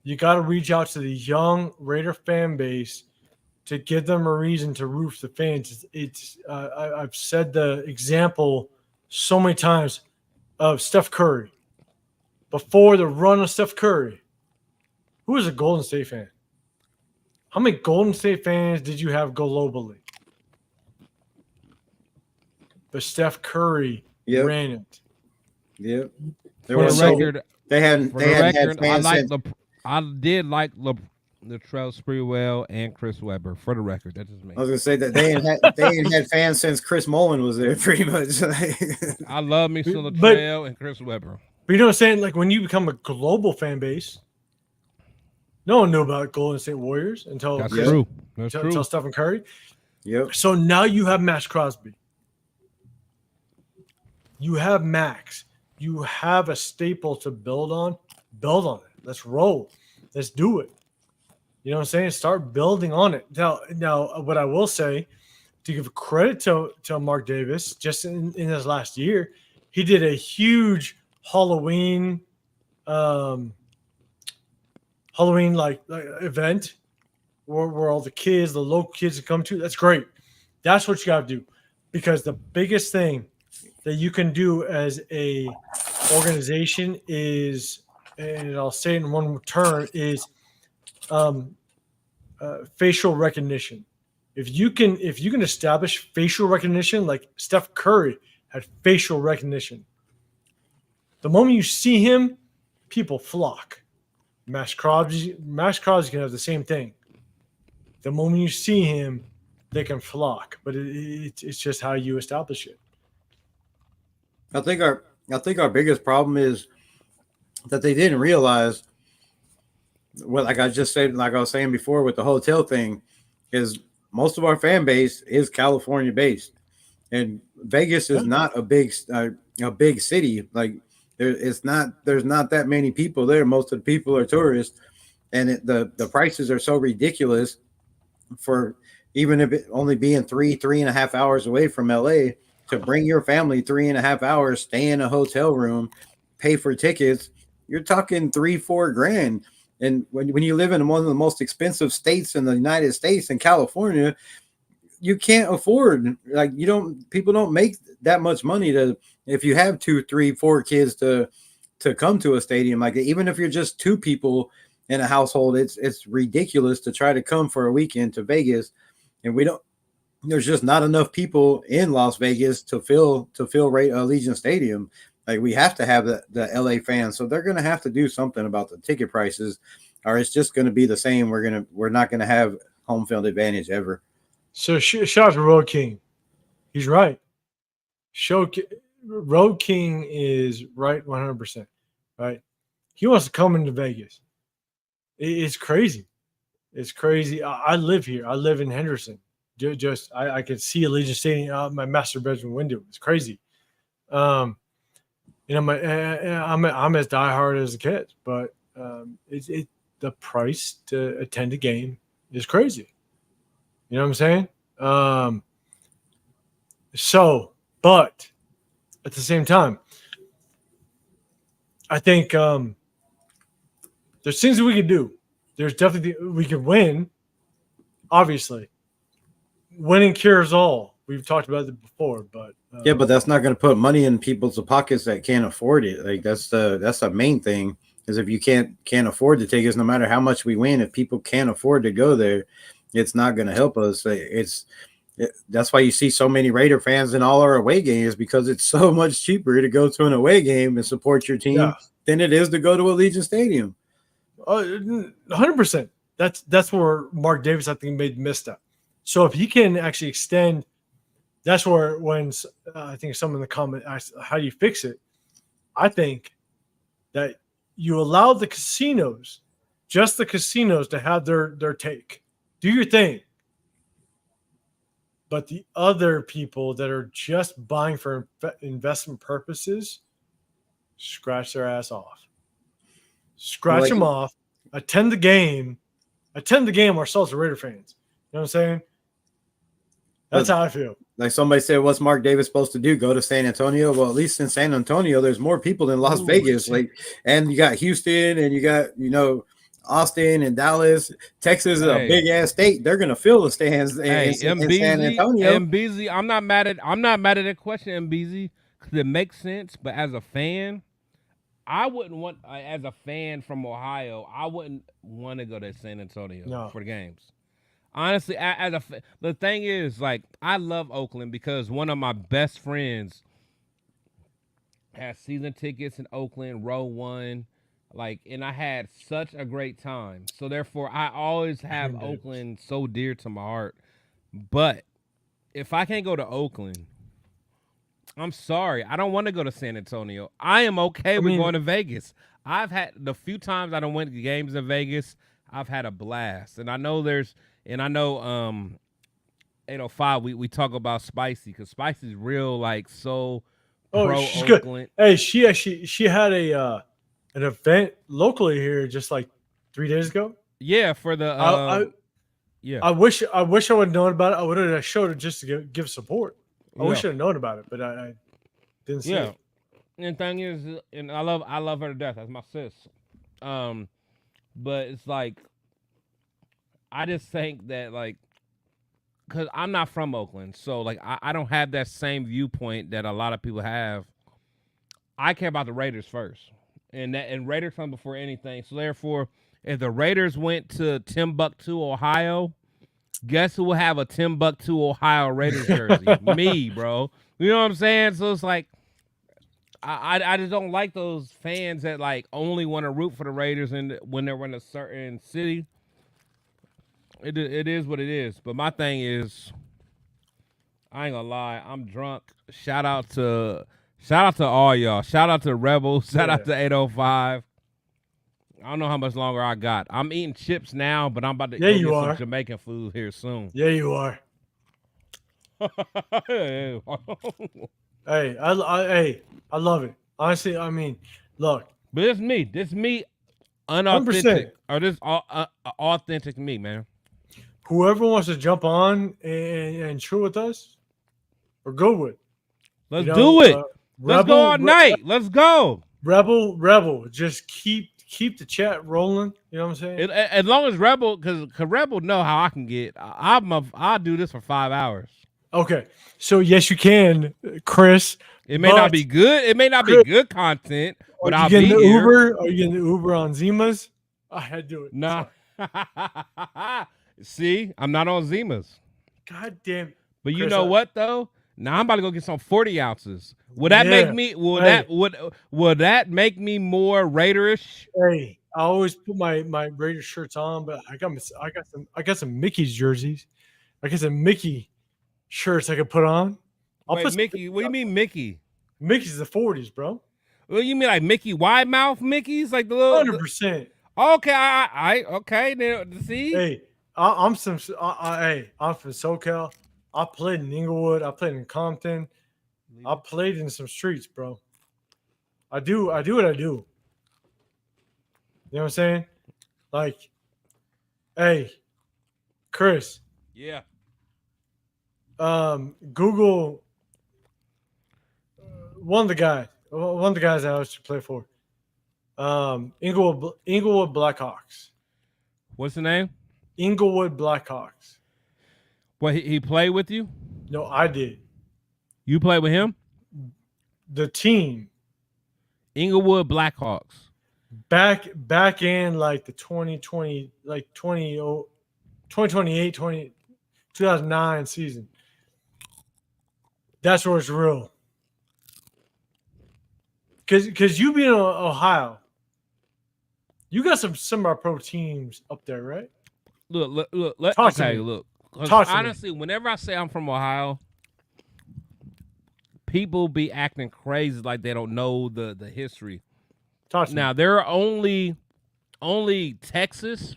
You got to reach out to the young Raider fan base to give them a reason to root for the fans. I've said the example so many times of Steph Curry. Before the run of Steph Curry, who was a Golden State fan? How many Golden State fans did you have globally? But Steph Curry ran it. Yep. For the record, fans. I did like Latrell Sprewell and Chris Webber. For the record, that's just me. I was gonna say that they ain't had fans since Chris Mullen was there, pretty much. I love me some Latrell and Chris Webber. But you know what I'm saying? Like, when you become a global fan base, no one knew about Golden State Warriors until true. Until Stephen Curry. Yep. So now you have Max Crosby. You have Max. You have a staple to build on. Build on it. Let's roll. Let's do it. You know what I'm saying? Start building on it. Now, what I will say, to give credit to Mark Davis, just in his last year, he did a huge Halloween event where all the kids, the local kids come to. That's great. That's what you got to do, because the biggest thing that you can do as a organization is, and I'll say it in one term, is facial recognition. If you can establish facial recognition, like Steph Curry had facial recognition, the moment you see him, people flock. Max Crosby can have the same thing. The moment you see him, they can flock. But it's just how you establish it. I think our biggest problem is that they didn't realize, well, like I just said, like I was saying before with the hotel thing, is most of our fan base is California based, and Vegas is not a big city. Like there's not that many people there. Most of the people are tourists, and the prices are so ridiculous for even if it only being 3.5 hours away from LA to bring your family 3.5 hours, stay in a hotel room, pay for tickets. You're talking 3-4 grand. And when you live in one of the most expensive states in the United States, in California, you can't afford, like, people don't make that much money to, if you have 2, 3, 4 kids to come to a stadium. Like, even if you're just 2 people in a household, it's ridiculous to try to come for a weekend to Vegas. And there's just not enough people in Las Vegas to fill Allegiant Stadium. Like, we have to have the LA fans. So they're going to have to do something about the ticket prices, or it's just going to be the same. We're not going to have home field advantage ever. So shout out to Road King. He's right. Road King is right 100%. Right? He wants to come into Vegas. It's crazy. It's crazy. I live here. I live in Henderson. I could see Allegiant Stadium out my master bedroom window. It's crazy. I'm as diehard as a kid, but the price to attend a game is crazy. You know what I'm saying? But at the same time, I think there's things that we can do. There's definitely we can win. Obviously, winning cures all. We've talked about it before, but yeah, but that's not going to put money in people's pockets that can't afford it. Like, that's the main thing. Is if you can't afford the tickets, no matter how much we win, if people can't afford to go there, it's not going to help us. That's why you see so many Raider fans in all our away games, because it's so much cheaper to go to an away game and support your team than it is to go to Allegiant Stadium. 100%. That's where Mark Davis, I think, made the misstep. So if he can actually extend, that's where when I think someone in the comment asked, how do you fix it? I think that you allow the casinos, just the casinos, to have their take. Do your thing. But the other people that are just buying for investment purposes, scratch their ass off. Scratch them off. Attend the game ourselves as Raider fans. You know what I'm saying? That's how I feel. Like somebody said, what's Mark Davis supposed to do? Go to San Antonio? Well, at least in San Antonio, there's more people than Las Vegas. And you got Houston, and you got, Austin and Dallas. Texas is a big ass state. They're gonna fill the stands in San Antonio. MBZ, I'm not mad at that question, MBZ, because it makes sense. But as a fan, I wouldn't want, as a fan from Ohio, I wouldn't want to go to San Antonio for the games. Honestly, the thing is, like, I love Oakland because one of my best friends has season tickets in Oakland, row 1, and I had such a great time. So therefore, I always have Oakland so dear to my heart. But if I can't go to Oakland, I'm sorry, I don't want to go to San Antonio. I am okay with going to Vegas. I've had the few times I don't went to games in Vegas, I've had a blast. And I know 805, we talk about Spicy, because Spicy's real, so pro she's Oakland. Good. Hey, she had an event locally here just 3 days ago. Yeah, for the I wish I would have known about it. I would have showed it just to give support. I wish I had known about it, but I didn't see it. And the thing is, and I love her to death. That's my sis. But it's I just think that because I'm not from Oakland, so I don't have that same viewpoint that a lot of people have. I care about the Raiders first, and Raiders come before anything. So therefore, if the Raiders went to Timbuktu, Ohio, guess who will have a Timbuktu, Ohio Raiders jersey? Me, bro. You know what I'm saying? So it's I just don't like those fans that only want to root for the Raiders and when they're in a certain city. It is what it is. But my thing is, I ain't gonna lie, I'm drunk. Shout out to all y'all. Shout out to Rebel. Shout out to 805. I don't know how much longer I got. I'm eating chips now, but I'm about to go get some Jamaican food here soon. Yeah, you are. Hey, I love it. Honestly, I mean, look. But it's me. unauthentic, or this authentic me, man. Whoever wants to jump on and chew with us, we're good with. Let's do it. Let's go all night. Let's go. Rebel. Just keep the chat rolling. You know what I'm saying? As long as Rebel, because Rebel know how I can get. I'll do this for 5 hours. Okay, so yes, you can, Chris. It may not be good. It may not be good content, but I'll be here. Uber? Are you getting the Uber on Zimas? I had to do it. Nah. See, I'm not on Zimas. God damn. But you know what though? Now I'm about to go get some 40 ounces. Would that make me? Will that make me more Raiderish? Hey, I always put my Raiders shirts on, but I got some Mickey's jerseys. I got some Mickey shirts I could put on. Wait, Mickey? What do you mean Mickey? Mickey's the 40s, bro. Well, you mean like Mickey wide mouth Mickey's, like the little 100%. Okay, I okay. Then see. Hey, I'm from SoCal. I played in Inglewood. I played in Compton. I played in some streets, bro. I do what I do. You know what I'm saying? Like, hey, Chris. Yeah. Google one of the guys I used to play for. Inglewood Blackhawks. What's the name? Inglewood Blackhawks. What, he played with you? No, I did. You played with him? The team. Inglewood Blackhawks. Back in like the 2020, like 2028, 2009 season. That's where it's real. Because you being in Ohio, you got some semi-pro teams up there, right? Look. Honestly, whenever I say I'm from Ohio, people be acting crazy like they don't know the history. Now, there are only Texas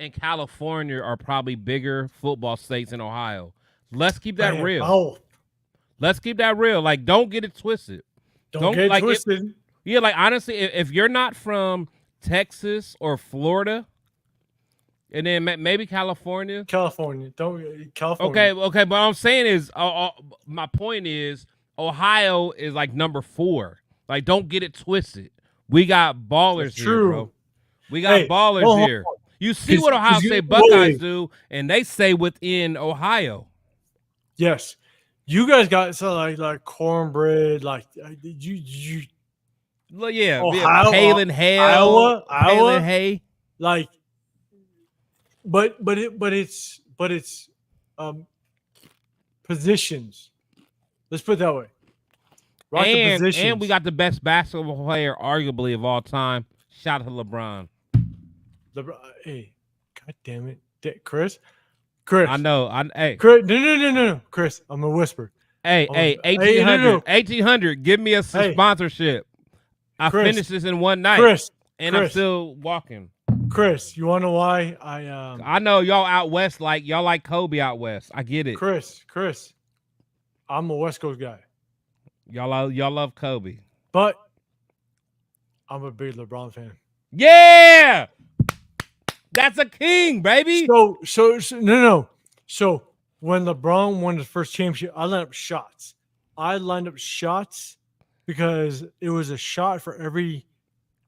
and California are probably bigger football states than Ohio. Let's keep that real. Oh. Let's keep that real. Like, don't get it twisted. Don't get it twisted. Yeah, like, honestly, if you're not from Texas or Florida, and then maybe California. California. Okay, but what I'm saying is, my point is, Ohio is like number 4. Like, don't get it twisted. We got ballers here, bro. We got ballers here. You see what Ohio State Buckeyes do, and they stay within Ohio. Yes. You guys got like cornbread, like you. Well, yeah, Ohio, Palin Hale, Iowa, Hay. Like, but it's positions. Let's put it that way. And we got the best basketball player, arguably, of all time. Shout out to LeBron. Hey, God damn it, Chris. I know. Hey, Chris, no, Chris. I'm gonna whisper. Hey, 1800. Give me a sponsorship. I finished this in one night, I'm still walking. Chris, you wanna know why I know y'all out west, like y'all like Kobe out west. I get it. Chris, I'm a West Coast guy. Y'all love Kobe, but I'm a big LeBron fan. Yeah, that's a king, baby. So no. So when LeBron won the first championship, I lined up shots because it was a shot for every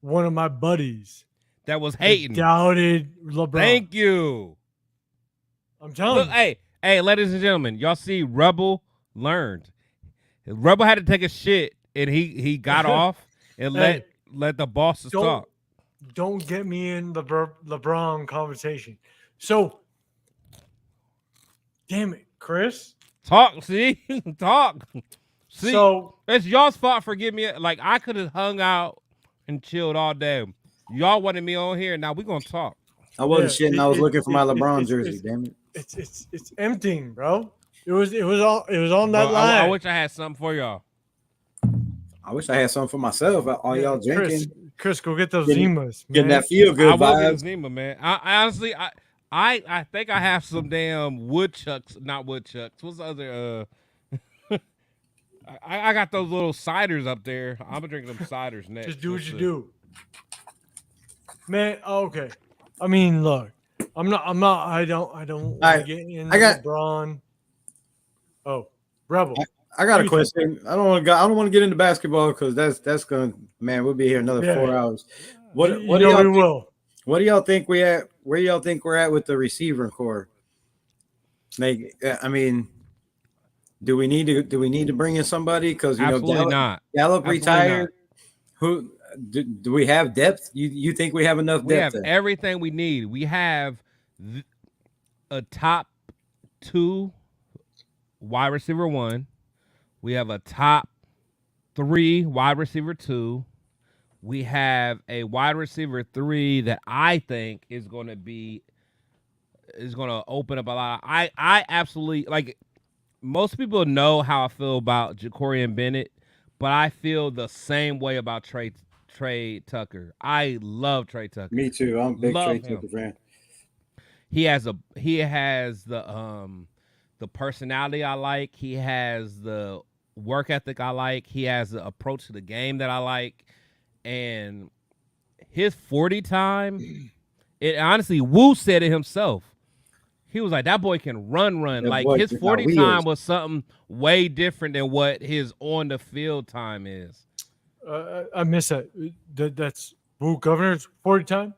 one of my buddies that was hating, doubted LeBron. Thank you. I'm telling you. Hey, ladies and gentlemen, y'all see Rebel learned. Rebel had to take a shit, and he got off and let the bosses talk. Don't get me in the LeBron conversation. So, damn it, Chris. Talk, see? Talk. See, so, it's y'all's fault for giving me, like, I could have hung out and chilled all day. Y'all wanted me on here. Now we're going to talk. I wasn't shitting. I was looking for my LeBron jersey, damn it. It's emptying, bro. It was on that line. I wish I had something for y'all. I wish I had something for myself. All y'all drinking. Chris, go get those Zimas, man. Getting that feel good I will vibes. get Zima, man. I honestly, I think I have some damn woodchucks. Not woodchucks. What's the other? I got those little ciders up there. I'm gonna drink them ciders next. Just do what you do. Man, okay. I mean, look, I don't want right, to get in I got- LeBron. Oh, Rebel. I got a you think? question. I don't want to get into basketball because that's gonna, man, we'll be here another Yeah. 4 hours. You What do know y'all we think, will. what do y'all think we at? Where y'all think we're at with the receiver core? I mean, do we need to bring in somebody? Because Absolutely not. Gallup Absolutely retired. Who do we have depth? You think we have enough We depth? have there? everything we need. We have a top 2 wide receiver 1. We have a top 3 wide receiver 2. We have a wide receiver 3 that I think is going to open up a lot. I absolutely like. Most people know how I feel about Jacorian Bennett, but I feel the same way about Trey Tucker. I love Trey Tucker. Me too. I'm a big Love Trey him. Tucker fan. He has the personality I like. He has the work ethic I like. He has the approach to the game that I like. And his 40 time, it honestly, Wu said it himself. He was like, that boy can run. That Like boy his got 40 wheels. time was something way different than what his on the field time is. I miss that. That's Wu Governor's 40 time.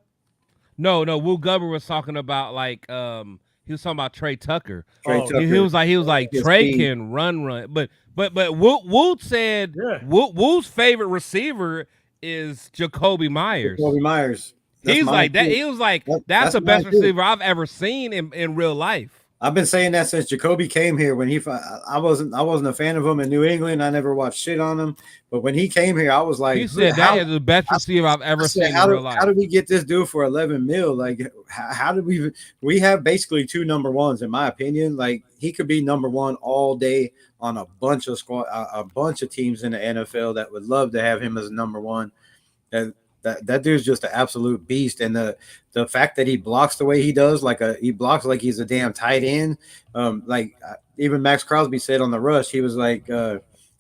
No, Wu Gubber was talking about like he was talking about Trey Tucker. Trey Oh. Tucker. He was like his Trey speed. can run. But Wu said Yeah. Wu's favorite receiver is Jacoby Myers. Jacoby Myers. That's He's mine like that. too. He was like, That's that's the best mine too. receiver I've ever seen in real life. I've been saying that since Jacoby came here. When I wasn't a fan of him in New England. I never watched shit on him. But when he came here, I was like, He said that is the best receiver I've ever seen in real life. How did we get this dude for 11 mil? Like, how did we have basically 2 number ones, in my opinion. Like, he could be number 1 all day on a bunch of teams in the NFL that would love to have him as a number 1. That dude's just an absolute beast. And the fact that he blocks the way he does, he blocks like he's a damn tight end. Even Max Crosby said on the rush, he was like,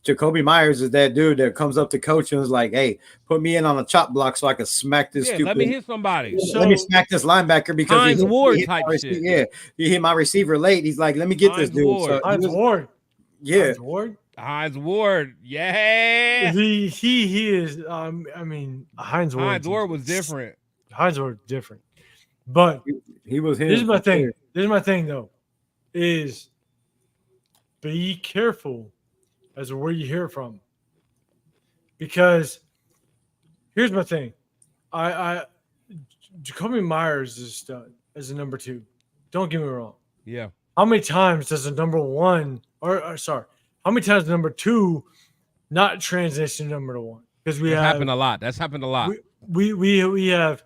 Jacoby Myers is that dude that comes up to coach and was like, hey, put me in on a chop block so I can smack this stupid. Let me hit somebody. Let me smack this linebacker because Hines Ward type my shit. Yeah, he hit my receiver late. He's like, let me get Hines this dude. Ward. So Hines Ward. yeah, Hines Ward. Hines Ward, yeah. He is. I mean, Hines Ward. Hines Ward was different. Hines Ward different. But he was him. This is my thing. This is my thing, though, is be careful as to where you hear from. Because here's my thing. Jacoby Myers is a stud as a number 2. Don't get me wrong. Yeah. How many times does a number 1 how many times does number 2 not transition to number 1? Because we That's have happened a lot. That's happened a lot. we have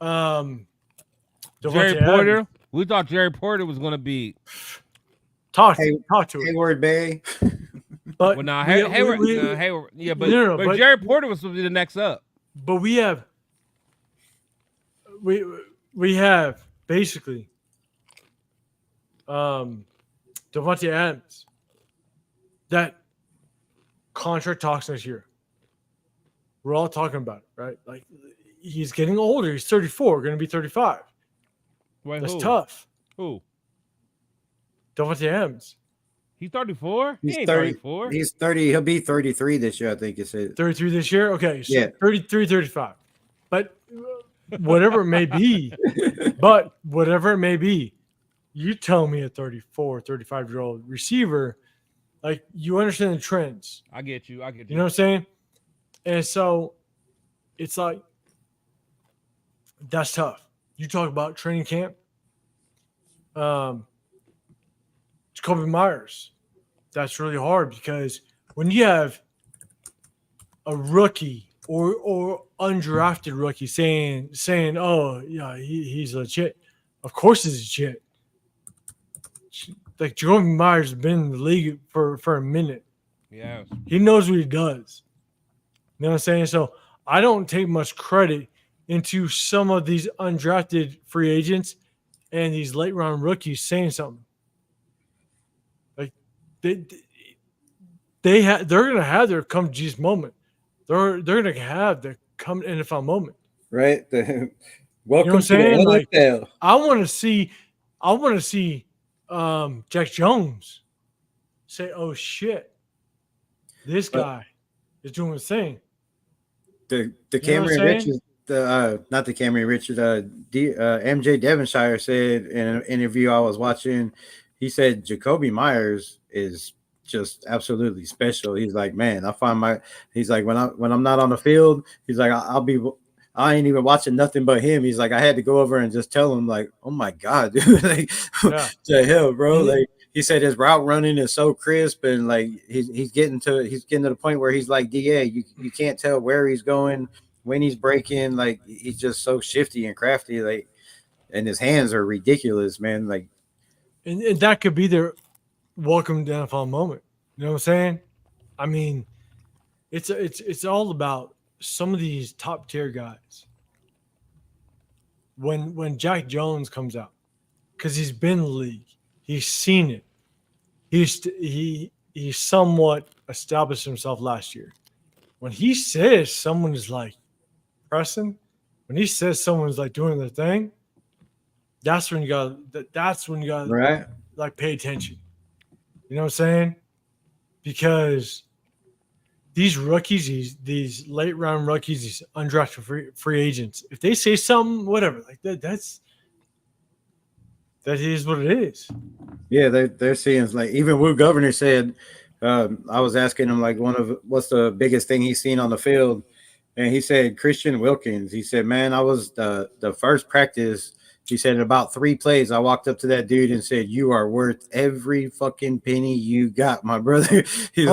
Jerry Devontae Porter. Adams. We thought Jerry Porter was going to be. Talk to it. Hayward Bay. But Well, nah, we- Hayward. we- Hayward. Yeah, but, No, but but- Jerry Porter was supposed to be the next up. But we have basically Devontae Adams. That contract talks next year. We're all talking about it, right? Like, he's getting older. He's 34, going to be 35. Wait, That's who? tough. Who? Devontae Adams, He's 34? He's He ain't 30. 34. He's 30. He'll be 33 this year, I think you said. 33 this year. Okay, so Yeah. 33, 35. But whatever it may be, you tell me a 34, 35-year-old receiver, like, you understand the trends. I get you. You know what I'm saying? And so it's like, that's tough. You talk about training camp. Jacoby Myers. That's really hard because when you have a rookie or undrafted rookie saying, oh yeah, he's legit. Of course he's legit. Like, Jacoby Myers has been in the league for a minute. Yeah. He knows what he does. You know what I'm saying? So I don't take much credit into some of these undrafted free agents and these late round rookies saying something. Like, they're gonna have their come Jesus moment. They're gonna have their come NFL moment. right? Welcome I'm to the saying? Like, NFL. I want to see Jack Jones say, "Oh shit, this But guy is doing his thing." the You know what I'm Cameron saying? Richards, not the Cameron Richards, MJ Devonshire said in an interview I was watching, he said Jacoby Myers is just absolutely special. He's like, man, he's like, when I'm not on the field, he's like, I ain't even watching nothing but him. He's like, I had to go over and just tell him, like, oh my God, dude, like, Yeah. the hell, bro. Like, he said his route running is so crisp, and like he's getting to the point where he's like, DA, you can't tell where he's going, when he's breaking. Like, he's just so shifty and crafty, like, and his hands are ridiculous, man. Like, And that could be their welcome to NFL moment. You know what I'm saying? I mean, it's all about some of these top tier guys. When Jack Jones comes out, because he's been in the league, he's seen it. He somewhat established himself last year. When he says someone is like pressing, when he says someone's like doing their thing, that's when you got right. like pay attention. You know what I'm saying? Because these rookies, these late round rookies, these undrafted free agents, if they say something, whatever, like that is what it is. Yeah, they're seeing, like, even Wu Governor said, I was asking him, like, what's the biggest thing he's seen on the field, and he said Christian Wilkins. He said, man, I was the first practice. He said in about 3 plays, I walked up to that dude and said, "You are worth every fucking penny you got, my brother." He's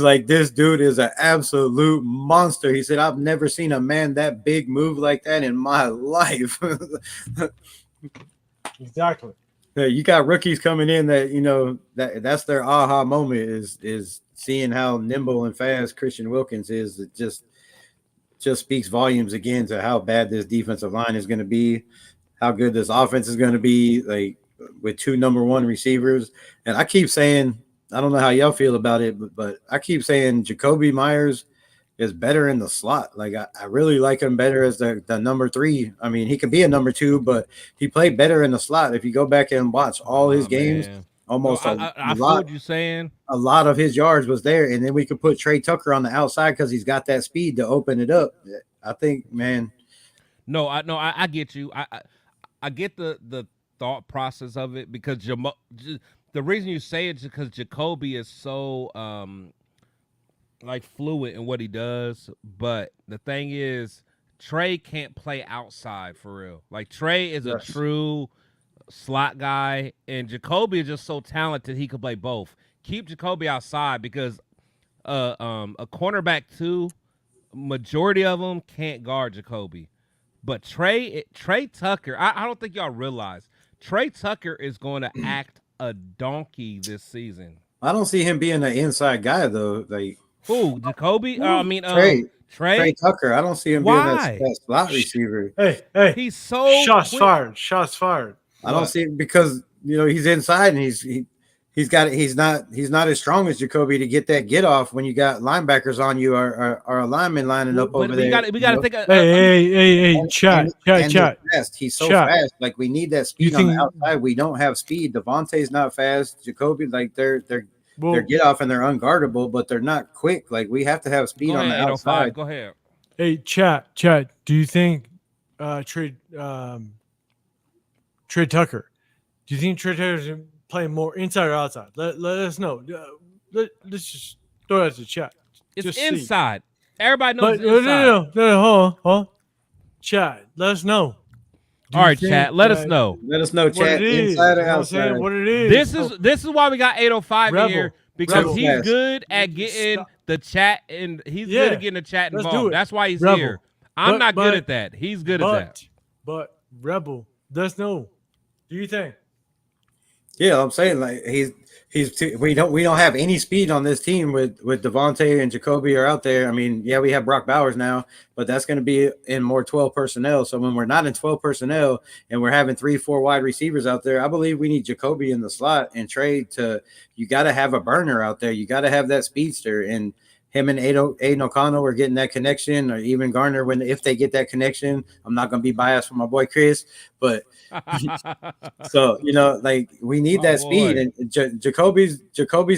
like, this dude is an absolute monster. He said, I've never seen a man that big move like that in my life. Exactly. You got rookies coming in that, you know, that's their aha moment is seeing how nimble and fast Christian Wilkins is. It just speaks volumes again to how bad this defensive line is going to be, how good this offense is going to be, like, with 2 number 1 receivers. And I keep saying, I don't know how y'all feel about it, but I keep saying Jacoby Myers is better in the slot. Like, I really like him better as the number 3. I mean, he can be a number 2, but he played better in the slot. If you go back and watch all his games, Man. almost I feel what you're saying. A lot of his yards was there, and then we could put Trey Tucker on the outside because he's got that speed to open it up. I think, man. No, I get you. I get the thought process of it, because the reason you say it is because Jacoby is so like fluid in what he does, but the thing is, Trey can't play outside for real. Like, Trey is a true slot guy, and Jacoby is just so talented he could play both. Keep Jacoby outside, because a cornerback 2, majority of them can't guard Jacoby. But Trey Tucker, I don't think y'all realize, Trey Tucker is going to act a donkey this season. I don't see him being an inside guy though. Like, who, Jacoby? I mean, Trey Tucker. I don't see him being that slot receiver. Hey, he's so shots quick. fired. Shots fired. I don't see it because, you know, he's inside and he's not as strong as Jacoby to get that get off when you got linebackers on you or a lineman lining up over there. We got to think. Hey, chat. He's so fast. Like, we need that speed on the outside. We don't have speed. Devontae's not fast. Jacoby, like, they're get off and they're unguardable, but they're not quick. Like, we have to have speed on the outside. Go ahead. Hey, chat. Do you think Trey Tucker? Do you think Trey Tucker's playing more inside or outside? Let us know. Let's just throw that to chat. It's just inside. Everybody knows. No. Hold on. Chat. Let us know. All right, chat. Let us know. Let us know, chat. Inside or outside. What it is. This is why we got 805 in here, because he's good at getting the chat, and he's good at getting the chat involved. That's why he's here. I'm not good at that. He's good at that. But Rebel, let us know. Do you think? Yeah, I'm saying, like, we don't have any speed on this team with Devontae and Jacoby are out there. I mean, yeah, we have Brock Bowers now, but that's going to be in more 12 personnel. So when we're not in 12 personnel and we're having 3-4 wide receivers out there, I believe we need Jacoby in the slot and Trey you got to have a burner out there. You got to have that speedster, and him and Aiden O'Connell were getting that connection, or even Garner if they get that connection. I'm not gonna be biased for my boy Chris, but so like we need that speed, and Jacoby's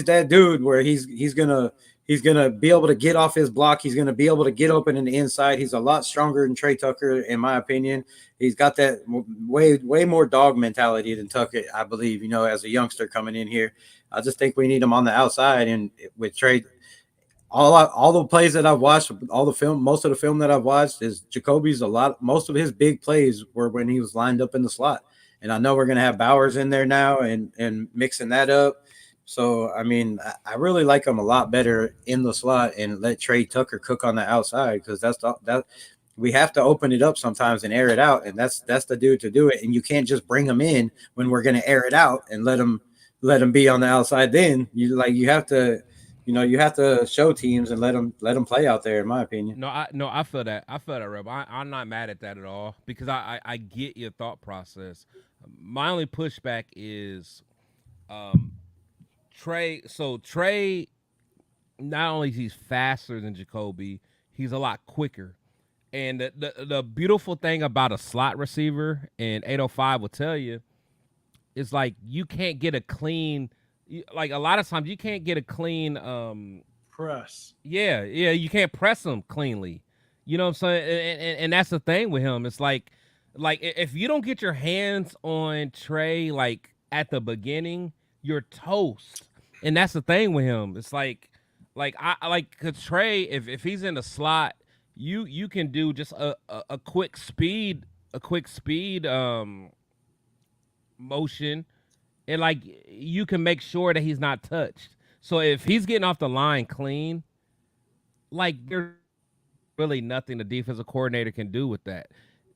that dude where he's gonna be able to get off his block. He's gonna be able to get open in the inside. He's a lot stronger than Trey Tucker, in my opinion. He's got that way more dog mentality than Tucker, I believe. As a youngster coming in here, I just think we need him on the outside, and with Trey. All the plays that I've watched, most of the film that I've watched is Jacoby's most of his big plays were when he was lined up in the slot. And I know we're going to have Bowers in there now and mixing that up. So, I mean, I really like him a lot better in the slot and let Trey Tucker cook on the outside, because that we have to open it up sometimes and air it out. And that's the dude to do it. And you can't just bring him in when we're going to air it out and let him be on the outside. Then you have to. You have to show teams and let them play out there, in my opinion. I feel that. Rebel. I'm not mad at that at all, because I get your thought process. My only pushback is Trey. So Trey, not only he's faster than Jacoby, he's a lot quicker. And the beautiful thing about a slot receiver, and 805 will tell you, is like you can't get a clean. Like a lot of times you can't get a clean press. Yeah, you can't press him cleanly. You know what I'm saying? And that's the thing with him. It's like if you don't get your hands on Trey like at the beginning, you're toast. And that's the thing with him. It's like cause Trey, if he's in the slot, you can do just a quick speed motion. And, like, you can make sure that he's not touched. So if he's getting off the line clean, like, there's really nothing the defensive coordinator can do with that.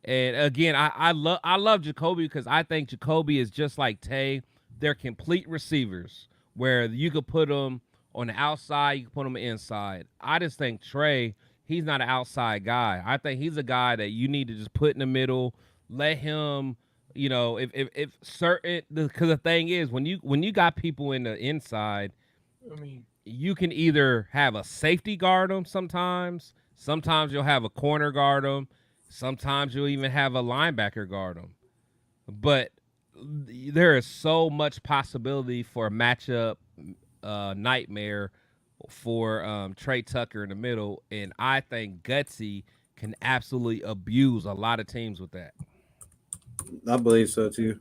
And, again, I love Jacoby, because I think Jacoby is just like Tay. They're complete receivers where you could put them on the outside, you can put them inside. I just think Trey, he's not an outside guy. I think he's a guy that you need to just put in the middle, let him – if certain, because the thing is, when you got people in the inside, I mean, you can either have a safety guard them sometimes you'll have a corner guard them, sometimes you'll even have a linebacker guard them. But there is so much possibility for a matchup nightmare for Trey Tucker in the middle, and I think Gutsy can absolutely abuse a lot of teams with that. I believe so too.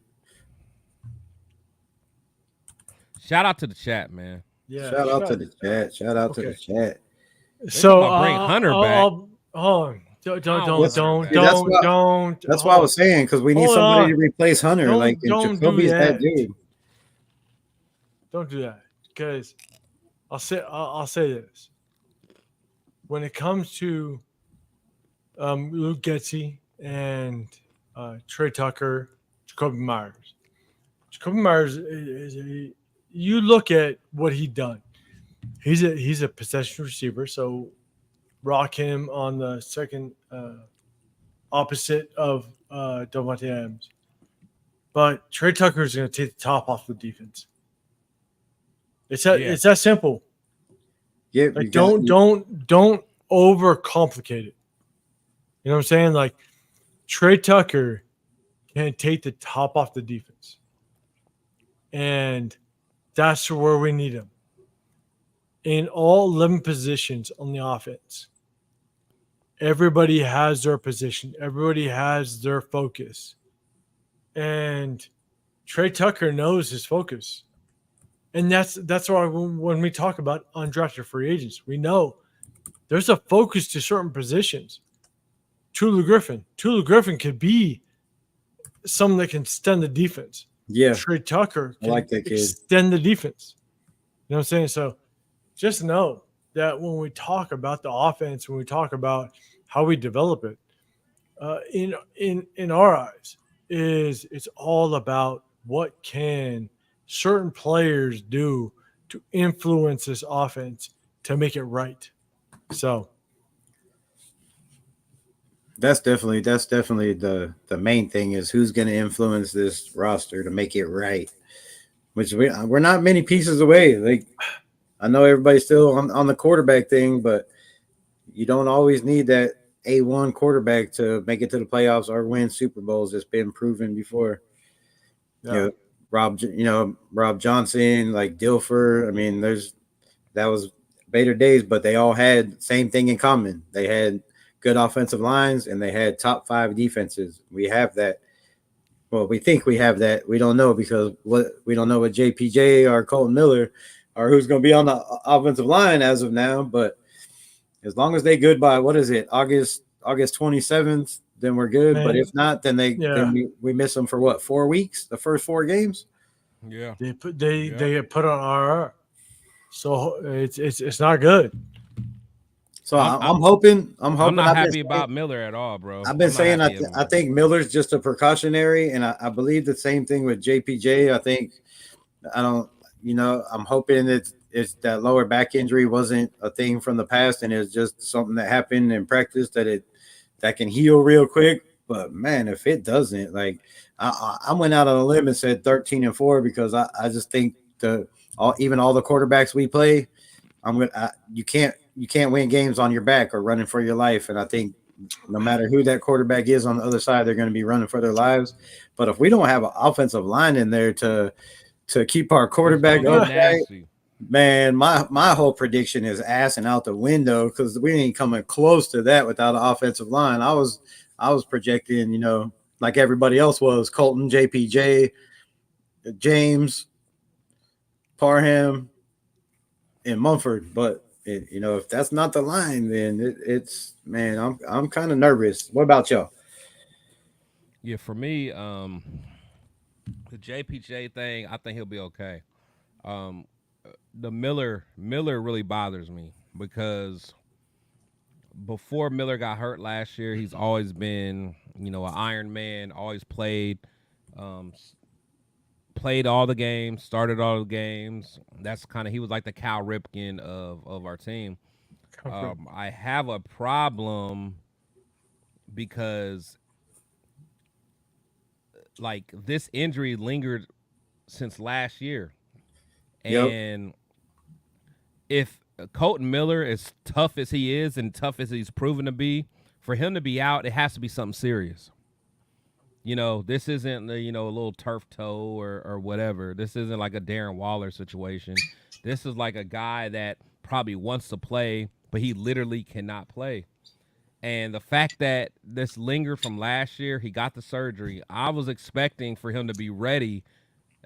Shout out to the chat, man. Yeah. Shout out to the chat. Shout out to the chat. So bring Hunter back. Don't. That's why I was saying, because we need somebody to replace Hunter. Don't Jacoby's that dude. Don't do that, because I'll say this. When it comes to Luke Getsy and Trey Tucker, Jacoby Myers. Jacoby Myers you look at what he done. He's a possession receiver, so rock him on the second opposite of Davante Adams. But Trey Tucker is going to take the top off the defense. It's that simple. Yeah, don't overcomplicate it. You know what I'm saying? Like, Trey Tucker can take the top off the defense. And that's where we need him. In all 11 positions on the offense, everybody has their position. Everybody has their focus. And Trey Tucker knows his focus. And that's why when we talk about undrafted free agents, we know there's a focus to certain positions. Tulu Griffin could be someone that can extend the defense. Yeah. Trey Tucker can like that kid. Extend the defense. You know what I'm saying? So just know that when we talk about the offense, when we talk about how we develop it, in our eyes, it's all about what can certain players do to influence this offense to make it right. So that's definitely the main thing, is who's going to influence this roster to make it right, which we're not many pieces away. Like, I know everybody's still on the quarterback thing, but you don't always need that A1 quarterback to make it to the playoffs or win Super Bowls. It's been proven before. Yeah. Rob Johnson, like Dilfer. I mean, that was Bader days, but they all had same thing in common. They had good offensive lines and they had top 5 defenses. We have that. Well, we think we have that. We don't know because we don't know what JPJ or Colton Miller or who's going to be on the offensive line as of now. But as long as they good by August 27th, then we're good. Man, but if not, then we miss them for what, 4 weeks? The first 4 games. Yeah. They get put on RR, so it's not good. So I'm hoping. I'm not happy about Miller at all, bro. I've been saying I think Miller's just a precautionary, and I believe the same thing with JPJ. I'm hoping it's that lower back injury wasn't a thing from the past, and it's just something that happened in practice that can heal real quick. But man, if it doesn't, like I went out on a limb and said 13-4 because I just think even all the quarterbacks we play, you can't win games on your back or running for your life. And I think no matter who that quarterback is on the other side, they're going to be running for their lives. But if we don't have an offensive line in there to keep our quarterback upright, man, my whole prediction is ass and out the window because we ain't coming close to that without an offensive line. I was projecting, like everybody else was, Colton, JPJ, James, Parham, and Mumford. But if that's not the line, then it's man, I'm kind of nervous. What about y'all? Yeah, for me, the JPJ thing, I think he'll be okay. The Miller really bothers me because before Miller got hurt last year, he's always been, an Iron Man, always played all the games, started all the games. That's he was like the Cal Ripken of our team. I have a problem because like this injury lingered since last year. And if Colton Miller, as tough as he is and tough as he's proven to be, for him to be out, it has to be something serious. This isn't a little turf toe or whatever. This isn't like a Darren Waller situation. This is like a guy that probably wants to play, but he literally cannot play. And the fact that this lingered from last year, he got the surgery. I was expecting for him to be ready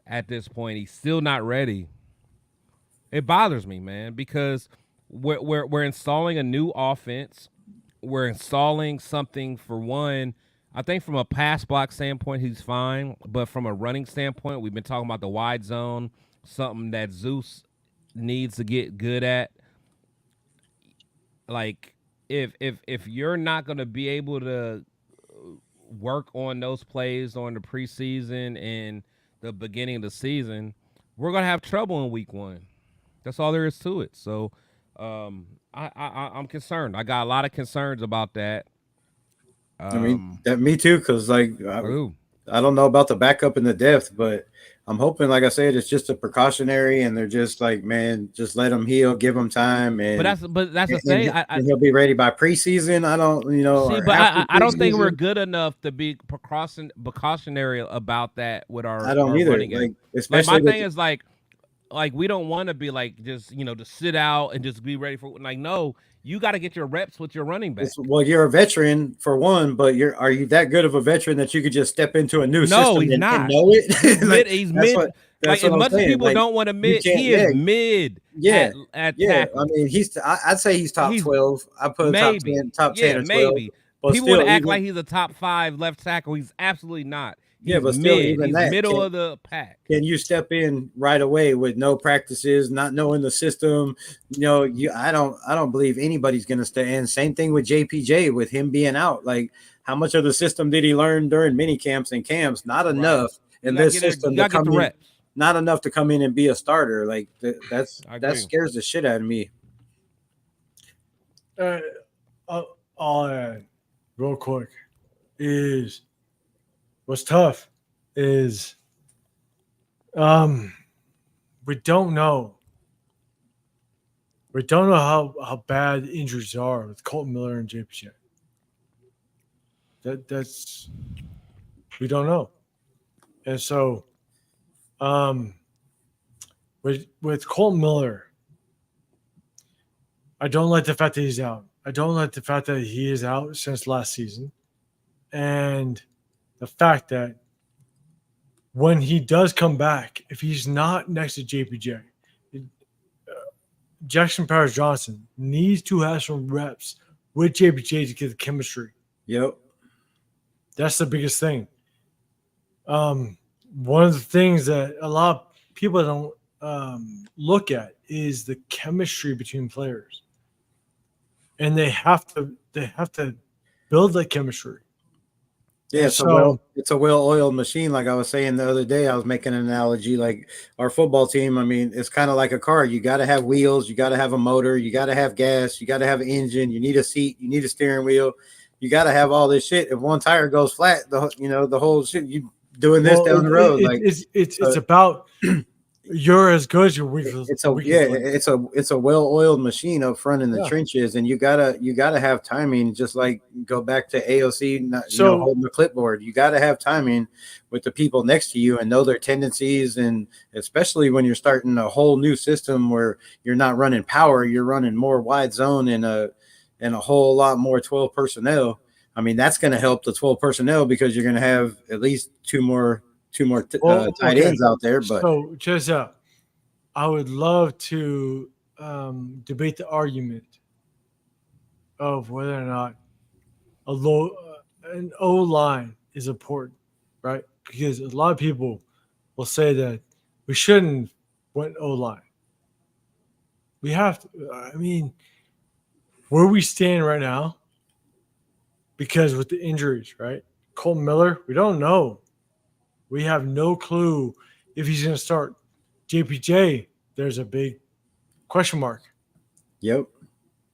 at this point. He's still not ready. It bothers me, man, because we're installing a new offense. We're installing something for one. I think from a pass block standpoint, he's fine. But from a running standpoint, we've been talking about the wide zone, something that Zeus needs to get good at. Like, if you're not going to be able to work on those plays during the preseason and the beginning of the season, we're going to have trouble in week 1. That's all there is to it. So I'm concerned. I got a lot of concerns about that. Me too, because I don't know about the backup and the depth, but I'm hoping, like I said, it's just a precautionary, and they're just like, man, just let him heal, give him time, and but that's the thing. And he'll be ready by preseason. I don't, see, but I don't think we're good enough to be precautionary about that with our. I don't our either. Running game. Especially my thing is like we don't want to be like just to sit out and just be ready for no. You got to get your reps with your running back. Well, you're a veteran for one, but are you that good of a veteran that you could just step into a new system? No, he's not. And know it? He's mid. As much as people don't want to admit, he is mid. At tackle. I mean, I'd say he's top 12. I put maybe top 10 or 12. Maybe. People want to act like he's a top 5 left tackle. He's absolutely not. He's but still, mid. even He's that, middle of the pack. Can you step in right away with no practices, not knowing the system? I don't believe anybody's going to stay in. Same thing with JPJ with him being out. Like, how much of the system did he learn during mini camps and camps? Not enough in this system to come in. Not enough to come in and be a starter. Like that scares the shit out of me. Real quick is. What's tough is we don't know We don't know how bad injuries are with Colton Miller and JPJ. That's we don't know. And so with Colton Miller, I don't like the fact that he's out. I don't like the fact that he is out since last season. And the fact that when he does come back, if he's not next to JPJ, Jackson Powers Johnson needs to have some reps with JPJ to get the chemistry. Yep. That's the biggest thing. One of the things that a lot of people don't look at is the chemistry between players, and they have to build that chemistry. Yeah, So it's a well-oiled machine. Like I was saying the other day, I was making an analogy. Like our football team, I mean, it's kind of like a car. You got to have wheels, you got to have a motor, you got to have gas, you got to have an engine, you need a seat, you need a steering wheel. You got to have all this shit. If one tire goes flat, the whole shit, you doing this down the road. It's about you're as good as your weakest. It's a well-oiled machine up front in the trenches, and you gotta have timing. Just like go back to AOC, holding the clipboard. You gotta have timing with the people next to you and know their tendencies, and especially when you're starting a whole new system where you're not running power, you're running more wide zone and a whole lot more 12 personnel. I mean, that's going to help the 12 personnel because you're going to have at least two more tight ends out there. But so just I would love to debate the argument of whether or not an O line is important, right? Because a lot of people will say that we shouldn't went O line. We have to. I mean, where we stand right now, because with the injuries, right? Colton Miller, we don't know. We have no clue if he's going to start. JPJ, there's a big question mark. Yep.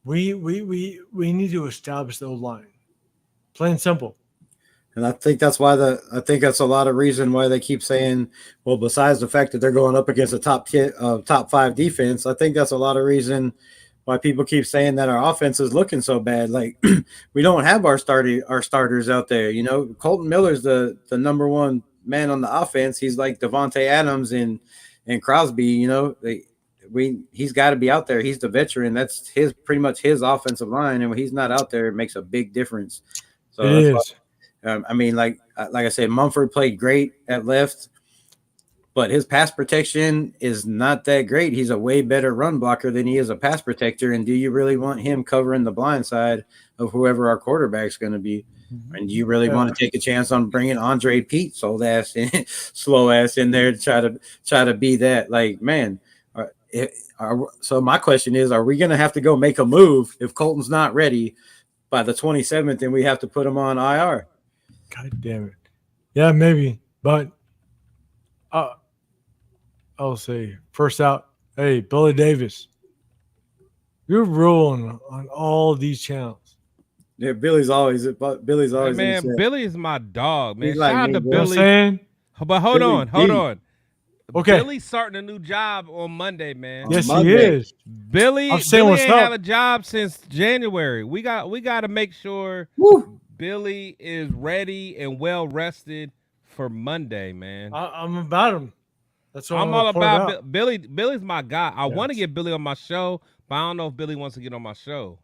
We need to establish the line. Plain and simple. And I think that's why that's a lot of reason why they keep saying, well, besides the fact that they're going up against a top 5 defense, I think that's a lot of reason why people keep saying that our offense is looking so bad. Like we don't have our starters out there. Colton Miller's the number one man on the offense. He's like Devontae Adams and Crosby. He's got to be out there. He's the veteran. That's pretty much his offensive line, and when he's not out there, it makes a big difference. So it is. I mean, like I said, Mumford played great at left, but his pass protection is not that great. He's a way better run blocker than he is a pass protector. And do you really want him covering the blind side of whoever our quarterback's going to be? And do you really want to take a chance on bringing Andre Pete slow ass in there to try to be that? Like, man. So my question is, are we going to have to go make a move if Colton's not ready by the 27th and we have to put him on IR? God damn it. Yeah, maybe. But I'll say first out, hey, Billy Davis, you're ruling on all these channels. Yeah, Billy's always Hey, man, Billy is my dog, man. He's like Shout out me, to bro. Billy. Saying? But hold on. Okay. Billy's starting a new job on Monday, man. Yes, Monday. he is. Billy what's ain't up. had a job since January. We got to make sure Billy is ready and well rested for Monday, man. I'm about him. That's what I'm all about out. Billy. Billy's my guy. I want to get Billy on my show, but I don't know if Billy wants to get on my show.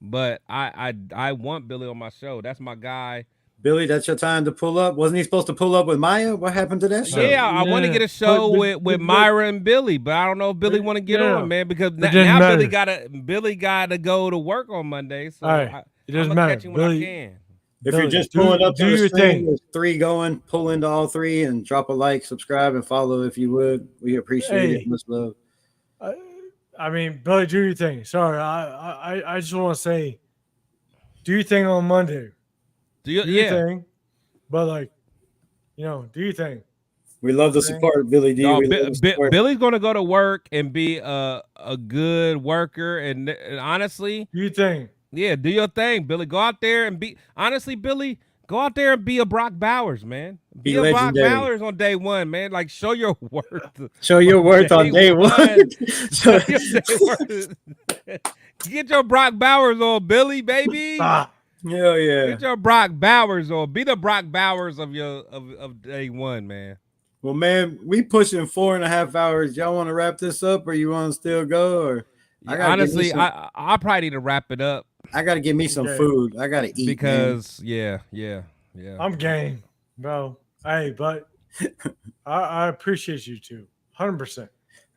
But I want Billy on my show. That's my guy. Billy, that's your time to pull up. Wasn't he supposed to pull up with Maya? What happened to that show? Yeah, I want to get a show with Myra and Billy, but I don't know if Billy want to get on, man, because now Billy got to go to work on Monday. So right. It doesn't I'm matter. catch him when I can. If you're just pulling up to the stream, there's 3 going, pull into all 3 and drop a like, subscribe, and follow if you would. We appreciate it. Much love. I mean, Billy, do your thing. Sorry, I just want to say, do your thing on Monday. Do your thing, but do your thing. We love the support, Billy D. Billy's going to go to work and be a good worker, and honestly, do your thing. Yeah, do your thing, Billy. Go out there and Billy, go out there and be a Brock Bowers, man. Be a legendary. Brock Bowers on day 1, man. Like, show your worth. Show your worth on day 1. Show your day worth. Get your Brock Bowers on, Billy, baby. Ah, Hell yeah. Get your Brock Bowers on. Be the Brock Bowers of day one, man. Well, man, we pushing 4.5 hours. Y'all want to wrap this up, or you want to still go? Or Honestly, I probably need to wrap it up I gotta get me some Okay. food. I gotta eat because yeah. I'm game, bro. Hey, but I appreciate you too, 100%.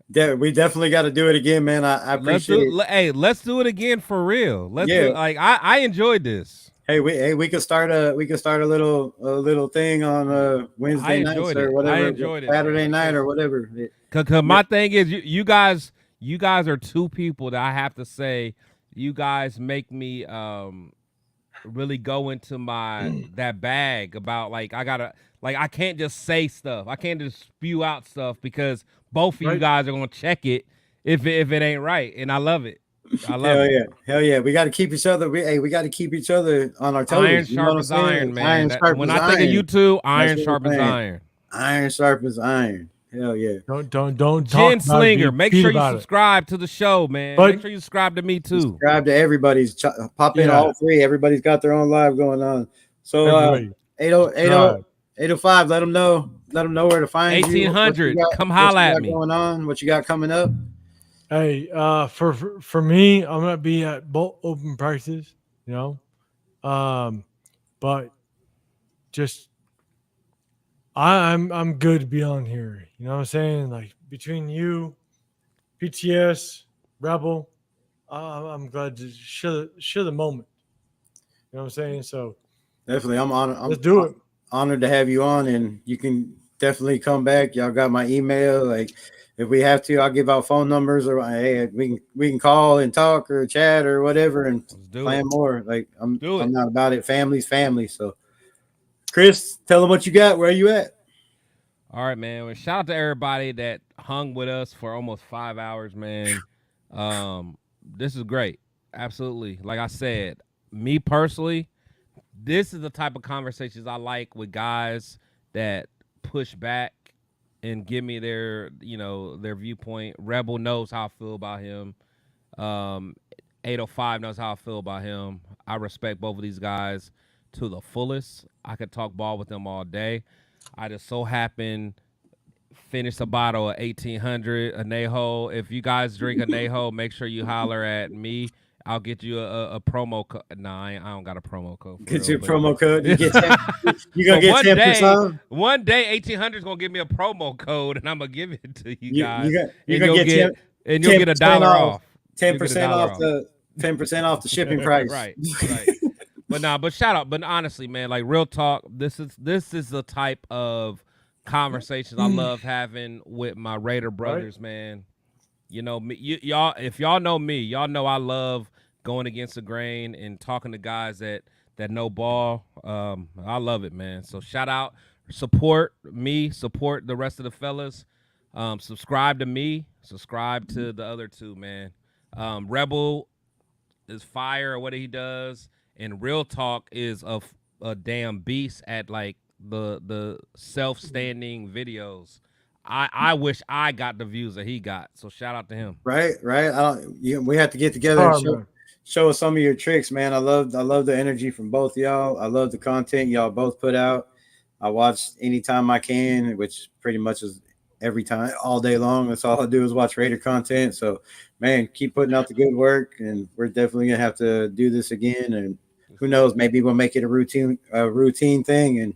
man. We definitely got to do it again, man. I appreciate it. Hey, let's do it again for real. I enjoyed this. Hey, we could start a little thing on Wednesday nights or whatever, I enjoyed it, Saturday man. night or whatever. Cause my thing is, you guys are two people that I have to say, you guys make me really go into that bag about I can't just say stuff. I can't just spew out stuff because both of you guys are gonna check it if it ain't right, and I love it. I love it. Hell yeah! We got to keep each other. We got to keep each other on our toes. Iron sharpens iron, man. When I think of you two, iron sharpens iron. Iron sharpens iron. Hell yeah! Don't Jen talk Slinger, make sure you about subscribe to the show, man. But- make sure you subscribe to me too. Subscribe to everybody's. Pop in all three. Everybody's got their own live going on. So 805. Let them know. Let them know where to find 1800. you. Come holla at me. Going on? What you got coming up? Hey, for me, I'm gonna be at both open prices, but just I'm good to be on here. You know what I'm saying? Like between you, PTS, Rebel, I'm glad to share the moment. You know what I'm saying? So Definitely, I'm honored. let's do it. Honored to have you on, and you can definitely come back. Y'all got my email. Like, if we have to, I'll give out phone numbers, or hey, we can call and talk or chat or whatever, and plan more. Like, I'm not about it. Family's family. So, Chris, tell them what you got. Where are you at? All right, man. Well, shout out to everybody that hung with us for almost 5 hours, man. This is great. Absolutely. Like I said, me personally, this is the type of conversations I like with guys that push back and give me their viewpoint. Rebel knows how I feel about him. 805 knows how I feel about him. I respect both of these guys to the fullest. I could talk ball with them all day. I just so happen finish a bottle of 1800 Anejo. If you guys drink Anejo, make sure you holler at me. I'll get you a promo code. Nah, I don't got a promo code. Get your promo code. You get 10, you gonna get 10%. One day, 1800 is gonna give me a promo code, and I'm gonna give it to you guys. You're gonna get you'll get $1 off. 10% off the 10% off the shipping price. Right. But shout out. But honestly, man, like real talk, this is the type of conversations I love having with my Raider brothers, man. You know, y'all, if y'all know me, y'all know I love going against the grain and talking to guys that know ball. I love it, man. So shout out, support me, support the rest of the fellas. Subscribe to me, subscribe to the other two, man. Rebel is fire at what he does, and Real Talk is a damn beast at like the self-standing videos. I wish I got the views that he got. So shout out to him. Right. We have to get together and show us some of your tricks, man. I love the energy from both y'all. I love the content y'all both put out. I watch anytime I can, which pretty much is every time, all day long. That's all I do is watch Raider content. So, man, keep putting out the good work, and we're definitely gonna have to do this again. And who knows, maybe we'll make it a routine thing. And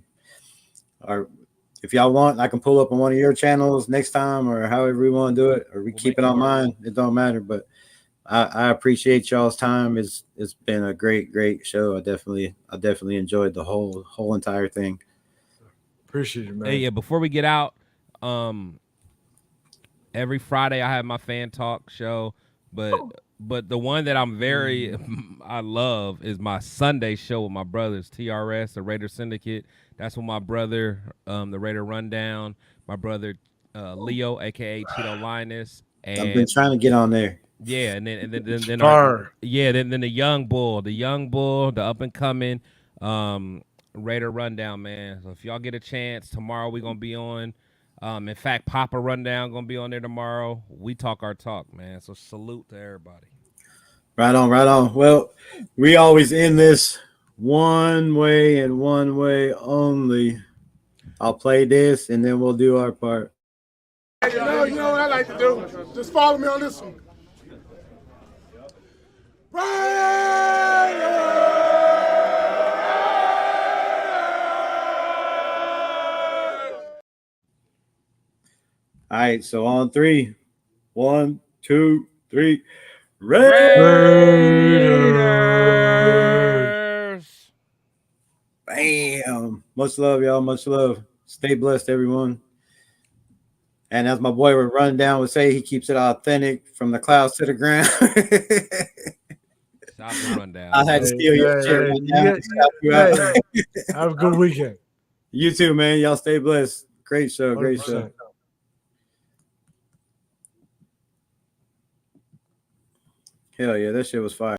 if y'all want, I can pull up on one of your channels next time, or however we want to do it, or we keep it on mine. It don't matter. But I appreciate y'all's time. It's been a great show. I definitely enjoyed the whole entire thing. Appreciate it, man. Hey, yeah. Before we get out, every Friday I have my fan talk show, but the one that I love is my Sunday show with my brothers, TRS, the Raider Syndicate. That's with my brother, the Raider Rundown, my brother Leo, aka Cheeto Linus. And I've been trying to get on there. Yeah, and then then the young bull, the up and coming Raider Rundown, man. So if y'all get a chance, tomorrow we're gonna be on. In fact, Papa Rundown gonna be on there tomorrow. We talk our talk, man. So salute to everybody. Right on, right on. Well, we always end this one way and one way only. I'll play this and then we'll do our part. You know what I like to do? Just follow me on this one. All right, so on 3. 1, 2, 3. Raiders. Bam. Much love, y'all. Much love. Stay blessed, everyone. And as my boy would run down would say, he keeps it authentic from the clouds to the ground. Stop the rundown. I had to steal your shit right now. Have a good weekend. You too, man. Y'all stay blessed. Great show. Great 100%. show. Hell yeah, that shit was fire.